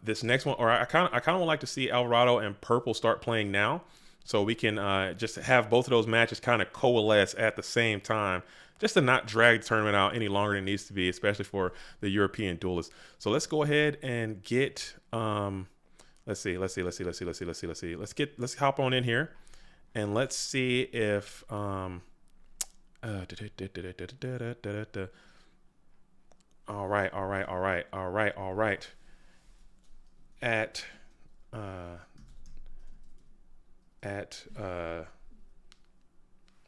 this next one, or I kind of would like to see Alvarado and Purple start playing now, so we can just have both of those matches kind of coalesce at the same time, just to not drag the tournament out any longer than it needs to be, especially for the European duelists. So let's go ahead and get let's hop on in here and let's see if all right. At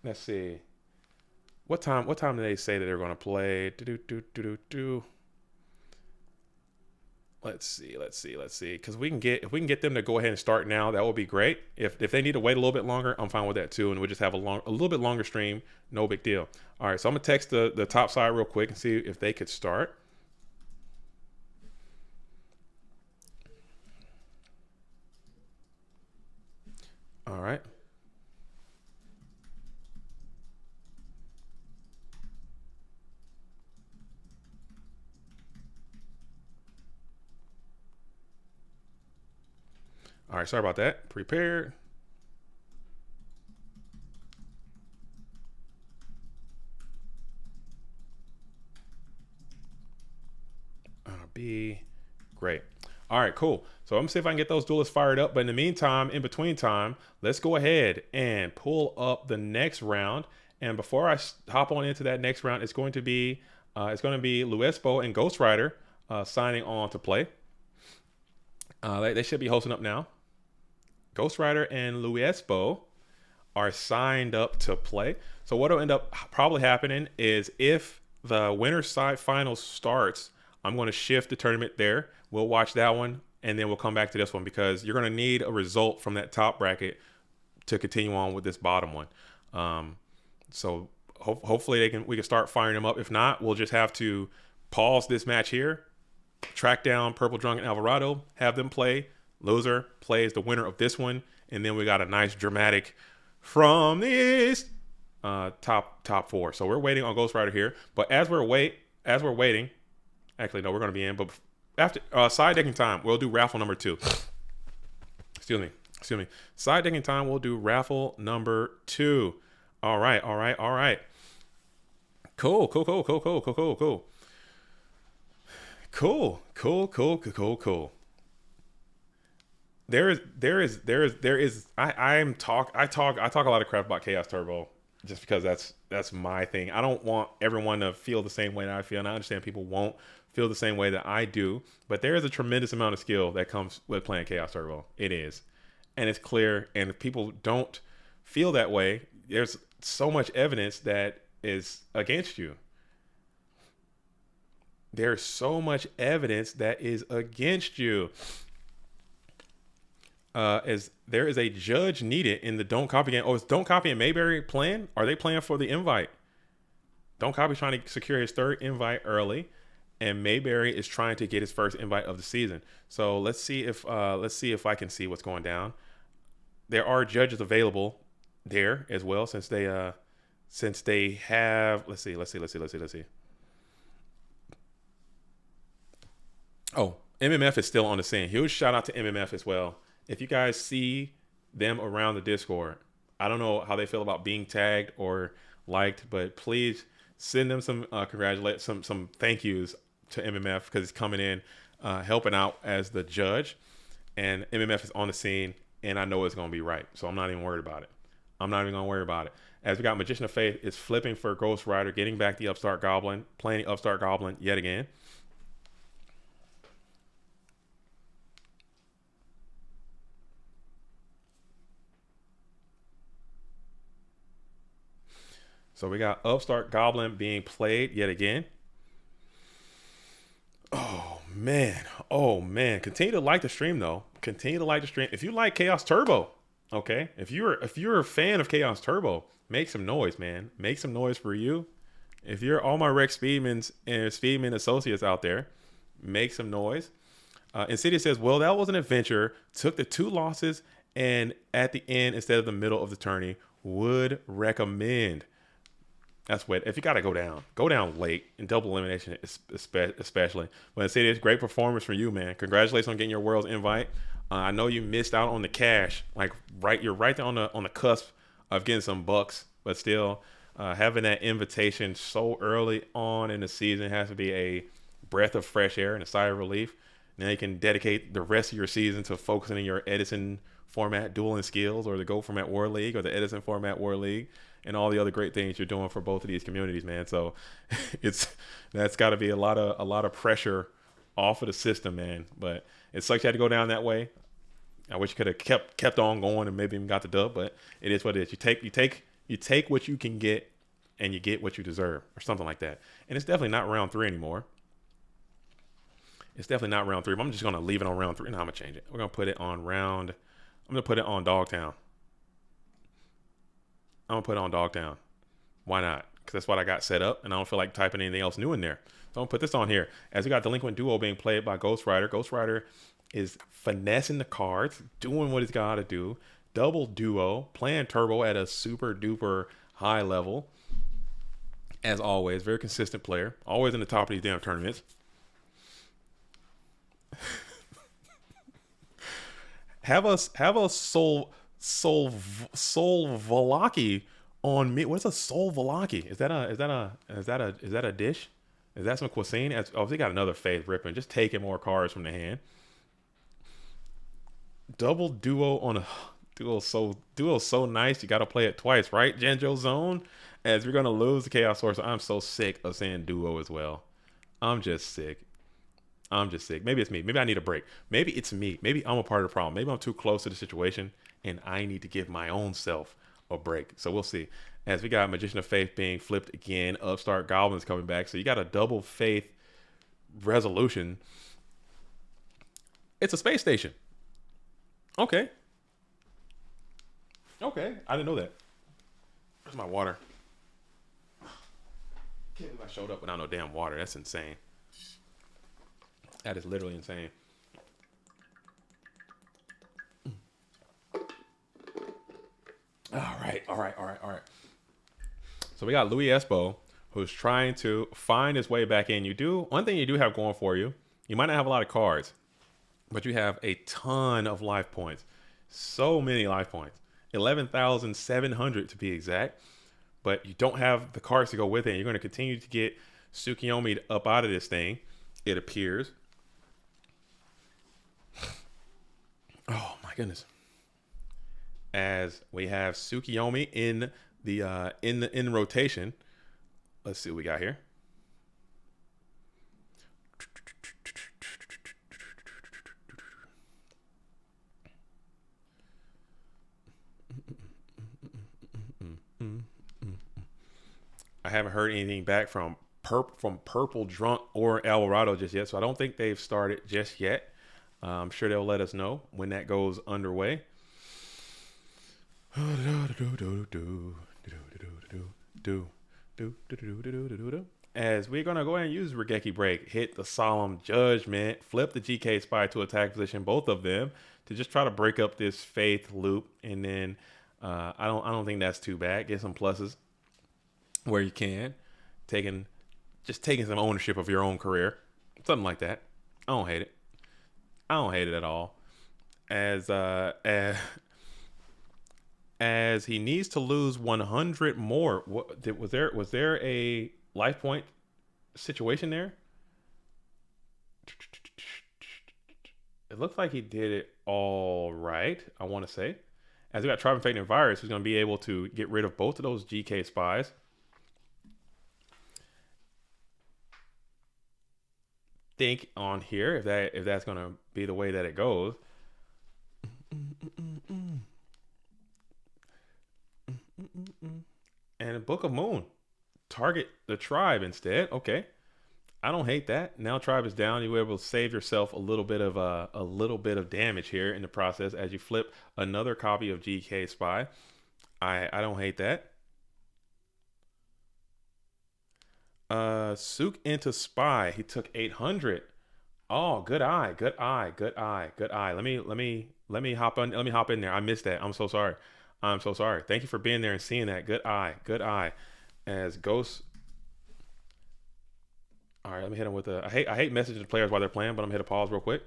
let's see. What time do they say that they're going to play? Let's see. Because if we can get them to go ahead and start now, that would be great. If they need to wait a little bit longer, I'm fine with that too, and we'll just have a little bit longer stream. No big deal. All right, so I'm gonna text the top side real quick and see if they could start. All right. All right, sorry about that. Prepared. B. Great. All right, cool. So I'm gonna see if I can get those duelists fired up. But in the meantime, in between time, let's go ahead and pull up the next round. And before I hop on into that next round, it's going to be Luespo and Ghost Rider signing on to play. They should be hosting up now. Ghost Rider and Luespo are signed up to play. So what will end up probably happening is if the winner's side finals starts, I'm going to shift the tournament there. We'll watch that one, and then we'll come back to this one because you're going to need a result from that top bracket to continue on with this bottom one. So hopefully we can start firing them up. If not, we'll just have to pause this match here, track down Purple Drunk and Alvarado, have them play. Loser plays the winner of this one, and then we got a nice dramatic from the East top four. So we're waiting on Ghost Rider here, but as we're waiting, actually no, we're going to be in. But after side decking time, we'll do raffle number 2. Excuse me. Side decking time, we'll do raffle number 2. All right. Cool. There is I talk a lot of crap about Chaos Turbo just because that's my thing. I don't want everyone to feel the same way that I feel, and I understand people won't feel the same way that I do, but there is a tremendous amount of skill that comes with playing Chaos Turbo. It is. And it's clear, and if people don't feel that way, there's so much evidence that is against you. There's so much evidence that is against you. As there is a judge needed in the Don't Copy game. Oh, is Don't Copy and Mayberry playing? Are they playing for the invite? Don't Copy trying to secure his 3rd invite early, and Mayberry is trying to get his 1st invite of the season. So let's see if I can see what's going down. There are judges available there as well since they have. Let's see. Oh, MMF is still on the scene. Huge shout out to MMF as well. If you guys see them around the Discord, I don't know how they feel about being tagged or liked, but please send them some some thank yous to MMF because he's coming in, helping out as the judge, and MMF is on the scene, and I know it's gonna be right, so I'm not even worried about it. As we got Magician of Faith is flipping for Ghost Rider, getting back the Upstart Goblin, playing the Upstart Goblin yet again. So we got Upstart Goblin being played yet again. Oh man. Continue to like the stream though. If you like Chaos Turbo, okay. If you're a fan of Chaos Turbo, make some noise, man. Make some noise for you. If you're all my Rex Speedmans and Speedman associates out there, make some noise. Insidious says, well, that was an adventure. Took the 2 losses and at the end instead of the middle of the tourney. Would recommend. That's what. If you got to go down late in double elimination, especially. But I say this, great performance from you, man. Congratulations on getting your world's invite. I know you missed out on the cash. Like you're right there on the cusp of getting some bucks, but still, having that invitation so early on in the season has to be a breath of fresh air and a sigh of relief. Now you can dedicate the rest of your season to focusing on your Edison format dueling skills, or the Go Format War League, or the Edison format War League, and all the other great things you're doing for both of these communities, man. So it's that's got to be a lot of pressure off of the system, man. But it sucks you had to go down that way. I wish you could have kept on going and maybe even got the dub, but it is what it is. You take what you can get, and you get what you deserve, or something like that. And it's definitely not round 3 anymore. It's definitely not round 3. But I'm just gonna leave it on round 3. No, I'm gonna change it. We're gonna put it on round. I'm gonna put it on Dogtown. I'm gonna put it on Dogtown. Why not? Because that's what I got set up, and I don't feel like typing anything else new in there. So I'm gonna put this on here. As we got Delinquent Duo being played by Ghost Rider. Ghost Rider is finessing the cards, doing what he's got to do. Double Duo, playing Turbo at a super duper high level. As always, very consistent player. Always in the top of these damn tournaments. have a soul Volaki on me. What's a soul Volaki? Is that a dish? Is that some cuisine? They got another faith ripping. Just taking more cards from the hand. Double Duo on a duo so nice. You got to play it twice, right? Genjo Zone. As we're gonna lose the Chaos Source, I'm so sick of saying duo as well. I'm just sick. Maybe it's me. Maybe I need a break. Maybe it's me. Maybe I'm a part of the problem. Maybe I'm too close to the situation and I need to give my own self a break. So we'll see. As we got Magician of Faith being flipped again, Upstart Goblins coming back. So you got a double faith resolution. It's a space station. Okay. I didn't know that. Where's my water? Can't believe I showed up without no damn water. That's insane. That is literally insane. All right. So we got Louis Espo, who's trying to find his way back in. One thing you do have going for you. You might not have a lot of cards, but you have a ton of life points. So many life points. 11,700 to be exact. But you don't have the cards to go with it. You're going to continue to get Tsukiyomi up out of this thing, it appears. Oh my goodness. As we have Tsukiyomi in the in rotation. Let's see what we got here. I haven't heard anything back from Purple Drunk or Alvarado just yet, so I don't think they've started just yet. I'm sure they'll let us know when that goes underway. As we're gonna go ahead and use Regeki Break, hit the Solemn Judgment, flip the GK Spy to attack position, both of them, to just try to break up this faith loop, and then I don't think that's too bad. Get some pluses where you can, taking some ownership of your own career, something like that. I don't hate it at all. As he needs to lose 100 more. Was there a life point situation there? It looks like he did it all right, I want to say. As we got Tribe Infecting Virus, who's going to be able to get rid of both of those GK spies. Think on here if that's going to be the way that it goes. And Book of Moon, target the Tribe instead. Okay, I don't hate that. Now Tribe is down. You were able to save yourself a little bit of damage here in the process as you flip another copy of GK Spy. I don't hate that. Sook into Spy. He took 800. Oh, good eye. Let me hop in there. I missed that. I'm so sorry. Thank you for being there and seeing that. Good eye. as Ghost. All right, let me hit him with a. I hate messaging the players while they're playing, but I'm gonna hit a pause real quick.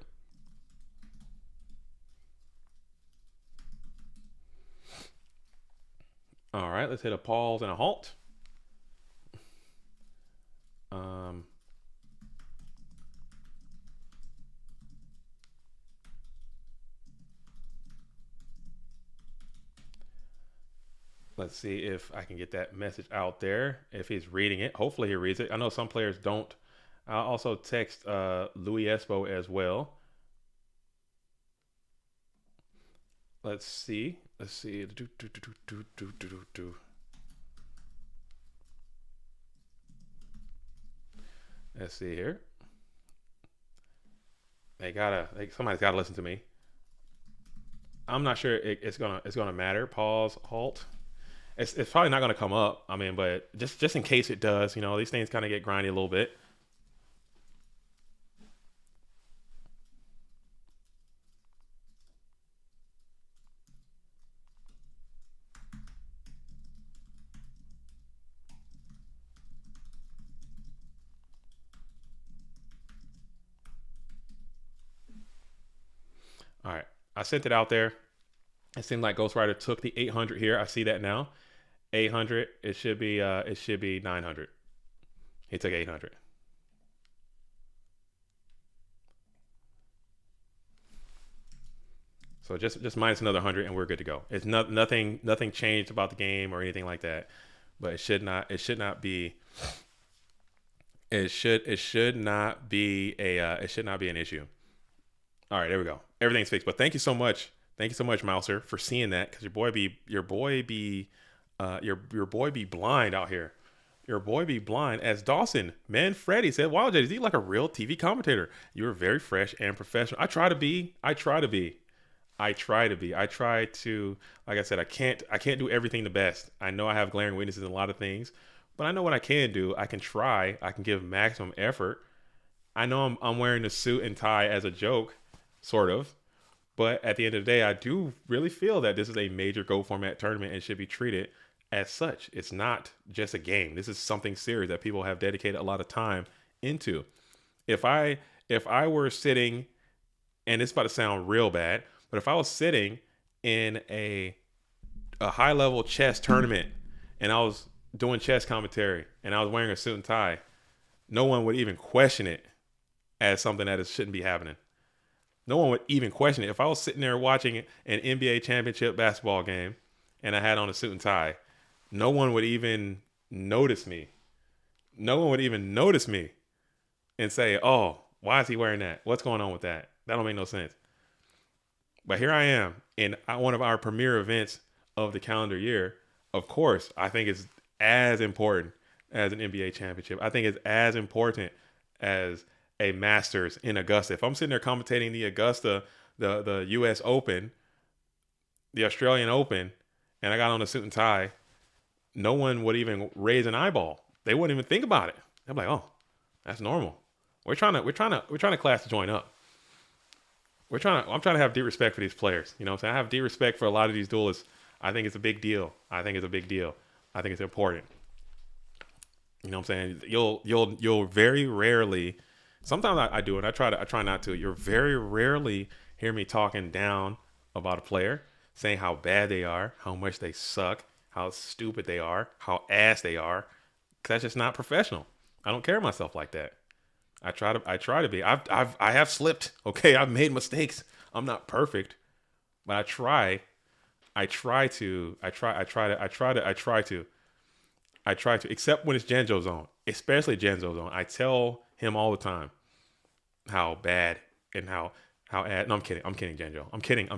All right, let's hit a pause and a halt. Um, let's see if I can get that message out there. If he's reading it, hopefully he reads it. I know some players don't. I'll also text Louis Espo as well. Let's see. Let's see. Let's see here. Somebody's gotta listen to me. I'm not sure it's gonna matter. Pause, halt. It's probably not gonna come up. I mean, but just in case it does, these things kind of get grindy a little bit. All right, I sent it out there. It seemed like Ghost Rider took the 800 here. I see that now. 800. It should be 900. He took 800. So just minus another 100 and we're good to go. It's nothing changed about the game or anything like that. But it should not be an issue. All right, there we go. Everything's fixed. But thank you so much. Thank you so much, Mouser, for seeing that, because your boy be blind out here. Your boy be blind. As Dawson, man, Freddie said, "Wow, JD, you like a real TV commentator. You are very fresh and professional." I try to be. I try to be. I try to be. I try to. Like I said, I can't do everything the best. I know I have glaring weaknesses in a lot of things, but I know what I can do. I can try. I can give maximum effort. I know I'm wearing a suit and tie as a joke, sort of. But at the end of the day, I do really feel that this is a major Go format tournament and should be treated as such. It's not just a game. This is something serious that people have dedicated a lot of time into. If I were sitting, and it's about to sound real bad, but if I was sitting in a high level chess tournament and I was doing chess commentary and I was wearing a suit and tie, no one would even question it as something that shouldn't be happening. No one would even question it. If I was sitting there watching an NBA championship basketball game and I had on a suit and tie, no one would even notice me. No one would even notice me and say, "Oh, why is he wearing that? What's going on with that? That don't make no sense." But here I am in one of our premier events of the calendar year. Of course, I think it's as important as an NBA championship. I think it's as important as a Masters in Augusta. If I'm sitting there commentating the Augusta, the U.S. Open, the Australian Open, and I got on a suit and tie, no one would even raise an eyeball. They wouldn't even think about it. They're like, "Oh, that's normal." We're trying to class the joint up. I'm trying to have deep respect for these players. You know what I'm saying? I have deep respect for a lot of these duelists. I think it's a big deal. I think it's important. You know what I'm saying? You'll very rarely. Sometimes I do it. I try not to. You'll very rarely hear me talking down about a player, saying how bad they are, how much they suck, how stupid they are, how ass they are. 'Cause that's just not professional. I don't carry myself like that. I try to be. I have slipped. Okay, I've made mistakes. I'm not perfect, but I try. I try to. Except when it's Genjo's zone, especially Genjo's zone. I tell him all the time how bad and how ad. No, I'm kidding. I'm kidding, Genjo. I'm kidding.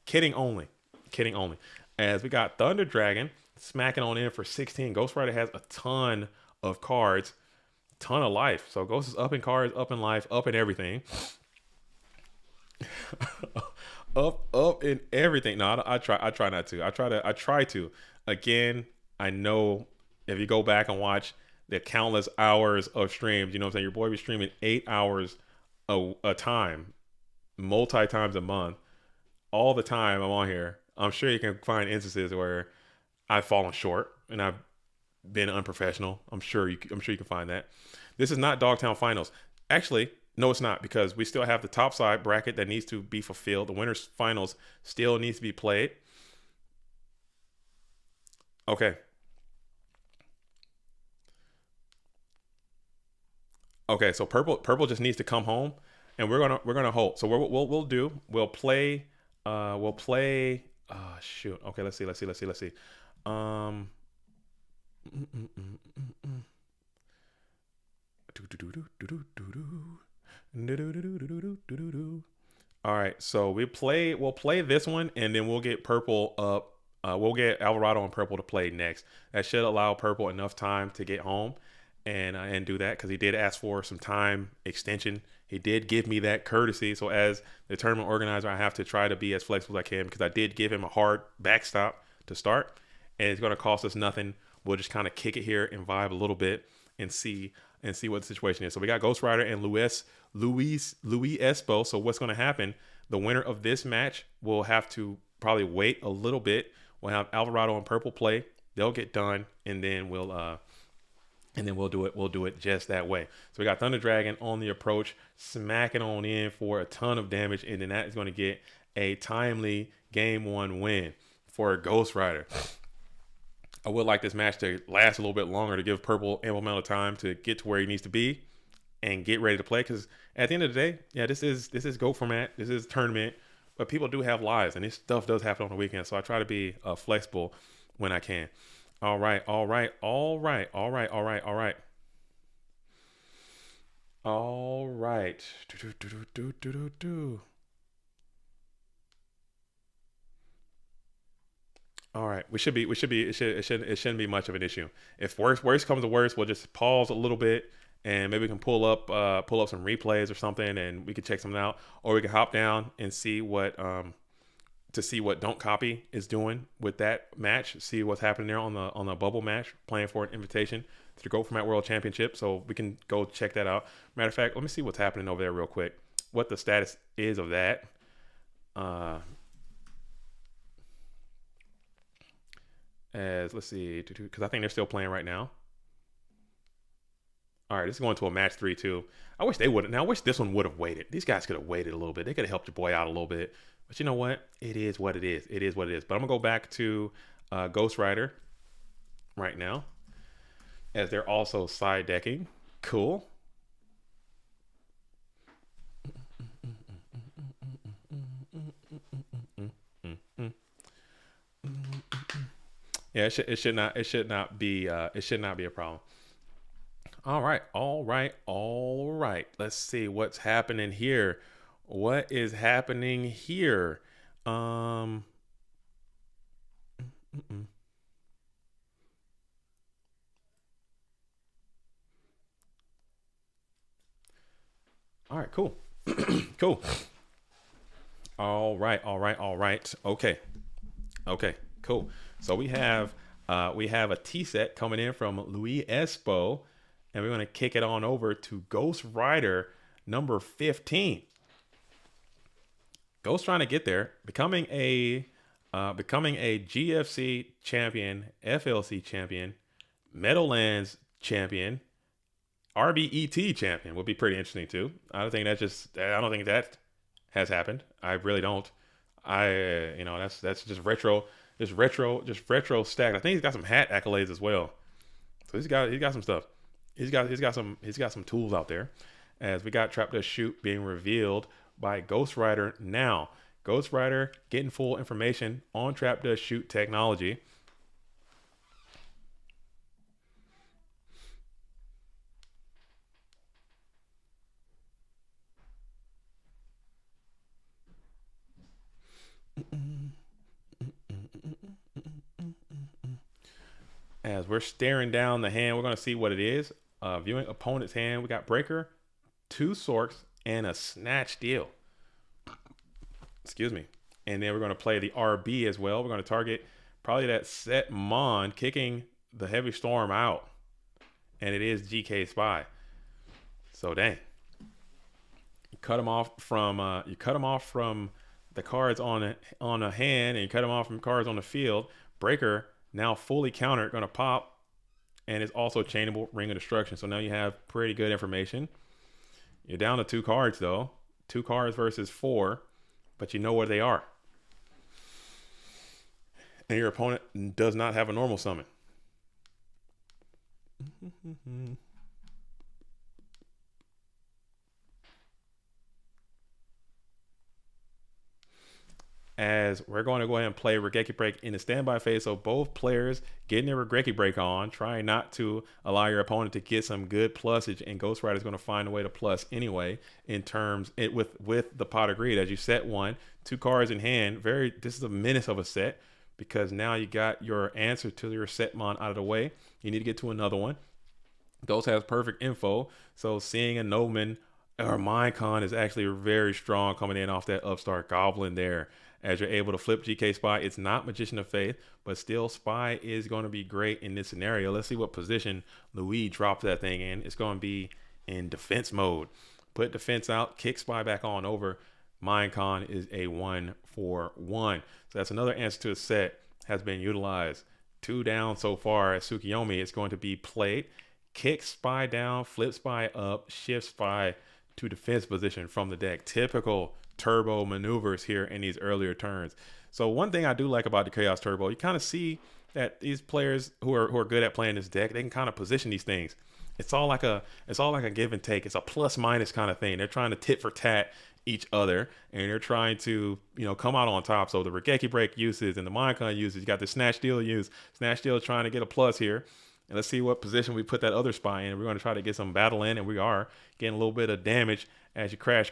Kidding only. Kidding only. As we got Thunder Dragon smacking on in for 16. Ghost Rider has a ton of cards, ton of life. So Ghost is up in cards, up in life, up in everything. up in everything. No, I try not to. I try to. Again, I know if you go back and watch the countless hours of streams, you know what I'm saying? Your boy be streaming 8 hours a time, multi times a month. All the time I'm on here. I'm sure you can find instances where I've fallen short and I've been unprofessional. I'm sure you can find that. This is not Dogtown Finals. Actually, no, it's not because we still have the top side bracket that needs to be fulfilled. The winners finals still needs to be played. Okay. Okay, so purple just needs to come home, and we're gonna hold. So we'll do we'll play. Shoot. Okay, let's see. Um. All right, so we'll play this one, and then we'll get purple up. We'll get Alvarado and purple to play next. That should allow purple enough time to get home and do that because he did ask for some time extension. He did give me that courtesy. So as the tournament organizer, I have to try to be as flexible as I can because I did give him a hard backstop to start, and it's going to cost us nothing. We'll just kind of kick it here and vibe a little bit and see what the situation is. So we got Ghost Rider and Luis Espo. So what's going to happen? The winner of this match will have to probably wait a little bit. We'll have Alvarado and Purple play. They'll get done, and then we'll do it. We'll do it just that way. So we got Thunder Dragon on the approach, smacking on in for a ton of damage, and then that is going to get a timely game one win for Ghost Rider. I would like this match to last a little bit longer to give Purple ample amount of time to get to where he needs to be and get ready to play. Because at the end of the day, yeah, this is GO format. This is tournament, but people do have lives, and this stuff does happen on the weekend. So I try to be flexible when I can. All right. All right. All right, it shouldn't be much of an issue. If worst comes to worst, we'll just pause a little bit and maybe we can pull up some replays or something and we can check something out, or we can hop down and see what Don't Copy is doing with that match, see what's happening there on the bubble match, playing for an invitation to the Go Format World Championship. So we can go check that out. Matter of fact, let me see what's happening over there real quick. What the status is of that. As let's see, because I think they're still playing right now. All right, this is going to a match 3-2. I wish they would. Now, I wish this one would have waited. These guys could have waited a little bit. They could have helped your boy out a little bit. But you know what? It is what it is. It is what it is. But I'm gonna go back to Ghost Rider right now, as they're also side decking. Cool. Yeah, it should not be a problem. All right. Let's see what's happening here. What is happening here? All right, cool. Cool. All right. Okay, cool. So we have a T set coming in from Louis Espo, and we're gonna kick it on over to Ghost Rider number 15. Ghost trying to get there, becoming a GFC champion, FLC champion, Meadowlands champion, RBET champion would be pretty interesting too. I don't think that has happened. I really don't. That's just retro stacked. I think he's got some hat accolades as well. So he's got some stuff. He's got some tools out there. As we got Trap Dust Shoot being revealed by Ghost Rider now. Ghost Rider getting full information on Trap Dust Shoot technology. As we're staring down the hand, we're going to see what it is. Viewing opponent's hand, we got Breaker, 2 Sorks, and a Snatch Deal. Excuse me. And then we're going to play the RB as well. We're going to target probably that Set Mon, kicking the Heavy Storm out. And it is GK Spy. So dang. You cut him off from the cards on a hand, and you cut him off from cards on the field. Breaker now fully countered, going to pop and it's also chainable Ring of Destruction. So now you have pretty good information. You're down to 2 cards though. 2 cards versus 4, but you know where they are. And your opponent does not have a normal summon. As we're going to go ahead and play Regeki Break in the standby phase. So both players getting their Regeki Break on, trying not to allow your opponent to get some good plusage, and Ghost Rider is going to find a way to plus anyway in terms with the Pot of Greed. As you set 1, 2 cards in hand, this is a menace of a set, because now you got your answer to your Setmon out of the way. You need to get to another one. Ghost has perfect info, so seeing a Nobleman or Minecon is actually very strong coming in off that Upstart Goblin there. As you're able to flip GK Spy, it's not Magician of Faith, but still Spy is going to be great in this scenario. Let's see what position Louis drops that thing in. It's going to be in defense mode. Put defense out, kick Spy back on over. Minecon is a 1-4-1. So that's another answer to a set has been utilized. 2 down so far as Tsukiyomi is going to be played. Kick Spy down, flip Spy up, shift Spy to defense position from the deck. Typical turbo maneuvers here in these earlier turns. So one thing I do like about the Chaos Turbo, you kind of see that these players who are good at playing this deck, they can kind of position these things. It's all like a give and take. It's a plus minus kind of thing. They're trying to tit for tat each other, and they're trying to, come out on top. So the Regeki Break uses and the Minecon uses, you got the Snatch Steal use. Snatch Steal is trying to get a plus here. And let's see what position we put that other Spy in. We're going to try to get some battle in, and we are getting a little bit of damage as you crash.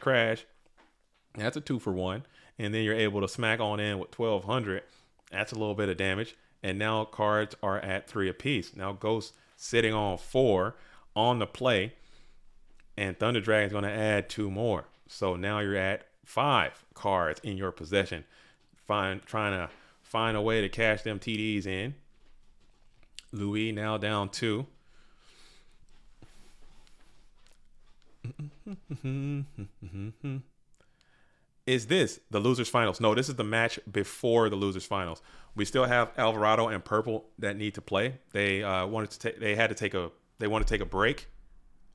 That's a 2-for-1. And then you're able to smack on in with 1200. That's a little bit of damage. And now cards are at 3 apiece. Now Ghost sitting on 4 on the play. And Thunder Dragon's going to add 2 more. So now you're at 5 cards in your possession. Trying to find a way to cash them TDs in. Louis now down 2. Is this the losers finals? No, this is the match before the losers finals. We still have Alvarado and Purple that need to play. They want to take a break.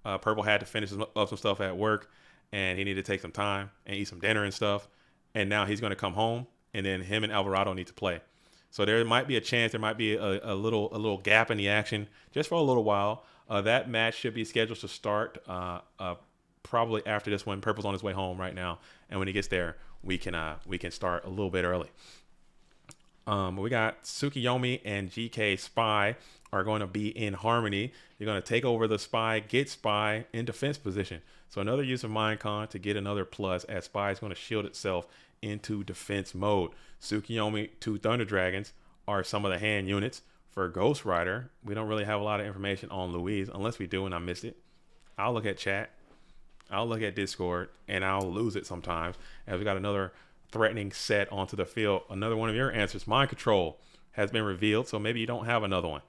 Purple had to finish up some stuff at work, and he needed to take some time and eat some dinner and stuff. And now he's going to come home, and then him and Alvarado need to play. So there might be a chance, there might be a little gap in the action just for a little while. That match should be scheduled to start probably after this one. Purple's on his way home right now, and when he gets there, we can start a little bit early. We got Tsukiyomi and GK Spy are going to be in harmony. You're going to take over the Spy, get Spy in defense position. So another use of Minecon to get another plus, as Spy is going to shield itself into defense mode. Tsukiyomi, 2 Thunder Dragons are some of the hand units. For Ghost Rider, we don't really have a lot of information on Louise, unless we do and I missed it. I'll look at chat. I'll look at Discord, and I'll lose it sometimes. As we got another threatening set onto the field. Another one of your answers, Mind Control, has been revealed, so maybe you don't have another one.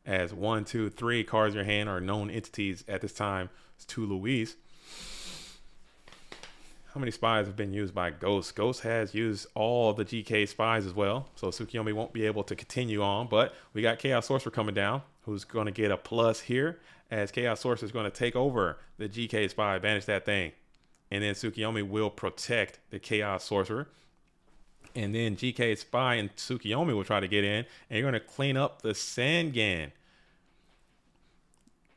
As 1, 2, 3 cards in your hand are known entities at this time to Louise. How many spies have been used by Ghost? Ghost has used all the GK spies as well, so Tsukiyomi won't be able to continue on, but we got Chaos Sorcerer coming down, who's going to get a plus here, as Chaos Sorcerer is going to take over the GK spy, banish that thing, and then Tsukiyomi will protect the Chaos Sorcerer, and then GK spy and Tsukiyomi will try to get in, and you're going to clean up the Sangan.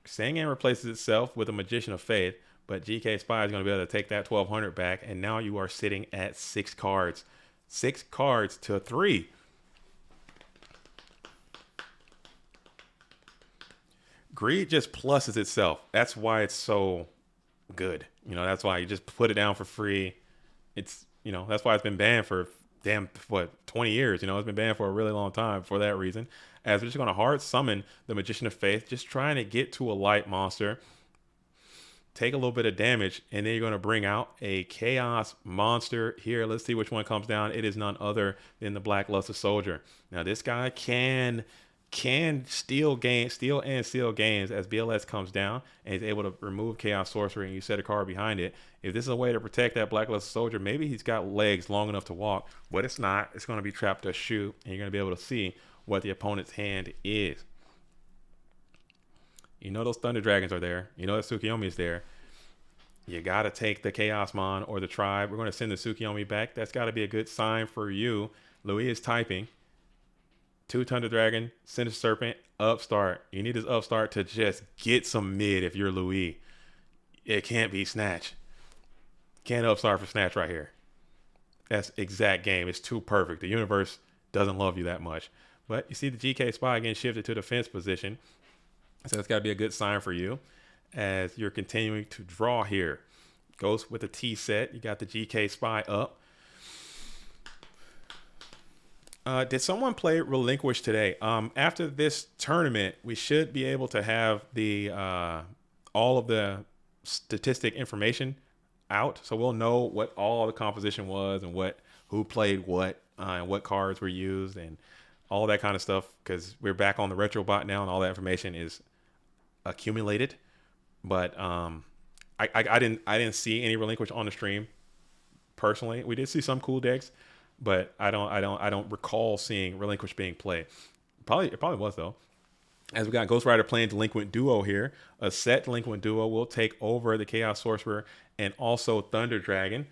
Sangan replaces itself with a Magician of Faith, but GK Spy is going to be able to take that 1200 back, and now you are sitting at 6 cards. 6 cards to 3. Greed just pluses itself. That's why it's so good. That's why you just put it down for free. It's, that's why it's been banned for 20 years. It's been banned for a really long time for that reason. As we're just going to hard summon the Magician of Faith, just trying to get to a light monster. Take a little bit of damage, and then you're going to bring out a Chaos monster here. Let's see which one comes down. It is none other than the Blackluster Soldier. Now, this guy can steal games as BLS comes down, and is able to remove Chaos Sorcery, and you set a card behind it. If this is a way to protect that Blackluster Soldier, maybe he's got legs long enough to walk, but it's not. It's going to be trapped to shoot, and you're going to be able to see what the opponent's hand is. You know those Thunder Dragons are there. You know that Tsukiyomi is there. You got to take the Chaos Mon or the Tribe. We're going to send the Tsukiyomi back. That's got to be a good sign for you. Louis is typing. 2 Thunder Dragon, Sinister Serpent, Upstart. You need this Upstart to just get some mid if you're Louis. It can't be Snatch. Can't Upstart for Snatch right here. That's exact game. It's too perfect. The universe doesn't love you that much. But you see the GK Spy getting shifted to defense position. So that's got to be a good sign for you as you're continuing to draw here. Goes with the T set. You got the GK Spy up. Did someone play Relinquish today? After this tournament, we should be able to have the all of the statistic information out, so we'll know what all the composition was and who played what and what cards were used and all that kind of stuff. Because we're back on the RetroBot now, and all that information is accumulated. But I didn't see any Relinquish on the stream personally. We did see some cool decks, but I don't recall seeing Relinquish being played. It probably was though. As we got Ghost Rider playing Delinquent Duo here, a set Delinquent Duo will take over the Chaos Sorcerer and also Thunder Dragon.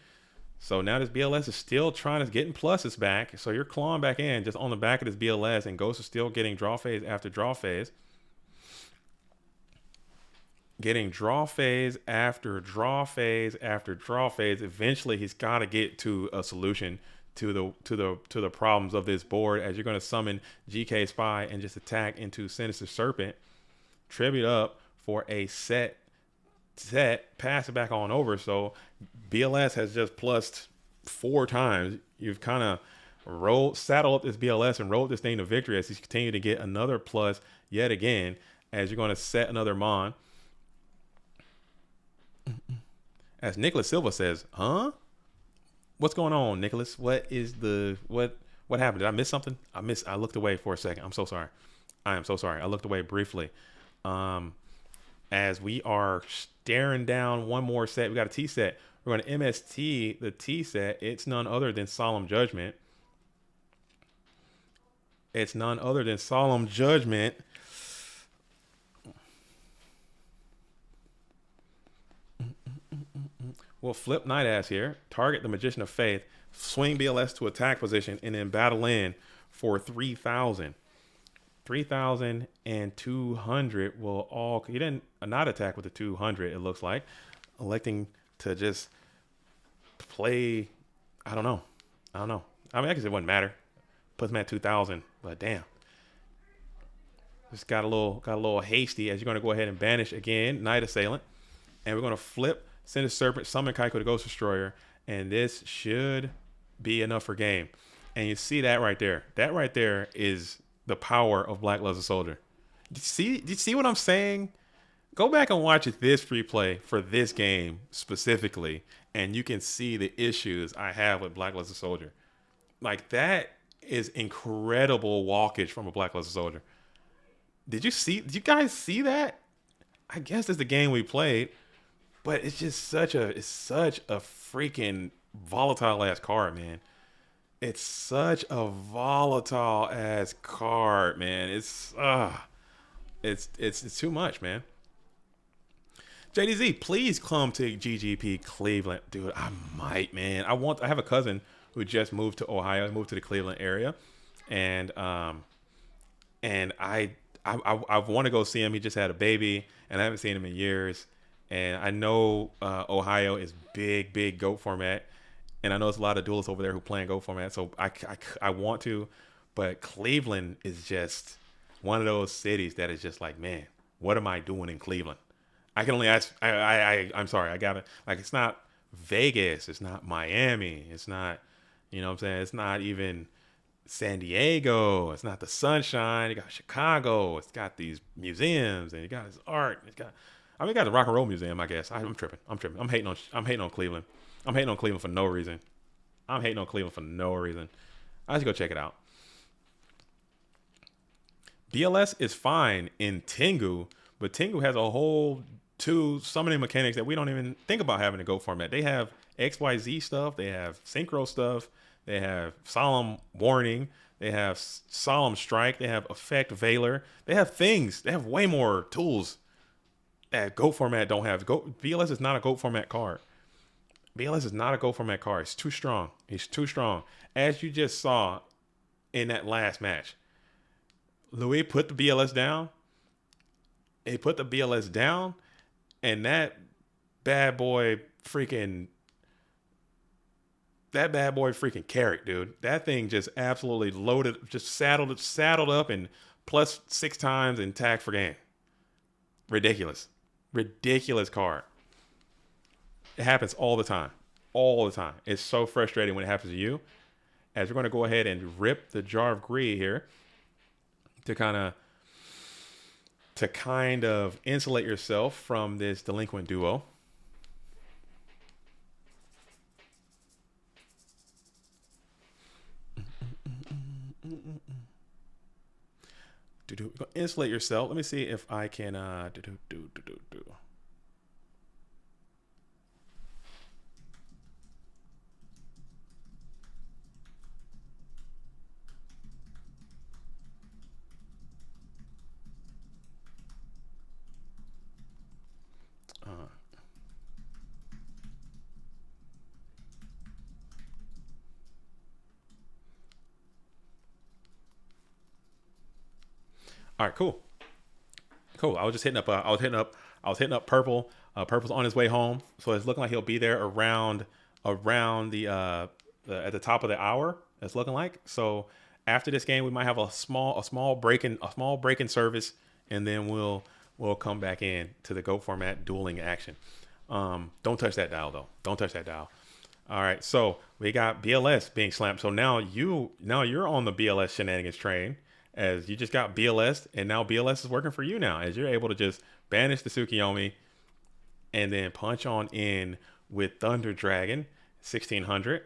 So now this BLS is still trying to get in pluses back. So you're clawing back in just on the back of this BLS, and Ghost is still getting draw phase after draw phase. Getting draw phase after draw phase after draw phase. Eventually he's got to get to a solution to the problems of this board, as you're going to summon GK Spy and just attack into Sinister Serpent, tribute up for a set, pass it back on over. So BLS has just plussed 4 times. You've kind of saddled up this BLS and rolled this thing to victory as he's continued to get another plus yet again, as you're going to set another Mon. As Nicholas Silva says, huh? What's going on, Nicholas? What happened? Did I miss something? I looked away for a second. I'm so sorry. I am so sorry. I looked away briefly. As we are staring down one more set. We got a T set. We're going to MST the T set. It's none other than Solemn Judgment. It's none other than Solemn Judgment. We'll flip Night Ass here, target the Magician of Faith, swing BLS to attack position, and then battle in for 3,000. 3,200 will all... He didn't not attack with the 200, it looks like. Electing to just play... I don't know. I mean, I guess it wouldn't matter. Puts him at 2,000, but damn. Just got a little hasty, as you're going to go ahead and banish again, Night Assailant. And we're going to flip Sinister Serpent, summon Kaiko the Ghost Destroyer, and this should be enough for game. And you see that right there. That right there is the power of Black Luster Soldier. Did you see what I'm saying? Go back and watch this replay for this game specifically, and you can see the issues I have with Black Luster Soldier. Like, that is incredible walkage from a Black Luster Soldier. Did you guys see that? I guess it's the game we played. But it's just such a freaking volatile ass card, man. It's such a volatile ass card, man. It's too much, man. JDZ, please come to GGP Cleveland, dude. I might, man. I have a cousin who just moved to Ohio, moved to the Cleveland area, and I want to go see him. He just had a baby, and I haven't seen him in years. And I know Ohio is big GOAT format. And I know there's a lot of duelists over there who play in GOAT format. So I want to. But Cleveland is just one of those cities that is just like, man, what am I doing in Cleveland? I can only ask. I'm sorry. I got to. Like, it's not Vegas. It's not Miami. It's not, you know what I'm saying? It's not even San Diego. It's not the sunshine. You got Chicago. It's got these museums. And you got this art. It's got... we got the Rock and Roll Museum, I guess. I'm tripping. I'm hating on Cleveland. I'm hating on Cleveland for no reason. I should go check it out. BLS is fine in Tengu, but Tengu has a whole 2 summoning mechanics that we don't even think about having to go format. They have XYZ stuff. They have Synchro stuff. They have Solemn Warning. They have Solemn Strike. They have Effect Veiler. They have things. They have way more tools that GOAT format don't have. BLS is not a GOAT format card. BLS is not a GOAT format card. It's too strong. It's too strong. As you just saw in that last match, Louis put the BLS down. He put the BLS down, and bad boy freaking that bad boy freaking carried, dude. That thing just absolutely loaded, just saddled up, and plus 6 times and tagged for game. Ridiculous, ridiculous card. It happens all the time, all the time. It's so frustrating when it happens to you. As we're going to go ahead and rip the jar of greed here to kind of insulate yourself from this delinquent duo. Insulate yourself. Let me see if I can all right, cool. Cool. I was just hitting up. I was hitting up Purple. Purple's on his way home, so it's looking like he'll be there around the at the top of the hour. It's looking like. So after this game, we might have a small break in service, and then we'll come back in to the GOAT format dueling action. Don't touch that dial though. Don't touch that dial. All right. So we got BLS being slammed. So now you're on the BLS shenanigans train, as you just got BLS, and now BLS is working for you now, as you're able to just banish the Tsukiyomi and then punch on in with Thunder Dragon 1600.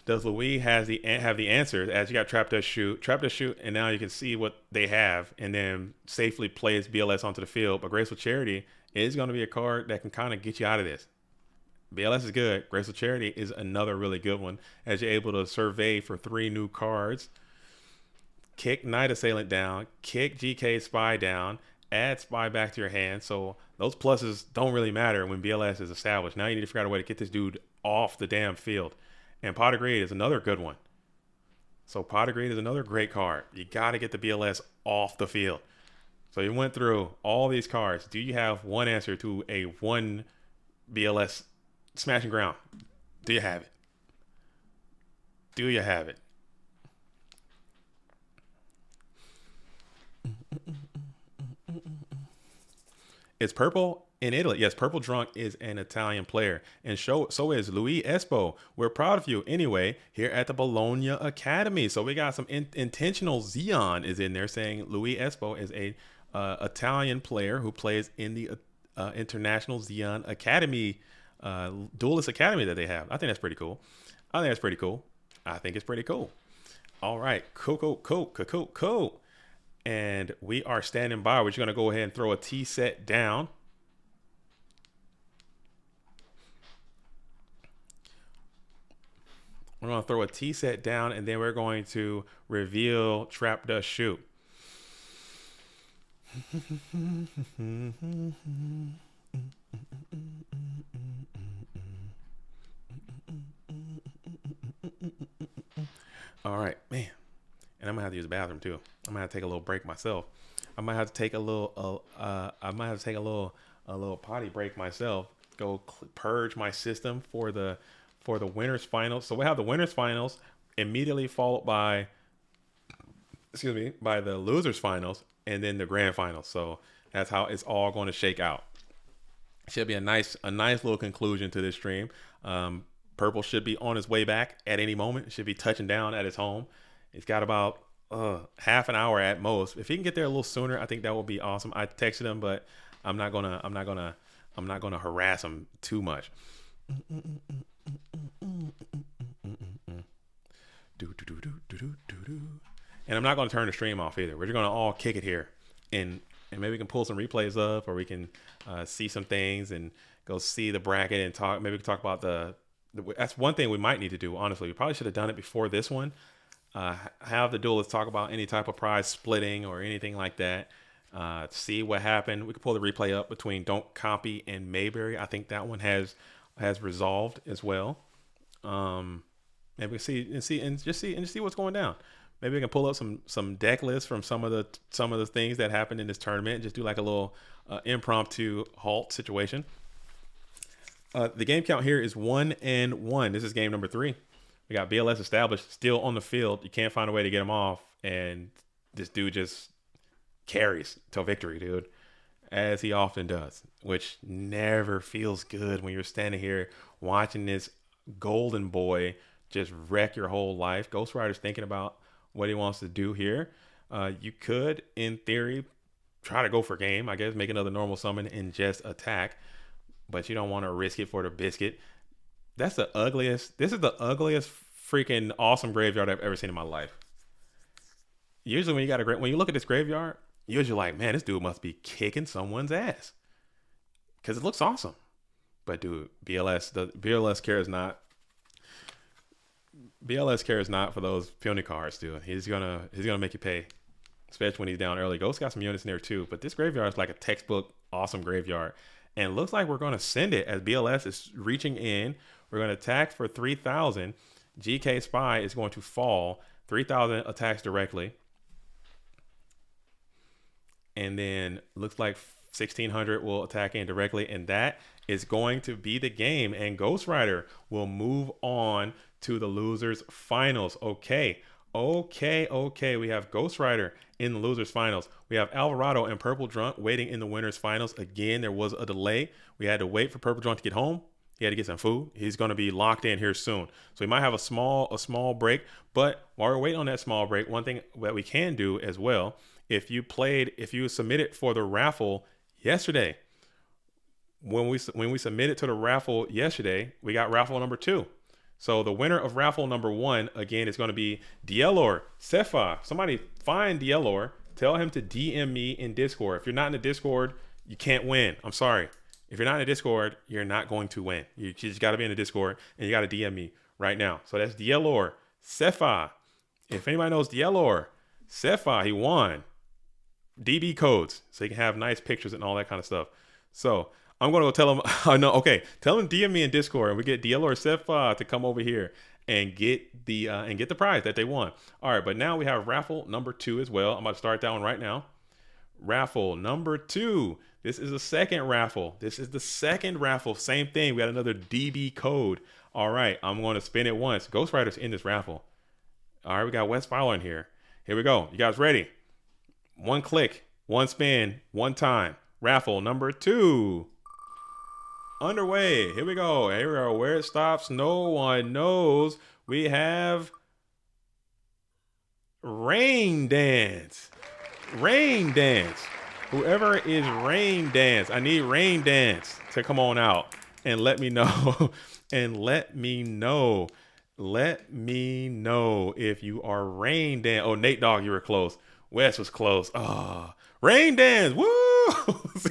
Does Louis have the answers, as you got Trap Dust Shoot, and now you can see what they have, and then safely plays BLS onto the field. But Graceful Charity is going to be a card that can kind of get you out of this. BLS is good. Graceful Charity is another really good one, as you're able to survey for 3 new cards. Kick Night Assailant down, kick GK Spy down, add Spy back to your hand. So those pluses don't really matter when BLS is established. Now you need to figure out a way to get this dude off the damn field. And Pot of Greed is another good one. So Pot of Greed is another great card. You got to get the BLS off the field. So you went through all these cards. Do you have one answer to a 1 BLS smashing ground? Do you have it? Do you have it? Is Purple in Italy? Yes, Purple Drunk is an Italian player. And so is Luis Espo. We're proud of you anyway here at the Bologna Academy. So we got some intentional Xeon is in there saying Luis Espo is a Italian player who plays in the International Xeon Academy, Duelist Academy that they have. I think that's pretty cool. I think it's pretty cool. All right. Cool. And we are standing by. We're just going to go ahead and throw a T set down. We're going to throw a T set down, and then we're going to reveal Trap Dust Shoot. All right, man. And I'm gonna have to use the bathroom too. I'm gonna have to take a little break myself. I might have to take a little potty break myself. Go purge my system for the winners finals. So we have the winners finals immediately followed by the losers finals, and then the grand finals. So that's how it's all going to shake out. Should be a nice little conclusion to this stream. Purple should be on his way back at any moment. Should be touching down at his home. He's got about half an hour at most. If he can get there a little sooner, I think that would be awesome. I texted him, but I'm not gonna harass him too much. And I'm not gonna turn the stream off either. We're just gonna all kick it here, and maybe we can pull some replays up, or we can see some things and go see the bracket and talk. Maybe we can talk about that's one thing we might need to do. Honestly, we probably should have done it before this one. Have the duelists talk about any type of prize splitting or anything like that. See what happened. We could pull the replay up between Don't Copy and Mayberry. I think that one has resolved as well. Maybe we see what's going down. Maybe we can pull up some deck lists from some of the things that happened in this tournament and just do like a little impromptu halt situation. The game count here is 1-1. This is game number 3. We got BLS established still on the field. You can't find a way to get him off, and this dude just carries till victory, dude, as he often does, which never feels good when you're standing here watching this golden boy just wreck your whole life. Ghost Rider's thinking about what he wants to do here. You could, in theory, try to go for game, I guess, make another normal summon and just attack, but you don't want to risk it for the biscuit. This is the ugliest freaking awesome graveyard I've ever seen in my life. Usually when you look at this graveyard, usually like, man, this dude must be kicking someone's ass because it looks awesome. But dude, BLS cares not. BLS cares not for those puny cards, dude. He's gonna make you pay, especially when he's down early. Ghost got some units in there too, but this graveyard is like a textbook awesome graveyard, and it looks like we're gonna send it as BLS is reaching in. We're gonna attack for 3,000. GK Spy is going to fall. 3,000 attacks directly. And then looks like 1,600 will attack in directly, and that is going to be the game. And Ghost Rider will move on to the losers finals. Okay. We have Ghost Rider in the losers finals. We have Alvarado and Purple Drunk waiting in the winners finals. Again, there was a delay. We had to wait for Purple Drunk to get home. He had to get some food. He's going to be locked in here soon. So we might have a small break. But while we're waiting on that small break, one thing that we can do as well, if you submitted for the raffle yesterday, when we submitted to the raffle yesterday, we got raffle number 2. So the winner of raffle number 1, again, is going to be Dielor Sefa. Somebody find Dielor. Tell him to DM me in Discord. If you're not in the Discord, you can't win. I'm sorry. If you're not in the Discord, you're not going to win. You just got to be in the Discord, and you got to DM me right now. So that's Dielor Sefa. If anybody knows Dielor Sefa, he won DB codes, so he can have nice pictures and all that kind of stuff. So I'm going to go tell him, tell him DM me in Discord, and we get Dielor Sefa to come over here and get the prize that they won. All right, but now we have raffle number 2 as well. I'm about to start that one right now. Raffle number 2. This is the second raffle. Same thing. We got another DB code. All right, I'm going to spin it once. Ghost Rider's in this raffle. All right, we got West Fowler in here. Here we go. You guys ready? 1 click, 1 spin, 1 time. Raffle number 2. Underway. Here we go. Here we are. Where it stops, no one knows. We have Rain Dance. Rain Dance. Whoever is Rain Dance, I need Rain Dance to come on out and let me know. Let me know if you are Rain Dance. Oh, Nate Dogg, you were close. Wes was close. Rain Dance. Woo!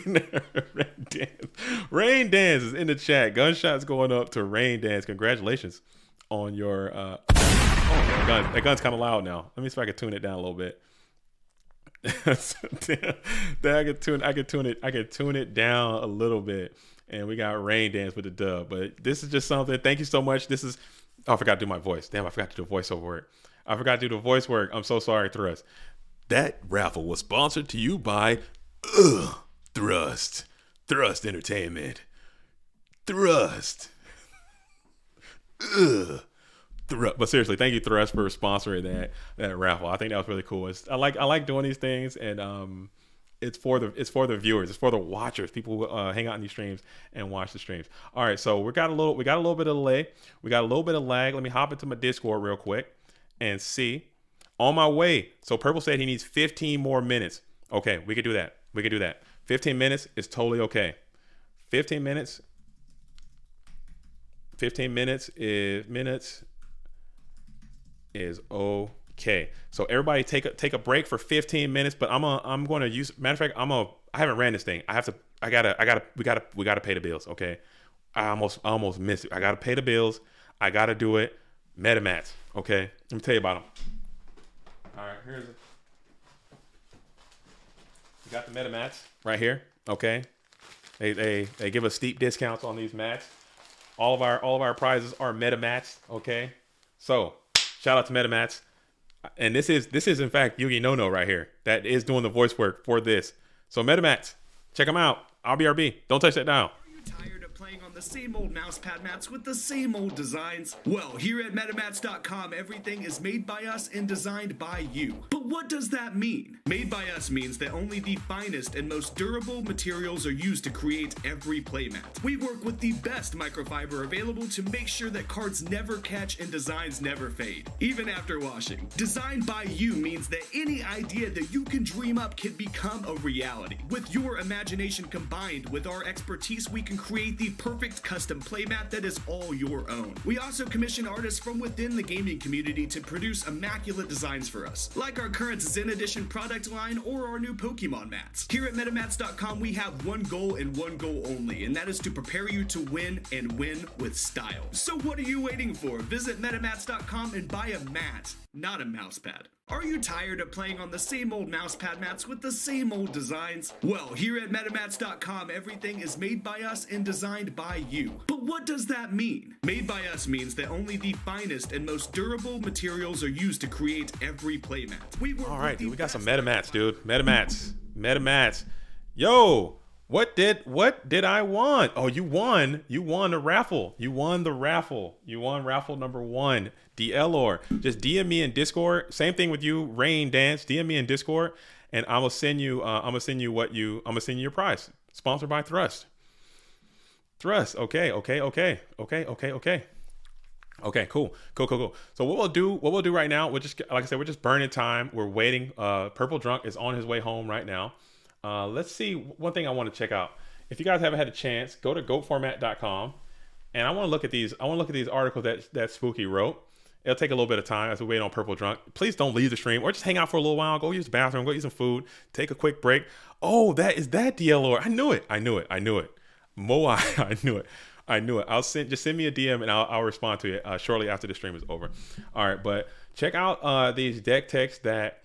Rain Dance. Rain Dance is in the chat. Gunshots going up to Rain Dance. Congratulations on your that gun's kind of loud now. Let me see if I can tune it down a little bit. I could tune it down a little bit. And we got Rain Dance with the dub. But this is just something. Thank you so much. I forgot to do my voice. Damn, I forgot to do voiceover work. I forgot to do the voice work. I'm so sorry, Thrust. That raffle was sponsored to you by Thrust Entertainment. Thrust. But seriously, thank you, Thrust, for sponsoring that raffle. I think that was really cool. I like doing these things, and it's for the viewers, it's for the watchers, people who hang out in these streams and watch the streams. All right, so we got a little bit of delay, we got a little bit of lag. Let me hop into my Discord real quick and see. On my way. So Purple said he needs 15 more minutes. Okay, we could do that. 15 minutes is totally okay. 15 minutes is okay. So everybody take a break for 15 minutes, but I'm going to use, matter of fact, I haven't ran this thing. We gotta pay the bills. Okay. I almost missed it. I gotta pay the bills. I gotta do it. Metamats. Okay. Let me tell you about them. All right, here's it. We got the meta mats right here. Okay. They give us steep discounts on these mats. All of our prizes are meta mats. Okay. So shout out to meta mats. And this is in fact Yugi No right here that is doing the voice work for this. So meta mats, check them out. RBRB. Don't touch that dial. Tired of playing on the same old mousepad mats with the same old designs? Well, here at metamats.com, everything is made by us and designed by you. But what does that mean? Made by us means that only the finest and most durable materials are used to create every playmat. We work with the best microfiber available to make sure that cards never catch and designs never fade, even after washing. Designed by you means that any idea that you can dream up can become a reality. With your imagination combined with our expertise, we can create the perfect custom playmat that is all your own. We also commission artists from within the gaming community to produce immaculate designs for us, like our current Zen Edition product line or our new Pokemon mats. Here at metamats.com, we have one goal and one goal only, and that is to prepare you to win and win with style. So what are you waiting for? Visit metamats.com and buy a mat, not a mousepad. Are you tired of playing on the same old mousepad mats with the same old designs? Well, here at metamats.com, everything is made by us and designed by you. But what does that mean? Made by us means that only the finest and most durable materials are used to create every playmat. All right, dude, we got some meta mats, dude. Meta mats. Yo, what did I want? Oh, you won the raffle. You won raffle number 1. DLR. Just DM me in Discord. Same thing with you, Rain Dance. DM me in Discord, and I'm gonna send you your prize. Sponsored by Thrust. Okay. Okay, cool. So what we'll do right now, we're just burning time. We're waiting. Purple Drunk is on his way home right now. Let's see. One thing I want to check out. If you guys haven't had a chance, go to goatformat.com, and I want to look at these. Articles that Spooky wrote. It'll take a little bit of time as we wait on Purple Drunk. Please don't leave the stream or just hang out for a little while. Go use the bathroom. Go eat some food. Take a quick break. Oh, that DLR. I knew it. Moai, I knew it. Just send me a DM and I'll respond to it shortly after the stream is over. All right, but check out these deck techs that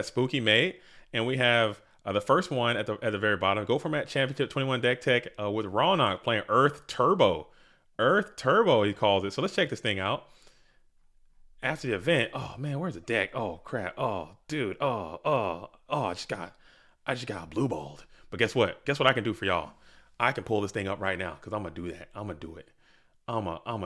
Spooky made, and we have the first one at the very bottom. Go Format Championship 21 deck tech with Rawnock playing Earth Turbo, he calls it. So let's check this thing out. After the event, oh man, where's the deck? Oh crap! Oh dude! Oh! I just got blue balled. But guess what? Guess what I can do for y'all? I can pull this thing up right now because I'm gonna do that. I'm gonna do it.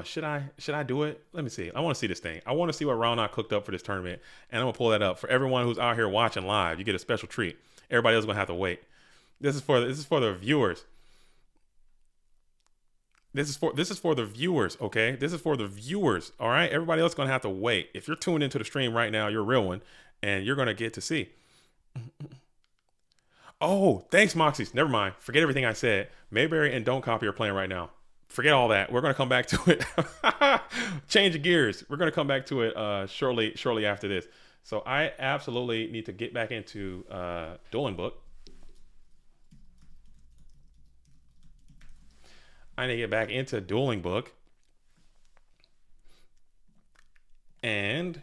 Should I do it? Let me see. I want to see this thing. I want to see what round I cooked up for this tournament, and I'm gonna pull that up for everyone who's out here watching live. You get a special treat. Everybody else is gonna have to wait. This is for the viewers. This is for the viewers, okay? This is for the viewers, all right? Everybody else is gonna have to wait. If you're tuned into the stream right now, you're a real one, and you're gonna get to see. Oh, thanks, Moxies. Never mind. Forget everything I said. Mayberry and Don't Copy are playing right now. Forget all that. We're gonna come back to it. Change of gears. We're gonna come back to it shortly after this. So I absolutely need to get back into Dueling Book. I need to get back into Dueling Book. And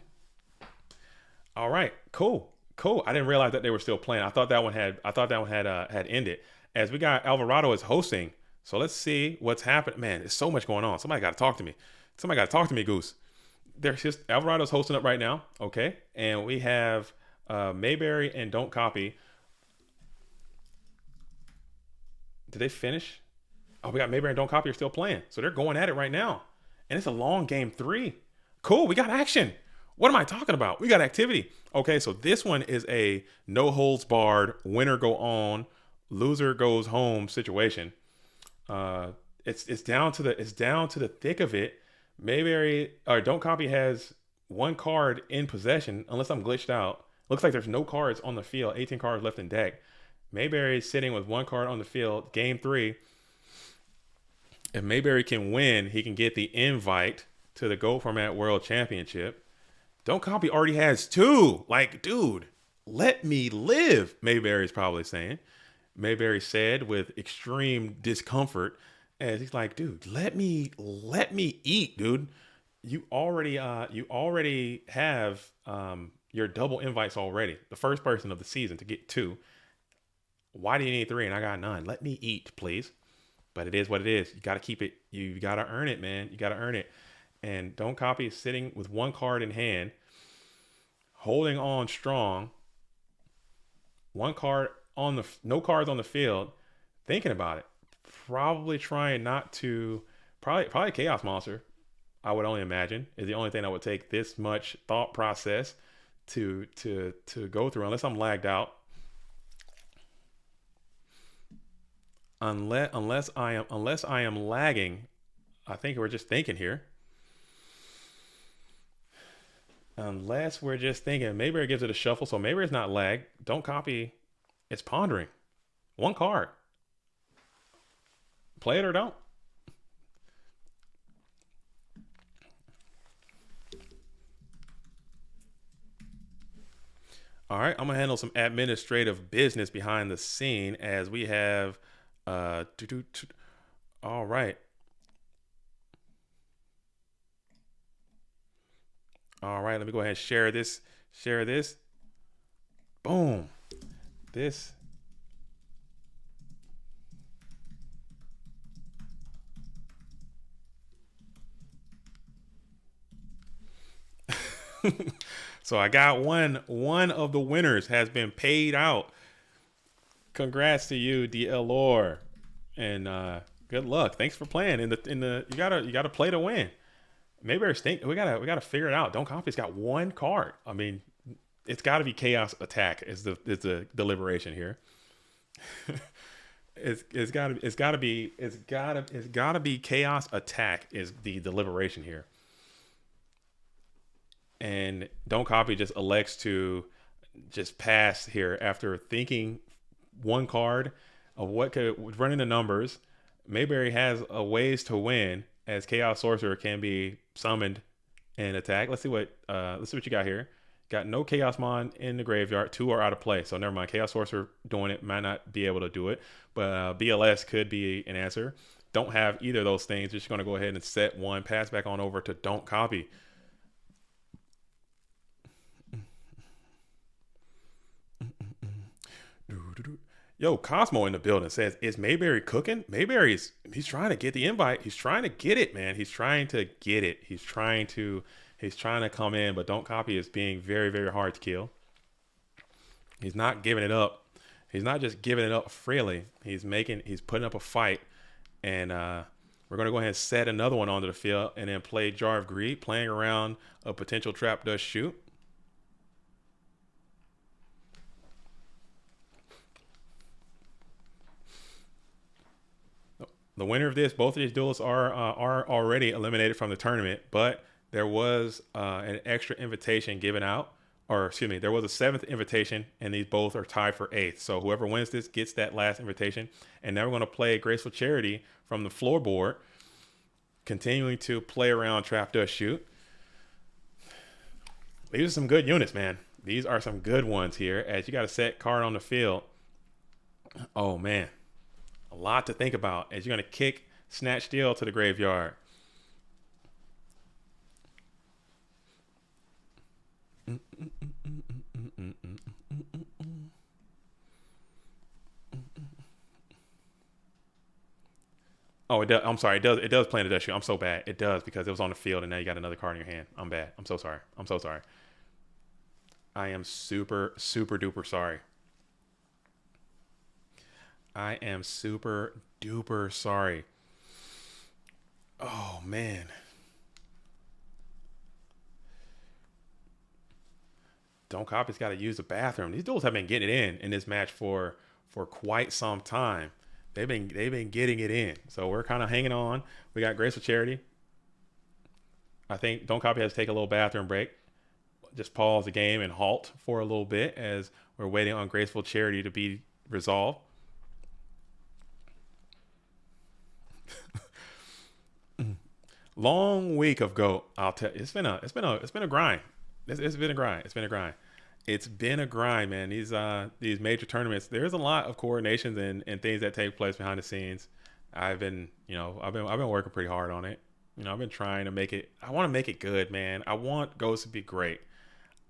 all right, cool. I didn't realize that they were still playing. I thought that one had ended. As we got Alvarado is hosting. So let's see what's happening. Man, there's so much going on. Somebody got to talk to me. Goose. There's just Alvarado's hosting up right now. Okay. And we have Mayberry and Don't Copy. Did they finish? Oh, we got Mayberry and Don't Copy are still playing. So they're going at it right now. And it's a long game 3. Cool. We got action. What am I talking about? We got activity. Okay, so this one is a no holds barred, winner go on, loser goes home situation. It's down to the thick of it. Mayberry or Don't Copy has 1 card in possession, unless I'm glitched out. Looks like there's no cards on the field. 18 cards left in deck. Mayberry is sitting with 1 card on the field. Game 3. If Mayberry can win, he can get the invite to the Go Format World Championship. Don't Copy already has 2. Like, dude, let me live, Mayberry's probably saying. Mayberry said with extreme discomfort, as he's like, dude, let me eat, dude. You already have You're double invites already. The first person of the season to get 2. Why do you need 3 and I got none? Let me eat, please. But it is what it is. You got to keep it. You got to earn it, man. You got to earn it. And Don't Copy is sitting with 1 card in hand, holding on strong. 1 card on the, no cards on the field, thinking about it. Probably trying not to, probably Chaos Monster, I would only imagine, is the only thing that would take this much thought process to go through, unless I'm lagged out. Unless I am lagging, I think we're just thinking here. Unless we're just thinking, maybe it gives it a shuffle, so maybe it's not lag. Don't Copy. It's pondering. 1 card. Play it or don't. All right, I'm gonna handle some administrative business behind the scene as we have all right. All right, let me go ahead and share this. Share this. Boom. This. So I got one. One of the winners has been paid out. Congrats to you, DLR, and good luck. Thanks for playing. You gotta play to win. Maybe we gotta figure it out. Don't Copy's got 1 card. I mean, it's got to be Chaos Attack is the deliberation here. it's gotta be Chaos Attack is the deliberation here. And Don't Copy just elects to just pass here after thinking 1 card of what could running the numbers. Mayberry has a ways to win as Chaos Sorcerer can be summoned and attack. Let's see what you got here. Got no Chaos Mon in the graveyard. 2 are out of play, so never mind. Chaos Sorcerer doing it might not be able to do it, but BLS could be an answer. Don't have either of those things. Just going to go ahead and set 1, pass back on over to Don't Copy. Yo, Cosmo in the building says, is Mayberry cooking? Mayberry's, he's trying to get the invite. He's trying to get it, man. He's trying to get it. He's trying to come in, but Don't Copy is being very, very hard to kill. He's not giving it up. He's not just giving it up freely. He's putting up a fight. And we're going to go ahead and set another one onto the field and then play Jar of Greed, playing around a potential trap does shoot. The winner of this, both of these duels are already eliminated from the tournament, but there was an extra invitation given out, or excuse me, there was a 7th invitation, and these both are tied for 8th. So whoever wins this gets that last invitation. And now we're going to play Graceful Charity from the floorboard, continuing to play around Trap Does Shoot. These are some good units, man. These are some good ones here, as you got a set card on the field. Oh, man. A lot to think about as you're going to kick Snatch Steal to the graveyard. Oh, it does. I'm sorry. It does play in the dust shoot. I'm so bad. It does because it was on the field and now you got another card in your hand. I'm bad. I'm so sorry. I'm so sorry. I am super, super duper sorry. I am super duper sorry. Oh, man. Don't Copy's got to use the bathroom. These duels have been getting it in this match for quite some time. They've been getting it in. So we're kind of hanging on. We got Graceful Charity. I think Don't Copy has to take a little bathroom break. Just pause the game and halt for a little bit as we're waiting on Graceful Charity to be resolved. Long week of GOAT. I'll tell you, it's been a grind. It's been a grind. It's been a grind, man. These major tournaments, there's a lot of coordinations and things that take place behind the scenes. I've been working pretty hard on it. I've been trying to make it. I want to make it good, man. I want GOATs to be great.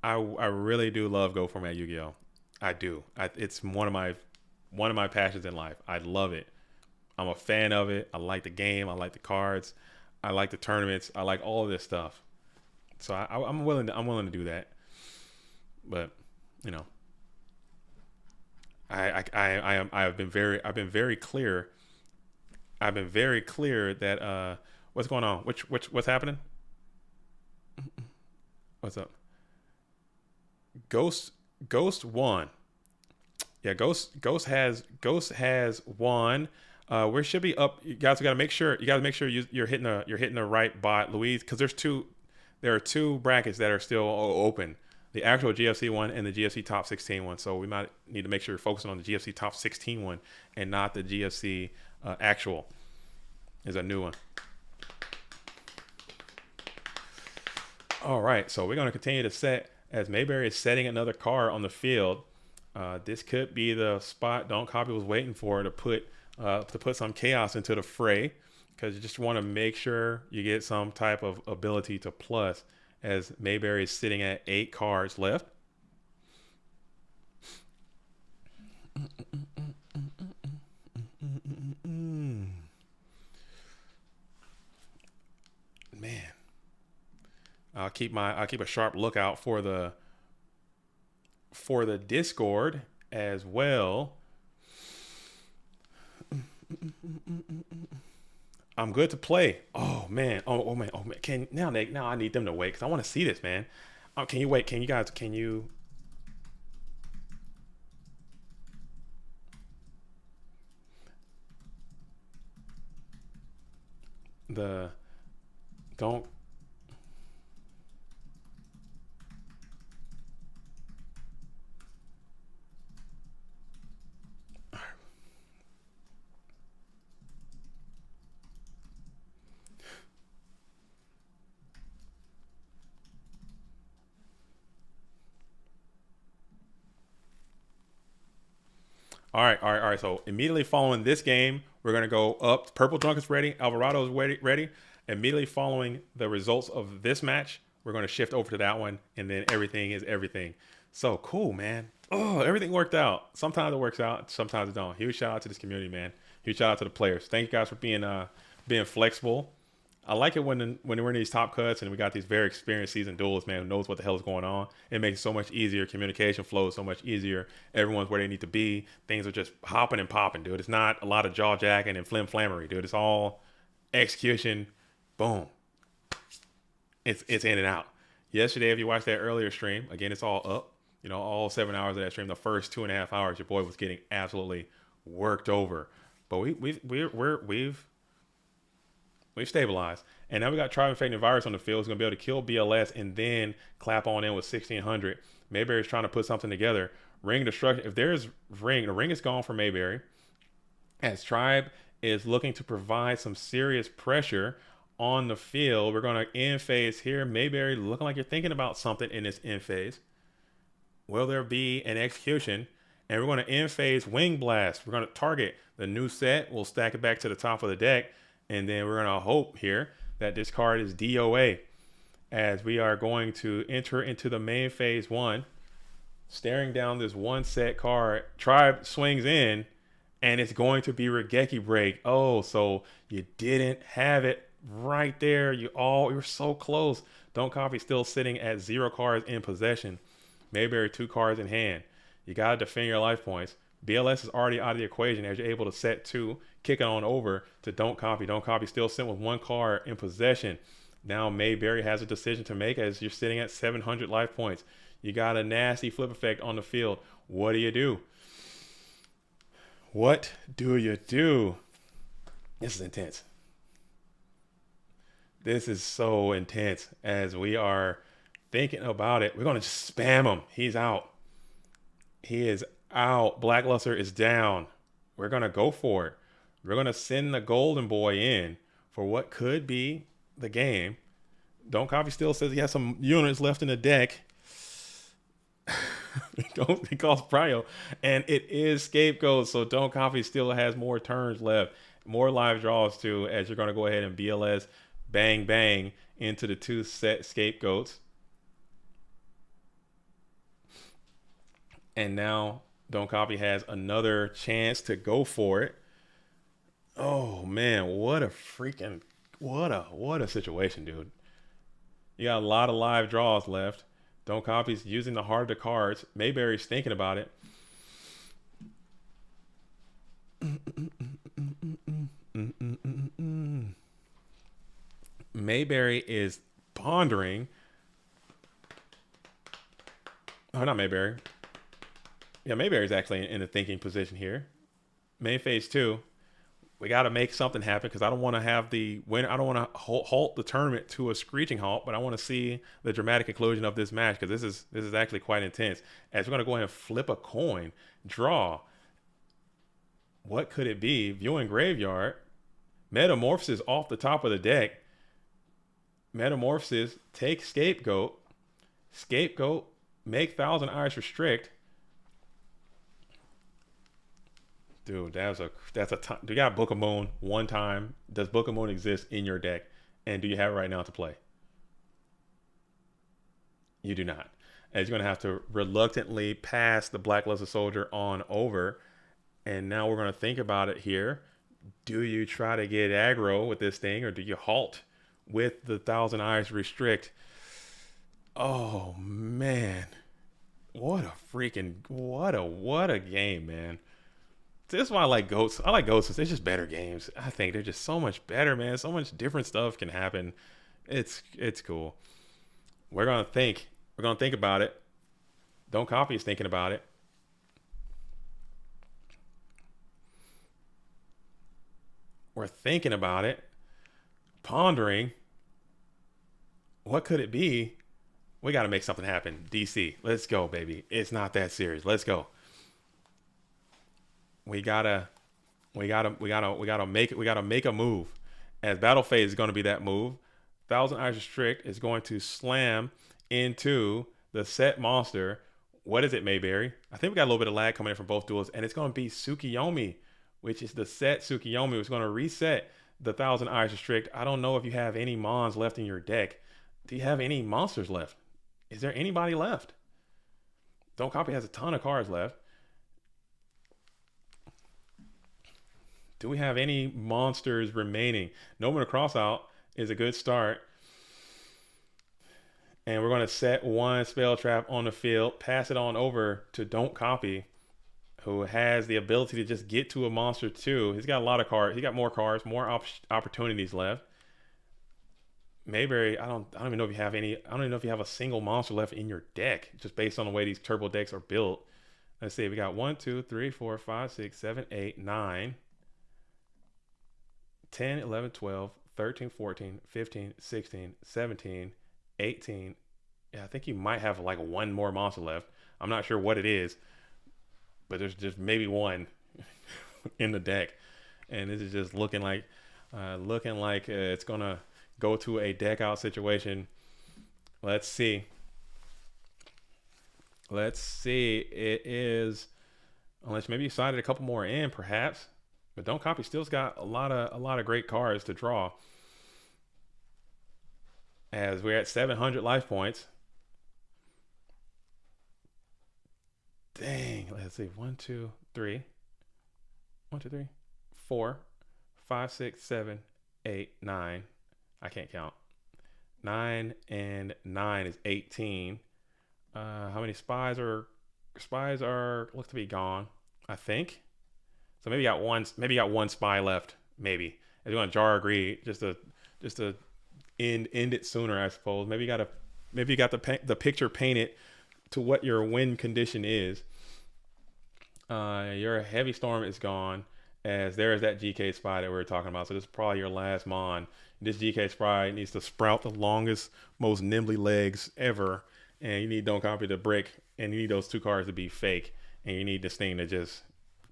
I really do love Go Format Yu-Gi-Oh. I do. It's one of my passions in life. I love it. I'm a fan of it. I like the game. I like the cards. I like the tournaments. I like all of this stuff. So I'm willing to do that. But you know, I've been very clear. I've been very clear that what's going on? What's happening? What's up? Ghost won. Yeah, Ghost has won. We should be up. You guys got to make sure. You got to make sure you're hitting the right bot, Louise, because there are two brackets that are still open. The actual GFC one and the GFC Top 16 one. So we might need to make sure you're focusing on the GFC Top 16 one and not the GFC actual. Is a new one. All right, so we're going to continue to set as Mayberry is setting another card on the field. This could be the spot Don't Copy was waiting for to put some chaos into the fray, because you just want to make sure you get some type of ability to plus, as Mayberry is sitting at 8 cards left. Man, I'll keep a sharp lookout for the Discord as well. I'm good to play. Oh man. Oh man. Now I need them to wait because I want to see this, man. Can you wait? Can you the don't All right. So immediately following this game, we're going to go up. Purple Drunk is ready. Alvarado is ready. Immediately following the results of this match, we're going to shift over to that one, and then everything is everything. So cool, man. Oh, everything worked out. Sometimes it works out, sometimes it don't. Huge shout out to this community, man. Huge shout out to the players. Thank you guys for being flexible. I like it when we're in these top cuts and we got these very experienced seasoned duelists, man, who knows what the hell is going on. It makes it so much easier. Communication flows so much easier. Everyone's where they need to be. Things are just hopping and popping, dude. It's not a lot of jaw jacking and flim flammery, dude. It's all execution. Boom. It's in and out. Yesterday, if you watched that earlier stream, again, it's all up. You know, all 7 hours of that stream, the first 2.5 hours, your boy was getting absolutely worked over. But we've stabilized. And now we got Tribe Infecting Virus on the field. He's going to be able to kill BLS and then clap on in with 1600. Mayberry's trying to put something together. Ring Destruction. If there's Ring, the Ring is gone for Mayberry. As Tribe is looking to provide some serious pressure on the field. We're going to end phase here. Mayberry looking like you're thinking about something in this end phase. Will there be an execution? And we're going to end phase Wing Blast. We're going to target the new set. We'll stack it back to the top of the deck. And then we're going to hope here that this card is DOA, as we are going to enter into the main phase 1. Staring down this one set card, Tribe swings in, and it's going to be Regeki Break. Oh, so you didn't have it right there. You're so close. Don't Copy still sitting at 0 cards in possession. Mayberry 2 cards in hand. You got to defend your life points. BLS is already out of the equation as you're able to set 2, kick it on over to Don't Copy. Don't Copy still sitting with 1 card in possession. Now Mayberry has a decision to make as you're sitting at 700 life points. You got a nasty flip effect on the field. What do you do? What do you do? This is intense. This is so intense as we are thinking about it. We're going to just spam him. He's out. He is out. Blackluster is down. We're going to go for it. We're going to send the Golden Boy in for what could be the game. Don't Copy still says he has some units left in the deck. Don't he calls Prio. And it is Scapegoat, so Don't Copy still has more turns left. More live draws too, as you're going to go ahead and BLS bang bang into the 2 set Scapegoats. And now Don't Copy has another chance to go for it. Oh man, what a freaking what a situation, dude. You got a lot of live draws left. Don't Copy's using the harder cards. Mayberry's thinking about it. Mayberry is pondering. Oh, not Mayberry. Yeah, Mayberry's actually in a thinking position here. Main phase 2. We got to make something happen because I don't want to have the win. I don't want to halt the tournament to a screeching halt, but I want to see the dramatic conclusion of this match because this is actually quite intense. As we're going to go ahead and flip a coin, draw. What could it be? Viewing Graveyard. Metamorphosis off the top of the deck. Metamorphosis, take Scapegoat. Scapegoat, make Thousand Eyes Restrict. Dude, that's a time. Do you got Book of Moon one time? Does Book of Moon exist in your deck? And do you have it right now to play? You do not. As you're going to have to reluctantly pass the Blackluster Soldier on over. And now we're going to think about it here. Do you try to get aggro with this thing or do you halt with the Thousand Eyes Restrict? Oh, man. What a game, man. This is why I like Goats. I like Goats. They're just better games. I think they're just so much better, man. So much different stuff can happen. It's cool. We're gonna think. We're gonna think about it. Don't Copy is thinking about it. We're thinking about it. Pondering. What could it be? We got to make something happen. DC, let's go, baby. It's not that serious. Let's go. We gotta make a move. As Battle Phase is going to be that move. Thousand Eyes Restrict is going to slam into the set monster. What is it, Mayberry? I think we got a little bit of lag coming in from both duels, and it's going to be Tsukiyomi, which is the set Tsukiyomi. It's going to reset the Thousand Eyes Restrict. I don't know if you have any mons left in your deck. Do you have any monsters left? Is there anybody left? Don't Copy has a ton of cards left. Do we have any monsters remaining? Nomen of Crossout is a good start. And we're going to set one spell trap on the field, pass it on over to Don't Copy, who has the ability to just get to a monster too. He's got a lot of cards. He got more cards, more opportunities left. Mayberry, I don't even know if you have any. I don't even know if you have a single monster left in your deck, just based on the way these turbo decks are built. Let's see. We got 1, 2, 3, 4, 5, 6, 7, 8, 9. 10, 11, 12, 13, 14, 15, 16, 17, 18. Yeah, I think you might have like one more monster left. I'm not sure what it is, but there's just maybe one in the deck. And this is just looking like it's going to go to a deck out situation. Let's see. It is, unless maybe you sided a couple more in, perhaps. But Don't Copy still's got a lot of great cards to draw. As we're at 700 life points. Dang, let's see. 1, 2, 3. 1, 2, 3. 4, 5, 6, 7, 8, 9. I can't count. 9 and 9 is 18. How many spies are look to be gone, I think. So maybe got one spy left, maybe. If you want to jar agree, just to end it sooner, I suppose. Maybe you got the picture painted to what your win condition is. Your heavy storm is gone, as there is that GK spy that we were talking about. So this is probably your last mon. This GK spy needs to sprout the longest, most nimbly legs ever, and you need Don't Copy to brick, and you need those 2 cards to be fake, and you need this thing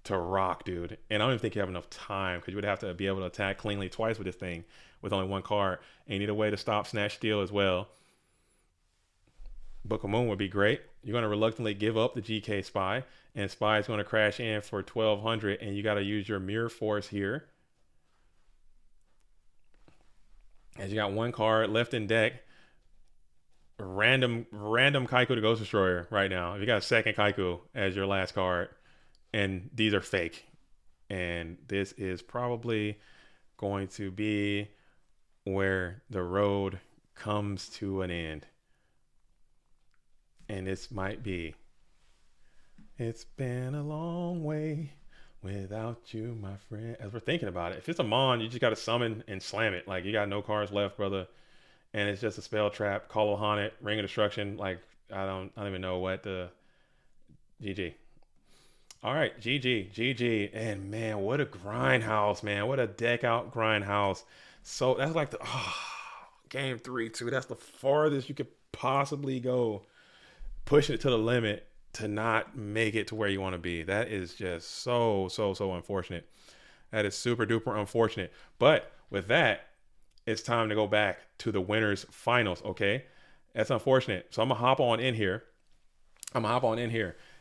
to rock, dude. And I don't even think you have enough time, because you would have to be able to attack cleanly twice with this thing with only 1 card, and you need a way to stop Snatch Steal as well. Book of Moon would be great. You're going to reluctantly give up the GK Spy, and Spy is going to crash in for 1200, and you got to use your Mirror Force here. As you got 1 card left in deck. random Kaiku to Ghost Destroyer right now. If you got a second Kaiku as your last card, and these are fake, and this is probably going to be where the road comes to an end. And this might be. It's been a long way without you, my friend. As we're thinking about it, if it's a Mon, you just got to summon and slam it. Like, you got no cards left, brother. And it's just a spell trap, Call of Haunted, Ring of Destruction. Like, I don't even know what the GG. All right, GG. And man, what a grindhouse, man. What a deck out grindhouse. So that's like the game 3 too. That's the farthest you could possibly go, pushing it to the limit to not make it to where you want to be. That is just so unfortunate. That is super duper unfortunate. But with that, it's time to go back to the winners finals. Okay, that's unfortunate. So I'm gonna hop on in here.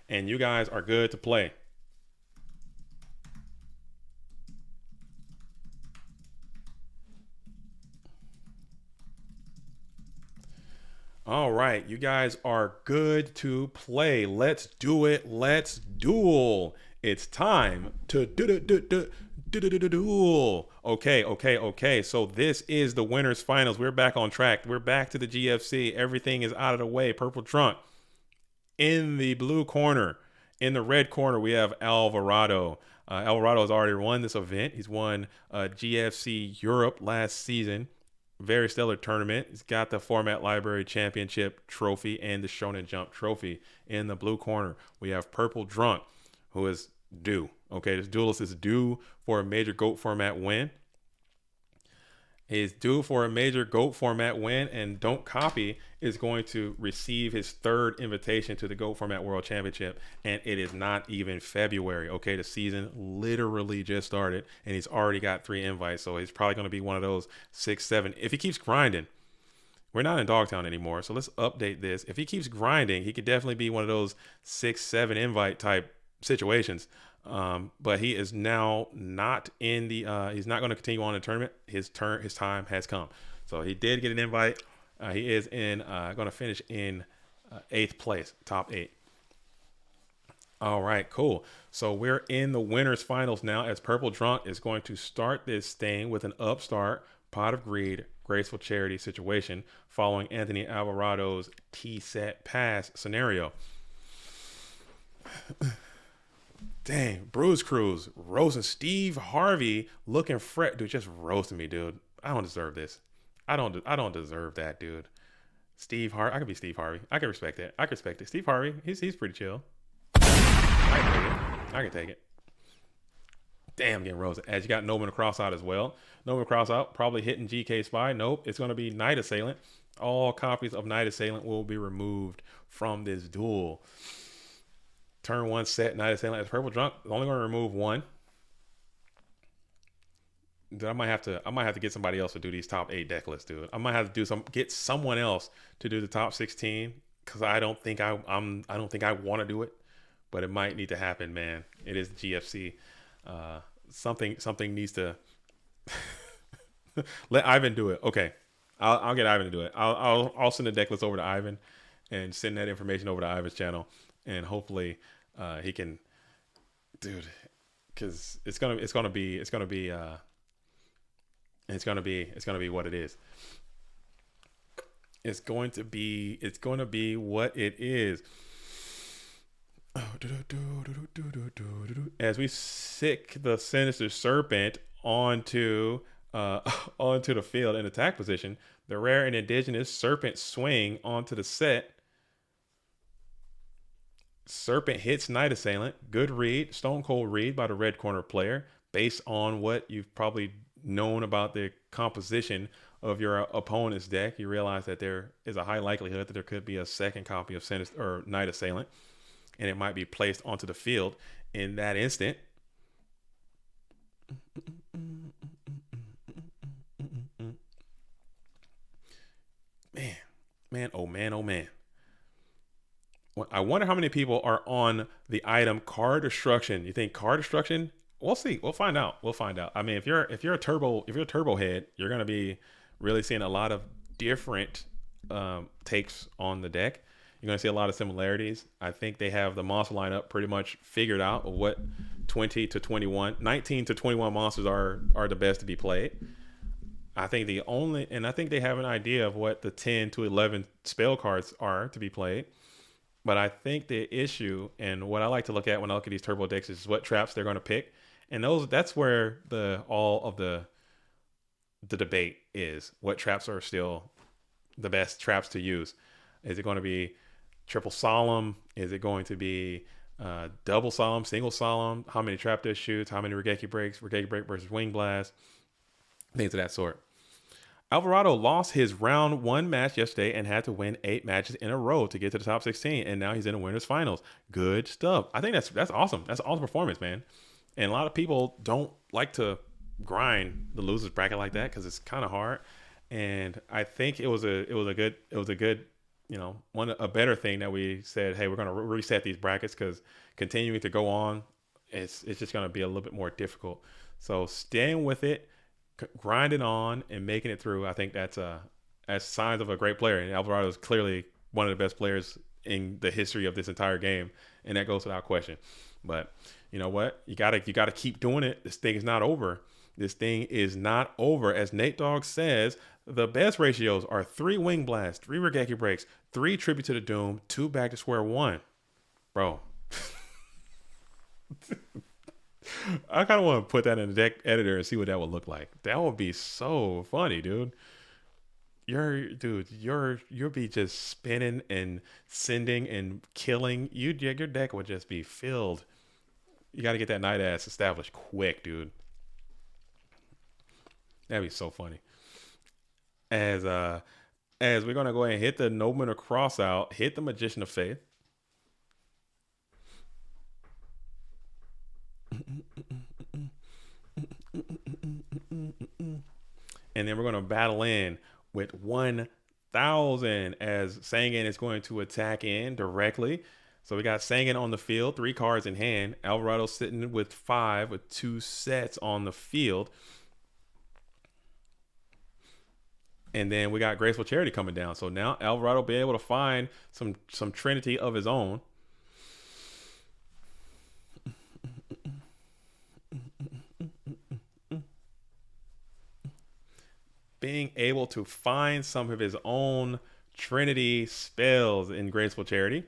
And you guys are good to play. All right, you guys are good to play. Let's do it. Let's duel. It's time to duel. Okay. So this is the winners finals. We're back on track. We're back to the GFC. Everything is out of the way. Purple trunk. In the blue corner. In the red corner, we have Alvarado. Alvarado has already won this event. He's won GFC Europe last season. Very stellar tournament. He's got the Format Library Championship trophy and the Shonen Jump trophy. In the blue corner, we have Purple Drunk, who is due. Okay, this duelist is due for a major GOAT format win. He's due for a major GOAT format win, and Don't Copy is going to receive his third invitation to the GOAT Format World Championship, and it is not even February. Okay, the season literally just started, and he's already got 3 invites, so he's probably going to be one of those 6, 7. If he keeps grinding, we're not in Dogtown anymore, so let's update this. If he keeps grinding, he could definitely be one of those 6, 7 invite type situations. But he is now not in the he's not going to continue on the tournament. His time has come. So he did get an invite. He is in going to finish in 8th place, top 8. All right, cool. So we're in the winners finals now, as Purple Drunk is going to start this thing with an upstart, Pot of Greed, Graceful Charity situation following Anthony Alvarado's T-set pass scenario. Dang, Bruce Cruz roasting Steve Harvey, looking fret, dude. Just roasting me, dude. I don't deserve this. I don't deserve that, dude. Steve Harvey, I could be Steve Harvey. I can respect that. I can respect it. Steve Harvey, he's pretty chill. I can take it. Damn, getting roasted. As you got Noman Cross out as well. Noman Cross out, probably hitting GK Spy. Nope, it's going to be Night Assailant. All copies of Night Assailant will be removed from this duel. Turn 1 set, Night Assailant as Purple Drunk. Only going to remove 1. Dude, I might have to get somebody else to do these top 8 deck lists, dude. I might have to get someone else to do the top 16, because I don't think I want to do it, but it might need to happen, man. It is GFC. Something needs to let Ivan do it. Okay, I'll get Ivan to do it. I'll send the deck list over to Ivan and send that information over to Ivan's channel. And hopefully he can, dude, because it's gonna be what it is. It's going to be what it is. As we sick the Sinister Serpent onto the field in attack position, the rare and indigenous Serpent swing onto the set. Serpent hits Night Assailant. Good read. Stone Cold read by the red corner player. Based on what you've probably known about the composition of your opponent's deck, you realize that there is a high likelihood that there could be a second copy of Sinister or Night Assailant, and it might be placed onto the field in that instant. Man. I wonder how many people are on the item Card Destruction. You think Card Destruction? We'll see. We'll find out. I mean, if you're a turbo head, you're gonna be really seeing a lot of different takes on the deck. You're going to see a lot of similarities. I think they have the monster lineup pretty much figured out of what 20 to 21, 19 to 21 monsters are the best to be played. I think I think they have an idea of what the 10 to 11 spell cards are to be played. But I think the issue, and what I like to look at when I look at these turbo decks, is what traps they're going to pick. And that's where all of the debate is. What traps are still the best traps to use? Is it going to be triple solemn? Is it going to be double solemn, single solemn? How many trap disc shoots? How many Regeki breaks? Regeki break versus wing blast? Things of that sort. Alvarado lost his round 1 match yesterday and had to win 8 matches in a row to get to the top 16, and now he's in the winners finals. Good stuff. I think that's awesome. That's an awesome performance, man. And a lot of people don't like to grind the losers bracket like that because it's kind of hard. And I think it was a good a better thing that we said, hey, we're going to reset these brackets, because continuing to go on, it's just going to be a little bit more difficult. So staying with it, grinding on, and making it through, I think that's signs of a great player. And Alvarado is clearly one of the best players in the history of this entire game, and that goes without question. But you know what? You gotta keep doing it. This thing is not over. This thing is not over. As Nate Dogg says, the best ratios are 3 wing blasts, 3 Regeki breaks, 3 tribute to the doom, 2 back to square one. Bro. I kind of want to put that in the deck editor and see what that would look like. That would be so funny, dude. You'll be just spinning and sending and killing. Your deck would just be filled. You got to get that night ass established quick, dude. That'd be so funny. As we're gonna go ahead and hit the Nobleman of Cross out, hit the Magician of Faith. And then we're going to battle in with 1,000 as Sangan is going to attack in directly. So we got Sangan on the field, 3 cards in hand. Alvarado sitting with 5 with 2 sets on the field. And then we got Graceful Charity coming down. So now Alvarado will be able to find some Trinity of his own. Being able to find some of his own Trinity spells in Graceful Charity.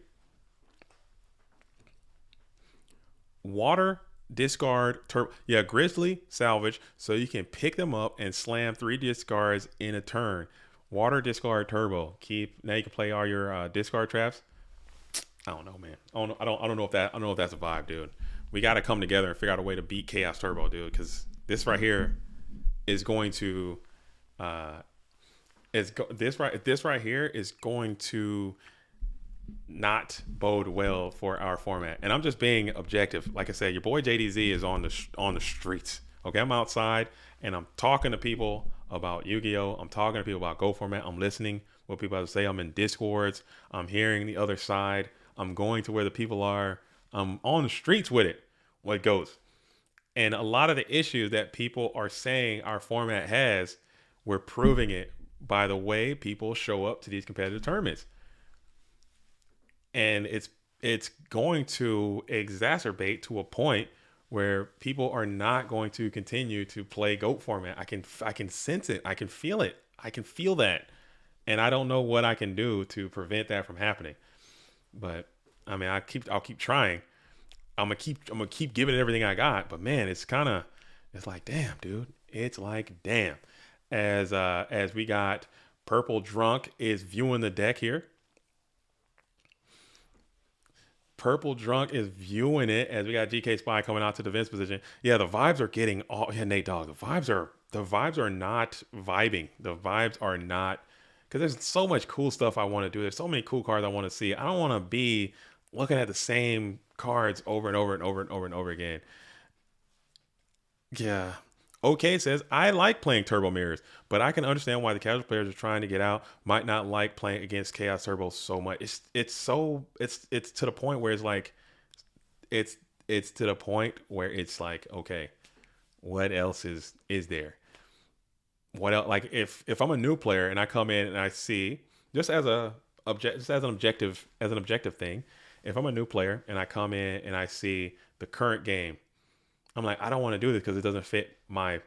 Water, discard, Grizzly, salvage, so you can pick them up and slam 3 discards in a turn. Water, discard, turbo. Now you can play all your discard traps. I don't know, man. I don't know if that's a vibe, dude. We got to come together and figure out a way to beat Chaos Turbo, dude, because this right here is going to this right here is going to not bode well for our format. And I'm just being objective. Like I said, your boy JDZ is on the streets. Okay, I'm outside and I'm talking to people about Yu-Gi-Oh. I'm talking to people about Go format. I'm listening what people have to say. I'm in Discords. I'm hearing the other side. I'm going to where the people are. I'm on the streets with it. What goes. And a lot of the issues that people are saying our format has, we're proving it by the way people show up to these competitive tournaments. And it's going to exacerbate to a point where people are not going to continue to play GOAT format. I can sense it. I can feel it. I can feel that. And I don't know what I can do to prevent that from happening. But I mean, I'll keep trying. I'm gonna keep giving it everything I got. But man, it's like, damn, dude. It's like, damn. As we got Purple Drunk is viewing the deck here. Purple Drunk is viewing it as we got GK Spy coming out to defense position. Yeah, the vibes are getting all. Yeah, Nate Dogg. The vibes are not vibing. The vibes are not, because there's so much cool stuff I want to do. There's so many cool cards I want to see. I don't want to be looking at the same cards over and over and over and over and over again. Yeah. OK says, I like playing Turbo Mirrors, but I can understand why the casual players are trying to get out might not like playing against Chaos Turbo so much. It's to the point where it's like, it's to the point where it's like, okay, what else is there? What else? Like if I'm a new player and I come in and I see just as a just as an objective thing, if I'm a new player and I come in and I see the current game, I'm like, I don't want to do this because it doesn't fit my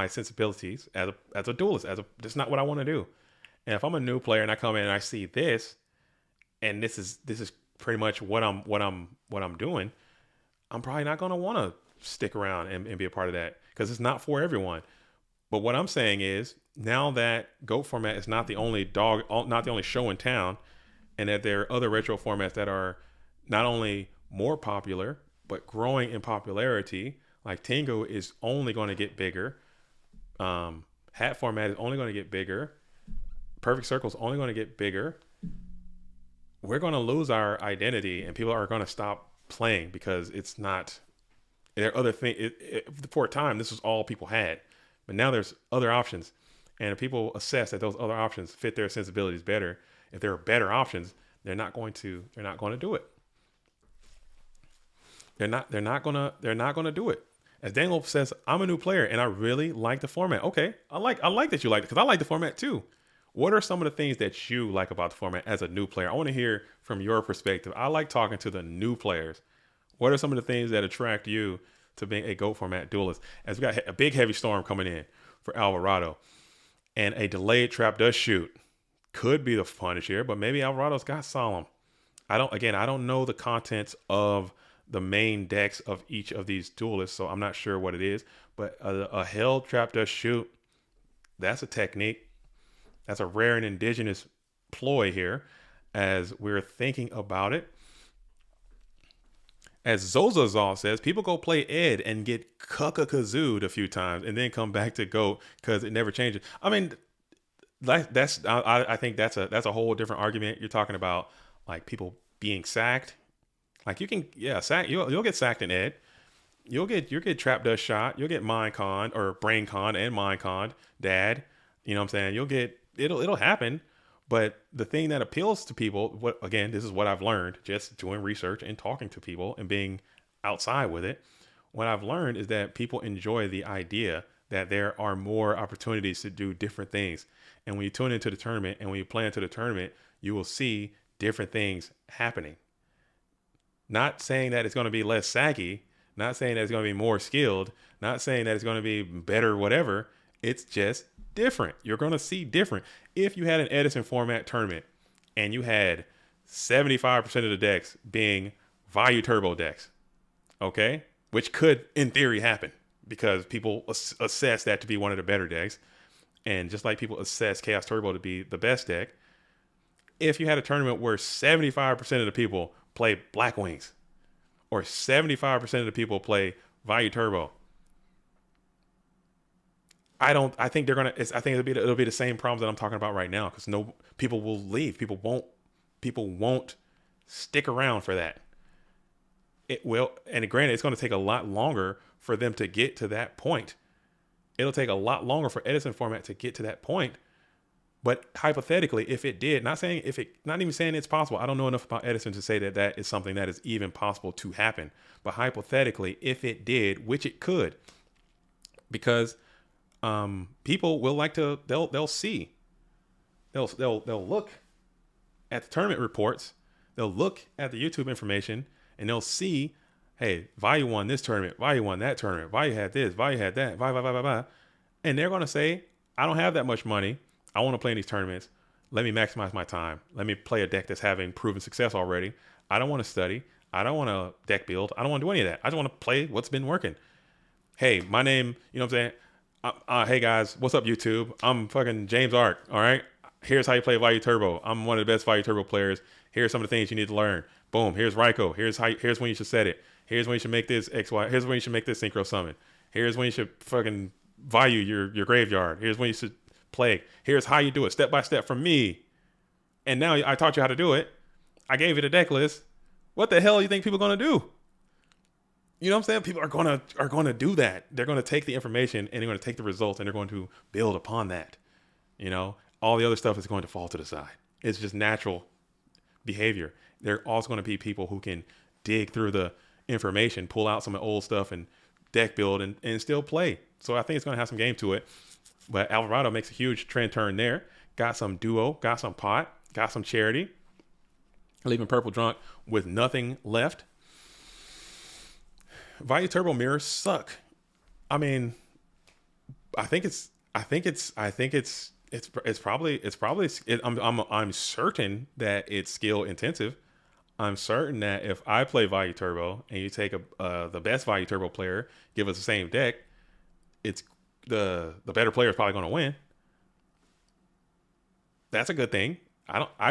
sensibilities as a duelist. That's not what I want to do. And if I'm a new player and I come in and I see this, and this is pretty much what I'm doing, I'm probably not gonna want to stick around and be a part of that because it's not for everyone. But what I'm saying is now that GOAT format is not the only not the only show in town, and that there are other retro formats that are not only more popular but growing in popularity. Like Tango is only going to get bigger. Hat format is only going to get bigger. Perfect Circle is only going to get bigger. We're going to lose our identity, and people are going to stop playing because it's not. There are other things. For a time, this was all people had, but now there's other options, and if people assess that those other options fit their sensibilities better, if there are better options, they're not going to do it. They're not gonna do it. As Daniel says, I'm a new player and I really like the format. Okay, I like that you like it because I like the format too. What are some of the things that you like about the format as a new player? I want to hear from your perspective. I like talking to the new players. What are some of the things that attract you to being a GOAT format duelist? As we got a big heavy storm coming in for Alvarado, and a delayed trap dust shoot could be the funnest here, but maybe Alvarado's got Solemn. I don't know the contents of the main decks of each of these duelists, so I'm not sure what it is. But a held trap dust shoot, that's a technique. That's a rare and indigenous ploy here as we're thinking about it. As Zozazol says, people go play Ed and get cuckakazooed a few times and then come back to GOAT because it never changes. I mean, I think that's a whole different argument. You're talking about like people being sacked. Like you can, sack. You'll get sacked in Ed. You'll get trap dust shot. You'll get mind con or brain con and mind con. Dad, you know what I'm saying? It'll happen. But the thing that appeals to people, this is what I've learned just doing research and talking to people and being outside with it. What I've learned is that people enjoy the idea that there are more opportunities to do different things. And when you tune into the tournament and when you play into the tournament, you will see different things happening. Not saying that it's going to be less saggy, not saying that it's going to be more skilled, not saying that it's going to be better, whatever. It's just different. You're going to see different. If you had an Edison format tournament and you had 75% of the decks being Value Turbo decks, okay, which could in theory happen because people assess that to be one of the better decks. And just like people assess Chaos Turbo to be the best deck, if you had a tournament where 75% of the people play Black Wings or 75% of the people play Value Turbo, I think it'll be the same problems that I'm talking about right now because people will leave. People won't stick around for that. It will, and granted, it's going to take a lot longer for them to get to that point. It'll take a lot longer for Edison format to get to that point. But hypothetically, if it did, not even saying it's possible. I don't know enough about Edison to say that is something that is even possible to happen. But hypothetically, if it did, which it could, because people will like to, they'll look at the tournament reports, they'll look at the YouTube information, and they'll see, hey, Value won this tournament, Value won that tournament, Value had this, Value had that, blah. And they're going to say, I don't have that much money. I want to play in these tournaments. Let me maximize my time. Let me play a deck that's having proven success already. I don't want to study. I don't want to deck build. I don't want to do any of that. I just want to play what's been working. Hey, my name, you know what I'm saying? Hey guys, what's up YouTube? I'm fucking James Ark, all right? Here's how you play Value Turbo. I'm one of the best Value Turbo players. Here's some of the things you need to learn. Boom, here's Ryko. Here's when you should set it. Here's when you should make this XY. Here's when you should make this synchro summon. Here's when you should fucking value your graveyard. Here's when you should play. Here's how you do it step by step from me. And now I taught you how to do it. I gave you the deck list. What the hell do you think people are going to do? You know what I'm saying? People are going to do that. They're going to take the information and they're going to take the results and they're going to build upon that. You know, all the other stuff is going to fall to the side. It's just natural behavior. There are also going to be people who can dig through the information, pull out some of the old stuff and deck build and still play. So I think it's going to have some game to it. But Alvarado makes a huge trend turn there. Got some duo, got some pot, got some charity, leaving Purple drunk with nothing left. Value Turbo mirrors suck. I mean, it's probably. I'm certain that it's skill intensive. I'm certain that if I play Value Turbo and you take the best Value Turbo player, give us the same deck, it's the better player is probably going to win. That's a good thing.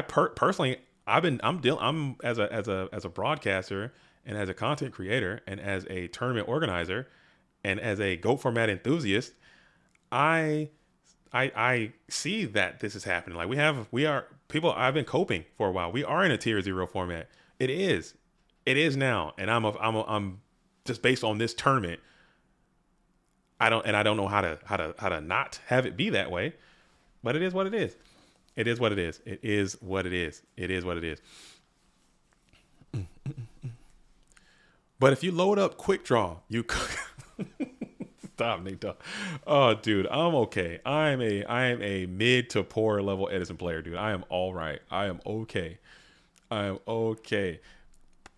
Personally, I'm as a broadcaster and as a content creator and as a tournament organizer and as a GOAT format enthusiast, I see that this is happening. Like we are people. I've been coping for a while. We are in a tier 0 format. It is now, and I'm just based on this tournament. I don't know how to not have it be that way, but it is what it is. It is what it is. It is what it is. It is what it is. But if you load up Quick Draw, you stop, Nate. Oh, dude, I'm okay. I am a mid to poor level Edison player, dude. I am all right. I am okay. But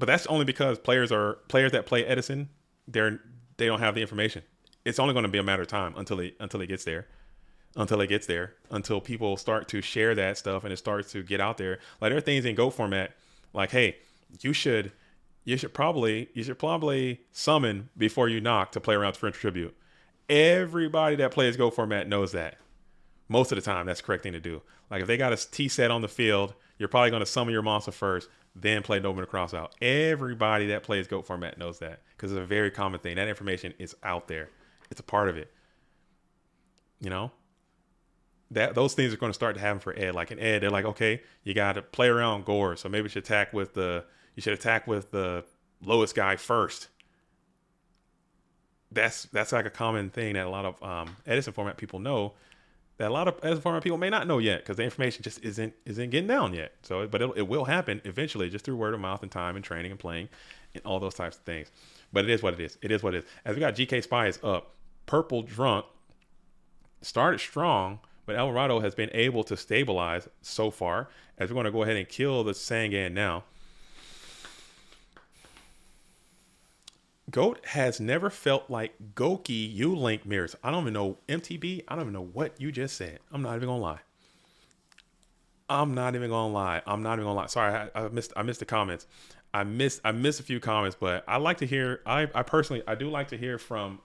that's only because players that play Edison, they don't have the information. It's only going to be a matter of time until it gets there. Until people start to share that stuff and it starts to get out there. Like there are things in GO format, like, hey, you should probably summon before you knock to play around with French Tribute. Everybody that plays GO format knows that. Most of the time, that's the correct thing to do. Like if they got a T set on the field, you're probably going to summon your monster first, then play Nobleman to cross out. Everybody that plays GO format knows that because it's a very common thing. That information is out there. It's a part of it. You know? Those things are going to start to happen for Ed. Like in Ed, they're like, okay, you got to play around Gore, so maybe you should attack with the lowest guy first. That's like a common thing that a lot of Edison format people know. That a lot of Edison format people may not know yet because the information just isn't getting down yet. So, but it will happen eventually, just through word of mouth and time and training and playing and all those types of things. But it is what it is. It is what it is. As we got GK Spies up, Purple Drunk started strong. But Alvarado has been able to stabilize so far. As we're going to go ahead and kill the Sangan now. GOAT has never felt like Goki U-Link mirrors. I don't even know, MTB, I don't even know what you just said. I'm not even going to lie. Sorry, I missed the comments. I missed a few comments, but I like to hear, I personally do like to hear from...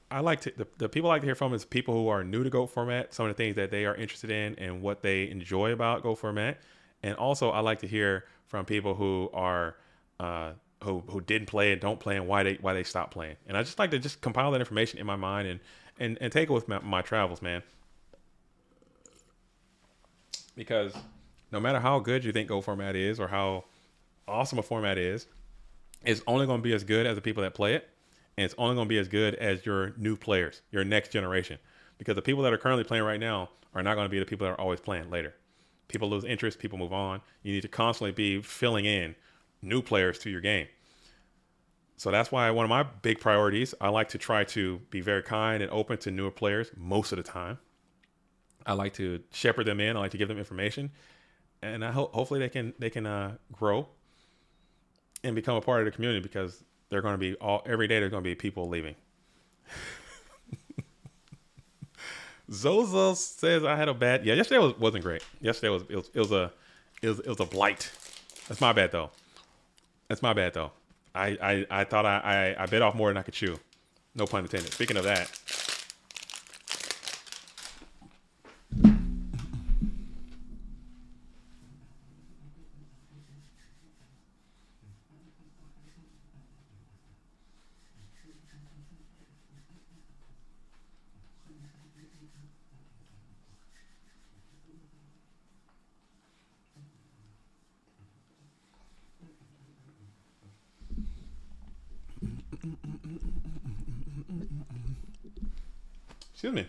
the people I like to hear from is people who are new to GOAT format, some of the things that they are interested in and what they enjoy about GOAT format. And also I like to hear from people who are who didn't play and don't play and why they stopped playing. And I just like to just compile that information in my mind and take it with my travels, man. Because no matter how good you think GOAT format is or how awesome a format is, it's only going to be as good as the people that play it. And it's only going to be as good as your new players, your next generation. Because the people that are currently playing right now are not going to be the people that are always playing later. People lose interest. People move on. You need to constantly be filling in new players to your game. So that's why one of my big priorities, I like to try to be very kind and open to newer players most of the time. I like to shepherd them in. I like to give them information. And I hopefully they can grow and become a part of the community because they're going to be every day. There's going to be people leaving. Zozo says I had a bad. Yeah, yesterday wasn't great. Yesterday it was a blight. That's my bad though. I thought I bit off more than I could chew. No pun intended. Speaking of that. Excuse me.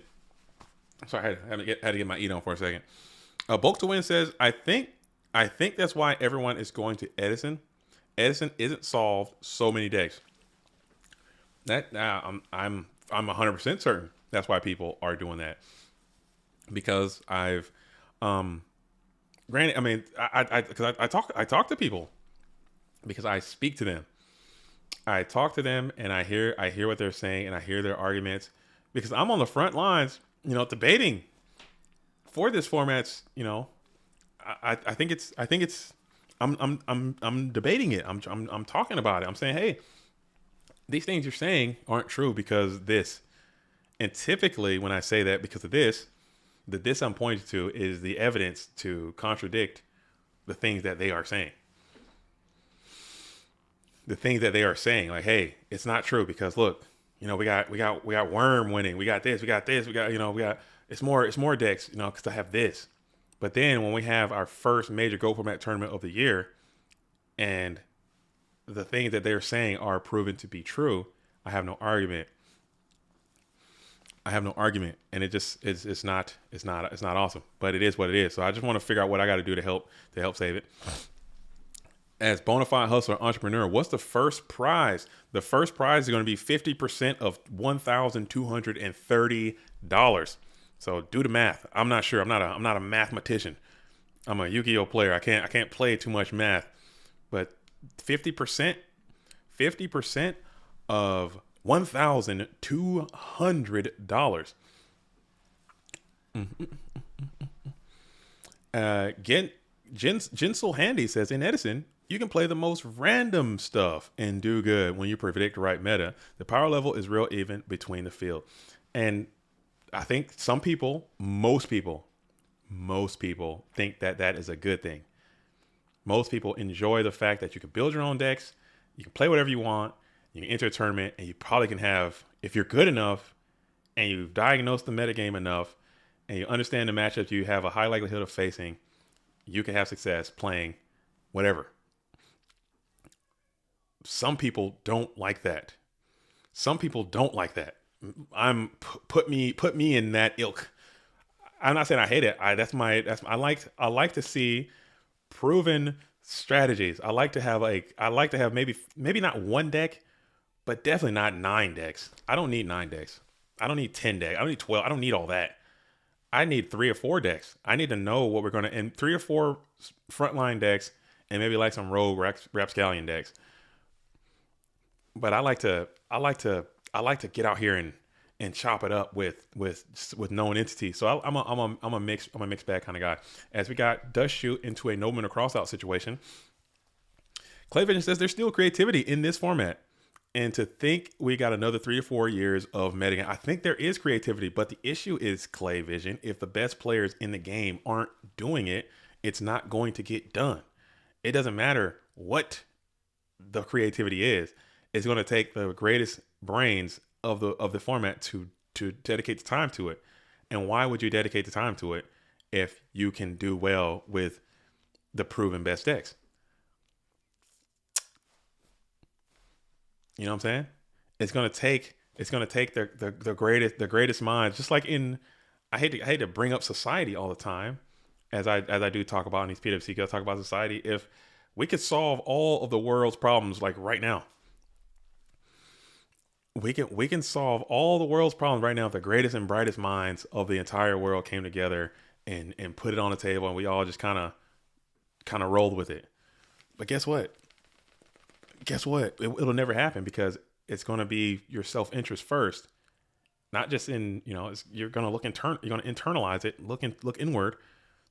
Sorry, I had to get my eat on for a second. Bulk to Win says, I think that's why everyone is going to Edison. Edison isn't solved so many decks. I'm 100% certain that's why people are doing that. Because I've Granted, I mean, because I talk to people because I speak to them. I talk to them and I hear what they're saying and I hear their arguments because I'm on the front lines, debating for this format's, I think it's I'm debating it. I'm talking about it. I'm saying, hey, these things you're saying aren't true because this. And typically when I say that because of this, this I'm pointing to is the evidence to contradict the things that they are saying. The things that they are saying, like, hey, it's not true because look, we got Worm winning, we got this, we got it's more decks, because I have this. But then when we have our first major Go Format tournament of the year, and the things that they're saying are proven to be true, I have no argument. And it just it's not awesome, but it is what it is. So I just want to figure out what I got to do to help save it. As bona fide hustler entrepreneur, what's the first prize? The first prize is going to be 50% of $1,230. So do the math. I'm not sure. I'm not a mathematician. I'm a Yu-Gi-Oh player. I can't play too much math. But 50% of $1,200. Jinsel Handy says, in Edison, you can play the most random stuff and do good when you predict the right meta. The power level is real even between the field. And I think most people think that is a good thing. Most people enjoy the fact that you can build your own decks, you can play whatever you want, you can enter a tournament, and you probably can have, if you're good enough and you've diagnosed the metagame enough and you understand the matchups you have a high likelihood of facing, you can have success playing whatever. Some people don't like that. Put me in that ilk. I'm not saying I hate it. I like to see proven strategies. I like to have maybe not one deck, but definitely not 9 decks. I don't need 9 decks. I don't need 10 decks. I don't need 12. I don't need all that. I need 3 or 4 decks. I need to know what we're going to, and 3 or 4 frontline decks, and maybe like some rogue rapscallion decks. But I like to get out here and chop it up with known entities. So I'm a mixed bag kind of guy. As we got Dust Shoot into a no-mana crossout situation, Clay Vision says there's still creativity in this format. And to think we got another 3 or 4 years of metagame, I think there is creativity, but the issue is, Clay Vision, if the best players in the game aren't doing it, it's not going to get done. It doesn't matter what the creativity is. It's going to take the greatest brains of the format to dedicate the time to it. And why would you dedicate the time to it if you can do well with the proven best decks? You know what I'm saying? It's gonna take the greatest minds. Just like I hate to bring up society all the time, as I do talk about in these PWC. I talk about society. If we could solve all of the world's problems like right now, we can solve all the world's problems right now if the greatest and brightest minds of the entire world came together and put it on the table, and we all just kind of rolled with it. But guess what? It'll never happen because it's going to be your self-interest first, not just in, you're going to you're going to internalize it, look inward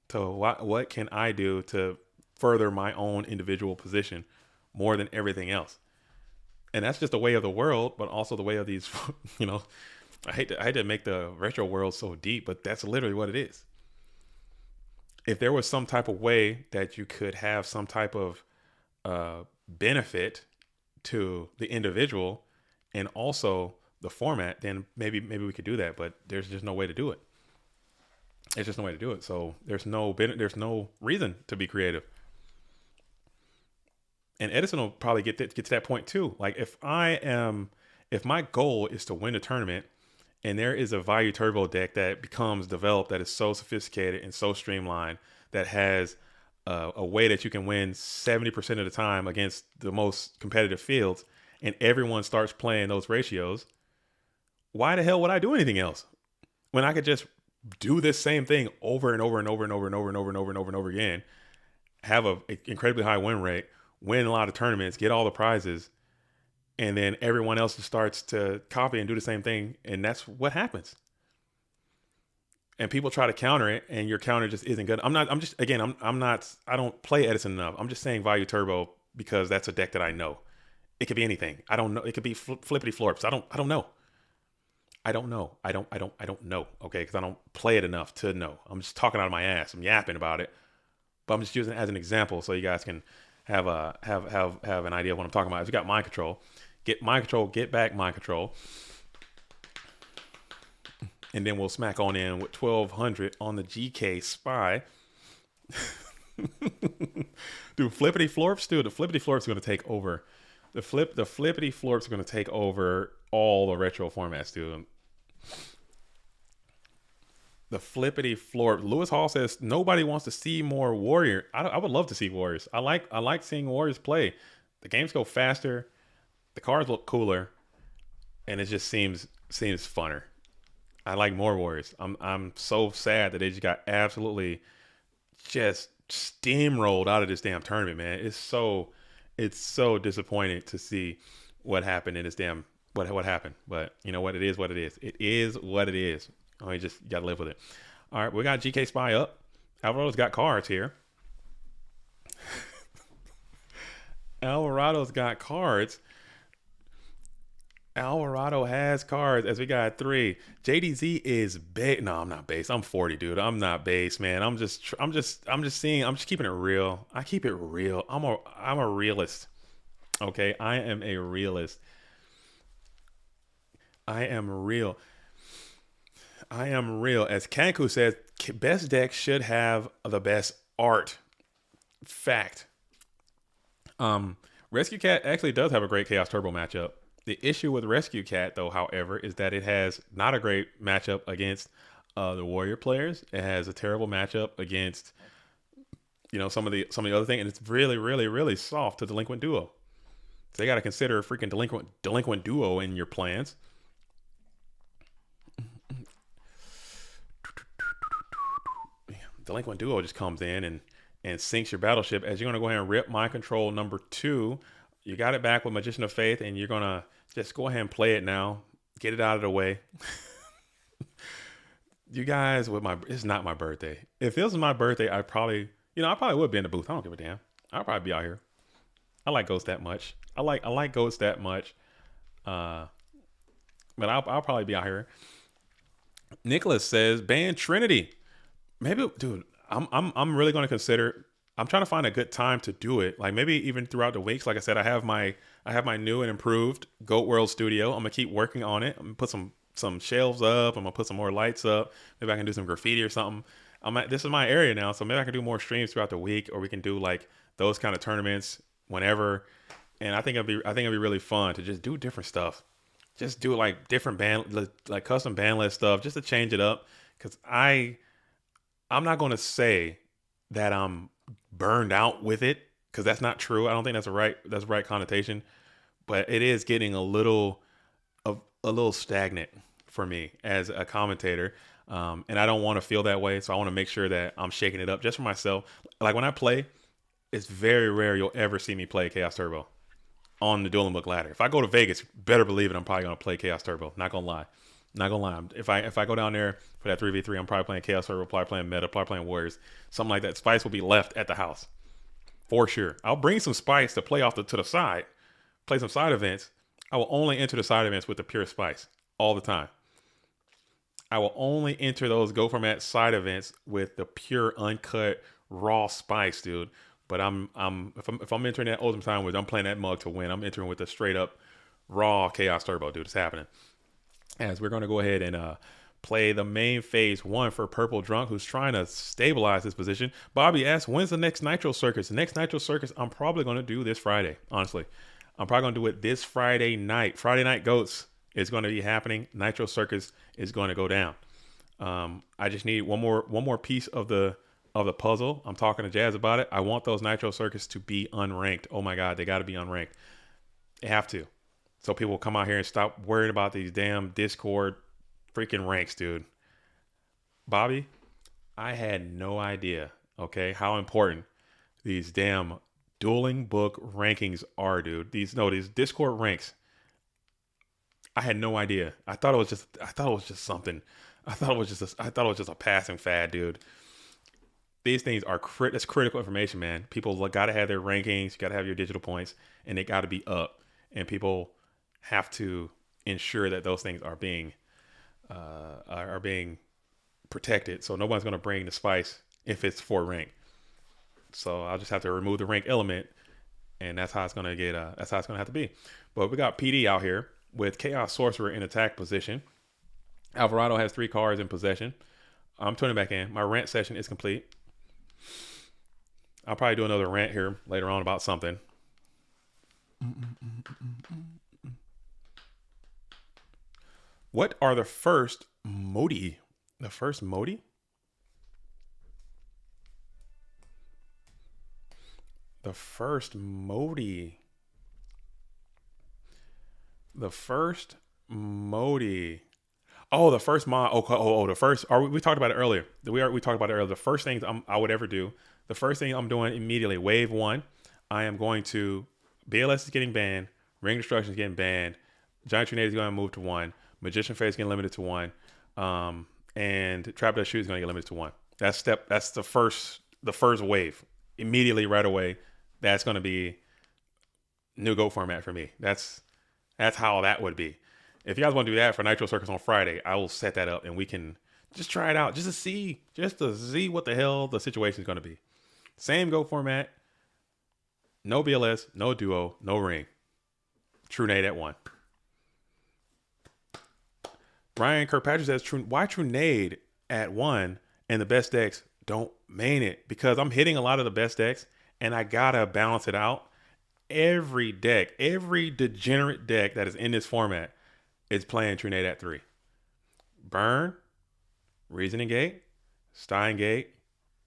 to what can I do to further my own individual position more than everything else. And that's just the way of the world, but also the way of these, I hate to make the retro world so deep, but that's literally what it is. If there was some type of way that you could have some type of benefit to the individual and also the format, then maybe we could do that, but there's just no way to do it. There's just no way to do it. So there's no reason to be creative. And Edison will probably get to that point too. Like if my goal is to win a tournament and there is a value turbo deck that becomes developed that is so sophisticated and so streamlined that has a way that you can win 70% of the time against the most competitive fields, and everyone starts playing those ratios, why the hell would I do anything else when I could just do this same thing over and over and over and over and over and over and over and over and over again, have a incredibly high win rate, win a lot of tournaments, get all the prizes, and then everyone else starts to copy and do the same thing, and that's what happens. And people try to counter it, and your counter just isn't good. I'm just again, I'm not, I don't play Edison enough. I'm just saying Value Turbo because that's a deck that I know. It could be anything. I don't know. It could be flippity florps. I don't know. I don't know. I don't know. Okay, because I don't play it enough to know. I'm just talking out of my ass. I'm yapping about it, but I'm just using it as an example so you guys can have an idea of what I'm talking about. If you got mind control, get mind control, get back mind control, and then we'll smack on in with 1200 on the GK Spy. Dude, flippity florps, dude. The flippity florps are going to take over. The flippity florps are going to take over all the retro formats, dude. The flippity florp. Lewis Hall says nobody wants to see more Warrior. I would love to see Warriors. I like seeing Warriors play. The games go faster, the cards look cooler, and it just seems funner. I like more Warriors. I'm so sad that they just got absolutely just steamrolled out of this damn tournament, man. It's so disappointing to see what happened in this damn what happened. But you know what? It is what it is. It is what it is. You just gotta live with it. All right, we got GK Spy up. Alvarado's got cards here. Alvarado's got cards. Alvarado has cards as we got 3. JDZ is base. No, I'm not base. I'm 40, dude. I'm not base, man. I'm just keeping it real. I keep it real. I'm a realist. Okay, I am a realist. I am real. As Kanku says, best deck should have the best art. Fact. Rescue Cat actually does have a great Chaos Turbo matchup. The issue with Rescue Cat, though, however, is that it has not a great matchup against the Warrior players. It has a terrible matchup against, some of the other things, and it's really, really, really soft to Delinquent Duo. So you got to consider a freaking Delinquent Duo in your plans. Delinquent Duo just comes in and sinks your battleship as you're going to go ahead and rip Mind Control number 2. You got it back with Magician of Faith, and you're going to just go ahead and play it now. Get it out of the way. You guys, it's not my birthday. If this was my birthday, I probably would be in the booth. I don't give a damn. I'll probably be out here. I like Ghost that much. I like Ghost that much. But I'll probably be out here. Nicholas says, ban Trinity. Maybe, dude, I'm really going to consider. I'm trying to find a good time to do it. Like maybe even throughout the weeks. Like I said, I have my new and improved Goat World studio. I'm gonna keep working on it. I'm gonna put some shelves up. I'm gonna put some more lights up. Maybe I can do some graffiti or something. This is my area now, so maybe I can do more streams throughout the week, or we can do like those kind of tournaments whenever. And I think it'd be really fun to just do different stuff. Just do like different like custom band list stuff, just to change it up. Cause I'm not gonna say that I'm burned out with it, because that's not true. I don't think that's the right connotation, but it is getting a little stagnant for me as a commentator, and I don't want to feel that way. So I want to make sure that I'm shaking it up just for myself. Like when I play, it's very rare you'll ever see me play Chaos Turbo on the Dueling Book ladder. If I go to Vegas, better believe it, I'm probably gonna play Chaos Turbo. Not gonna lie. If I go down there for that 3v3, I'm probably playing Chaos Turbo, probably playing Meta, probably playing Warriors, something like that. Spice will be left at the house for sure. I'll bring some Spice to play off to the side, play some side events. I will only enter the side events with the pure Spice all the time. I will only enter those Go Format side events with the pure, uncut, raw Spice, dude. But if I'm entering that Ultimate Time with, I'm playing that mug to win. I'm entering with the straight up raw Chaos Turbo, dude. It's happening. As we're going to go ahead and play the main phase 1 for Purple Drunk, who's trying to stabilize his position. Bobby asks, when's the next Nitro Circus? The next Nitro Circus, I'm probably going to do this Friday, honestly. I'm probably going to do it this Friday night. Friday Night Goats is going to be happening. Nitro Circus is going to go down. I just need one more piece of the puzzle. I'm talking to Jazz about it. I want those Nitro Circus to be unranked. Oh my God, they got to be unranked. They have to. So people will come out here and stop worrying about these damn Discord freaking ranks, dude. Bobby, I had no idea, okay, how important these damn dueling book rankings are, dude. These Discord ranks. I had no idea. I thought it was just something. I thought it was just a passing fad, dude. These things are it's critical information, man. People got to have their rankings, you got to have your digital points, and they got to be up. And people have to ensure that those things are being protected. So nobody's going to bring the spice if it's for rank. So I'll just have to remove the rank element, and that's how it's going to get. That's how it's going to have to be. But we got PD out here with Chaos Sorcerer in attack position. Alvarado has 3 cards in possession. I'm turning back in. My rant session is complete. I'll probably do another rant here later on about something. What are the first Modi? The first Modi? The first Modi. The first Modi. Oh, the first mod. The first. We talked about it earlier. We talked about it earlier. The first things I would ever do. The first thing I'm doing immediately. Wave 1. I am going to. BLS is getting banned. Ring Destruction is getting banned. Giant Tornado is going to move to 1. Magician Face is getting limited to 1. And Trap That Shoot is going to get limited to 1. That's the first wave. Immediately, right away. That's going to be new GOAT format for me. That's how that would be. If you guys want to do that for Nitro Circus on Friday, I will set that up and we can just try it out just to see what the hell the situation is going to be. Same GOAT format. No BLS, no duo, no ring. True Nade at 1. Ryan Kirkpatrick says, why True Nade at 1 and the best decks don't main it? Because I'm hitting a lot of the best decks and I gotta balance it out. Every degenerate deck that is in this format is playing True Nade at 3. Burn, Reasoning Gate, Stein Gate,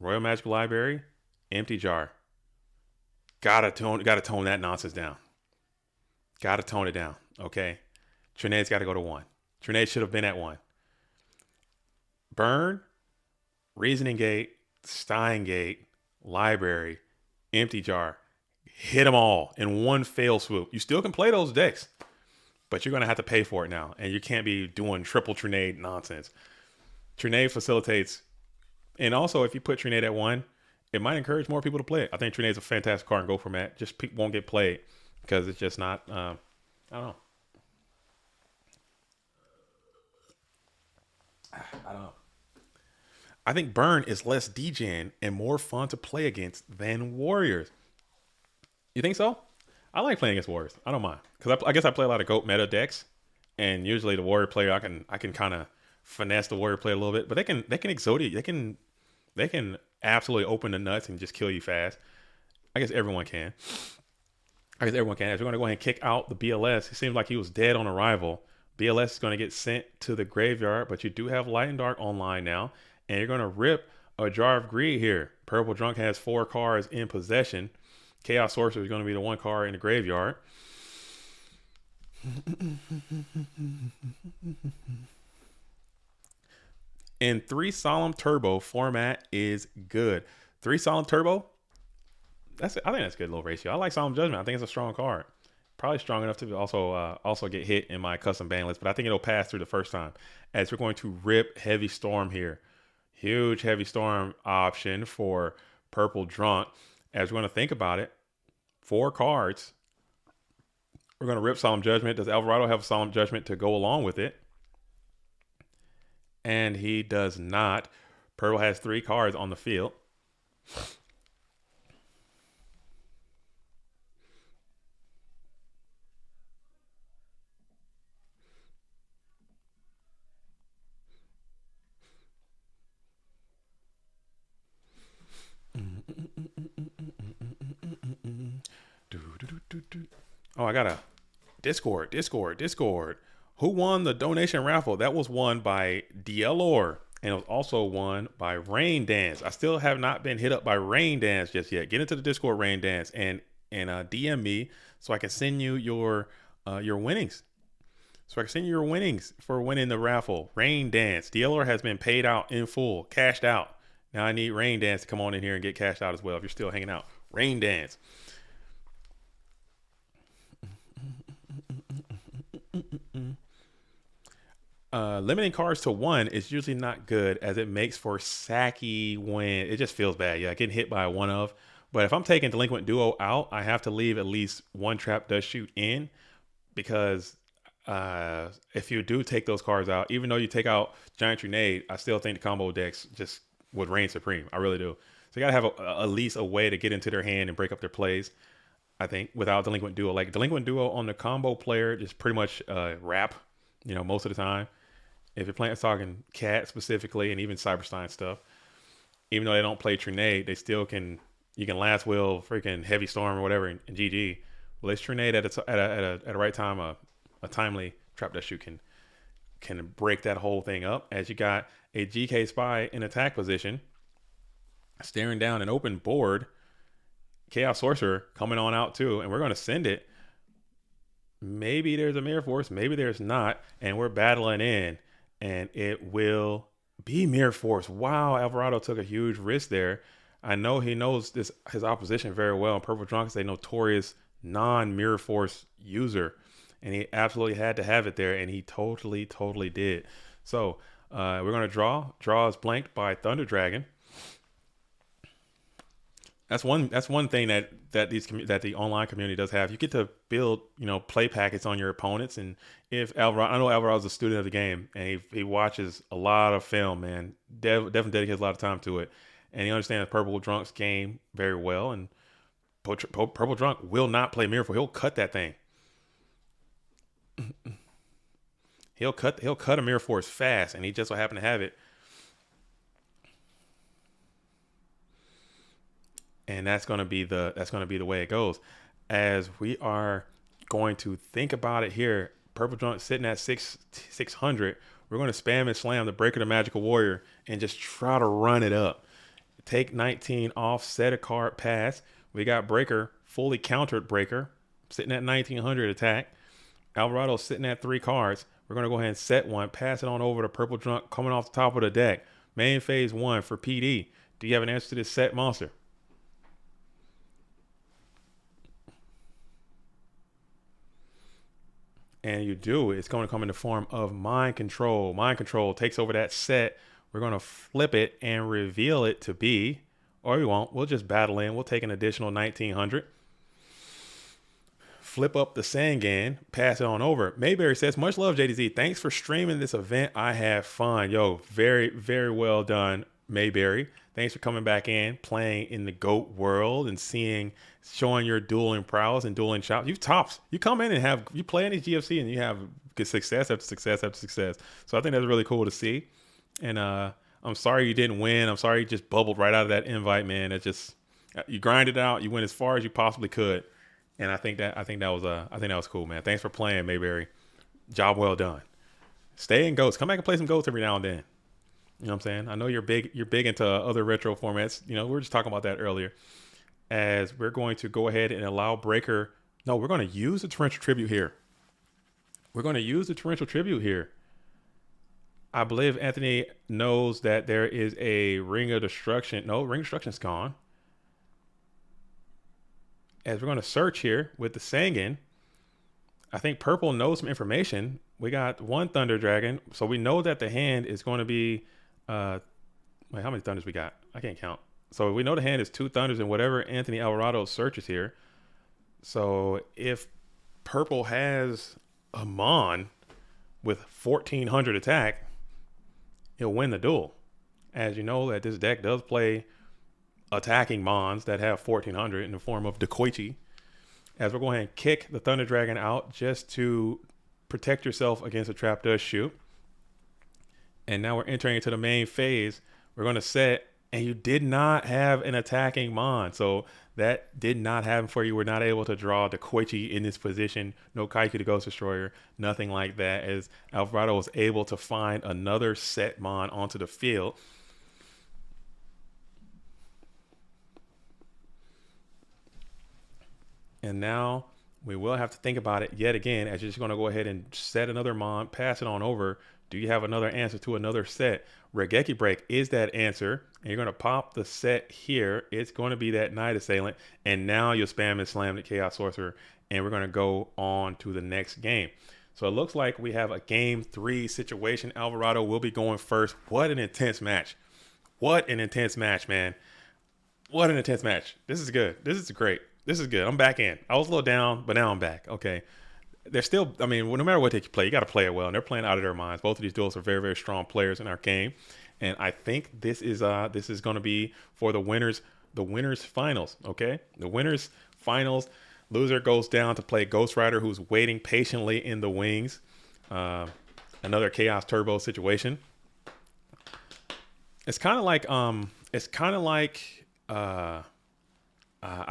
Royal Magical Library, Empty Jar. Gotta tone that nonsense down. Gotta tone it down, okay? True Nade's gotta go to 1. True Nade should have been at 1. Burn, Reasoning Gate, Stein Gate, Library, Empty Jar. Hit them all in one fell swoop. You still can play those decks, but you're going to have to pay for it now. And you can't be doing triple True Nade nonsense. True Nade facilitates. And also, if you put True Nade at 1, it might encourage more people to play it. I think True Nade's a fantastic card in GO format. Just people won't get played because it's just not, I don't know. I think Burn is less degen and more fun to play against than Warriors. You think so? I like playing against Warriors. I don't mind because I guess I play a lot of GOAT meta decks, and usually the Warrior player I can kind of finesse the Warrior player a little bit, but they can exodia. They can absolutely open the nuts and just kill you fast. I guess everyone can. As we're going to go ahead and kick out the BLS. It seems like he was dead on arrival. BLS is going to get sent to the graveyard, but you do have Light and Dark online now, and you're going to rip a Jar of Greed here. Purple Drunk has 4 cards in possession. Chaos Sorcerer is going to be the 1 card in the graveyard. And 3 Solemn Turbo format is good. 3 Solemn Turbo, I think that's a good little ratio. I like Solemn Judgment. I think it's a strong card. Probably strong enough to also get hit in my custom ban list, but I think it'll pass through the first time. As we're going to rip Heavy Storm here. Huge Heavy Storm option for Purple Drunk. As we're going to think about it, 4 cards. We're going to rip Solemn Judgment. Does Alvarado have a Solemn Judgment to go along with it? And he does not. Purple has 3 cards on the field. Oh, I got a Discord. Who won the donation raffle? That was won by DLOR, and it was also won by Rain Dance. I still have not been hit up by Rain Dance just yet. Get into the Discord, Rain Dance, and DM me so I can send you your winnings. So I can send you your winnings for winning the raffle. Rain Dance. Dealer has been paid out in full, cashed out. Now I need Rain Dance to come on in here and get cashed out as well if you're still hanging out. Rain Dance. Limiting cards to 1 is usually not good as it makes for sacky when it just feels bad. Yeah, getting hit by a 1-of. But if I'm taking Delinquent Duo out, I have to leave at least one Trap Does Shoot in because if you do take those cards out, even though you take out Giant Grenade, I still think the combo decks just would reign supreme. I really do. So you got to have at least a way to get into their hand and break up their plays. I think without Delinquent Duo, like Delinquent Duo on the combo player, just pretty much wrap, most of the time. If you're playing, talking Cat specifically, and even Cyberstein stuff, even though they don't play Trinade, they still can. You can last will freaking Heavy Storm or whatever in GG. Well, it's Trinade at a right time. A timely Trap That Shoot can break that whole thing up. As you got a GK Spy in attack position, staring down an open board. Chaos Sorcerer coming on out too, and we're going to send it. Maybe there's a Mirror Force, maybe there's not, and we're battling in, and it will be Mirror Force. Wow, Alvarado took a huge risk there. I know he knows his opposition very well. Purple Drunk is a notorious non-Mirror Force user, and he absolutely had to have it there, and he totally did. So we're going to draw. Draw is blanked by Thunder Dragon. That's one thing that the online community does have. You get to build, play packets on your opponents. And if Alvarado, I know Alvarado's a student of the game and he watches a lot of film, man. Definitely dedicates a lot of time to it. And he understands Purple Drunk's game very well. And Purple Drunk will not play Mirror Force. He'll cut that thing. He'll cut a Mirror Force fast, and he just so happened to have it. And that's going to be the way it goes. As we are going to think about it here, Purple Drunk sitting at 600. We're going to spam and slam the Breaker the Magical Warrior and just try to run it up. Take 19 off, set a card, pass. We got Breaker, fully countered Breaker, sitting at 1900 attack. Alvarado sitting at 3 cards. We're going to go ahead and set one, pass it on over to Purple Drunk, coming off the top of the deck. Main phase 1 for PD. Do you have an answer to this set monster? And you do. It's going to come in the form of Mind Control. Mind Control takes over that set. We're going to flip it and reveal it to be, or we won't. We'll just battle in. We'll take an additional 1900. Flip up the Sangan, pass it on over. Mayberry says, much love, JDZ. Thanks for streaming this event. I had fun. Yo, very, very well done, Mayberry. Thanks for coming back in, playing in the GOAT world and showing your dueling prowess and dueling chops. You tops. You come in and you play in the GFC and you have good success after success after success. So I think that's really cool to see. And I'm sorry you didn't win. I'm sorry you just bubbled right out of that invite, man. You grinded out. You went as far as you possibly could. And I think that was cool, man. Thanks for playing, Mayberry. Job well done. Stay in GOATs. Come back and play some GOATs every now and then. You know what I'm saying? I know you're big into other retro formats. We were just talking about that earlier. As we're going to go ahead and allow Breaker. No, we're going to use the Torrential Tribute here. I believe Anthony knows that there is a Ring of Destruction. No, Ring of Destruction's gone. As we're going to search here with the Sangan, I think Purple knows some information. We got one Thunder Dragon, so we know that the hand is going to be. Wait, how many Thunders we got? I can't count. So we know the hand is 2 Thunders and whatever Anthony Alvarado searches here. So if Purple has a Mon with 1400 attack, he'll win the duel. As you know, that this deck does play attacking Mons that have 1400 in the form of Dekoichi. As we're going to kick the Thunder Dragon out just to protect yourself against a Trap Does Shoot. And now we're entering into the main phase. We're going to set, and you did not have an attacking Mon. So that did not happen for you. We're not able to draw the Koichi in this position. No Kaiku the Ghost Destroyer. Nothing like that. As Alvarado was able to find another set Mon onto the field. And now We will have to think about it yet again, as you're just going to go ahead and set another mon, pass it on over. Do you have another answer to another set? Regeki Break is that answer. And you're going to pop the set here. It's going to be that Night Assailant. And now you'll spam and slam the Chaos Sorcerer. And we're going to go on to the next game. So it looks like we have a game 3 situation. Alvarado will be going first. What an intense match. What an intense match, man. What an intense match. This is good. This is great. This is good. I'm back in. I was a little down, but now I'm back. Okay. They're still, I mean, no matter what they play, you got to play it well. And they're playing out of their minds. Both of these duels are very, very strong players in our game. And I think this is going to be for the winners finals. Okay. The winners finals. Loser goes down to play Ghost Rider, who's waiting patiently in the wings. Another Chaos Turbo situation. It's kind of like I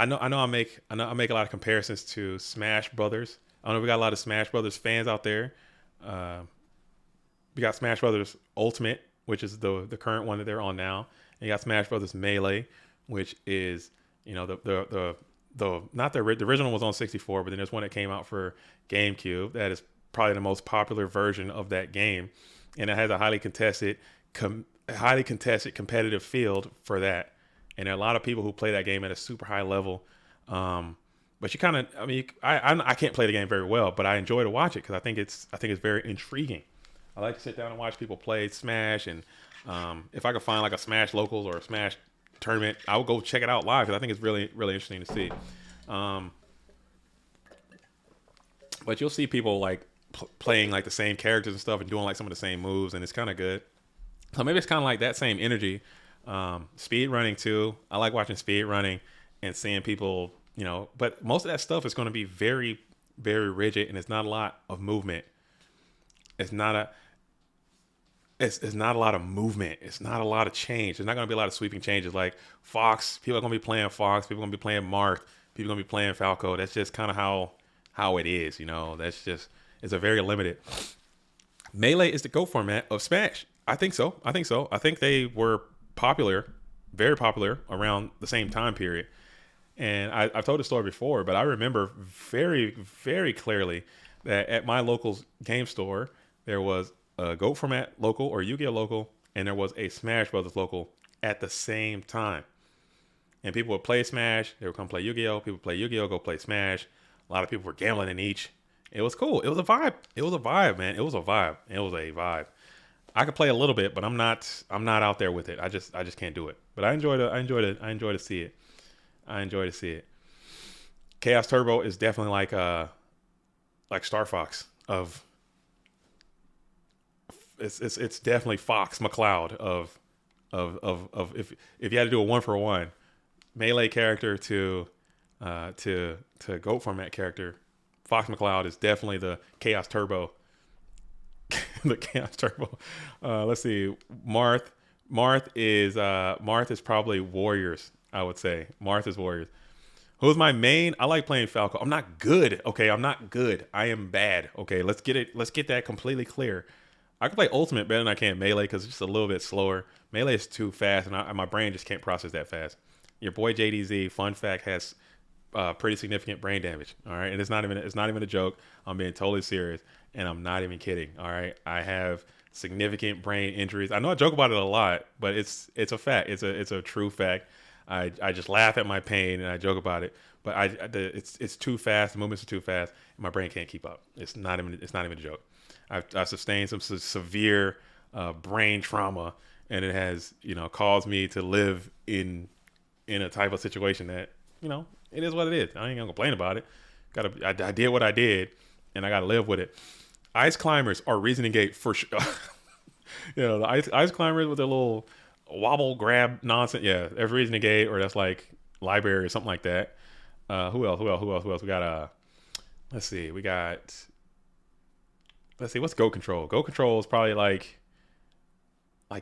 know I make a lot of comparisons to Smash Brothers. I know we got a lot of Smash Brothers fans out there. We got Smash Brothers Ultimate, which is the current one that they're on now. And you got Smash Brothers Melee, which is, you know, the original was on 64, but then there's one that came out for GameCube that is probably the most popular version of that game, and it has a highly contested competitive field for that. And there are a lot of people who play that game at a super high level. But you kind of, I mean, I can't play the game very well, but I enjoy to watch it because I think it's very intriguing. I like to sit down and watch people play Smash, and if I could find like a Smash Locals or a Smash tournament, I would go check it out live because I think it's really, really interesting to see. But you'll see people like playing like the same characters and stuff and doing like some of the same moves, and it's kind of good. So maybe it's kind of like that same energy. Speed running too. I like watching speed running and seeing people, you know, but most of that stuff is going to be very, very rigid, and it's not a lot of movement. It's not a lot of movement. It's not a lot of change. There's not going to be a lot of sweeping changes like Fox. People are going to be playing Fox. People are going to be playing Marth. People are going to be playing Falco. That's just kind of how it is, you know. It's a very limited. Melee is the go format of Smash. I think so. I think they were popular, very popular around the same time period. And I've told the story before, but I remember very, very clearly that at my local game store, there was a GOAT format local or Yu-Gi-Oh local, and there was a Smash Brothers local at the same time. And people would play Smash, they would come play Yu-Gi-Oh. People would play Yu-Gi-Oh, go play Smash. A lot of people were gambling in each. It was cool. It was a vibe. It was a vibe, man. It was a vibe. I could play a little bit, but I'm not out there with it. I just can't do it. But I enjoy to see it. Chaos Turbo is definitely like Star Fox of it's definitely Fox McCloud of if you had to do a 1-for-1 Melee character to GOAT format character, Fox McCloud is definitely the Chaos Turbo. The Chaos Turbo. Let's see. Marth is probably Warriors, I would say. Marth is Warriors. Who's my main? I like playing Falco. I'm not good. Okay, I'm not good. I am bad. Okay, let's get that completely clear. I can play Ultimate better than I can Melee because it's just a little bit slower. Melee is too fast, and my brain just can't process that fast. Your boy JDZ, fun fact, has pretty significant brain damage. All right, and it's not even a joke. I'm being totally serious, and I'm not even kidding. All right, I have significant brain injuries. I know I joke about it a lot, but it's a fact. It's a true fact. I just laugh at my pain and I joke about it, but it's too fast. The movements are too fast, and my brain can't keep up. It's not even a joke. I've sustained some severe brain trauma, and it has caused me to live in a type of situation that it is what it is. I ain't gonna complain about it. I did what I did, and I gotta live with it. Ice climbers are reasoning gate for sure. The ice climbers with their little wobble grab nonsense. Yeah, there's reasoning gate, or that's like library or something like that. Who else? We got let's see. What's Go Control? Go Control is probably like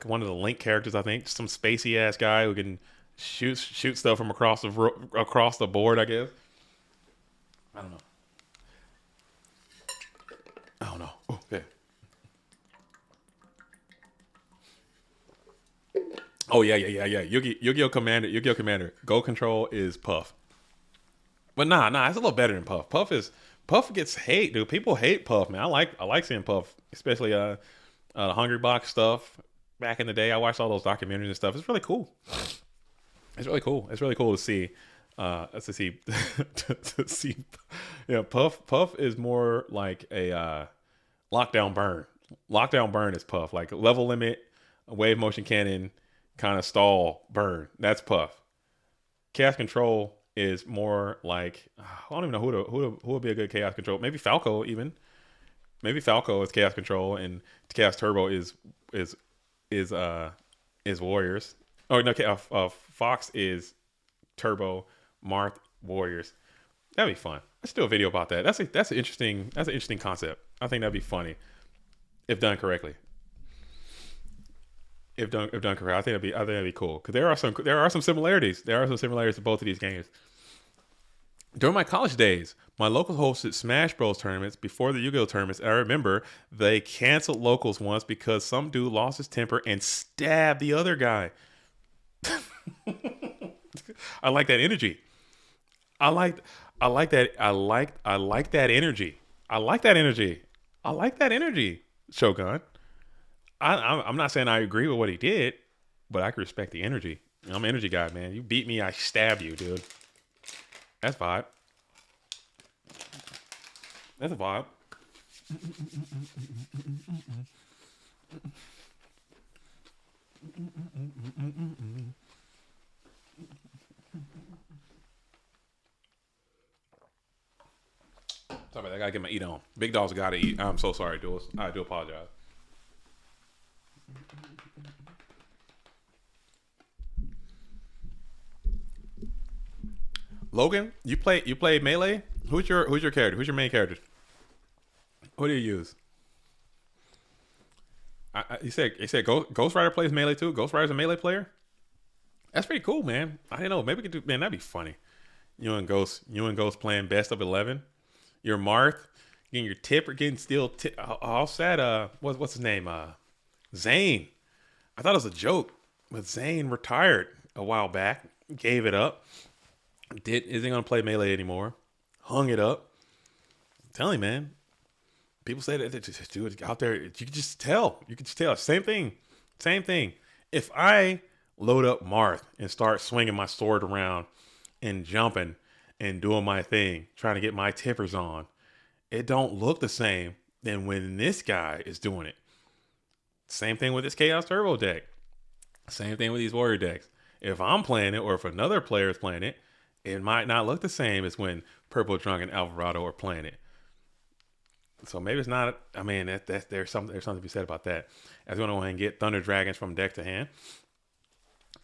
one of the Link characters, I think. Some spacey ass guy who can shoot stuff from across the board, I guess. I don't know. Oh, okay. Oh yeah. Yu-Gi-Oh Commander. Go Control is Puff. But nah, it's a little better than Puff. Puff gets hate, dude. People hate Puff, man. I like seeing Puff, especially the Hungry Box stuff. Back in the day, I watched all those documentaries and stuff. It's really cool. It's really cool. It's really cool to see. To see, to see. Yeah, Puff is more like a lockdown burn. Lockdown burn is Puff. Like level limit, wave motion cannon, kind of stall burn. That's Puff. Chaos control is more like I don't even know who would be a good chaos control. Maybe Falco even. Maybe Falco is chaos control and chaos turbo is warriors. Oh no, Fox is turbo. Marth warriors. That'd be fun. Let's do a video about that. That's an interesting concept. I think that'd be funny if done correctly. If done correctly, I think that'd be cool because there are some similarities. There are some similarities to both of these games. During my college days, my local hosted Smash Bros tournaments before the Yu-Gi-Oh tournaments. And I remember they canceled locals once because some dude lost his temper and stabbed the other guy. I like that energy. I like that. I like that energy. I like that energy. I like that energy, Shogun. I'm not saying I agree with what he did, but I can respect the energy. I'm an energy guy, man. You beat me, I stab you, dude. That's vibe. That's a vibe. Sorry, I gotta get my eat on. Big dogs gotta eat. I'm so sorry, dudes. I do apologize. Logan, you play Melee? Who's your character? Who's your main character? What do you use? You said Ghost Rider plays Melee too. Ghost Rider's a Melee player. That's pretty cool, man. I didn't know. Maybe we could do. Man, that'd be funny. You and Ghost playing best of 11. Your Marth getting your tipper, getting still. All sad. What's his name? Zane. I thought it was a joke, but Zane retired a while back. Gave it up. Isn't gonna play Melee anymore. Hung it up. I'm telling you, man. People say that just do it out there. You can just tell. You can just tell. Same thing. If I load up Marth and start swinging my sword around and jumping and doing my thing, trying to get my tippers on, it don't look the same than when this guy is doing it. Same thing with this Chaos Turbo deck. Same thing with these Warrior decks. If I'm playing it or if another player is playing it, it might not look the same as when Purple Drunk and Alvarado are playing it. So maybe it's not. I mean, there's something to be said about that. As we're gonna go ahead and get Thunder Dragons from deck to hand.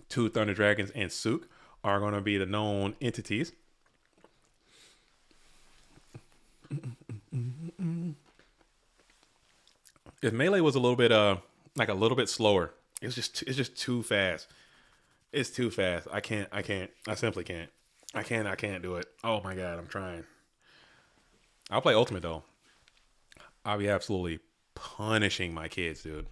2 Thunder Dragons and Sook are gonna be the known entities. If Melee was a little bit slower, it's just too fast. It's too fast. I simply can't. I can't do it. Oh my god, I'm trying. I'll play Ultimate though. I'll be absolutely punishing my kids, dude.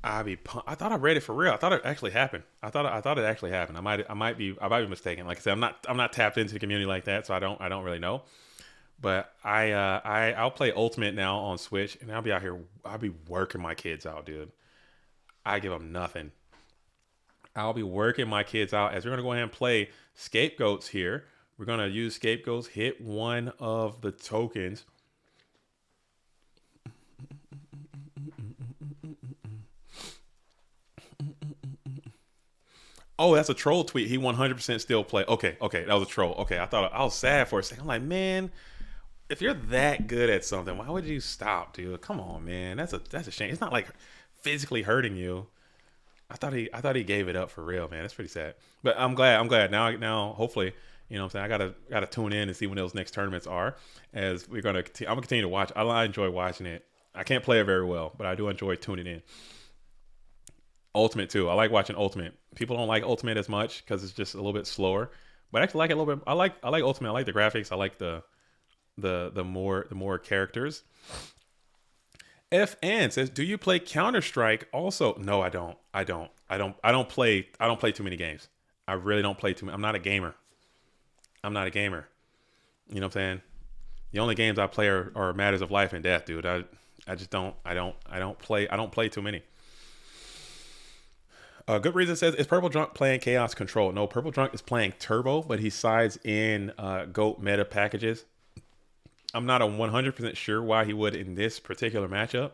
I thought I read it for real. I thought it actually happened. I thought it actually happened. I might be mistaken. Like I said, I'm not tapped into the community like that, so I don't really know. But I'll play Ultimate now on Switch, and I'll be out here. I'll be working my kids out, dude. I give them nothing. I'll be working my kids out as we're gonna go ahead and play Scapegoats here. We're gonna use Scapegoats. Hit one of the tokens. Oh, that's a troll tweet. He 100% still play. Okay, that was a troll. Okay, I was sad for a second. I'm like, man, if you're that good at something, why would you stop, dude? Come on, man. That's a shame. It's not like physically hurting you. I thought he gave it up for real, man. That's pretty sad. But I'm glad. Now hopefully, you know what I'm saying, I gotta tune in and see when those next tournaments are. As I'm gonna continue to watch. I enjoy watching it. I can't play it very well, but I do enjoy tuning in. Ultimate too. I like watching Ultimate. People don't like Ultimate as much because it's just a little bit slower. But I actually like it a little bit. I like Ultimate. I like the graphics. I like the more characters. FN says, "Do you play Counter-Strike?" Also, no, I don't. I I don't play too many games. I really don't play too many. I'm not a gamer. I'm not a gamer. You know what I'm saying? The only games I play are matters of life and death, dude. I just don't I don't play too many. Good reason says, is Purple Drunk playing Chaos Control? No, Purple Drunk is playing Turbo, but he sides in GOAT meta packages. I'm not a 100% sure why he would in this particular matchup.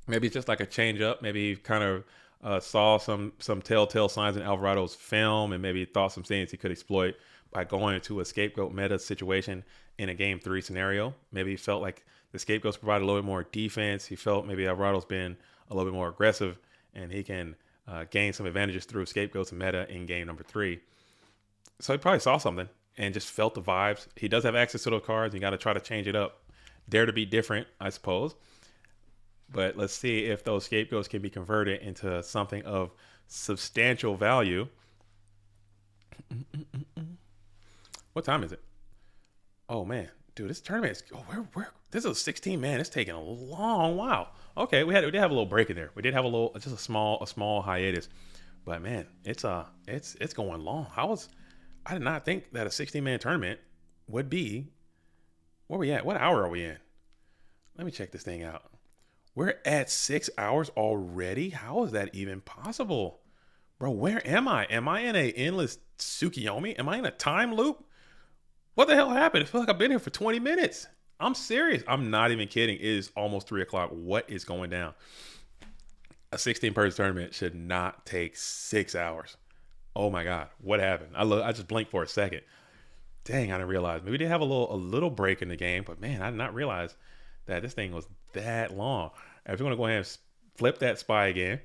Maybe it's just like a change up. Maybe he kind of saw some telltale signs in Alvarado's film, and maybe thought some things he could exploit by going into a scapegoat meta situation in a game 3 scenario. Maybe he felt like the scapegoats provide a little bit more defense. He felt maybe Alvarado's been a little bit more aggressive, and he can gain some advantages through scapegoats and meta in game number 3. So he probably saw something and just felt the vibes. He does have access to those cards. You got to try to change it up. Dare to be different, I suppose. But let's see if those scapegoats can be converted into something of substantial value. What time is it? Oh man, dude, this tournament is. Oh, where? This is a 16 man. It's taking a long while. Okay, we did have a little break in there. We did have just a small hiatus. But man, it's going long. I did not think that a 16 man tournament would be. Where we at? What hour are we in? Let me check this thing out. We're at 6 hours already? How is that even possible? Bro, where am I? Am I in a endless Tsukiyomi? Am I in a time loop? What the hell happened? I feel like I've been here for 20 minutes. I'm serious. I'm not even kidding. It is almost 3 o'clock. What is going down? A 16-person tournament should not take 6 hours. Oh my God. What happened? I just blinked for a second. Dang, I didn't realize. Maybe we did have a little break in the game, but man, I did not realize that this thing was that long. If you're going to go ahead and flip that spy again.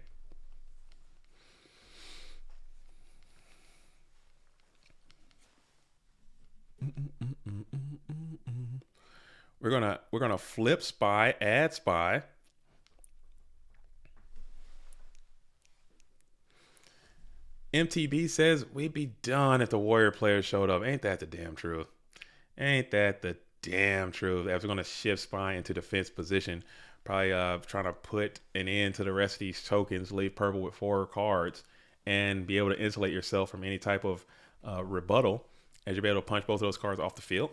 We're gonna flip spy, add spy. MTB says we'd be done if the Warrior players showed up. Ain't that the damn truth? Ain't that the damn truth? As we're gonna shift spy into defense position, probably trying to put an end to the rest of these tokens, leave purple with 4 cards, and be able to insulate yourself from any type of rebuttal, as you'll be able to punch both of those cards off the field.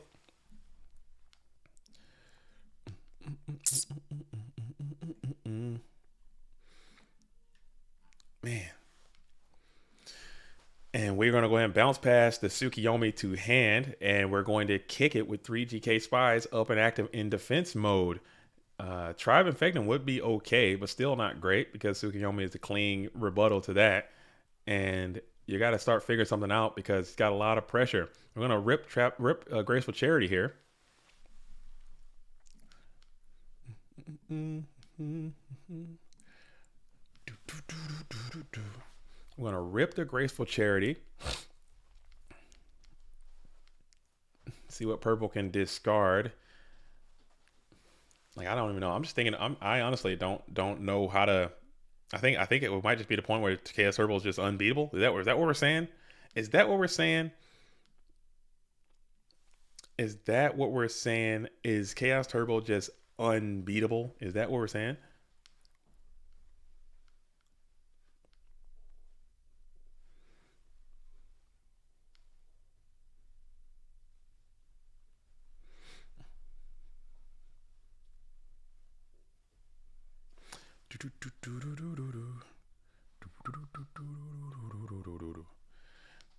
Man. And we're going to go ahead and bounce past the Tsukiyomi to hand, and we're going to kick it with 3 GK spies up and active in defense mode. Tribe Infecting would be okay, but still not great because Tsukiyomi is a clean rebuttal to that. And you got to start figuring something out because it's got a lot of pressure. We're going to rip Graceful Charity here. We're going to rip the Graceful Charity. See what purple can discard. Like, I don't even know. I'm just thinking, I honestly don't know how to. I think it might just be the point where Chaos Turbo is just unbeatable. Is that what we're saying? Is that what we're saying? Is that what we're saying? Is Chaos Turbo just unbeatable? Is that what we're saying?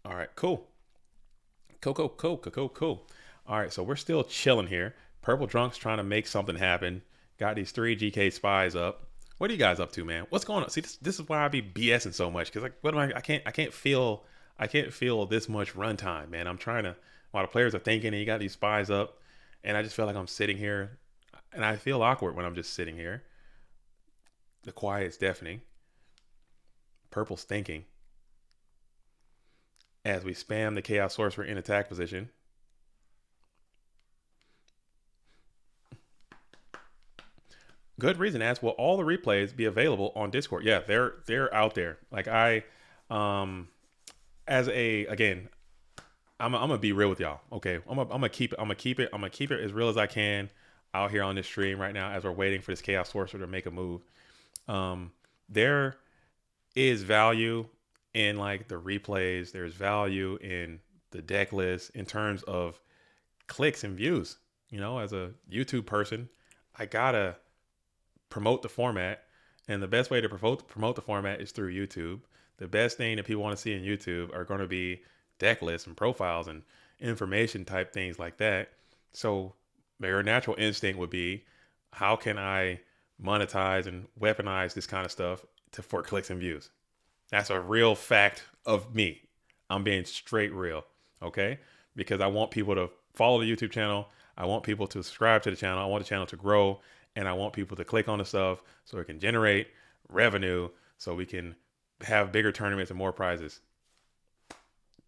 All right, cool. Cool. All right, so we're still chilling here. Purple Drunk's trying to make something happen. Got these 3 GK spies up. What are you guys up to, man? What's going on? See, this is why I be BSing so much, because like, what am I can't feel this much runtime, man. I'm trying to, while the players are thinking, and you got these spies up, and I just feel like I'm sitting here, and I feel awkward when I'm just sitting here. The quiet's deafening. Purple's thinking. As we spam the Chaos Sorcerer in attack position. Good reason asked, will all the replays be available on Discord? Yeah, they're out there. Like I'm gonna be real with y'all. Okay. I'm gonna keep it as real as I can out here on this stream right now as we're waiting for this Chaos Sorcerer to make a move. There is value in like the replays. There's value in the deck list in terms of clicks and views. You know, as a YouTube person, I gotta promote the format, and the best way to promote the format is through YouTube. The best thing that people want to see in YouTube are going to be deck lists and profiles and information type things like that. So their natural instinct would be, how can I monetize and weaponize this kind of stuff for clicks and views? That's a real fact of me. I'm being straight real, okay? Because I want people to follow the YouTube channel. I want people to subscribe to the channel. I want the channel to grow, and I want people to click on the stuff so it can generate revenue so we can have bigger tournaments and more prizes.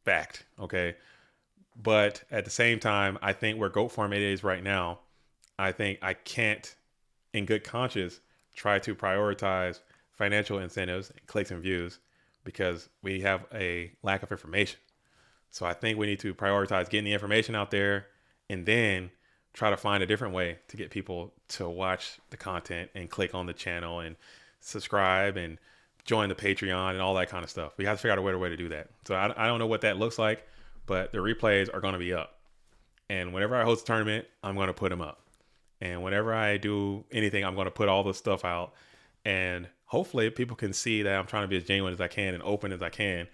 Fact, okay? But at the same time, I think where GOAT Format is right now, I think I can't, in good conscience, try to prioritize financial incentives, clicks and views, because we have a lack of information. So I think we need to prioritize getting the information out there and then try to find a different way to get people to watch the content and click on the channel and subscribe and join the Patreon and all that kind of stuff. We have to figure out a better way to do that. So I don't know what that looks like, but the replays are going to be up. And whenever I host a tournament, I'm going to put them up. And whenever I do anything, I'm going to put all this stuff out. And hopefully people can see that I'm trying to be as genuine as I can and open as I can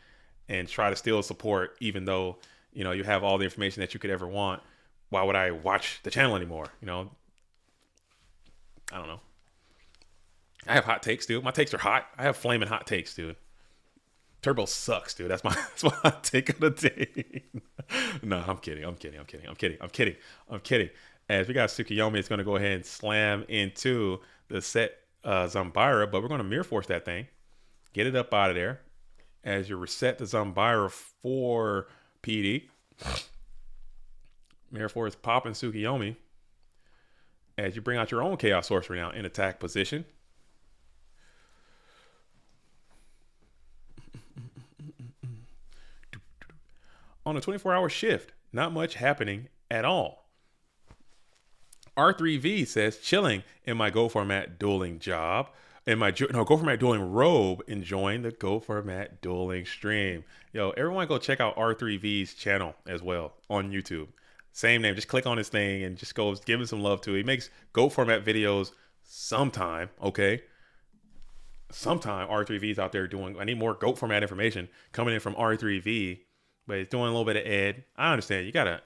and try to still support, even though, you know, you have all the information that you could ever want. Why would I watch the channel anymore? You know, I don't know. I have hot takes, dude. My takes are hot. I have flaming hot takes, dude. Turbo sucks, dude. That's my hot take of the day. No, I'm kidding. As we got Tsukiyomi, it's going to go ahead and slam into the set Zambira, but we're going to mirror force that thing. Get it up out of there. As you reset the Zambira for PD. Mirror force popping Tsukiyomi. As you bring out your own Chaos Sorcery now in attack position. On a 24-hour shift, not much happening at all. R3V says, chilling in my Go Format dueling job. Go Format dueling robe, enjoying the Go Format dueling stream. Yo, everyone go check out R3V's channel as well on YouTube. Same name, just click on his thing and just go give him some love to it. He makes Go Format videos sometime, okay? Sometime R3V's out there doing, I need more GOAT Format information coming in from R3V, but he's doing a little bit of Ed. I understand. You gotta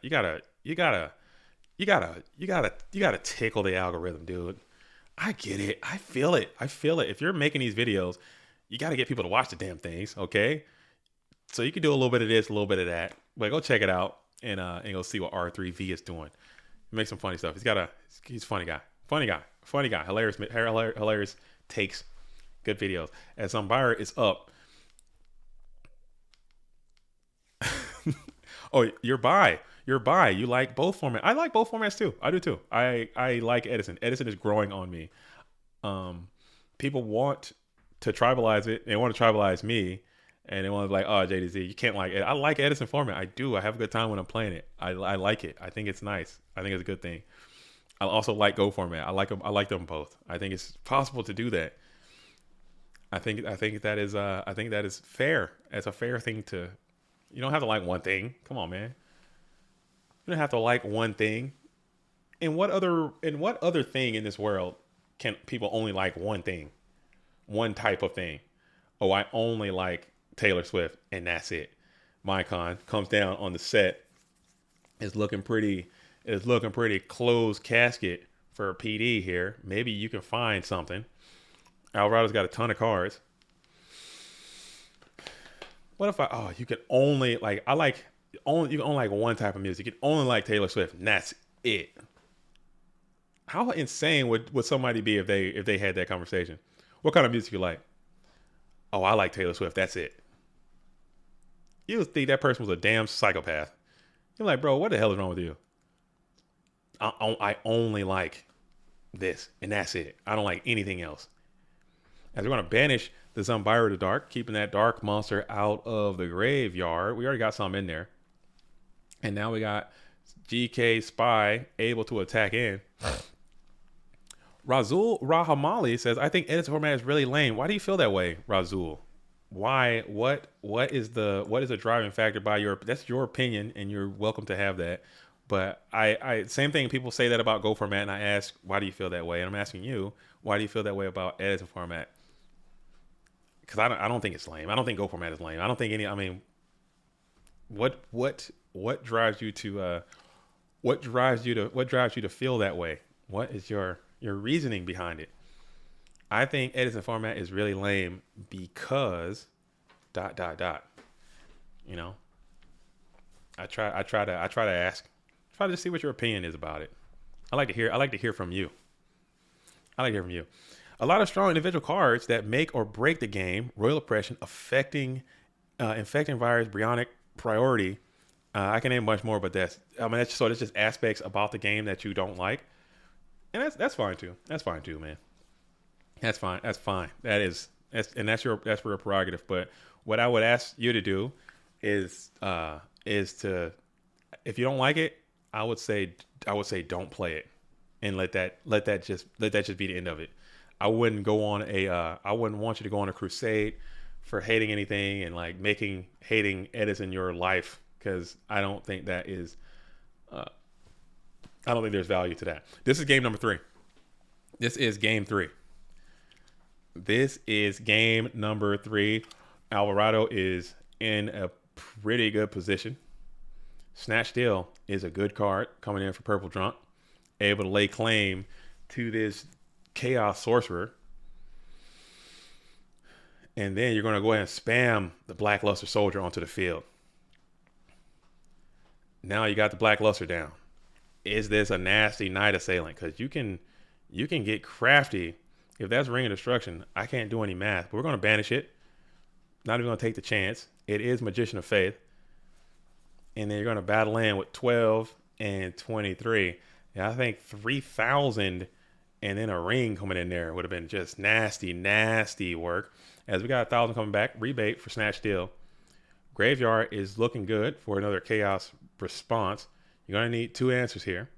tickle the algorithm, dude. I get it. I feel it. If you're making these videos, you gotta get people to watch the damn things, okay? So you can do a little bit of this, a little bit of that, but go check it out and go see what R3V is doing. He makes some funny stuff. He's a funny guy. Hilarious takes, good videos. As Zambira is up. Oh, you're bi. You like both formats. I like both formats too. I do too. I like Edison. Edison is growing on me. People want to tribalize it. They want to tribalize me. And they want to be like, oh, JDZ, you can't like it. I like Edison format. I do. I have a good time when I'm playing it. I like it. I think it's nice. I think it's a good thing. I also like Go format. I like them. I like them both. I think it's possible to do that. I think that is fair. It's a fair thing to. You don't have to like one thing. Come on, man. You don't have to like one thing. In what other thing in this world can people only like one thing? One type of thing. Oh, I only like Taylor Swift and that's it. Mycon comes down on the set. It's looking pretty closed casket for PD here. Maybe you can find something. Alvarado's got a ton of cards. What if you can only like you can only like one type of music. You can only like Taylor Swift and that's it. How insane would somebody be if they had that conversation? What kind of music you like? Oh, I like Taylor Swift. That's it. You would think that person was a damn psychopath. You're like, bro, what the hell is wrong with you? I only like this and that's it. I don't like anything else. As we're going to banish the Zambira to dark, keeping that dark monster out of the graveyard. We already got some in there. And now we got GK Spy able to attack in. Razul Rahamali says, I think Edison format is really lame. Why do you feel that way, Razul? Why? What is the driving factor by your? That's your opinion, and you're welcome to have that. But I same thing. People say that about Go format, and I ask, why do you feel that way? And I'm asking you, why do you feel that way about editing format? Because I don't think it's lame. I don't think Go format is lame. I don't think any. I mean, what drives you to what drives you to feel that way? What is your reasoning behind it? I think editing format is really lame because dot dot dot. You know, I try to ask, try to see what your opinion is about it. I like to hear from you. I like to hear from you. A lot of strong individual cards that make or break the game. Royal Oppression, infecting virus, Brionic priority. I can name much more, but that's just aspects about the game that you don't like, and that's fine too. That's fine too, man. That's fine. That's fine. That's your prerogative. But what I would ask you to do is to, if you don't like it, I would say don't play it, and let that just be the end of it. I wouldn't I wouldn't want you to go on a crusade for hating anything and like making hating edits in your life, because I don't think there's value to that. This is game number 3. This is game 3. This is game number 3. Alvarado is in a pretty good position. Snatch Steal is a good card coming in for Purple Drunk, able to lay claim to this Chaos Sorcerer. And then you're going to go ahead and spam the Black Luster Soldier onto the field. Now you got the Black Luster down. Is this a nasty Night Assailant? Because you can get crafty. If that's Ring of Destruction, I can't do any math, but we're going to banish it. Not even going to take the chance. It is Magician of Faith. And then you're going to battle in with 12 and 23. Yeah, I think 3,000 and then a ring coming in there would have been just nasty, nasty work. As we got 1,000 coming back, rebate for Snatch Steal. Graveyard is looking good for another Chaos response. You're going to need 2 answers here.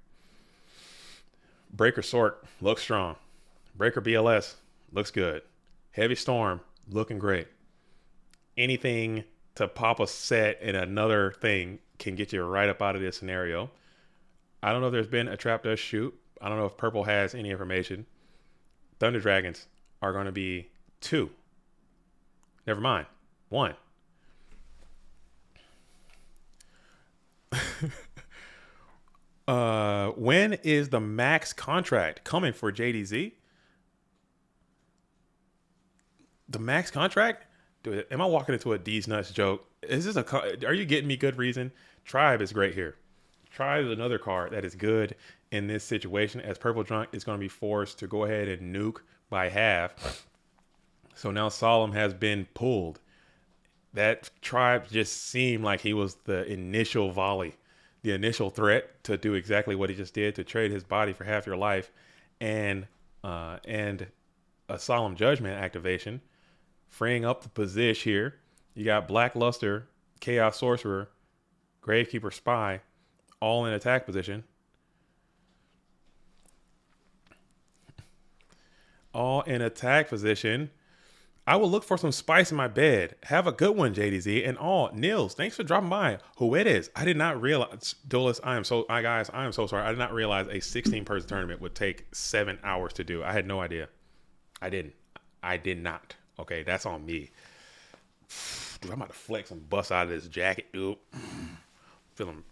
Breaker Sort looks strong. Breaker BLS looks good. Heavy Storm looking great. Anything to pop a set and another thing can get you right up out of this scenario. I don't know if there's been a Trap Dust Shoot. I don't know if Purple has any information. Thunder Dragons are going to be 2. Never mind. 1. When is the max contract coming for JDZ? The max contract? Dude, am I walking into a D's Nuts joke? Are you getting me good reason? Tribe is great here. Tribe is another card that is good in this situation, as Purple Drunk is going to be forced to go ahead and nuke by half. So now Solemn has been pulled. That Tribe just seemed like he was the initial volley, the initial threat to do exactly what he just did, to trade his body for half your life, and a Solemn Judgment activation, freeing up the position here. You got Black Luster, Chaos Sorcerer, Gravekeeper Spy, all in attack position. All in attack position. I will look for some spice in my bed. Have a good one, JDZ. And all, Nils, thanks for dropping by. Who it is? I did not realize, Duelist, guys, I am so sorry. I did not realize a 16-person tournament would take 7 hours to do. I had no idea. I did not. Okay, that's on me. Dude, I'm about to flex and bust out of this jacket, dude. Feeling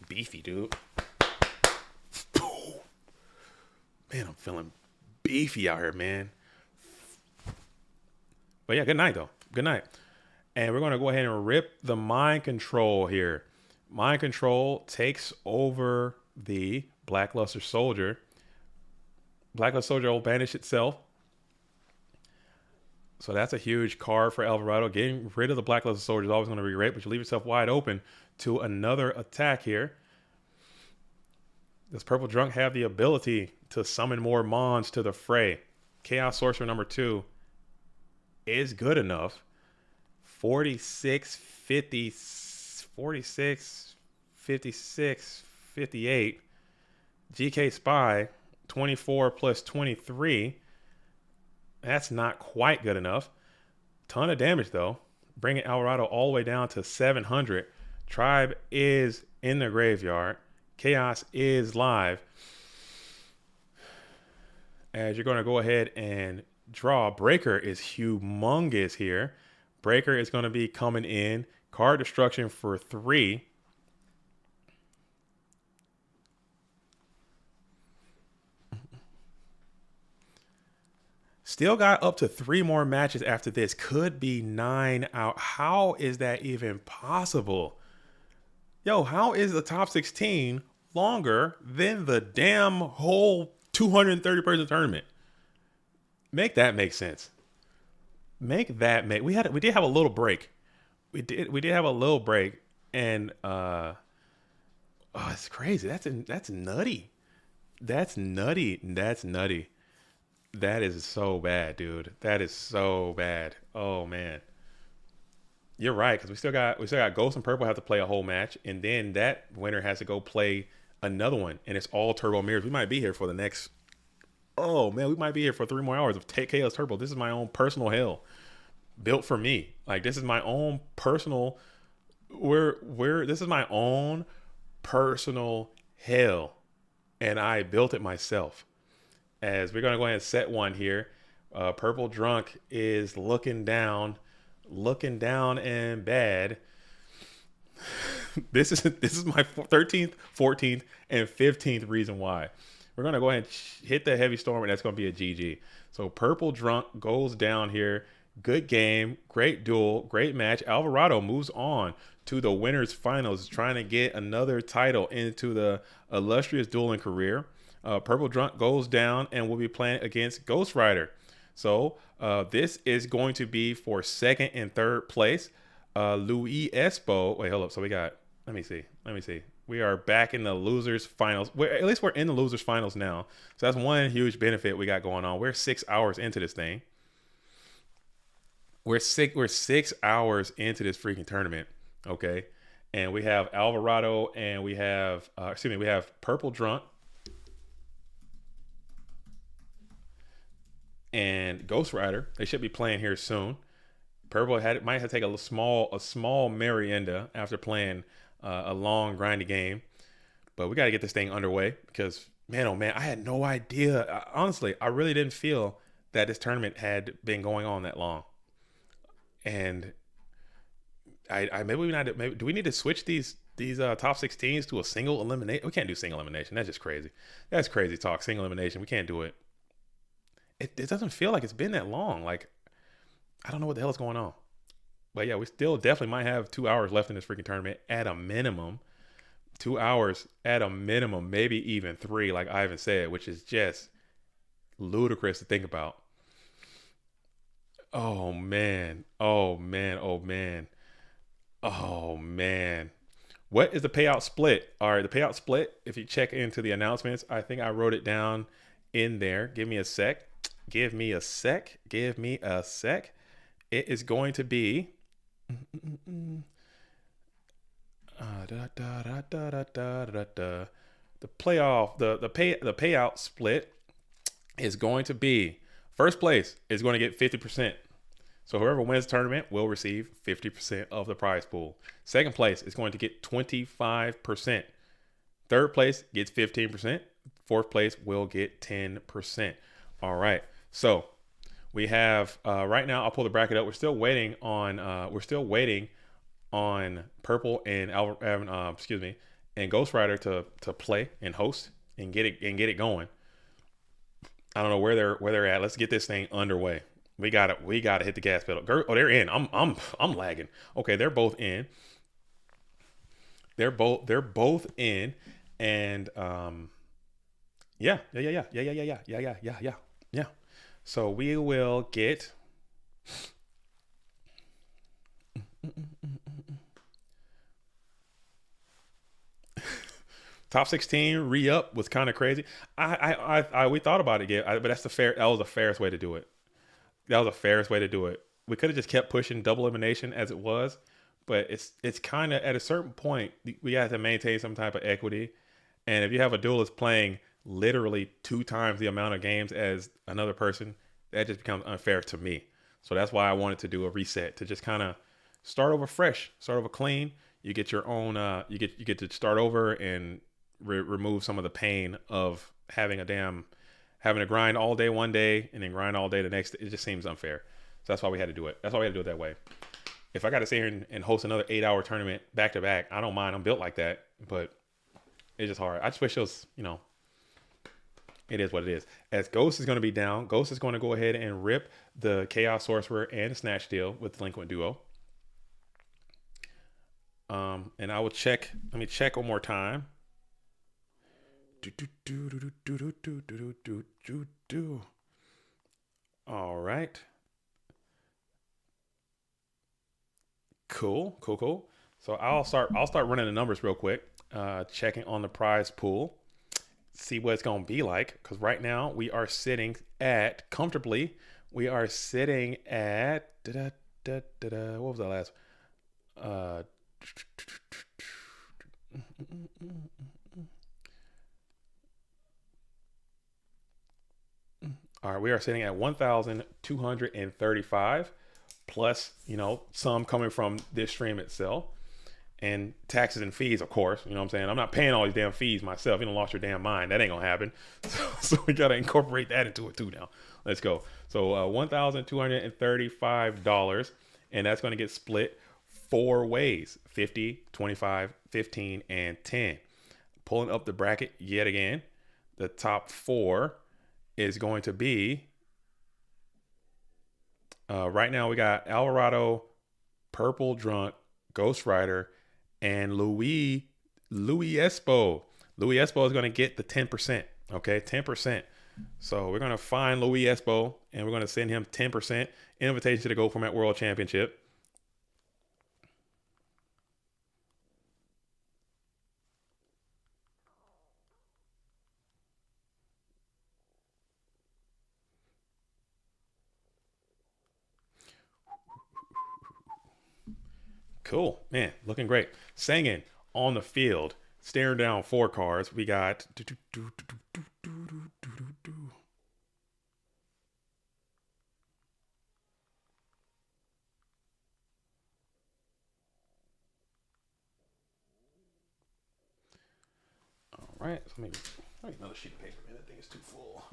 beefy, dude. Man, I'm feeling beefy out here, man. But yeah, good night, though. Good night. And we're going to go ahead and rip the Mind Control here. Mind Control takes over the Black Luster Soldier. Black Luster Soldier will banish itself. So that's a huge card for Alvarado. Getting rid of the Black Luster Soldier is always going to be great, but you leave yourself wide open to another attack here. Does Purple Drunk have the ability to summon more Mons to the fray? Chaos Sorcerer number 2 is good enough. 46, 50, 46, 56, 58. GK Spy, 24 plus 23. That's not quite good enough. Ton of damage, though. bringing Alvarado all the way down to 700. Tribe is in the graveyard. Chaos is live. As you're going to go ahead and draw. Breaker is humongous here. Breaker is going to be coming in. Card destruction for 3. Still got up to 3 more matches after this. Could be 9 out. How is that even possible? Yo, how is the top 16 longer than the damn whole 230 person tournament? Make that make sense. Make that make. We did have a little break. We did have a little break, and oh, it's crazy. That's nutty. That's nutty. That's nutty. That is so bad, dude. That is so bad. Oh man. You're right, because we still got Ghost and Purple have to play a whole match, and then that winner has to go play another one, and it's all Turbo Mirrors. We might be here for the next. Oh man, we might be here for 3 more hours of Chaos Turbo. This is my own personal hell, built for me. Like this is my own personal. This is my own personal hell, and I built it myself. As we're gonna go ahead and set one here. Purple Drunk is looking down and bad. This is my 13th, 14th, and 15th reason why. We're gonna go ahead and hit the heavy storm, and that's gonna be a GG. So Purple Drunk goes down here. Good game, great duel, great match. Alvarado moves on to the winners finals, trying to get another title into the illustrious dueling career. Purple Drunk goes down and will be playing against Ghost Rider. So this is going to be for 2nd and 3rd place. Louis Espo. Wait, hold up. So we got. Let me see. We are back in the losers finals. At least we're in the losers finals now. So that's one huge benefit we got going on. We're 6 hours into this thing. We're 6 hours into this freaking tournament. Okay, and we have Alvarado and we have we have Purple Drunk and Ghost Rider. They should be playing here soon. Purple might have to take a small merienda after playing a long grindy game, but we got to get this thing underway because man, oh man, I had no idea. Honestly, I really didn't feel that this tournament had been going on that long. And maybe do we need to switch these top 16s to a single elimination? We can't do single elimination. That's just crazy. That's crazy talk. Single elimination. We can't do it. It doesn't feel like it's been that long. Like, I don't know what the hell is going on. But yeah, we still definitely might have 2 hours left in this freaking tournament at a minimum. 2 hours at a minimum, maybe even 3, like Ivan said, which is just ludicrous to think about. Oh man. Oh man. Oh man. Oh man. What is the payout split? All right, the payout split, if you check into the announcements, I think I wrote it down in there. Give me a sec. Give me a sec. It is going to be the payout split is going to be first place is going to get 50%. So whoever wins the tournament will receive 50% of the prize pool. Second place is going to get 25%. Third place gets 15%. Fourth place will get 10%. All right. So we have right now. I'll pull the bracket up. We're still waiting on. Purple and and Ghost Rider to play and host and get it going. I don't know where they're at. Let's get this thing underway. We gotta hit the gas pedal. Oh, they're in. I'm lagging. Okay, they're both in. They're both in, and yeah. So we will get. Top 16 re-up was kind of crazy. We thought about it, yeah, but that was the fairest way to do it. That was the fairest way to do it. We could have just kept pushing double elimination as it was, but it's kind of at a certain point we have to maintain some type of equity. And if you have a duelist playing literally 2 times the amount of games as another person, that just becomes unfair to me. So that's why I wanted to do a reset to just kind of start over fresh, start over clean. You get your own. You get to start over and remove some of the pain of having to grind all day one day and then grind all day the next. It just seems unfair. So that's why we had to do it. That's why we had to do it that way. If I got to sit here and host another 8-hour tournament back to back, I don't mind. I'm built like that, but it's just hard. I just wish it was, it is what it is. As Ghost is going to be down, Ghost is going to go ahead and rip the Chaos Sorcerer and the Snatch Steal with Delinquent Duo. And I will check. Let me check one more time. All right. Cool. So I'll start running the numbers real quick. Checking on the prize pool. See what it's going to be like. Because right now we are sitting at comfortably. We are sitting at what was that last? All right, we are sitting at 1,235 plus, some coming from this stream itself and taxes and fees, of course. You know what I'm saying? I'm not paying all these damn fees myself. You don't lost your damn mind. That ain't gonna happen. So we gotta incorporate that into it too now. Let's go. So $1,235, and that's gonna get split 4 ways: 50, 25, 15, and 10. Pulling up the bracket yet again. The top 4 is going to be right now we got Alvarado, Purple Drunk, Ghost Rider, and Louis Espo. Louis Espo is going to get the 10%. Okay, 10%. So we're going to find Louis Espo and we're going to send him 10% invitation to the Go Format World Championship. Cool, man, looking great. Singing on the field, staring down 4 cards. We got all right. So let me another sheet of paper. Man, that thing is too full.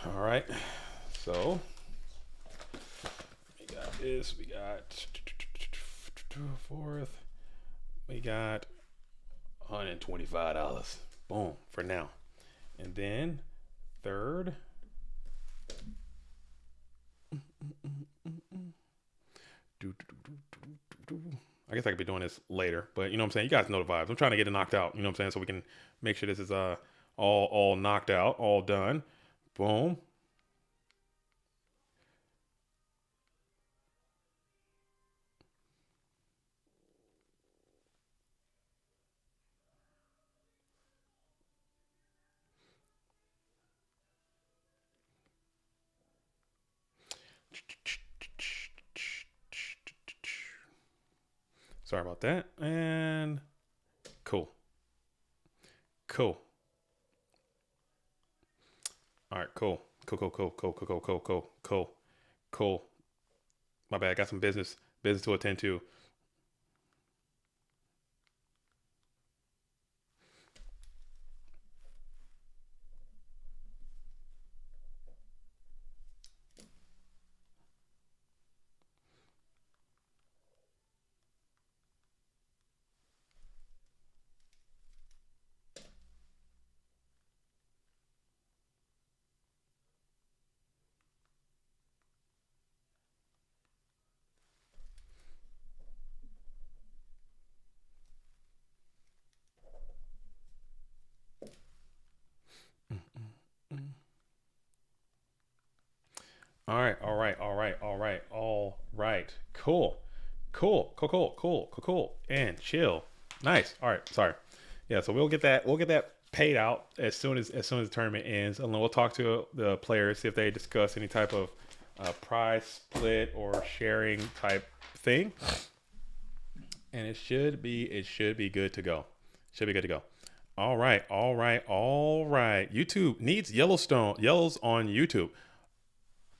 All right, so we got this. We got 4th. We got $125. Boom, for now. And then 3rd. I guess I could be doing this later, but you know what I'm saying? You guys know the vibes. I'm trying to get it knocked out, you know what I'm saying? So we can make sure this is all knocked out, all done. Boom. Sorry about that. And cool. All right, cool. My bad. I got some business to attend to. All right. Cool. And chill. Nice. All right. Sorry. Yeah. So we'll get that paid out as soon as the tournament ends, and then we'll talk to the players, see if they discuss any type of prize split or sharing type thing. And it should be good to go. All right. YouTube needs yellows on YouTube.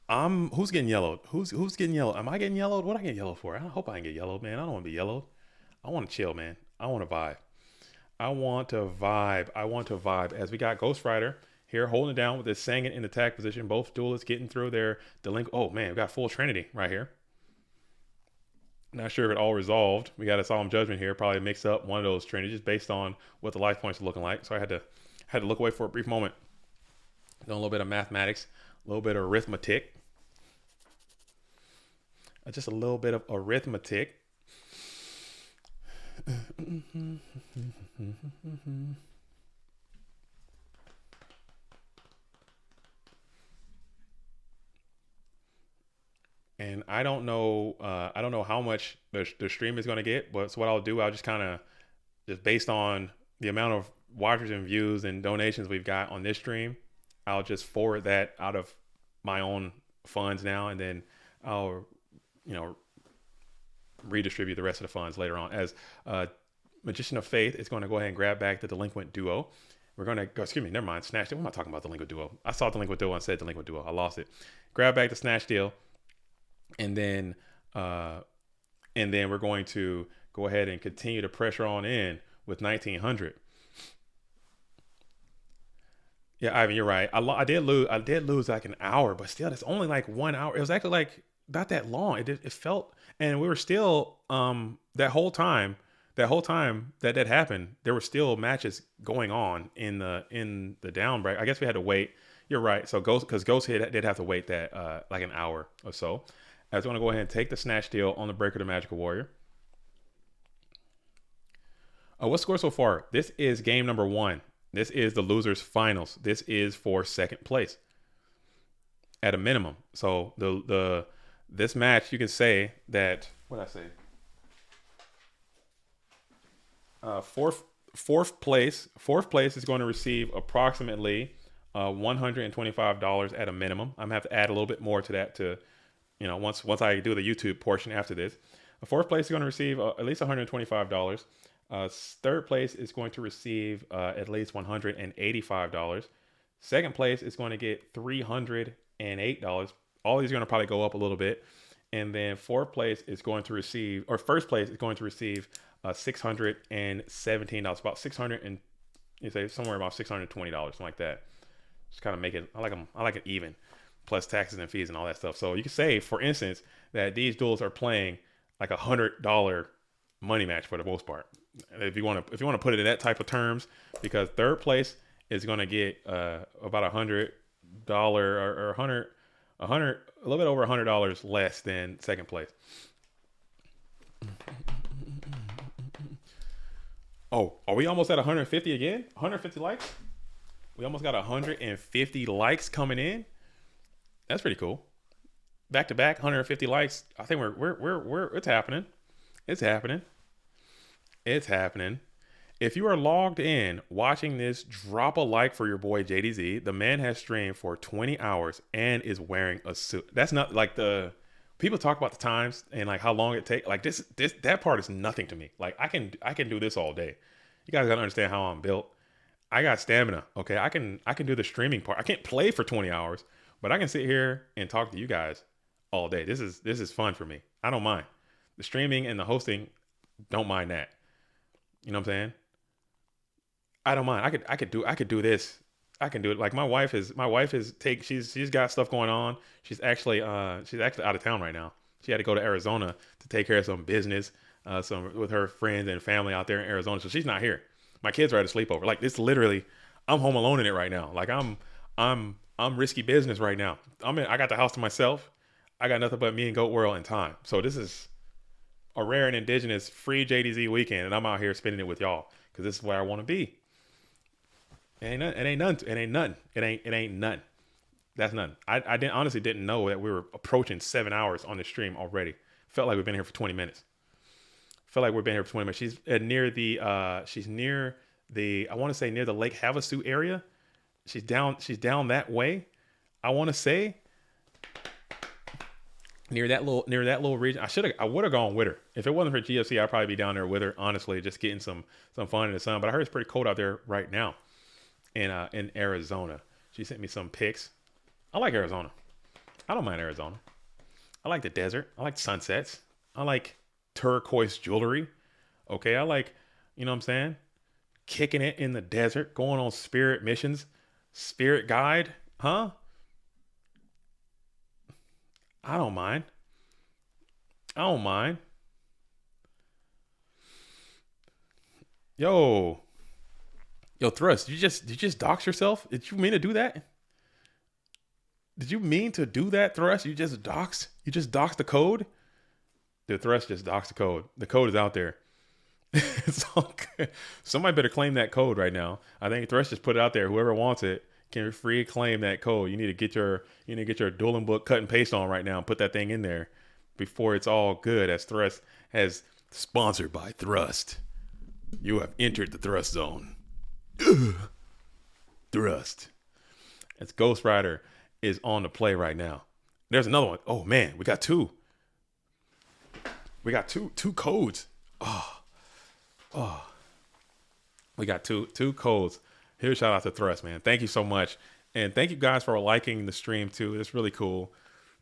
Who's getting yellowed? Who's getting yellowed? Am I getting yellowed? What I get yellowed for? I hope I ain't get yellowed, man. I don't want to be yellowed. I want to chill, man. I want to vibe. I want to vibe. I want to vibe. As we got Ghost Rider here holding it down with this Sangin in attack position. Both duelists getting through their delinquent. Oh man, we got full Trinity right here. Not sure if it all resolved. We got a Solemn Judgment here. Probably mix up one of those Trinities based on what the life points are looking like. So I had to look away for a brief moment. Doing a little bit of mathematics, a little bit of arithmetic. Just a little bit of arithmetic. And I don't know. I don't know how much the stream is going to get, but so what I'll do, I'll just kind of just based on the amount of watchers and views and donations we've got on this stream, I'll just forward that out of my own funds now, and then I'll, redistribute the rest of the funds later on. As Magician of Faith is going to go ahead and grab back the Delinquent Duo. We're going to go, excuse me, never mind, Snatch Deal. What am I talking about, Delinquent Duo? I saw Delinquent Duo and said Delinquent Duo. I lost it. Grab back the Snatch Deal, and then we're going to go ahead and continue to pressure on in with 1900. Yeah, Ivan, you're right. I did lose like an hour, but still, that's only like 1 hour. It was actually like not that long. It felt, and we were still that whole time that happened, there were still matches going on in the down break. I guess we had to wait. You're right. So Ghost did have to wait that like an hour or so. I was going to go ahead and take the Snatch Deal on the Breaker the Magical Warrior. What score so far? This is game number 1. This is the losers finals. This is for second place at a minimum. So this match, you can say that, what did I say? Fourth place is going to receive approximately $125 at a minimum. I'm gonna have to add a little bit more to that to, once I do the YouTube portion after this. Fourth place is going to receive at least $125. Third place is going to receive at least $185. Second place is going to get $308. All these are going to probably go up a little bit. And then fourth place is going to receive, or first place is going to receive $617. About 600 and you say somewhere about $620, something like that. Just kind of make it. I like it even, plus taxes and fees and all that stuff. So you can say, for instance, that these duels are playing like $100 money match for the most part. If you want to put it in that type of terms, because third place is going to get about $100 or a little bit over $100 less than second place. Oh, are we almost at 150 again? 150 likes? We almost got 150 likes coming in. That's pretty cool. Back to back, 150 likes. I think we're it's happening. It's happening. It's happening. If you are logged in watching this, drop a like for your boy JDZ. The man has streamed for 20 hours and is wearing a suit. That's not like the people talk about the times and like how long it takes. Like that part is nothing to me. Like I can do this all day. You guys gotta understand how I'm built. I got stamina. Okay, I can do the streaming part. I can't play for 20 hours, but I can sit here and talk to you guys all day. This is fun for me. I don't mind the streaming and the hosting. Don't mind that. You know what I'm saying? I don't mind. I could do this. I can do it. Like my wife is she's got stuff going on. She's actually out of town right now. She had to go to Arizona to take care of some business, some with her friends and family out there in Arizona. So she's not here. My kids are at a sleepover. Like it's literally, I'm home alone in it right now. Like I'm risky business right now. I got the house to myself. I got nothing but me and Goat World and time. So this is a rare and indigenous free JDZ weekend, and I'm out here spending it with y'all because this is where I want to be. It ain't nothing. That's nothing. I honestly didn't know that we were approaching 7 hours on the stream already. Felt like we've been here for 20 minutes. She's near the I want to say near the Lake Havasu area. She's down that way. I want to say near that little region. I would have gone with her. If it wasn't for GFC, I'd probably be down there with her, honestly, just getting some fun in the sun. But I heard it's pretty cold out there right now in Arizona. She sent me some pics. I like Arizona. I don't mind Arizona. I like the desert. I like sunsets. I like turquoise jewelry. Okay, I like, you know what I'm saying? Kicking it in the desert, going on spirit missions, spirit guide, huh? I don't mind. I don't mind. Yo, yo, Thrust, did you just dox yourself? Did you mean to do that? Did you mean to do that, Thrust? You just doxed? You just doxed the code? The Thrust just doxed the code. The code is out there. It's all good. Somebody better claim that code right now. I think Thresh just put it out there. Whoever wants it can free claim that code. You need to get your dueling book cut and paste on right now and put that thing in there before it's all good. As Thrust has sponsored by Thrust. You have entered the Thrust zone. Ugh. Thrust. As Ghost Rider is on the play right now. There's another one. Oh man, we got two. We got two codes. Oh, we got two codes. Here's shout out to Thrust, man. Thank you so much, and thank you guys for liking the stream too. It's really cool.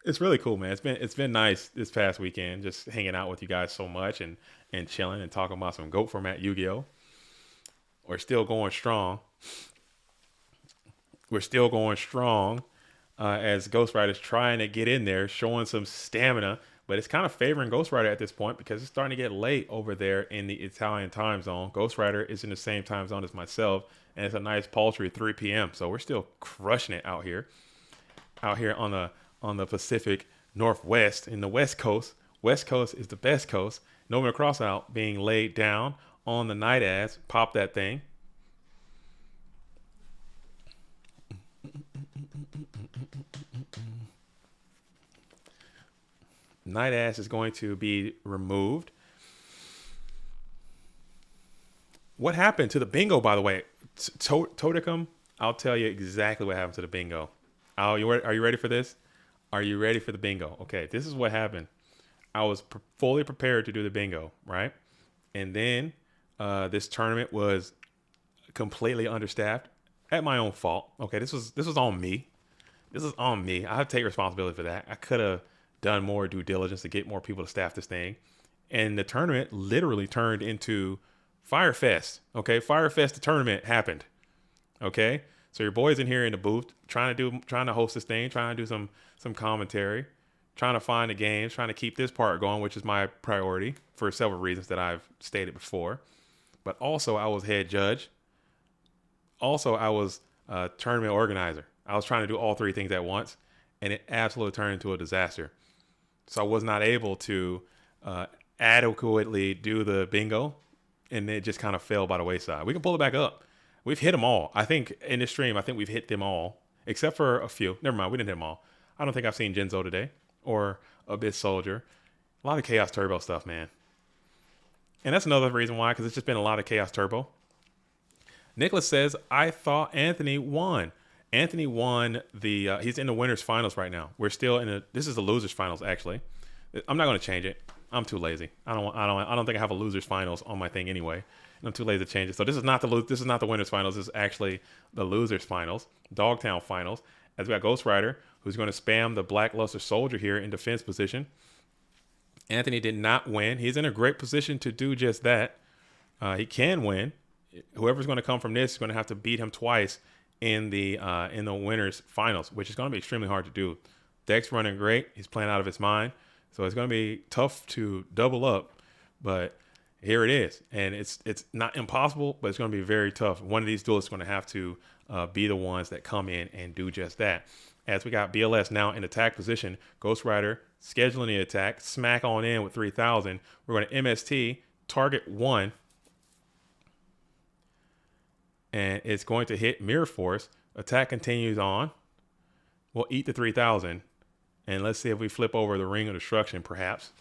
It's really cool, man. It's been nice this past weekend, just hanging out with you guys so much and chilling and talking about some GOAT format Yu-Gi-Oh. We're still going strong. We're still going strong as Ghost Rider's trying to get in there, showing some stamina. But it's kind of favoring Ghost Rider at this point because it's starting to get late over there in the Italian time zone. Ghost Rider is in the same time zone as myself, and it's a nice paltry 3 p.m. So we're still crushing it out here on the Pacific Northwest in the West Coast. West Coast is the best coast. Nova Crossout being laid down on the night ass. Pop that thing. Night Ass is going to be removed. What happened to the bingo, by the way? Todicum, I'll tell you exactly what happened to the bingo. Are you ready for this? Are you ready for the bingo? Okay, this is what happened. I was fully prepared to do the bingo, right? And then this tournament was completely understaffed at my own fault. Okay, this was on me. This is on me. I have to take responsibility for that. I could have done more due diligence to get more people to staff this thing. And the tournament literally turned into Firefest. Okay, Firefest, the tournament happened. Okay, so your boy's in here in the booth trying to host this thing, trying to do some commentary, trying to find the games, trying to keep this part going, which is my priority for several reasons that I've stated before. But also, I was head judge. Also, I was a tournament organizer. I was trying to do all three things at once, and it absolutely turned into a disaster. So I was not able to adequately do the bingo, and it just kind of fell by the wayside. We can pull it back up. We've hit them all. I think in this stream, I think we've hit them all, except for a few. Never mind, we didn't hit them all. I don't think I've seen Genzo today or Abyss Soldier. A lot of Chaos Turbo stuff, man. And that's another reason why, because it's just been a lot of Chaos Turbo. Nicholas says, I thought Anthony won. Anthony won he's in the winners finals right now. We're still this is the losers finals, actually. I'm not going to change it. I'm too lazy. I don't think I have a losers finals on my thing anyway. And I'm too lazy to change it. So this is not the winners finals. This is actually the losers finals, Dogtown finals. As we got Ghost Rider, who's going to spam the Blackluster Soldier here in defense position. Anthony did not win. He's in a great position to do just that. He can win. Whoever's going to come from this is going to have to beat him twice in the winners finals, which is going to be extremely hard to do. Deck's running great. He's playing out of his mind. So it's going to be tough to double up, but here it is. And it's not impossible, but it's going to be very tough. One of these duelists is going to have to be the ones that come in and do just that. As we got BLS now in attack position, Ghost Rider scheduling the attack, smack on in with 3,000. We're going to MST, target 1. And it's going to hit Mirror Force. Attack continues on. We'll eat the 3,000. And let's see if we flip over the Ring of Destruction, perhaps.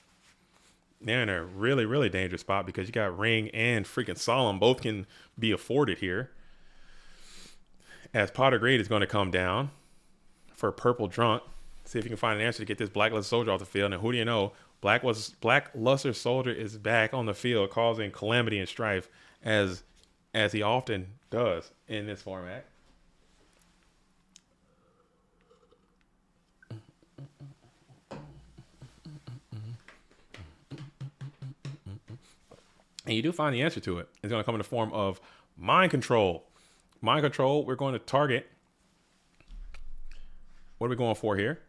They're in a really, really dangerous spot because you got Ring and freaking Solemn. Both can be afforded here. As Potter Greed is going to come down for Purple Drunk. See if you can find an answer to get this Blackluster Soldier off the field. And who do you know? Blackluster Soldier is back on the field causing calamity and strife as he often does in this format. And you do find the answer to it. It's going to come in the form of mind control. Mind control, we're going to target. What are we going for here?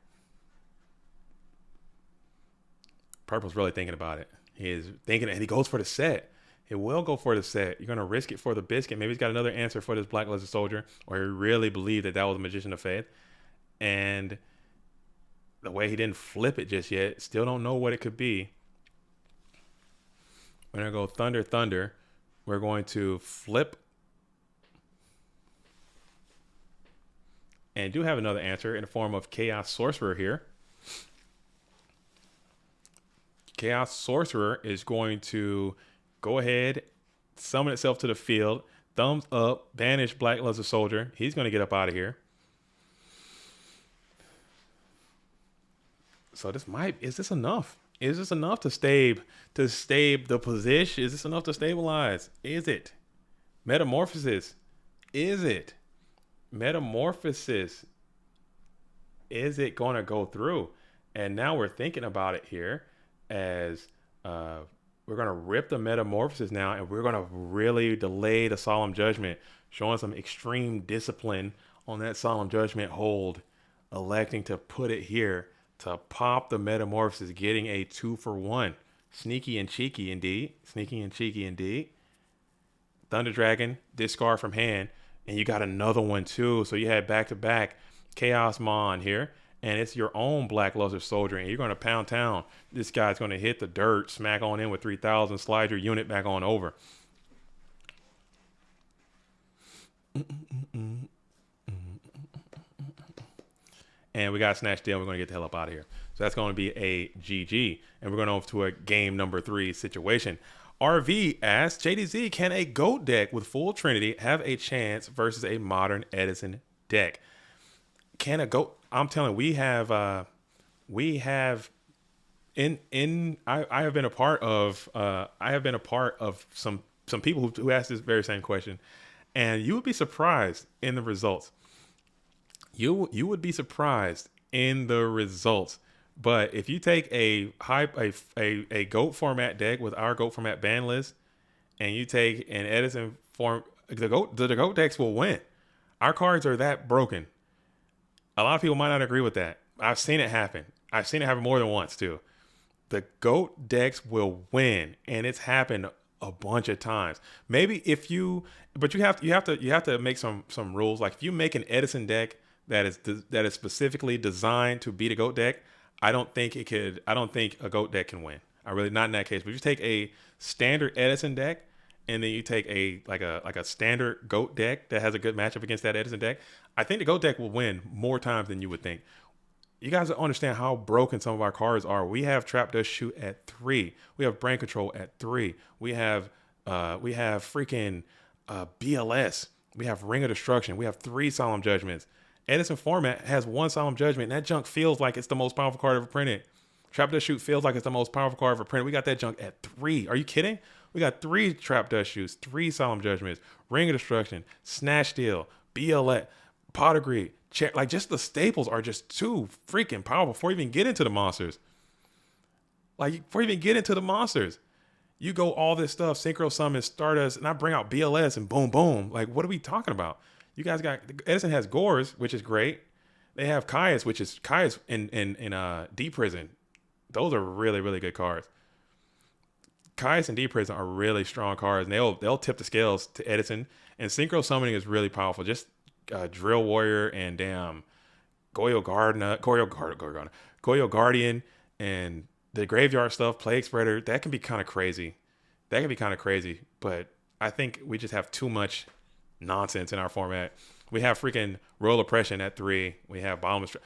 Purple's really thinking about it. He is thinking, and he goes for the set. He will go for the set. You're going to risk it for the biscuit. Maybe he's got another answer for this Black Lizard Soldier, or he really believed that that was a Magician of Faith. And the way he didn't flip it just yet, still don't know what it could be. We're going to go Thunder, Thunder. We're going to flip. And do have another answer in the form of Chaos Sorcerer here. Chaos Sorcerer is going to go ahead, summon itself to the field. Thumbs up, banish Black Lizard Soldier. He's going to get up out of here. So is this enough? Is this enough to stave the position? Is this enough to stabilize? Is it? Metamorphosis. Is it? Metamorphosis. Is it going to go through? And now we're thinking about it here as we're going to rip the metamorphosis now, and we're going to really delay the solemn judgment, showing some extreme discipline on that solemn judgment hold, electing to put it here to pop the metamorphosis, getting a 2-for-1. Sneaky and cheeky indeed. Sneaky and cheeky indeed. Thunder Dragon, discard from hand, and you got another one too. So you had back-to-back Chaos Mon here, and it's your own Black Lizard Soldier, and you're going to pound town. This guy's going to hit the dirt, smack on in with 3,000, slide your unit back on over. And we got Snatch Deal. We're going to get the hell up out of here. So that's going to be a GG. And we're going over to a game number 3 situation. RV asks, JDZ, can a GOAT deck with full Trinity have a chance versus a modern Edison deck? Can a GOAT? I'm telling you, I have been a part of some people who asked this very same question, and you would be surprised in the results. You would be surprised in the results. But if you take a GOAT format deck with our GOAT format ban list, and you take an Edison form, the GOAT decks will win. Our cards are that broken. A lot of people might not agree with that. I've seen it happen. I've seen it happen more than once too. The GOAT decks will win, and it's happened a bunch of times. Maybe but you have to make some rules. Like if you make an Edison deck that is specifically designed to beat a GOAT deck, I don't think a GOAT deck can win. Not in that case. But if you take a standard Edison deck and then you take a standard GOAT deck that has a good matchup against that Edison deck, I think the GOAT deck will win more times than you would think. You guys don't understand how broken some of our cards are. We have Trap Dust Shoot at 3. We have Brain Control at 3. We have freaking BLS. We have Ring of Destruction. We have 3 Solemn Judgments. Edison format has 1 Solemn Judgment, and that junk feels like it's the most powerful card ever printed. Trap Dust Shoot feels like it's the most powerful card ever printed. We got that junk at 3. Are you kidding? We got 3 Trap Dust Shoots, 3 Solemn Judgments, Ring of Destruction, Snatch Steal, BLS, Pot of Greed. Like, just the staples are just too freaking powerful before you even get into the monsters. You go all this stuff, Synchro Summon, Stardust, and I bring out BLS and boom, boom. Like, what are we talking about? You guys got, Edison has Gores, which is great. They have Caius, which is Caius in D Prison. Those are really, really good cards. Caius and D Prison are really strong cards, and they'll tip the scales to Edison. And Synchro Summoning is really powerful. Just Drill Warrior and damn Goyo Guardian and the graveyard stuff, Plague Spreader, that can be kind of crazy. But I think we just have too much nonsense in our format. We have freaking Royal Oppression at 3. We have Bottomless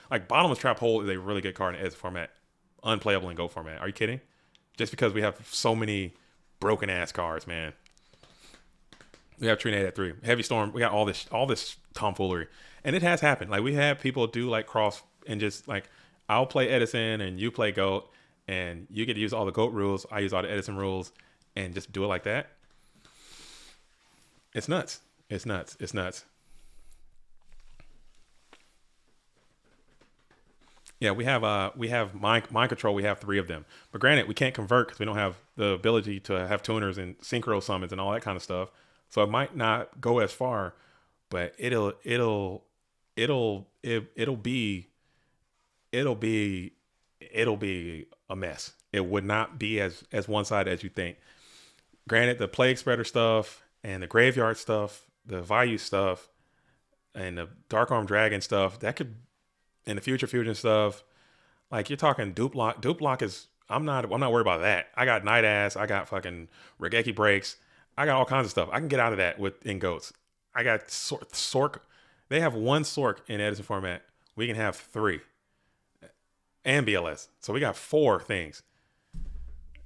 Trap Hole is a really good card in Edison format. Unplayable in GOAT format. Are you kidding? Just because we have so many broken ass cards, man. We have Trinade at 3. Heavy Storm. We got all this tomfoolery, and it has happened. Like, we had people do like cross and just like, I'll play Edison and you play GOAT, and you get to use all the GOAT rules. I use all the Edison rules, and just do it like that. It's nuts. It's Yeah, we have mind control. We have 3 of them, but granted, we can't convert because we don't have the ability to have tuners and synchro summons and all that kind of stuff. So it might not go as far, but it'll be it'll be a mess. It would not be as one sided as you think. Granted, the plague spreader stuff and the graveyard stuff, the Vayu stuff, and the Dark Arm Dragon stuff that could, and the Future Fusion stuff. Like you're talking dupe lock. Dupe lock is I'm not worried about that. I got Night Ass. I got fucking Regeki breaks. I got all kinds of stuff. I can get out of that with in goats. I got Sork. They have 1 Sork in Edison format. We can have 3 and BLS. So we got 4 things.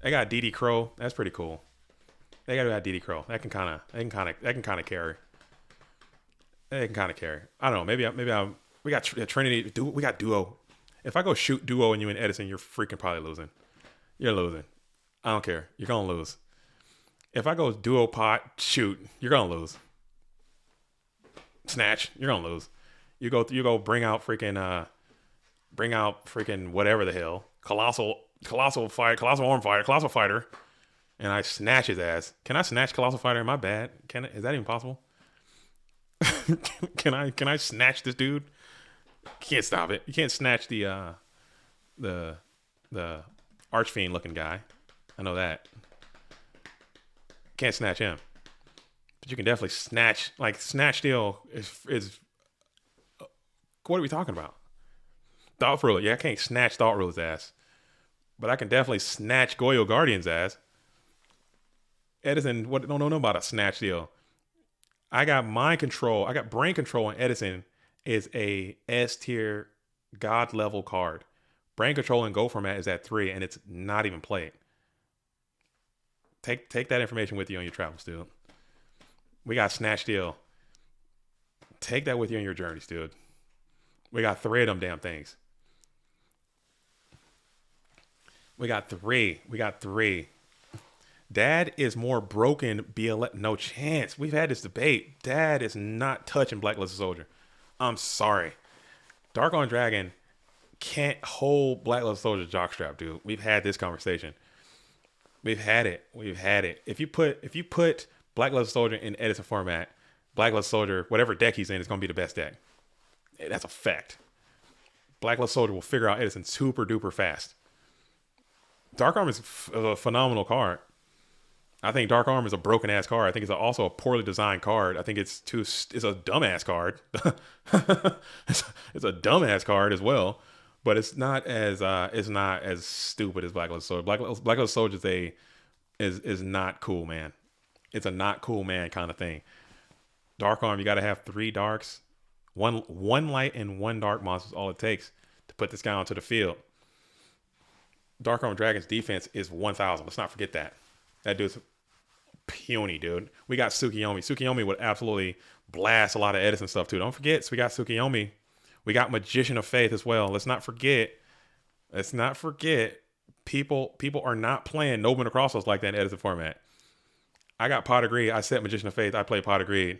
They got DD Crow. That's pretty cool. They got DD Crow. That can kind of carry. They can kind of carry. I don't know. Maybe we got Trinity. We got Duo. If I go shoot Duo and you in Edison, you're freaking probably losing. You're losing. I don't care. You're gonna lose. If I go Duo Pot shoot, you're gonna lose. Snatch, you're gonna lose. You go bring out freaking whatever the hell. Colossal arm fighter, colossal fighter. And I snatch his ass. Can I snatch Colossal Fighter? Am I bad? Is that even possible? Can I snatch this dude? Can't stop it. You can't snatch the Archfiend looking guy. I know that. Can't snatch him. But you can definitely snatch. Like snatch deal is what are we talking about? Thought Ruler. Yeah, I can't snatch Thought Ruler's ass. But I can definitely snatch Goyo Guardian's ass. Edison, what don't know about a snatch deal. I got mind control. I got brain control, and Edison is a S tier god level card. Brain control in Go format is at 3, and it's not even played. Take that information with you on your travels, dude. We got snatch deal. Take that with you on your journeys, dude. We got 3 of them damn things. We got three. Dad is more broken. BLS, no chance. We've had this debate. Dad is not touching Blacklisted Soldier. I'm sorry. Dark on Dragon can't hold Blacklisted Soldier jockstrap, dude. We've had this conversation. We've had it. If you put Blacklisted Soldier in Edison format, Blacklisted Soldier, whatever deck he's in, is going to be the best deck. That's a fact. Blacklisted Soldier will figure out Edison super duper fast. Dark Arm is a phenomenal card. I think Dark Arm is a broken ass card. I think it's also a poorly designed card. I think it's a dumbass card. It's a dumbass card as well, but it's not as stupid as Blacklisted Soldier. Blacklisted Soldier is not cool, man. It's a not cool man kind of thing. Dark Arm, you got to have 3 darks, one light and 1 dark monster is all it takes to put this guy onto the field. Dark Arm Dragon's defense is 1,000. Let's not forget that. That dude's puny, dude. We got Tsukiyomi. Tsukiyomi would absolutely blast a lot of Edison stuff, too. Don't forget, so we got Tsukiyomi. We got Magician of Faith as well. Let's not forget. People are not playing Nobleman Acrossos like that in Edison format. I got Pot of Greed. I set Magician of Faith. I play Pot of Greed.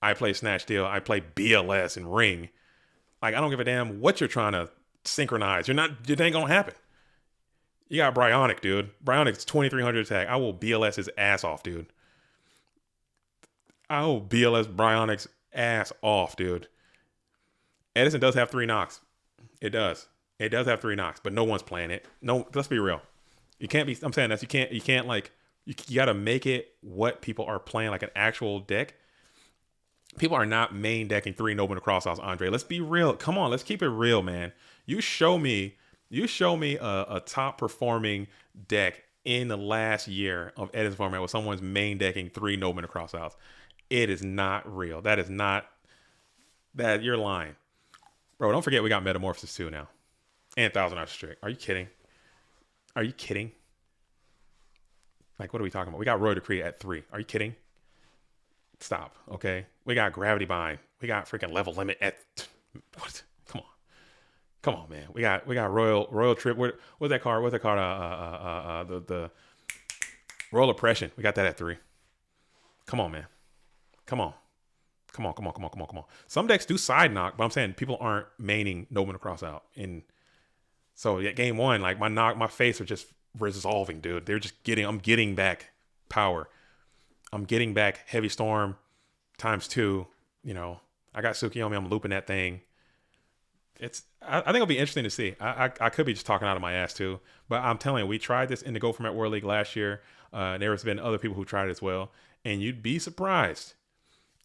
I play Snatch Steal. I play BLS and Ring. Like, I don't give a damn what you're trying to synchronize. It ain't gonna happen. You got Bryonic, dude. Bryonic's 2,300 attack. I will BLS his ass off, dude. I will BLS Bryonic's ass off, dude. Edison does have 3 knocks. It does. It does have 3 knocks, but no one's playing it. No, let's be real. You can't be, I'm saying this, you can't like, you got to make it what people are playing, like an actual deck. People are not main decking 3 Nobleman Crosshouse, Andre. Let's be real. Come on, let's keep it real, man. You show me a top performing deck in the last year of Edison format where someone's main decking 3 Nobleman Crosshouse. It is not real. That is not, that you're lying. Bro, don't forget we got Metamorphosis too now. And 1,000 Hours Strict. Are you kidding? Like, what are we talking about? We got Royal Decree at 3. Are you kidding? Stop, okay? We got Gravity Bind. We got freaking Level Limit at, what? Come on, man. We got Royal Trip. What's that card? The Royal Oppression. We got that at 3. Come on, man. Come on. Some decks do side knock, but I'm saying people aren't maining Nobleman Cross out. And So yeah, game one, like my face are just resolving, dude. I'm getting back power. I'm getting back Heavy Storm times 2. You know, I got Tsukiyomi. I'm looping that thing. I think it'll be interesting to see. I could be just talking out of my ass too, but I'm telling you, we tried this in the Go Format World League last year. There's been other people who tried it as well, and you'd be surprised.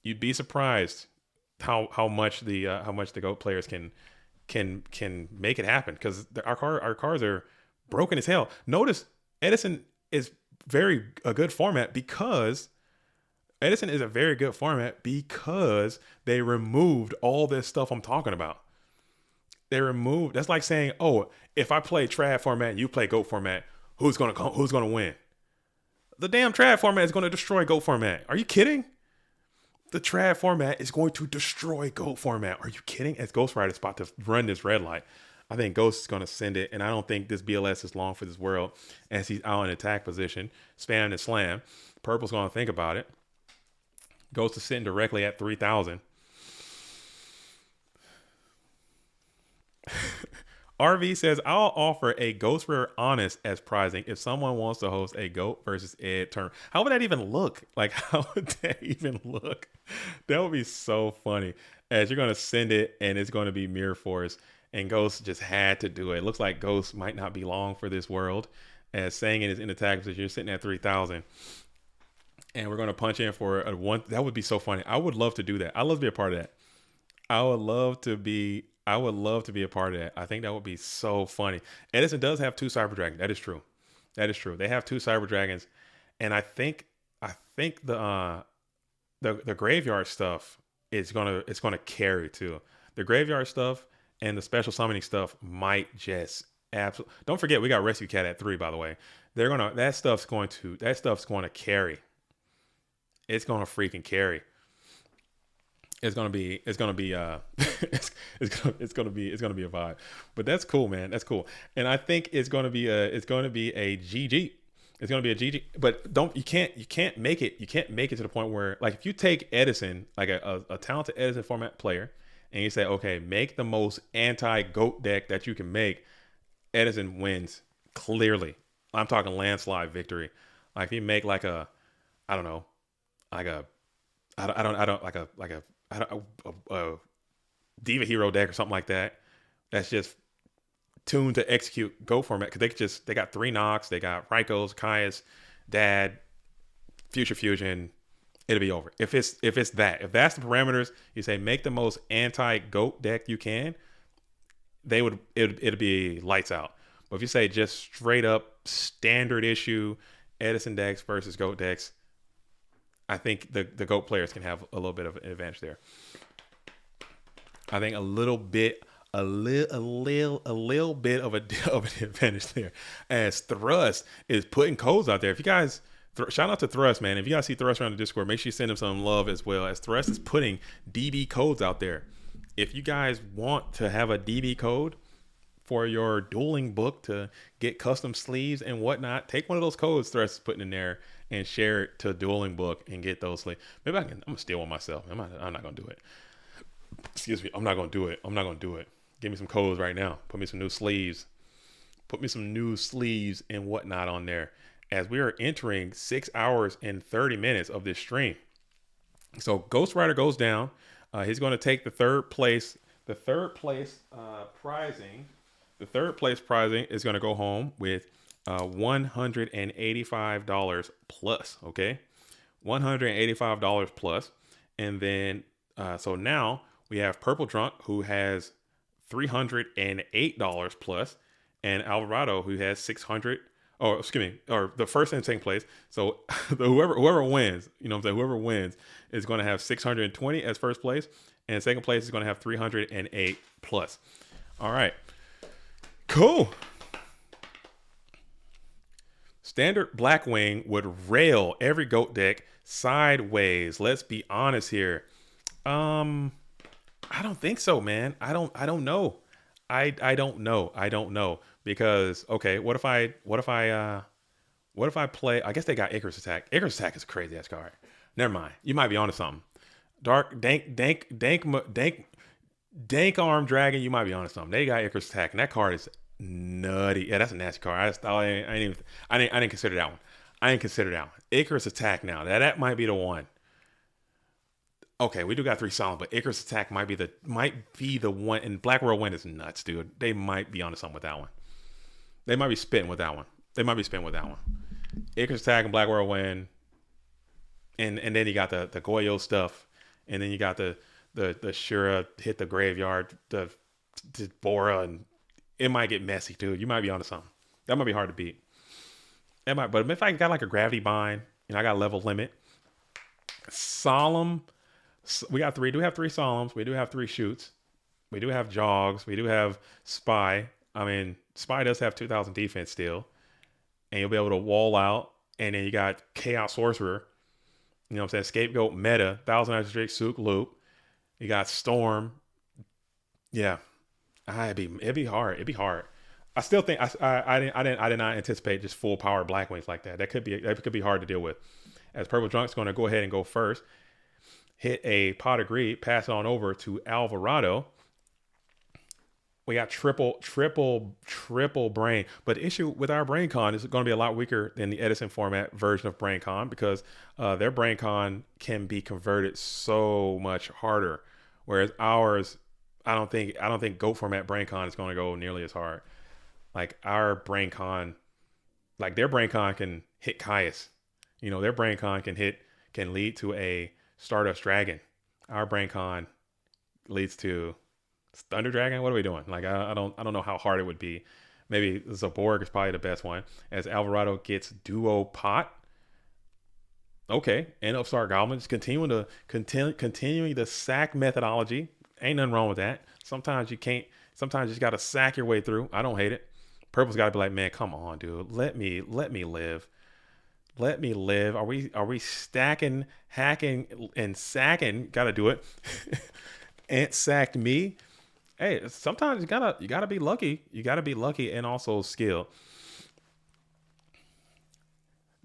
You'd be surprised how much the GOAT players can make it happen, because our cars are broken as hell. Notice Edison is a good format because they removed all this stuff I'm talking about. That's like saying, oh, if I play trad format and you play GOAT format, who's gonna win? The damn trad format is gonna destroy GOAT format. Are you kidding? The trad format is going to destroy GOAT format. Are you kidding? As Ghost Rider's about to run this red light, I think Ghost is going to send it, and I don't think this BLS is long for this world as he's out in attack position, spam and slam. Purple's going to think about it. Ghost is sitting directly at 3,000. RV says, I'll offer a Ghost Rare Honest as prizing if someone wants to host a GOAT versus Ed turn. How would that even look? Like, how would that even look? That would be so funny. As you're going to send it, and it's going to be Mirror Force, and Ghost just had to do it. It looks like Ghost might not be long for this world, as saying it is in attack position. You're sitting at 3,000. And we're going to punch in for a one. That would be so funny. I would love to do that. I'd love to be a part of that. I would love to be a part of that. I think that would be so funny. Edison does have 2 Cyber Dragons. That is true. They have 2 Cyber Dragons, and I think the graveyard stuff is gonna carry too. The graveyard stuff and the special summoning stuff might just absolutely. Don't forget, we got Rescue Cat at 3, by the way. That stuff's going to carry. It's gonna freaking carry. It's gonna be it's gonna be a vibe. But that's cool, man. That's cool. And I think it's gonna be a GG. It's gonna be a GG. But you can't make it to the point where, like, if you take Edison, like a talented Edison format player, and you say, okay, make the most anti-GOAT deck that you can make, Edison wins clearly. I'm talking landslide victory. Like, if you make like a Diva Hero deck or something like that, that's just tuned to execute GOAT format, because they got 3 Nox, they got Raikos, Kaias, Dad, Future Fusion. It'll be over. If that's the parameters, you say make the most anti-GOAT deck you can, it'll be lights out. But if you say just straight up standard issue Edison decks versus GOAT decks, I think the GOAT players can have a little bit of an advantage there. I think a little bit of an advantage there, as Thrust is putting codes out there. If you guys, shout out to Thrust, man. If you guys see Thrust around the Discord, make sure you send him some love as well, as Thrust is putting DB codes out there. If you guys want to have a DB code for your dueling book to get custom sleeves and whatnot, take one of those codes Thrust is putting in there and share it to dueling book and get those sleeves. Maybe I'm gonna steal one myself. I'm not gonna do it. Excuse me. I'm not gonna do it. Give me some codes right now. Put me some new sleeves and whatnot on there, as we are entering 6 hours and 30 minutes of this stream. So Ghost Rider goes down. He's going to take the third place. The third place prizing is going to go home with $185 plus. Okay, $185 plus. And then so now we have Purple Drunk, who has $308 plus, and Alvarado, who has $600. Or the first and second place. So whoever wins, whoever wins is going to have 620 as first place, and second place is going to have 308 plus. All right, cool. Standard Blackwing would rail every GOAT deck sideways. Let's be honest here. I don't think so, man. I don't know. I don't know. Because, okay, what if I play? I guess they got Icarus Attack. Icarus Attack is a crazy ass card. Never mind. You might be onto something. Dank Arm Dragon. You might be onto something. They got Icarus Attack, and that card is nutty. Yeah, that's a nasty card. I didn't consider that one. I didn't consider that one. Icarus Attack now. That might be the one. Okay, we do got 3 solid, but Icarus Attack might be the one. And Black Whirlwind is nuts, dude. They might be onto something with that one. They might be spitting with that one. Icarus Attack and Black Whirlwind, and then you got the Goyo stuff, and then you got the Shura hit the graveyard, the Bora, and it might get messy, dude. You might be onto something. That might be hard to beat. It might, but if I got like a Gravity Bind, I got level limit, Solemn. We got 3. We do have 3 Solemns. We do have 3 Shoots. We do have Jogs. We do have Spy. I mean, Spy does have 2,000 defense still, and you'll be able to wall out. And then you got Chaos Sorcerer. You know what I'm saying? Scapegoat meta, 1,000 extra streak, Sook Loop. You got Storm. Yeah, it'd be hard. It'd be hard. I still think I did not anticipate just full power Black Wings like that. That could be hard to deal with. As Purple Drunk's going to go ahead and go first, hit a Pot of Greed, pass it on over to Alvarado. We got triple brain. But the issue with our brain con is going to be a lot weaker than the Edison format version of brain con, because their brain con can be converted so much harder. Whereas ours, I don't think GOAT format brain con is going to go nearly as hard. Like our brain con, like their brain con can hit Caius. Their brain con can lead to a Stardust Dragon. Our brain con leads to Thunder Dragon. What are we doing? Like I don't know how hard it would be. Maybe Zaborg is probably the best one. As Alvarado gets Duo Pot. Okay, and Upstart Goblin just continuing the sack methodology. Ain't nothing wrong with that. Sometimes you can't. Sometimes you just got to sack your way through. I don't hate it. Purple's got to be like, man, come on, dude. Let me live. Let me live. Are we stacking, hacking, and sacking? Got to do it. Ant sacked me. Hey, sometimes you gotta be lucky. You gotta be lucky and also skill.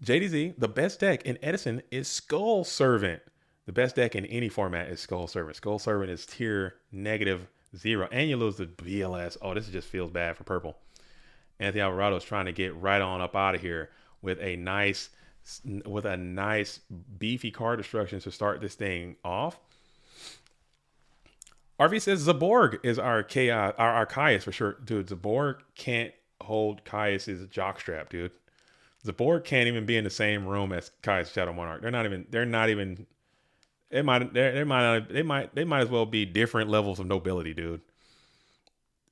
JDZ, the best deck in Edison is Skull Servant. The best deck in any format is Skull Servant. Skull Servant is tier -0, and you lose the BLS. Oh, this just feels bad for purple. Anthony Alvarado is trying to get right on up out of here with a nice beefy card destruction to start this thing off. RV says Zaborg is our chaos, our Caius for sure. Dude, Zaborg can't hold Caius's jockstrap, dude. Zaborg can't even be in the same room as Caius Shadow Monarch. They're not even they might as well be different levels of nobility, dude.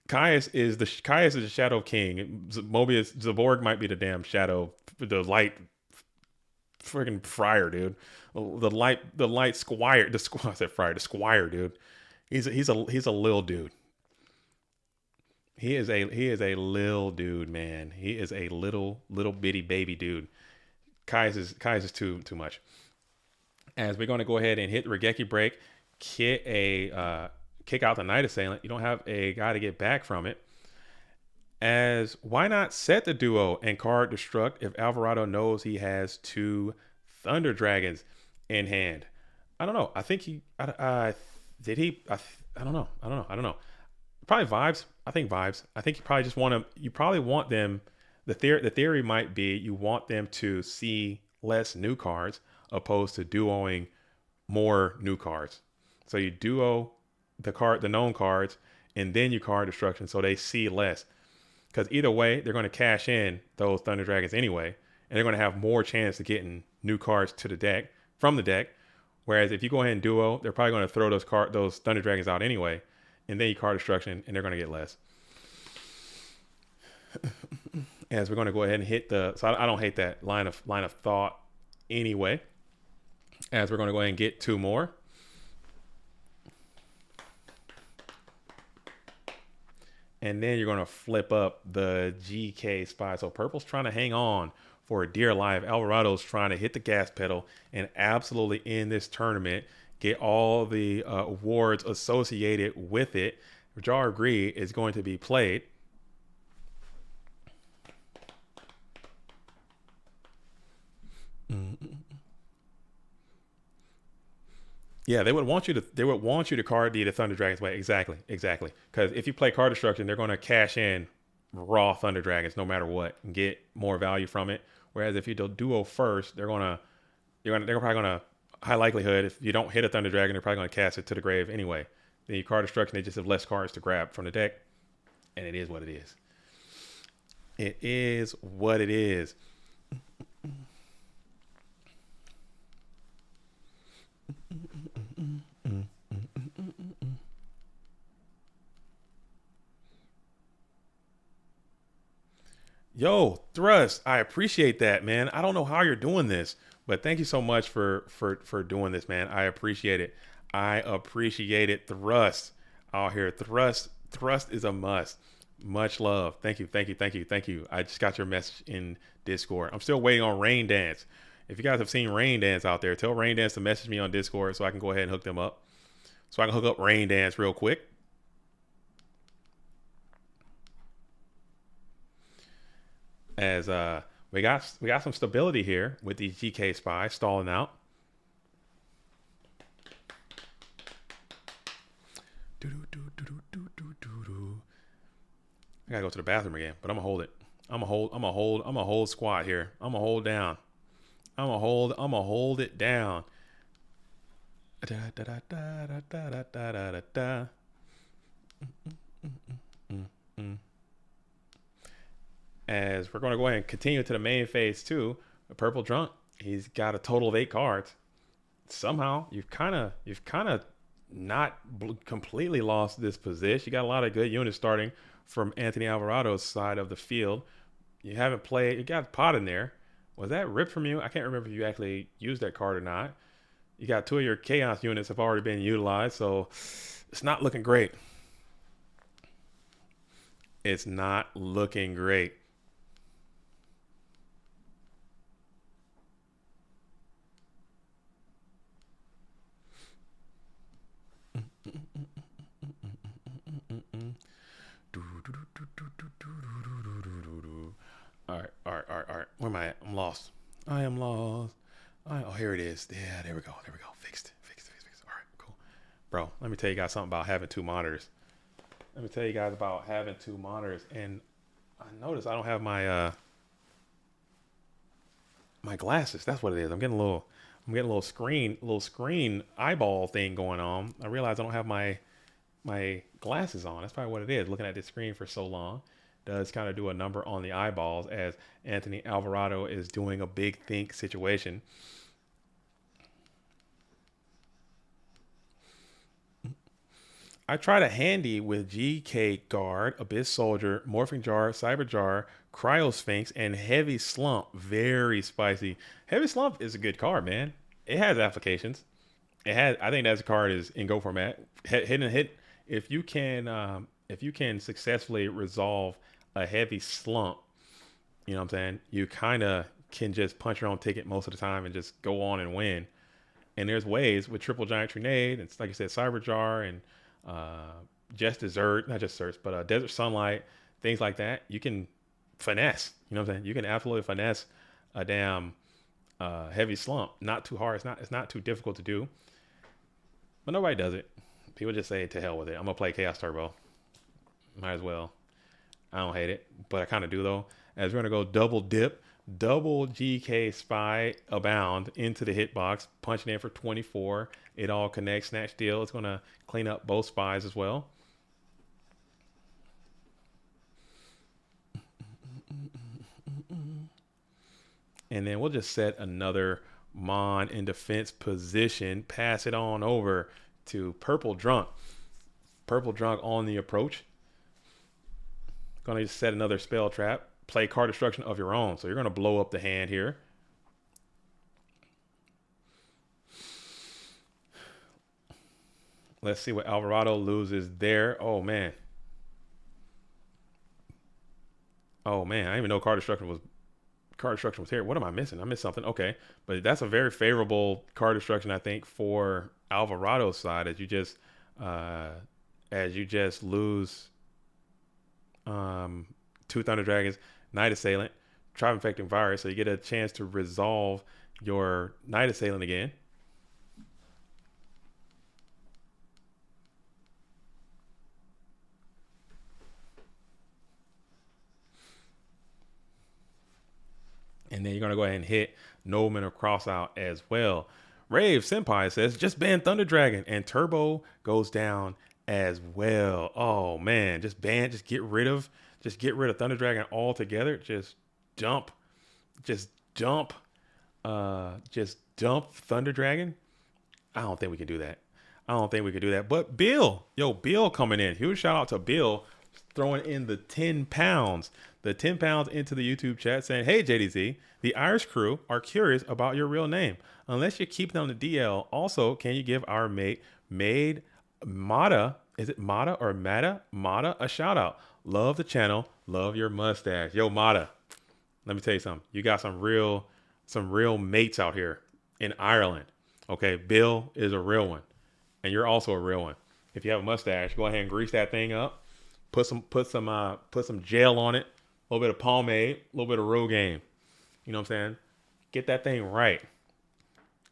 Caius is the Shadow King. Zaborg might be the damn Shadow, the light freaking friar, dude. The light squire, I said friar, the squire, dude. He's a lil dude. He is a lil dude, man. He is a little bitty baby dude. Kai's is too much. As we're going to go ahead and hit the Regeki break, kick out the Night Assailant. You don't have a guy to get back from it. As why not set the duo and card destruct if Alvarado knows he has 2 Thunder Dragons in hand? I don't know. I think he did he? I don't know. Probably vibes. I think vibes. I think you probably just want to. You probably want them. The theory might be you want them to see less new cards opposed to duoing more new cards. So you duo the known cards, and then you card destruction, so they see less. Because either way, they're going to cash in those Thunder Dragons anyway, and they're going to have more chance of getting new cards to the deck from the deck. Whereas if you go ahead and duo, they're probably going to throw those Thunder Dragons out anyway, and then you card destruction, and they're going to get less. As we're going to go ahead and hit so I don't hate that line of thought anyway. As we're going to go ahead and get 2 more. And then you're going to flip up the GK Spy. So purple's trying to hang on for a dear life. Alvarado's trying to hit the gas pedal and absolutely end this tournament, get all the awards associated with it. Jar Agree is going to be played. Yeah, they would want you to card the Thunder Dragon's way. Exactly. Because if you play card destruction, they're going to cash in raw Thunder Dragons no matter what and get more value from it. Whereas if you do duo first, they're probably gonna high likelihood if you don't hit a Thunder Dragon, they're probably gonna cast it to the grave anyway. Then you card destruction, they just have less cards to grab from the deck, and it is what it is. It is what it is. Yo, Thrust, I appreciate that, man. I don't know how you're doing this, but thank you so much for doing this, man. I appreciate it. I appreciate it. Thrust out here. Thrust is a must. Much love. Thank you, thank you, thank you, thank you. I just got your message in Discord. I'm still waiting on Rain Dance. If you guys have seen Rain Dance out there, tell Rain Dance to message me on Discord so I can go ahead and hook them up. So I can hook up Rain Dance real quick. As we got some stability here with these GK spies stalling out. I gotta go to the bathroom again, but I'm gonna hold it. I'm a hold squat here. I'm gonna hold down. I'm gonna hold it down. As we're going to go ahead and continue to the main phase 2, the Purple Drunk, he's got a total of 8 cards. Somehow you've kind of not completely lost this position. You got a lot of good units starting from Anthony Alvarado's side of the field. You haven't played. You got Pot in there. Was that ripped from you? I can't remember if you actually used that card or not. You got 2 of your Chaos units have already been utilized, so it's not looking great. It's not looking great. All right. Where am I at? I'm lost. I am lost. Oh, here it is. Yeah, there we go. Fixed. All right, cool. Bro, let me tell you guys something about having 2 monitors. And I noticed I don't have my my glasses. That's what it is. I'm getting a little screen eyeball thing going on. I realize I don't have my glasses on. That's probably what it is. Looking at this screen for so long does kind of do a number on the eyeballs as Anthony Alvarado is doing a big think situation. I tried a handy with GK Guard, Abyss Soldier, Morphing Jar, Cyber Jar, Cryo Sphinx, and Heavy Slump. Very spicy. Heavy Slump is a good card, man. It has applications. I think that's a card is in Go format. Hit. If you can successfully resolve a heavy slump, you know what I'm saying? You kind of can just punch your own ticket most of the time and just go on and win. And there's ways with Triple Giant Grenade, and like I said, Cyber Jar and Just Desert, not just Desert, but Desert Sunlight, things like that. You can finesse, you know what I'm saying? You can absolutely finesse a damn heavy slump. Not too hard. It's not too difficult to do. But nobody does it. People just say to hell with it. I'm gonna play Chaos Turbo. Might as well. I don't hate it, but I kind of do though. As we're gonna go double dip, double GK Spy Abound into the hitbox, punching in for 24. It all connects. Snatch Steal. It's gonna clean up both spies as well. And then we'll just set another Mon in defense position. Pass it on over to Purple Drunk. Purple Drunk on the approach. Gonna just set another spell trap. Play card destruction of your own. So you're gonna blow up the hand here. Let's see what Alvarado loses there. Oh man. I didn't even know card destruction was here. What am I missing? I missed something. Okay. But that's a very favorable card destruction, I think, for Alvarado's side as you just lose 2 Thunder Dragons, Night Assailant, Tribe Infecting Virus, so you get a chance to resolve your Night Assailant again. And then you're going to go ahead and hit Nobleman or Crossout as well. Rave Senpai says, just ban Thunder Dragon. And Turbo goes down as well. Oh, man. Just get rid of Thunder Dragon altogether. Just dump Thunder Dragon. I don't think we can do that. But Bill coming in. Huge shout out to Bill throwing in the 10 pounds. The 10 pounds into the YouTube chat saying, hey, JDZ, the Irish crew are curious about your real name. Unless you keep it on the DL. Also, can you give our mate Mata, is it Mata or Mata? Mata, a shout out. Love the channel. Love your mustache. Yo, Mata, let me tell you something. You got some real mates out here in Ireland. Okay, Bill is a real one. And you're also a real one. If you have a mustache, go ahead and grease that thing up. Put some gel on it. A little bit of pomade, a little bit of Rogaine. You know what I'm saying? Get that thing right.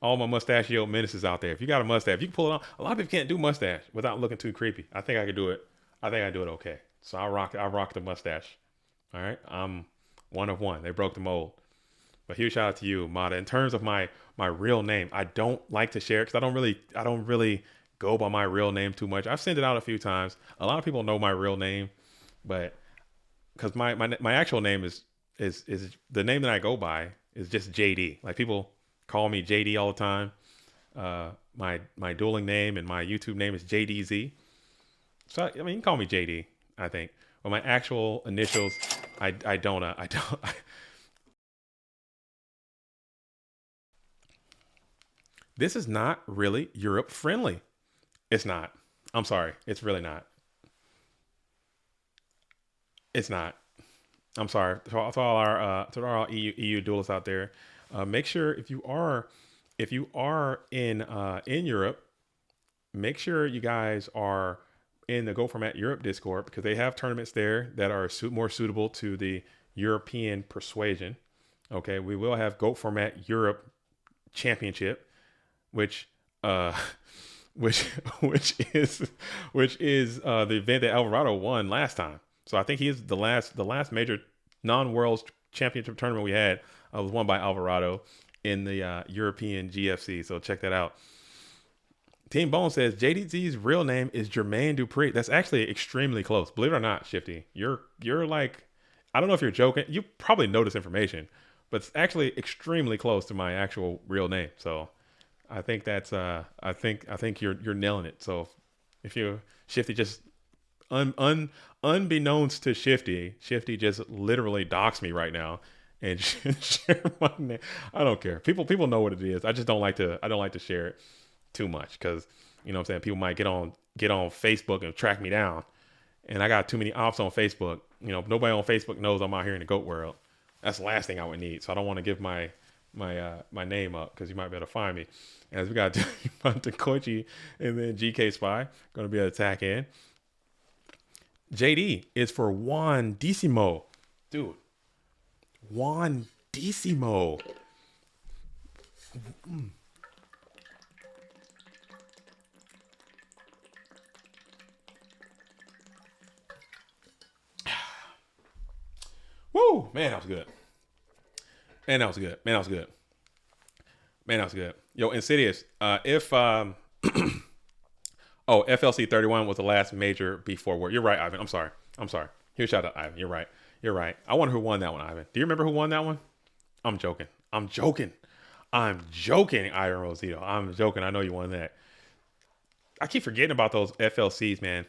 All my mustachio menaces out there. If you got a mustache, you can pull it on. A lot of people can't do mustache without looking too creepy. I think I could do it. I think I do it okay. So I rock the mustache. All right. I'm one of one. They broke the mold. But huge shout out to you, Mata. In terms of my real name, I don't like to share it because I don't really go by my real name too much. I've sent it out a few times. A lot of people know my real name, but because my actual name is the name that I go by is just JD. Like people call me JD all the time. My dueling name and my YouTube name is JDZ. So I mean, you can call me JD, I think. But my actual initials, I don't. This is not really Europe friendly. It's not. I'm sorry. It's really not. It's not. I'm sorry. To all our EU duelists out there, make sure if you are in Europe, make sure you guys are in the Go Format Europe Discord because they have tournaments there that are more suitable to the European persuasion. Okay, we will have Go Format Europe Championship, which is the event that Alvarado won last time. So I think he is the last major non-world championship tournament we had was won by Alvarado in the European GFC. So check that out. Team Bone says JDZ's real name is Jermaine Dupree. That's actually extremely close. Believe it or not, Shifty. You're like, I don't know if you're joking. You probably know this information, but it's actually extremely close to my actual real name. So I think that's I think you're nailing it. So if you Shifty just unbeknownst to Shifty just literally doxed me right now and share my name. I don't care. People know what it is. I just don't like to share it too much because you know what I'm saying, people might get on Facebook and track me down. And I got too many ops on Facebook. You know, nobody on Facebook knows I'm out here in the GOAT world. That's the last thing I would need. So I don't want to give my name up because you might be able to find me. As we got Koichi and then GK Spy going to be an attack in. JD is for Juan Decimo. Dude. Juan Decimo. Woo! Man, that was good. Man, that was good. Yo, Insidious. If FLC 31 was the last major before war. You're right, Ivan. I'm sorry. Here, shout out, Ivan. You're right. I wonder who won that one, Ivan. Do you remember who won that one? I'm joking, Iron Rosito. I'm joking. I know you won that. I keep forgetting about those FLCs, man.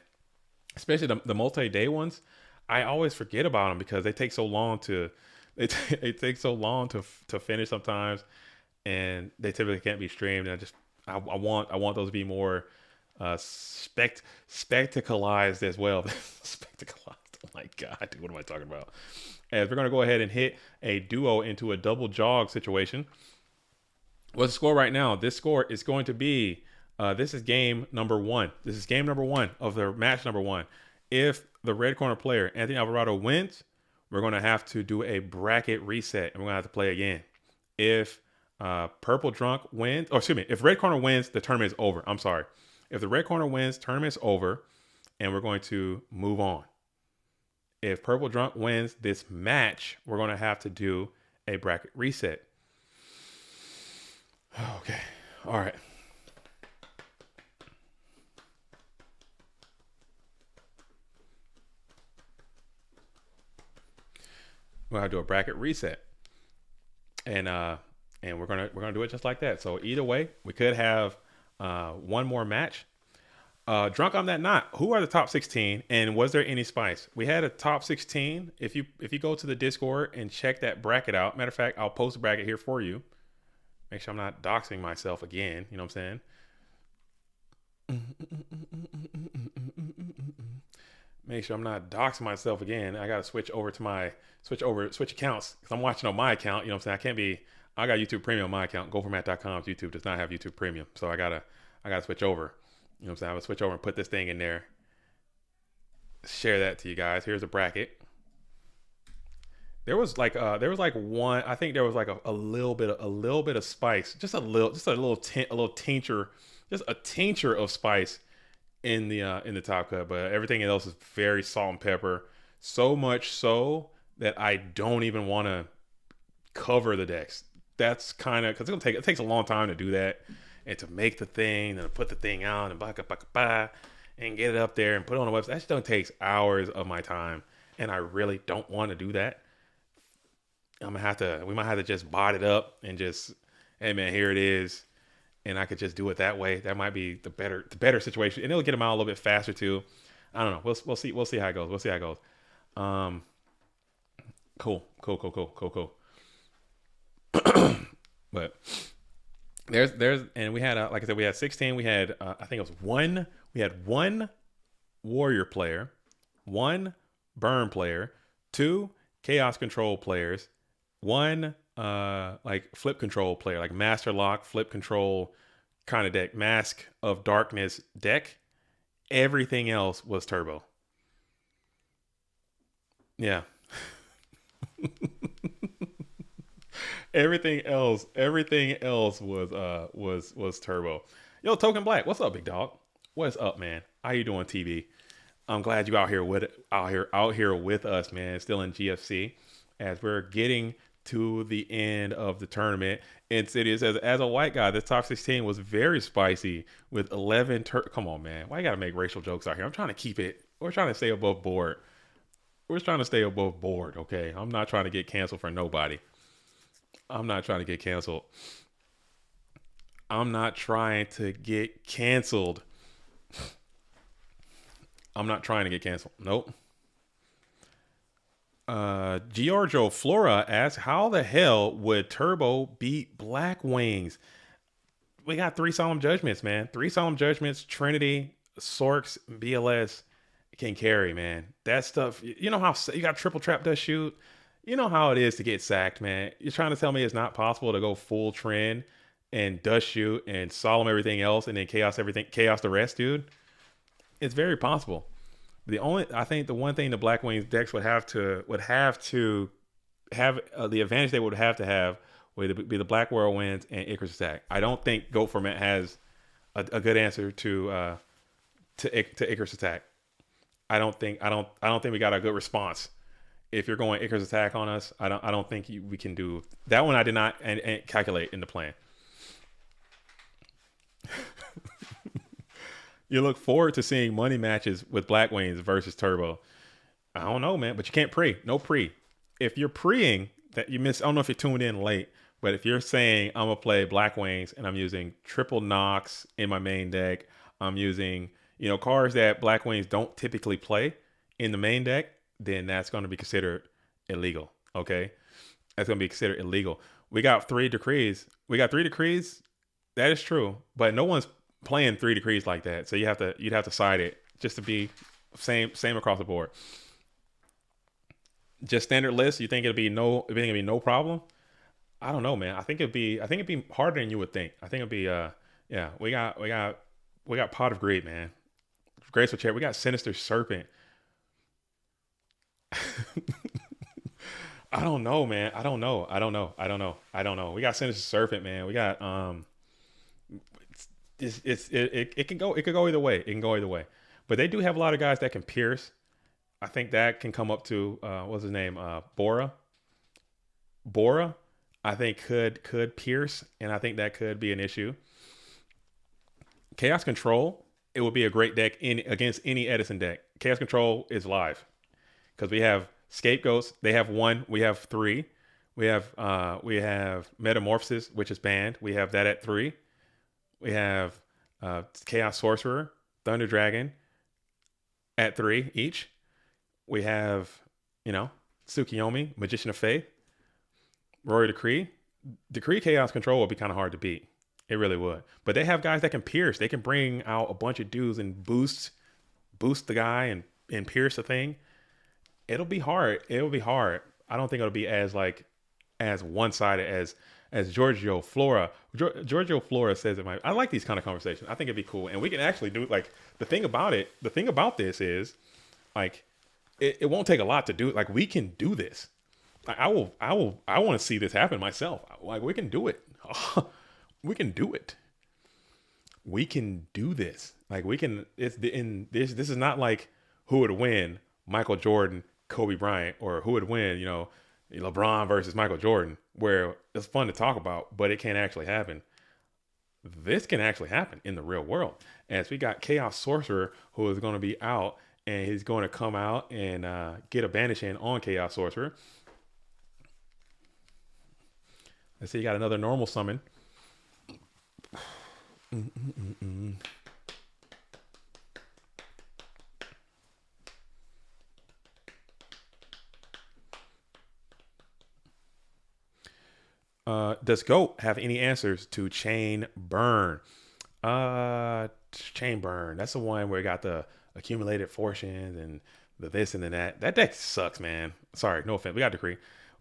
Especially the multi-day ones. I always forget about them because they take so long to finish sometimes, and they typically can't be streamed. And I want those to be more spectacleized as well. Spectacleized. Oh my God, dude, what am I talking about? As we're gonna go ahead and hit a duo into a double jog situation. What's the score right now? This score is going to be this is game number one. This is game number one of the match number one. If the red corner player, Anthony Alvarado, wins, we're going to have to do a bracket reset, and we're going to have to play again. If Purple Drunk wins, if red corner wins, the tournament is over. I'm sorry. If the red corner wins, tournament's over, and we're going to move on. If Purple Drunk wins this match, we're going to have to do a bracket reset. Okay. All right. We're gonna do a bracket reset, and we're gonna do it just like that. So either way, we could have one more match. Drunk on that knot. Who are the top 16, and was there any spice? We had a top 16. If you go to the Discord and check that bracket out. Matter of fact, I'll post a bracket here for you. Make sure I'm not doxing myself again. You know what I'm saying? Make sure I'm not doxing myself again. I gotta switch accounts because I'm watching on my account. You know what I'm saying? I can't be. I got YouTube Premium on my account. GoFormat.com's YouTube does not have YouTube Premium, so I gotta switch over. You know what I'm saying? I'm gonna switch over and put this thing in there. Share that to you guys. Here's a bracket. There was like one. I think there was like a little bit of spice, just a little tincture, just a tincture of spice in the top cut. But everything else is very salt and pepper. So much so that I don't even want to cover the decks. That's kind of because it takes a long time to do that and to make the thing and to put the thing out and and get it up there and put it on the website. That just takes hours of my time, and I really don't want to do that. We might have to just bot it up and just, hey man, here it is, and I could just do it that way. That might be the better situation, and it'll get them out a little bit faster too. I don't know. We'll see how it goes. We'll see how it goes. Cool. But and we had like I said, we had 16. We had I think it was one. We had one warrior player, one burn player, two chaos control players, one like flip control player, like master lock flip control kind of deck, mask of darkness deck. Everything else was turbo. Yeah. Everything else was turbo. Yo, Token Black, what's up, big dog? What's up, man? How you doing, TV? I'm glad you out here with us, man. Still in GFC as we're getting to the end of the tournament. And City says, as a white guy, this top 16 was very spicy with 11. Come on, man. Why you gotta make racial jokes out here? I'm trying to keep it. We're trying to stay above board. Okay? I'm not trying to get canceled for nobody. I'm not trying to get canceled. I'm not trying to get canceled. Nope. Giorgio Flora asks, how the hell would Turbo beat Black Wings? We got 3 Solemn Judgments, man. 3 Solemn Judgments, Trinity, Sorks, BLS can carry, man. That stuff, you know how you got triple trap dust shoot. You know how it is to get sacked, man. You're trying to tell me it's not possible to go full trend and dust shoot and solemn everything else and then chaos the rest, dude. It's very possible. I think the one thing the Black Wings decks would have to have the advantage they would have would be the Black Whirlwinds and Icarus Attack. I don't think Goat Format has a good answer to Icarus Attack. I don't think we got a good response. If you're going Icarus Attack on us, I don't think we can do that one. I did not and calculate in the plan. You look forward to seeing money matches with Black Wings versus Turbo. I don't know, man, but you can't pre. No pre. If you're preing, that you miss. I don't know if you tuned in late, but if you're saying I'm gonna play Black Wings and I'm using triple Nox in my main deck, I'm using cards that Black Wings don't typically play in the main deck, then that's going to be considered illegal. Okay, that's going to be considered illegal. We got 3 decrees. That is true, but no one's playing 3 decrees like that. So you'd have to side it just to be same across the board. Just standard list. You think it'd be no problem? I don't know, man. I think it'd be harder than you would think. I think it'd be we got Pot of Greed, man. Graceful Chair. We got Sinister Serpent. I don't know, man. I don't know. We got Sinister Serpent, man. We got it could go either way. But they do have a lot of guys that can pierce. I think that can come up to what's his name? Bora. Bora, I think could pierce, and I think that could be an issue. Chaos Control, it would be a great deck against any Edison deck. Chaos Control is live because we have Scapegoats. They have one. We have three. We have Metamorphosis, which is banned. We have that at 3. We have Chaos Sorcerer, Thunder Dragon at 3 each. We have, Tsukiyomi, Magician of Faith, Rory Decree. Decree Chaos Control would be kind of hard to beat. It really would. But they have guys that can pierce. They can bring out a bunch of dudes and boost the guy and pierce the thing. It'll be hard. It'll be hard. I don't think it'll be as one-sided as Giorgio Flora. Giorgio Flora says it might. I like these kind of conversations. I think it'd be cool. And we can actually do like the thing about this is like it won't take a lot to do it. Like we can do this. I want to see this happen myself. Like we can do it. We can do it. We can do this. Like we can. This is not like who would win, Michael Jordan, Kobe Bryant, or who would win, LeBron versus Michael Jordan, where it's fun to talk about, but it can't actually happen. This can actually happen in the real world. As we got Chaos Sorcerer, who is going to be out, and he's going to come out and get a banish in on Chaos Sorcerer. Let's see, you got another normal summon. Does GOAT have any answers to Chain Burn? Chain Burn. That's the one where it got the accumulated fortunes and the this and the that. That deck sucks, man. Sorry, no offense. We got Decree.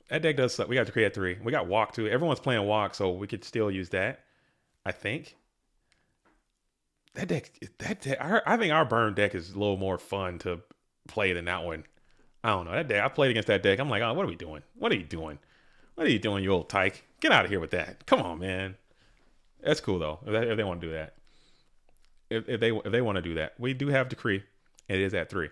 That deck does suck. We got Decree at 3. We got Walk too. Everyone's playing Walk, so we could still use that. I think. That deck. I think our Burn deck is a little more fun to play than that one. I don't know. That deck. I played against that deck. I'm like, oh, what are we doing? What are you doing? What are you doing, you old tyke? Get out of here with that. Come on, man. That's cool though. If they want to do that. If they want to do that. We do have Decree. It is at 3.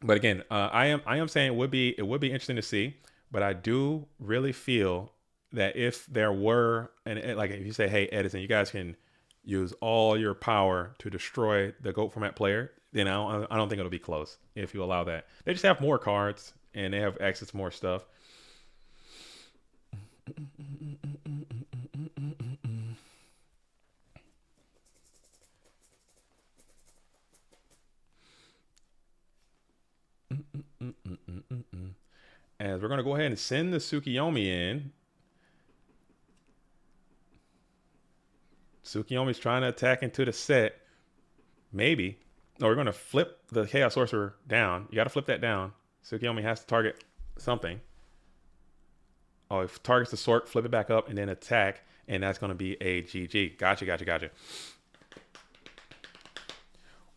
But again, I am saying it would be interesting to see, but I do really feel that if there were like if you say, hey Edison, you guys can use all your power to destroy the GOAT format player, then I don't think it'll be close if you allow that. They just have more cards and they have access to more stuff. As we're going to go ahead and send the Tsukiyomi in. Tsukiyomi's trying to attack into the set. Maybe. No, we're going to flip the Chaos Sorcerer down. You got to flip that down. Tsukiyomi has to target something. Oh, it targets the sword, flip it back up, and then attack. And that's going to be a GG. Gotcha.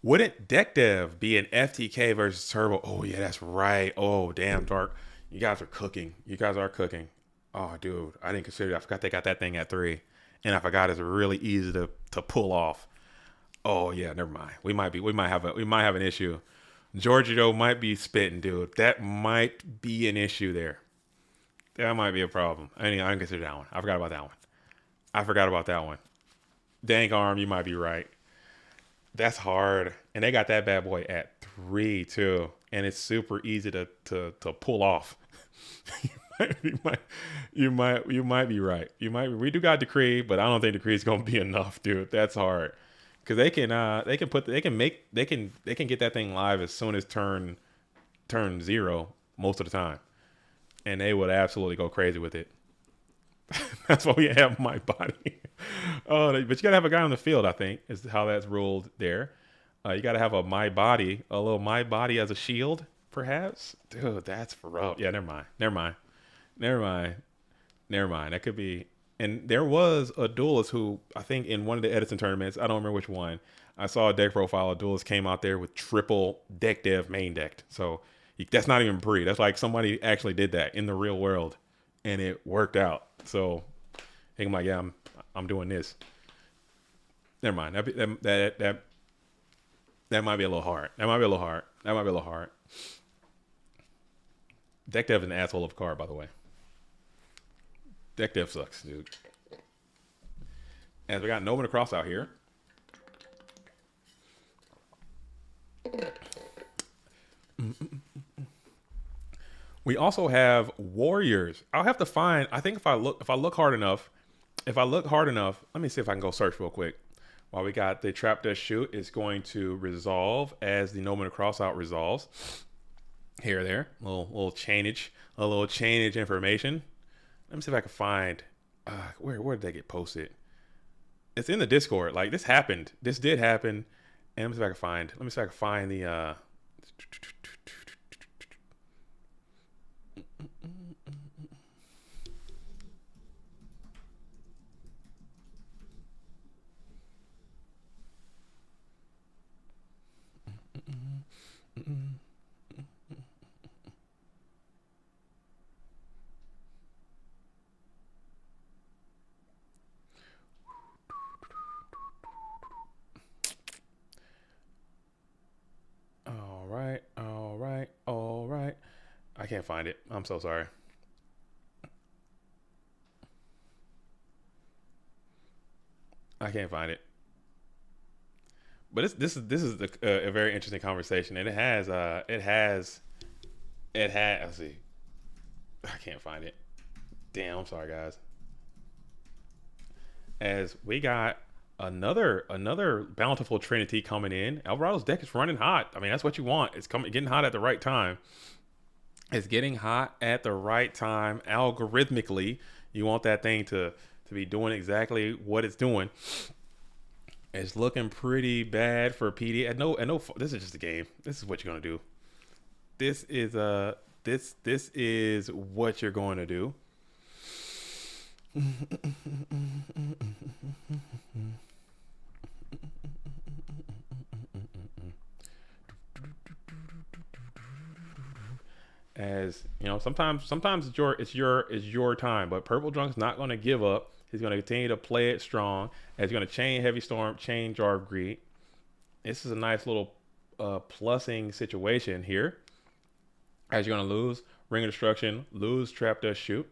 Wouldn't Deck Dev be an FTK versus Turbo? Oh, yeah, that's right. Oh, damn, Dark. You guys are cooking. Oh, dude, I didn't consider that. I forgot they got that thing at 3. And I forgot it's really easy to pull off. Oh, yeah, never mind. We might have an issue. Giorgio might be spitting, dude. That might be an issue there. That might be a problem. I didn't consider that one. I forgot about that one. Dank Arm, you might be right. That's hard. And they got that bad boy at 3 too. And it's super easy to pull off. you might be right. We do got Decree, but I don't think Decree is gonna be enough, dude. That's hard. Because they can get that thing live as soon as turn 0 most of the time. And they would absolutely go crazy with it. That's why we have My Body. But you gotta have a guy on the field, I think, is how that's ruled there. You gotta have a little My Body as a shield, perhaps. Dude, that's rough. Yeah, never mind. That could be. And there was a duelist who, I think in one of the Edison tournaments, I don't remember which one, I saw a deck profile. A duelist came out there with triple Deck Dev main decked. So that's not even pre. That's like somebody actually did that in the real world, and it worked out. So I think I'm like, yeah, I'm doing this. Never mind. That might be a little hard. That might be a little hard. Deck Dev is an asshole of a card, by the way. Deck Dev sucks, dude. As we got Nova Cross out here. We also have Warriors. I'll have to find. I think if I look hard enough, let me see if I can go search real quick. While we got the Trap Dust Shoot is going to resolve as the No Man Crossout resolves. Here or there, a little chainage information. Let me see if I can find where did they get posted? It's in the Discord. Like this happened. This did happen. And let me see if I can find the all right. I can't find it. I'm so sorry. I can't find it. But this is a very interesting conversation, and it has. Let's see. I can't find it. Damn, I'm sorry, guys. As we got another bountiful Trinity coming in. Alvarado's deck is running hot. I mean, that's what you want. It's getting hot at the right time. It's getting hot at the right time. Algorithmically, you want that thing to be doing exactly what it's doing. It's looking pretty bad for PD. I know. This is just a game. This is what you're gonna do. This is what you're going to do. As you know, sometimes it's your time, but Purple Drunk's not going to give up. He's going to continue to play it strong. As he's going to chain Heavy Storm, chain Jar of Greed. This is a nice little plussing situation here. As you're going to lose Ring of Destruction, lose Trap Dust Shoot.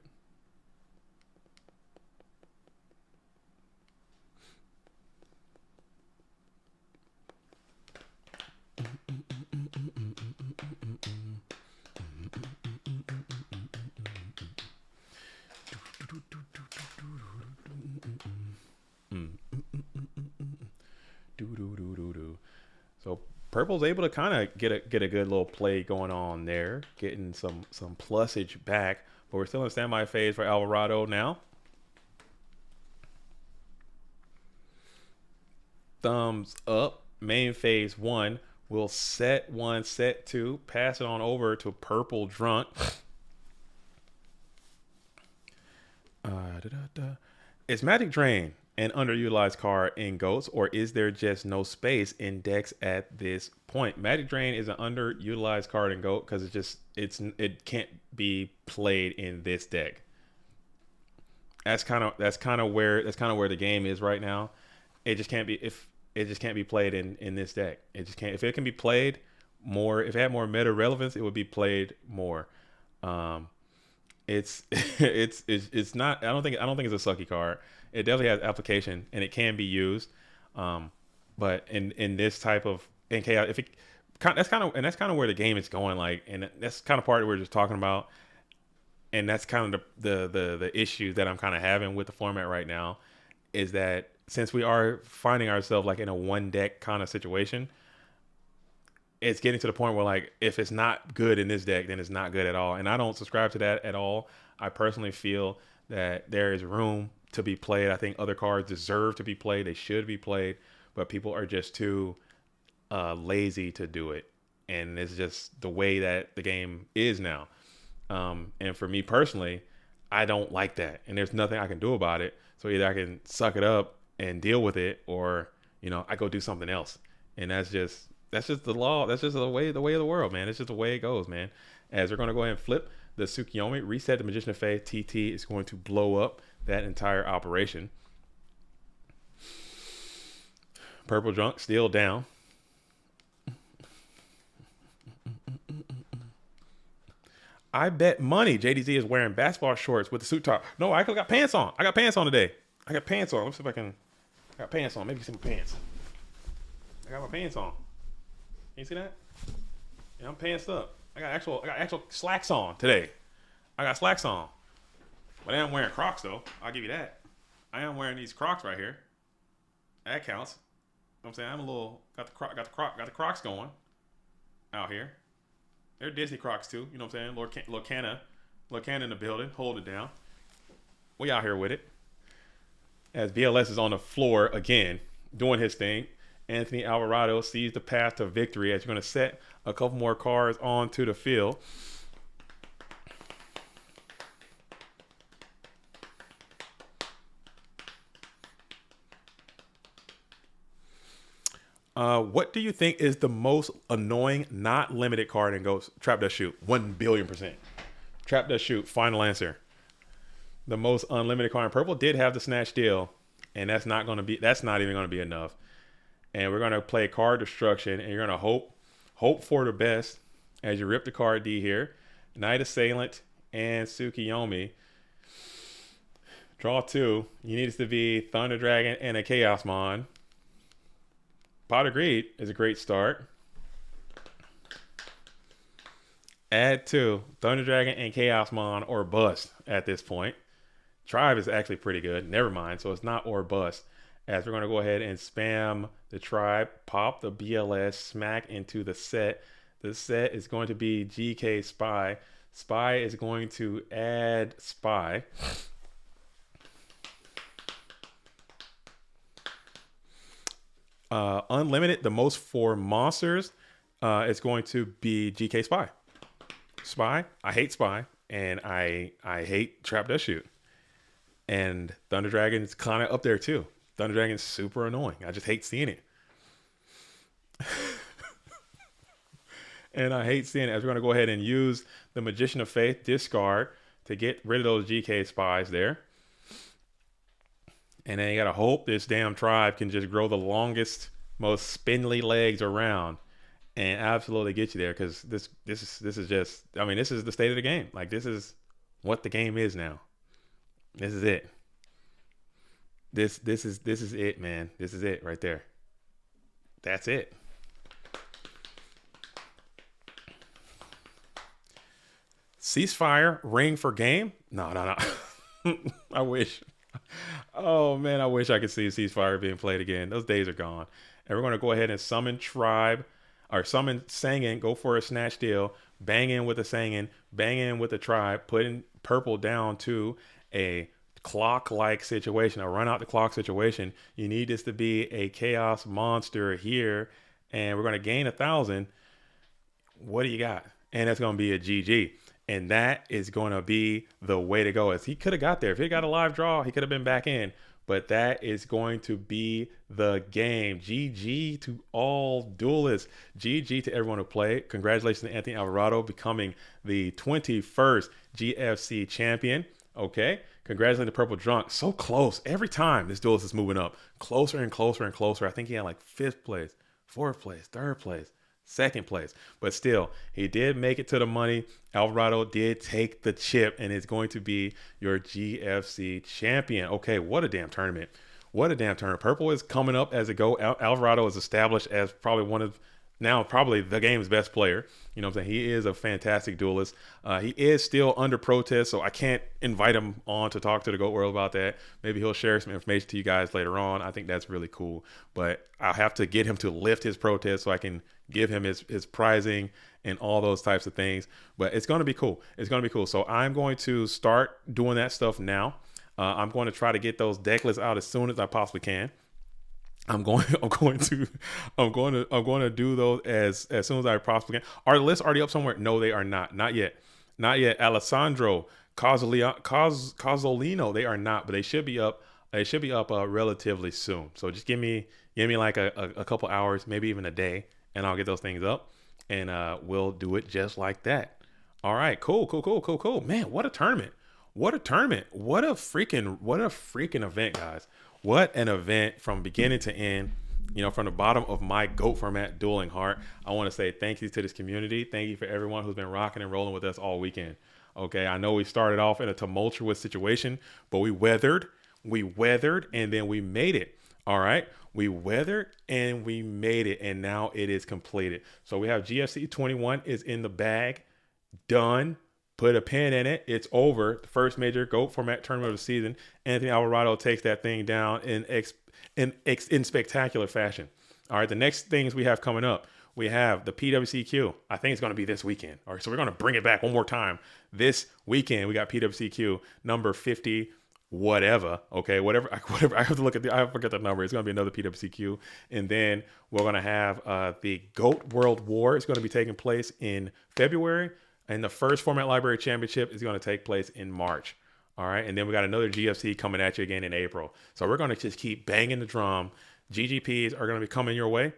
So Purple's able to kind of get a good little play going on there, getting some plusage back, but we're still in standby phase for Alvarado now. Thumbs up. Main phase 1. We'll set 1, set 2, pass it on over to Purple Drunk. Is Magic Drain an underutilized card in GOATs, or is there just no space in decks at this point? Magic Drain is an underutilized card in GOAT because it can't be played in this deck. That's kind of where the game is right now. It just can't be played in this deck. It just can't. If it can be played more, if it had more meta relevance, it would be played more. It's not. I don't think it's a sucky card. It definitely has application and it can be used. But in this type of chaos, that's kind of where the game is going. Like, and that's kind of part we're just talking about. And that's kind of the issue that I'm kind of having with the format right now, is that since we are finding ourselves like in a one deck kind of situation, it's getting to the point where like if it's not good in this deck, then it's not good at all. And I don't subscribe to that at all. I personally feel that there is room to be played. I think other cards deserve to be played. They should be played, but people are just too lazy to do it. And it's just the way that the game is now. And for me personally, I don't like that. And there's nothing I can do about it. So either I can suck it up and deal with it, or, I go do something else. And that's just the law. That's just the way of the world, man. It's just the way it goes, man. As we're going to go ahead and flip the Tsukiyomi, reset the Magician of Faith, TT is going to blow up that entire operation. Purple Drunk still down. I bet money JDZ is wearing basketball shorts with the suit top. No, I got pants on. I got pants on today. I got pants on. Let's see if I can. I got pants on. Maybe some pants. I got my pants on. Can you see that? Yeah, I'm pantsed up. I got actual slacks on today. I got slacks on. But I am wearing Crocs though. I'll give you that. I am wearing these Crocs right here. That counts. You know what I'm saying? I'm a little got the Crocs going out here. They're Disney Crocs too. You know what I'm saying? Lord Canna in the building, hold it down. We out here with it. As BLS is on the floor again, doing his thing. Anthony Alvarado sees the path to victory as you're going to set a couple more cars onto the field. What do you think is the most annoying, not limited card in Ghost Trap Does Shoot? 1,000,000,000%. Trap Does Shoot. Final answer. The most unlimited card in purple did have the snatch deal, and that's not even going to be enough. And we're going to play card destruction, and you're going to hope for the best as you rip the card D here. Knight Assailant and Tsukiyomi. Draw 2. You need it to be Thunder Dragon and a Chaos Mon. Pot of Greed is a great start. Add 2. Thunder Dragon and Chaos Mon or bust at this point. Tribe is actually pretty good. Never mind. So it's not or bust. As we're going to go ahead and spam the Tribe, pop the BLS, smack into the set. The set is going to be GK Spy. Spy is going to add Spy. Unlimited, the most for monsters, is going to be GK Spy. Spy, I hate Spy, and I hate Trap Does Shoot. And Thunder Dragon is kind of up there too. Thunder Dragon is super annoying. I just hate seeing it. And I hate seeing it. As we're going to go ahead and use the Magician of Faith discard to get rid of those GK Spies there. And then you got to hope this damn Tribe can just grow the longest, most spindly legs around and absolutely get you there. Because this is just, I mean, this is the state of the game. Like, this is what the game is now. This is it. This is it, man. This is it right there. That's it. Ceasefire, ring for game? No. I wish. Oh man, I wish I could see Ceasefire being played again. Those days are gone. And we're going to go ahead and summon Tribe, or summon Sangin, go for a snatch deal, bang in with a Sangin, bang in with a Tribe, putting purple down to a clock-like situation, a run out the clock situation. You need this to be a chaos monster here, and we're going to gain 1,000. What do you got? And that's going to be a GG. And that is going to be the way to go. As he could have got there. If he got a live draw, he could have been back in. But that is going to be the game. GG to all duelists. GG to everyone who played. Congratulations to Anthony Alvarado becoming the 21st GFC champion. Okay. Congratulations to Purple Drunk. So close. Every time this duelist is moving up. Closer and closer and closer. I think he had like 5th place, 4th place, 3rd place, 2nd place. But still, he did make it to the money. Alvarado did take the chip and is going to be your GFC champion. Okay, what a damn tournament. What a damn tournament. Purple is coming up as a go. Alvarado is established as probably one of, now probably the game's best player. You know what I'm saying? He is a fantastic duelist. He is still under protest, so I can't invite him on to talk to the GOAT World about that. Maybe he'll share some information to you guys later on. I think that's really cool. But I'll have to get him to lift his protest so I can give him his prizing and all those types of things. But it's going to be cool. It's going to be cool. So I'm going to start doing that stuff now. I'm going to try to get those deck lists out as soon as I possibly can. I'm going to do those as soon as I possibly can. Are the lists already up somewhere? No, they are not. Not yet. Alessandro Cosolino, they are not, but they should be up. They should be up relatively soon. So just give me like a couple hours, maybe even a day, and I'll get those things up, and we'll do it just like that. All right, cool. Man, what a tournament! What a freaking event, guys. What an event from beginning to end. from the bottom of my GOAT format dueling heart, I want to say thank you to this community. Thank you for everyone who's been rocking and rolling with us all weekend. Okay, I know we started off in a tumultuous situation, but we weathered, and then we made it. All right, we weathered and we made it, and now it is completed. So we have GFC 21 is in the bag, done. Put a pin in it. It's over. The first major GOAT format tournament of the season. Anthony Alvarado takes that thing down in spectacular fashion. All right, the next things we have coming up, we have the PWCQ. I think it's going to be this weekend. All right, so we're going to bring it back one more time. This weekend, we got PWCQ number 50, whatever. Okay, whatever. I have to look at I forget the number. It's going to be another PWCQ. And then we're going to have the GOAT World War. It's going to be taking place in February. And the first Format Library Championship is going to take place in March. All right. And then we got another GFC coming at you again in April. So we're going to just keep banging the drum. GGPs are going to be coming your way.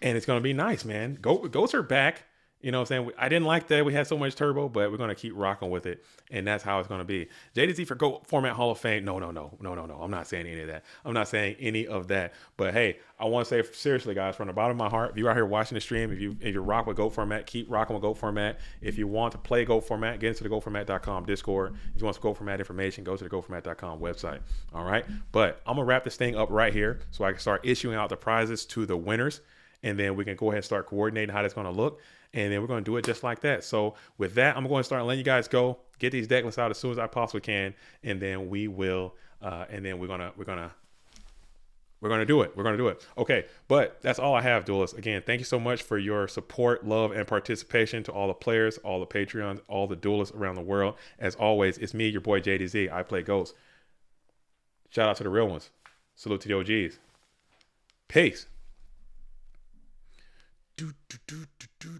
And it's going to be nice, man. Goats are back. You know what I'm saying? I didn't like that we had so much turbo, but we're going to keep rocking with it. And that's how it's going to be. JDZ for GOAT Format Hall of Fame. No. I'm not saying any of that. I'm not saying any of that. But hey, I want to say seriously, guys, from the bottom of my heart, if you're out here watching the stream, if you rock with GOAT Format, keep rocking with GOAT Format. If you want to play GOAT Format, get into the GOATformat.com Discord. If you want some GOAT Format information, go to the GOATformat.com website. All right. But I'm going to wrap this thing up right here so I can start issuing out the prizes to the winners. And then we can go ahead and start coordinating how that's going to look. And then we're going to do it just like that. So with that, I'm going to start letting you guys go, get these deck lists out as soon as I possibly can. And then we will, and then we're going to do it. We're going to do it. Okay. But that's all I have, duelists. Again, thank you so much for your support, love, and participation to all the players, all the Patreons, all the duelists around the world. As always, it's me, your boy JDZ. I play Ghosts. Shout out to the real ones. Salute to the OGs. Peace. Do, do, do, do, do.